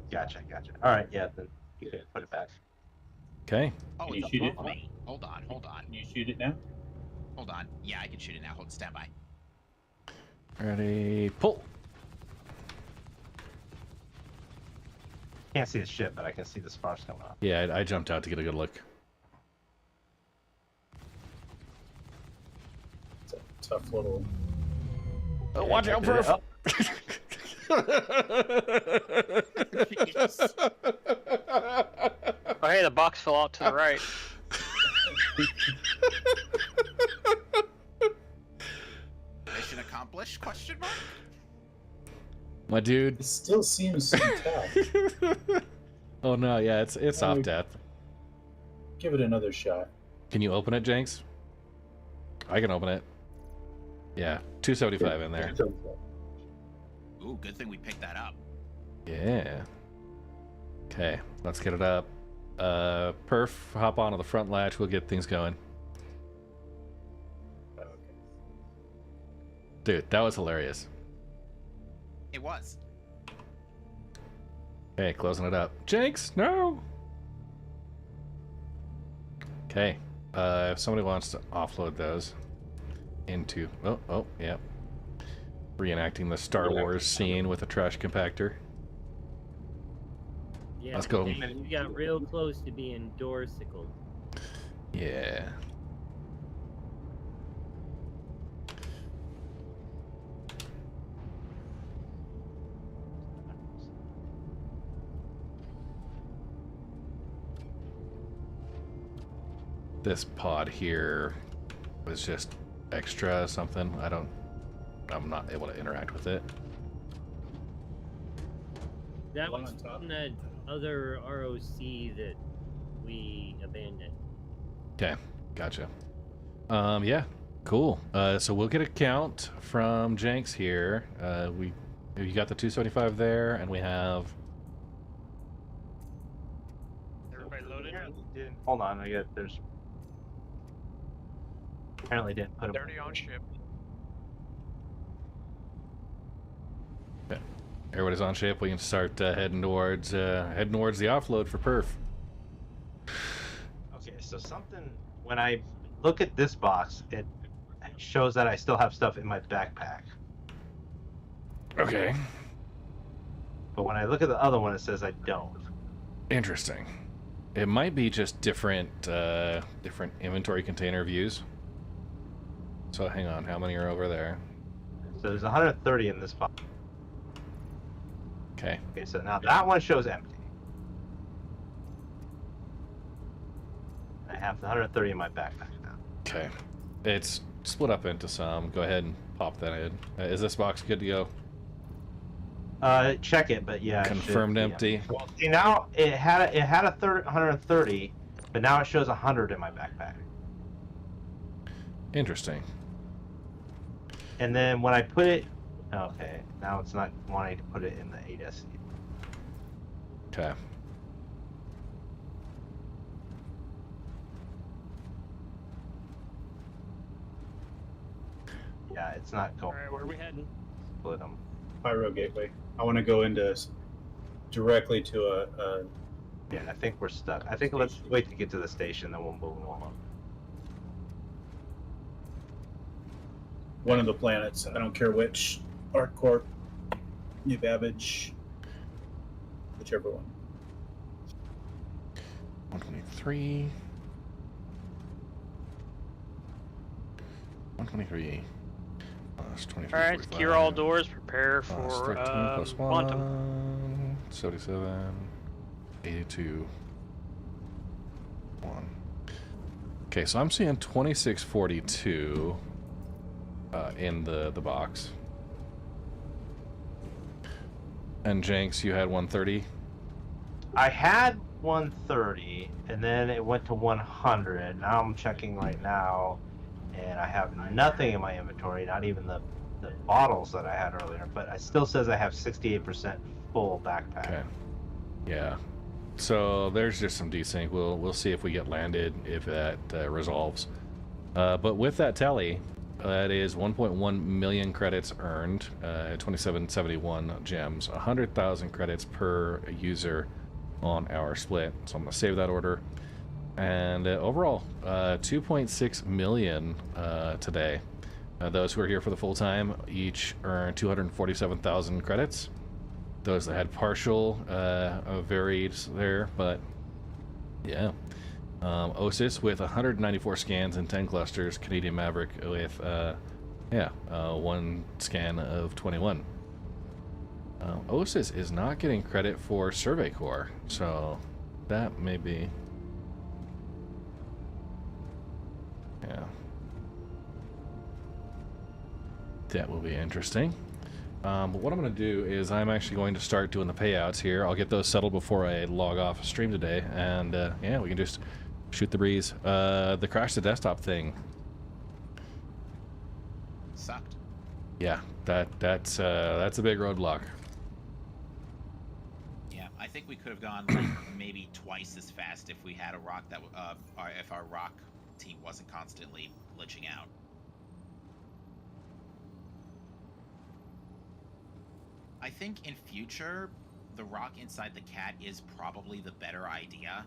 Gotcha. All right, yeah, then you can put it back. Okay. Oh, Can you it's shoot it? above me. Hold on. Can you shoot it now? Hold on. Yeah, I can shoot it now. Hold stand by. Ready, pull. Can't see the ship, but I can see the sparks coming up. Yeah, I jumped out to get a good look. It's a tough little. Oh, watch out, Perf! Oh, hey, the box fell out to the right. Mission accomplished? Question mark? My dude. It still seems intact. Oh no, yeah, it's off death. Give it another shot. Can you open it, Jenks? I can open it. Yeah, 275 in there. Ooh, good thing we picked that up. Yeah. Okay, let's get it up. Perf, hop onto the front latch. We'll get things going. Dude, that was hilarious. It was. Okay, closing it up. Jinx, no! Okay, if somebody wants to offload those into... Oh, yeah. Reenacting the Star Wars scene with a trash compactor. Yeah, Let's go. You got real close to being doorsicled. Yeah. This pod here was just extra something. I'm not able to interact with it. That was from that other ROC that we abandoned. Okay, gotcha. Yeah, cool. So we'll get a count from Jenks here. You got the 275 there, and we have... Everybody loaded? Hold on, there's... Apparently didn't put them 30 on ship. Okay. Everybody's on ship. We can start heading towards the offload for perf. Okay, so something, when I look at this box, it shows that I still have stuff in my backpack. Okay. But when I look at the other one, it says I don't. Interesting. It might be just different inventory container views. So hang on, how many are over there? So there's 130 in this box. Okay. Okay, so now that one shows empty. I have the 130 in my backpack now. Okay. It's split up into some. Go ahead and pop that in. Is this box good to go? Check it, but yeah. Confirmed empty. Well, see, now it had a 130, but now it shows 100 in my backpack. Interesting. And then when I put it, okay, now it's not wanting to put it in the 8SC. Okay. Yeah, it's not going. Alright, where are we heading? Split them. Pyro Gateway. I want to go into directly to a Yeah, I think we're stuck. I think let's wait to get to the station, then we'll move along. one of the planets. I don't care which. ArcCorp, New Babbage, whichever one. 123. 123. Plus 23. Alright, secure all doors. Prepare for 13 plus quantum. 1. 77. 82. 1. Okay, so I'm seeing 2642 in the box. And Jenks, you had 130? I had 130, and then it went to 100. Now I'm checking right now, and I have nothing in my inventory, not even the bottles that I had earlier, but it still says I have 68% full backpack. Okay. Yeah. So there's just some desync. We'll see if we get landed, if that resolves. But with that tally, that is 1.1 million credits earned, 2771 gems, 100,000 credits per user on our split. So I'm gonna save that order. And overall, 2.6 million today. Those who are here for the full time each earn 247,000 credits. Those that had partial varied there, but yeah. Osis with 194 scans and 10 clusters. Canadian Maverick with 1 scan of 21. Osis is not getting credit for Survey Corps, so that may be... yeah. That will be interesting. But what I'm going to do is I'm actually going to start doing the payouts here. I'll get those settled before I log off stream today, and yeah, we can just shoot the breeze. The crash the desktop thing. Sucked. Yeah, that's a big roadblock. Yeah, I think we could have gone like maybe twice as fast if we had a rock that, or if our rock team wasn't constantly glitching out. I think in future, the rock inside the cat is probably the better idea.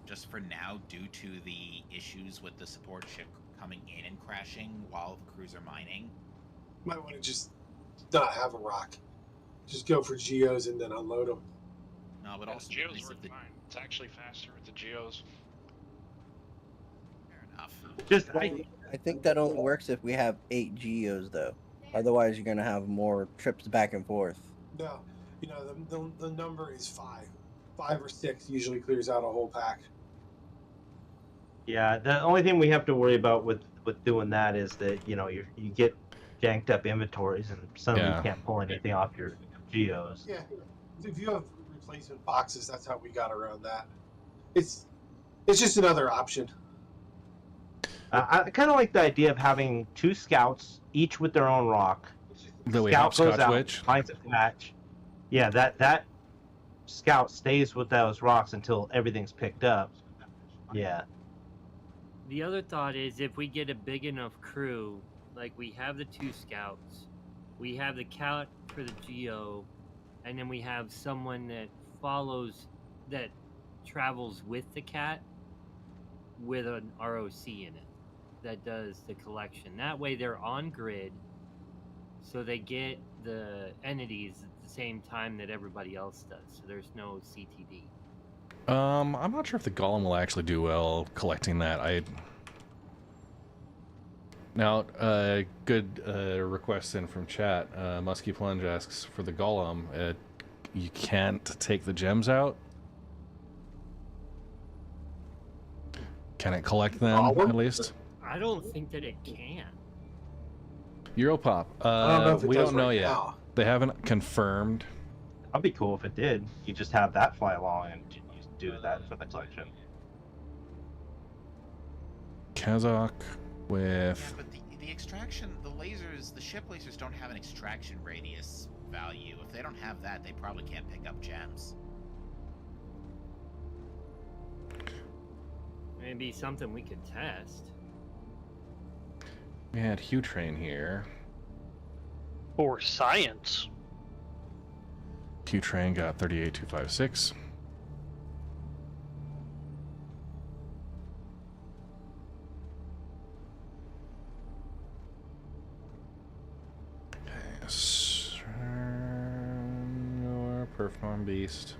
Just for now, due to the issues with the support ship coming in and crashing while the crews are mining. Might want to just not have a rock. Just go for geos and then unload them. No, but also Geos nice work if the... fine. It's actually faster with the Geos. Fair enough. Just I think that only works if we have 8 geos though. Otherwise, you're gonna have more trips back and forth. No, you know the number is 5. 5 or 6 usually clears out a whole pack. Yeah, the only thing we have to worry about with doing that is that you get janked up inventories and suddenly you can't pull anything off your geos. Yeah, if you have replacement boxes, that's how we got around that. It's just another option. I kind of like the idea of having 2 scouts, each with their own rock. That we Scout goes hopscotch out, witch. finds a patch. Yeah, that scout stays with those rocks until everything's picked up. Yeah. The other thought is if we get a big enough crew, like we have the 2 scouts, we have the cat for the geo, and then we have someone that travels with the cat with an ROC in it that does the collection. That way they're on grid, so they get the entities at the same time that everybody else does, so there's no CTD. I'm not sure if the golem will actually do well collecting that. Now, good request in from chat. Musky Plunge asks for the golem. You can't take the gems out. Can it collect them at least? I don't think that it can. Europop. I don't know if it We does don't know right yet. now. They haven't confirmed. That'd be cool if it did. You just have that fly along and you do that for the collection. Kazakh with. Yeah, but the extraction, the lasers, the ship lasers don't have an extraction radius value. If they don't have that, they probably can't pick up gems. Maybe something we could test. We had Hugh Train here. For science. Hugh Train got 38,256. Your Perform Beast.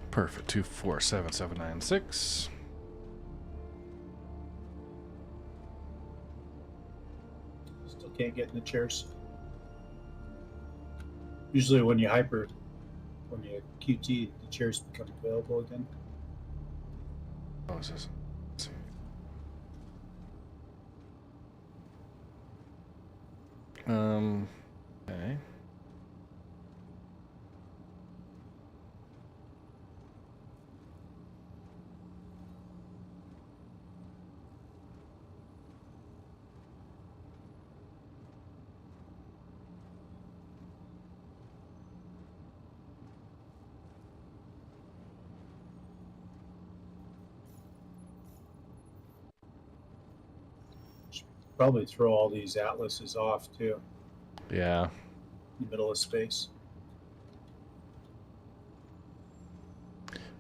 Perfect. 247796. Still can't get in the chairs. Usually when you QT, the chairs become available again. Oh, is this? Let's see. Okay. Probably throw all these atlases off too. Yeah. In the middle of space.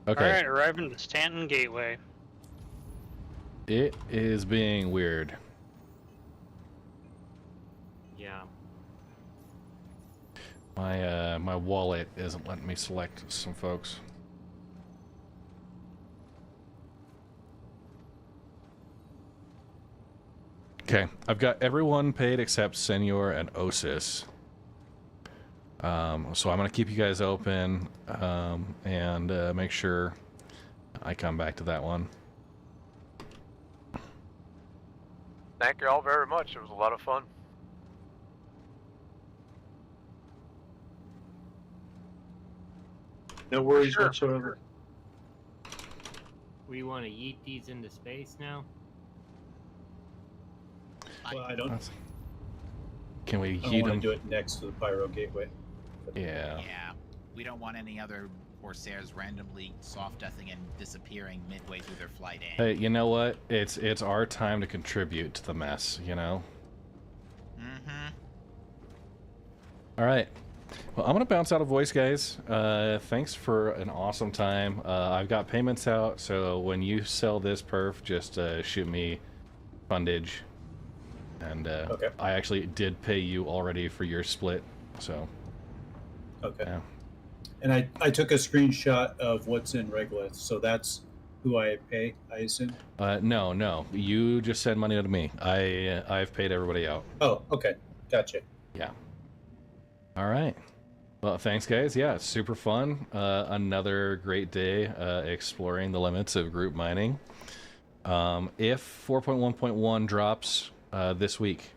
Okay. Alright, arriving to Stanton Gateway. It is being weird. Yeah. My wallet isn't letting me select some folks. Okay, I've got everyone paid except Senor and Osis. So I'm gonna keep you guys open and make sure I come back to that one. Thank you all very much. It was a lot of fun. No worries whatsoever. We want to yeet these into space now? Well, I don't. Can we I don't heat want them? to do it next to the Pyro Gateway. Yeah. Yeah. We don't want any other Corsairs randomly soft-deathing and disappearing midway through their flight in. Hey, you know what? It's our time to contribute to the mess, you know? Mm-hmm. All right. Well, I'm going to bounce out of voice, guys. Thanks for an awesome time. I've got payments out, so when you sell this perf, just shoot me fundage. And okay. I actually did pay you already for your split, so... Okay. Yeah. And I took a screenshot of what's in Regolith, so that's who I pay, I assume? No. You just send money to me. I've paid everybody out. Oh, okay. Gotcha. Yeah. All right. Well, thanks, guys. Yeah, it's super fun. Another great day exploring the limits of group mining. If 4.1.1 drops this week,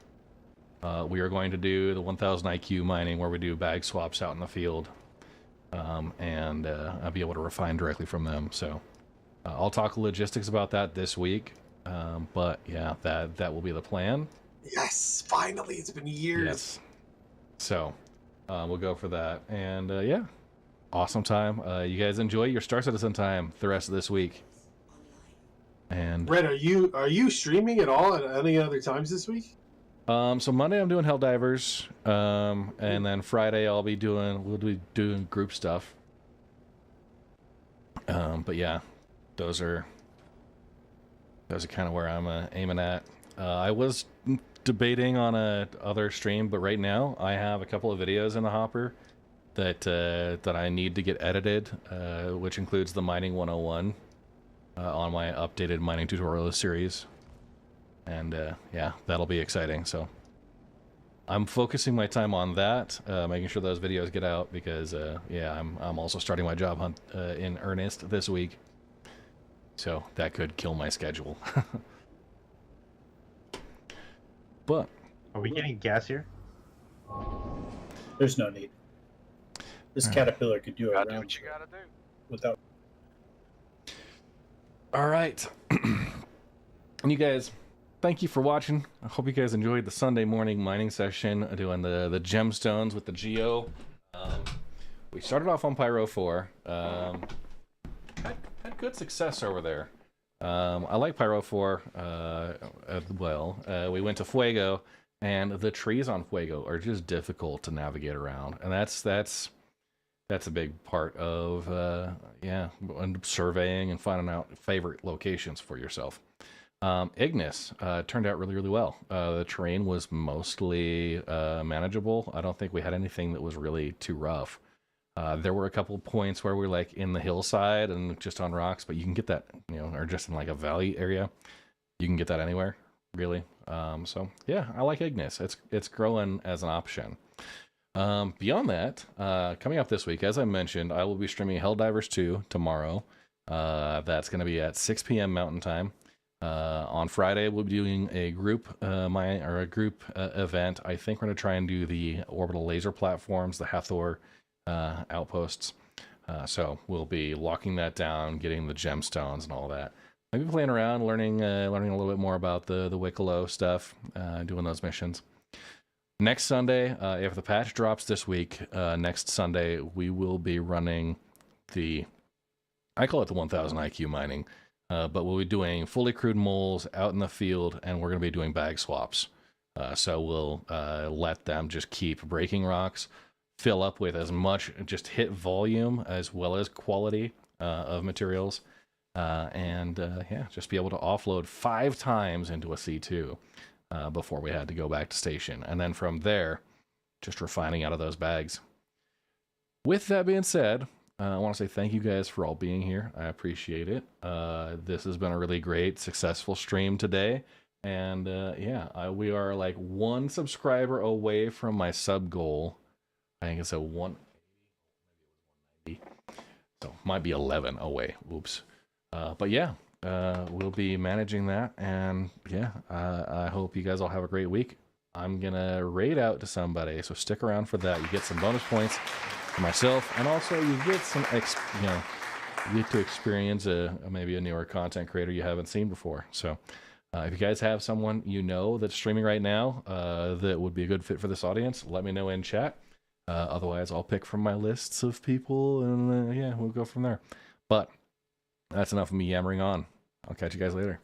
we are going to do the 1000 IQ mining where we do bag swaps out in the field. And I'll be able to refine directly from them. So I'll talk logistics about that this week. But yeah, that will be the plan. Yes, finally, it's been years. Yes. So we'll go for that. And yeah, awesome time. You guys enjoy your Star Citizen time the rest of this week. And Red, are you streaming at all at any other times this week? so Monday I'm doing Helldivers, and then Friday we'll be doing group stuff. But yeah, those are kind of where I'm aiming at. I was debating on a other stream, but right now I have a couple of videos in the hopper that I need to get edited, which includes the Mining 101 on my updated mining tutorial series. And yeah, that'll be exciting. So I'm focusing my time on that, making sure those videos get out because yeah, I'm also starting my job hunt in earnest this week. So that could kill my schedule. But are we getting gas here? There's no need. This Caterpillar could do it Gotta do around what you gotta do. without. all right. And you guys, thank you for watching. I hope you guys enjoyed the Sunday morning mining session, doing the gemstones with the GEO. We started off on Pyro 4. Had good success over there. I like Pyro 4 well. We went to Fuego, and the trees on Fuego are just difficult to navigate around, and that's a big part of yeah, surveying and finding out favorite locations for yourself. Ignis turned out really well. The terrain was mostly manageable. I don't think we had anything that was really too rough. There were a couple points where we were like in the hillside and just on rocks, but you can get that, you know, or just in like a valley area. You can get that anywhere, really. So yeah, I like Ignis. It's growing as an option. Beyond that, coming up this week, as I mentioned, I will be streaming Helldivers 2 tomorrow. That's going to be at 6 p.m. Mountain Time. On Friday, we'll be doing a group event. I think we're going to try and do the orbital laser platforms, the Hathor outposts. So we'll be locking that down, getting the gemstones and all that. Maybe playing around, learning a little bit more about the Wicklow stuff, doing those missions. Next Sunday, if the patch drops this week, next Sunday we will be running I call it the 1000 IQ mining, but we'll be doing fully crewed moles out in the field, and we're going to be doing bag swaps. So we'll let them just keep breaking rocks, fill up with as much just hit volume as well as quality of materials, and yeah, just be able to offload 5 times into a C2 before we had to go back to station. And then from there, just refining out of those bags. With that being said, I want to say thank you guys for all being here. I appreciate it. This has been a really great, successful stream today. And yeah, we are like 1 subscriber away from my sub goal. I think it's a 180, so might be 11 away. Oops. But yeah, we'll be managing that. And yeah, I hope you guys all have a great week. I'm gonna raid out to somebody, so stick around for that. You get some bonus points for myself, and also you get some you get to experience maybe a newer content creator you haven't seen before. So if you guys have someone you know that's streaming right now that would be a good fit for this audience, let me know in chat. Otherwise, I'll pick from my lists of people, and yeah, we'll go from there. But that's enough of me yammering on. I'll catch you guys later.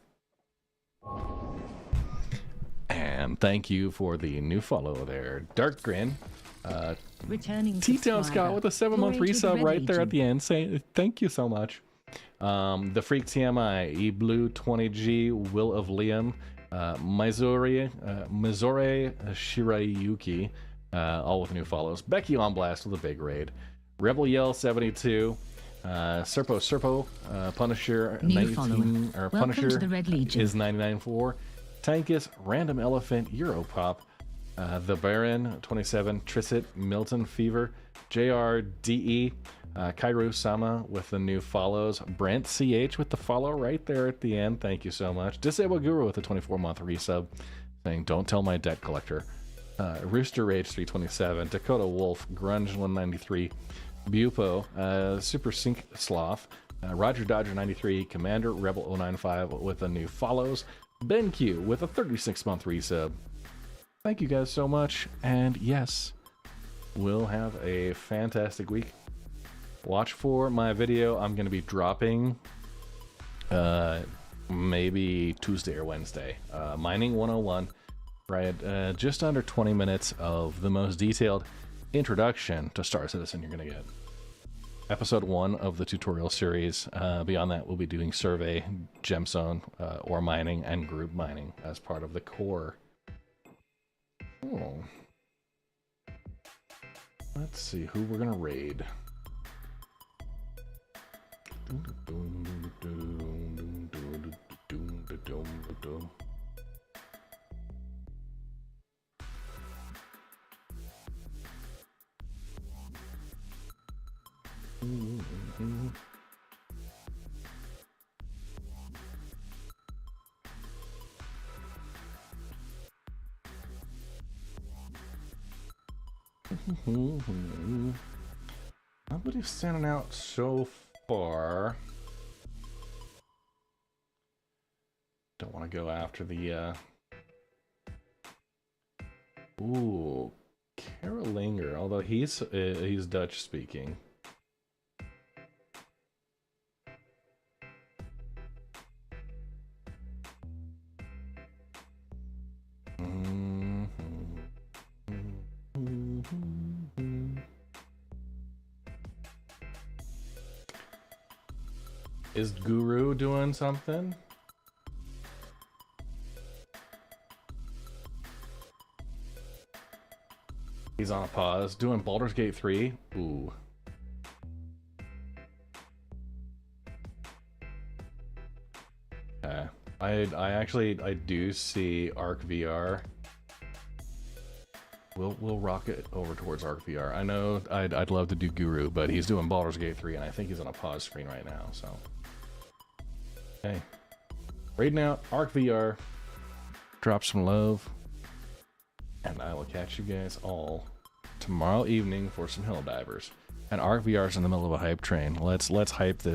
And thank you for the new follow there, Dark Grin. Returning T-Town Scott with a 7-month resub right there at the end, saying thank you so much. The Freak TMI, E Blue 20G, Will of Liam, Mizore Shirayuki, all with new follows. Becky on Blast with a big raid. Rebel Yell 72, Serpo, Punisher New 19, follower. or Welcome Punisher to the Red Legion. is 99.4. Tankus, Random Elephant, Europop, The Baron 27, Trisset, Milton Fever, JRDE, Kairu Sama with the new follows, Brent CH with the follow right there at the end. Thank you so much. Disabled Guru with a 24-month resub, saying don't tell my debt collector. Rooster Rage 327, Dakota Wolf, Grunge 193, Bupo, Super Sync Sloth, Roger Dodger 93, Commander Rebel 095 with the new follows, Ben Q with a 36-month resub. Thank you guys so much, and yes, we'll have a fantastic week. Watch for my video. I'm going to be dropping maybe Tuesday or Wednesday. Mining 101, right? Just under 20 minutes of the most detailed introduction to Star Citizen you're going to get. Episode 1 of the tutorial series. Beyond that, we'll be doing survey, gemstone, ore mining, and group mining as part of the core. Oh. Let's see who we're gonna raid. Nobody's standing out so far. Don't want to go after the ooh, Carolinger, although he's Dutch speaking. Is Guru doing something? He's on a pause. Doing Baldur's Gate 3? Ooh. Okay. I do see Arc VR. We'll rock it over towards Arc VR. I know I'd love to do Guru, but he's doing Baldur's Gate 3, and I think he's on a pause screen right now, so. Okay. Raiding out, Arc VR. Drop some love. And I will catch you guys all tomorrow evening for some Hill Divers. And Arc VR's in the middle of a hype train. Let's hype this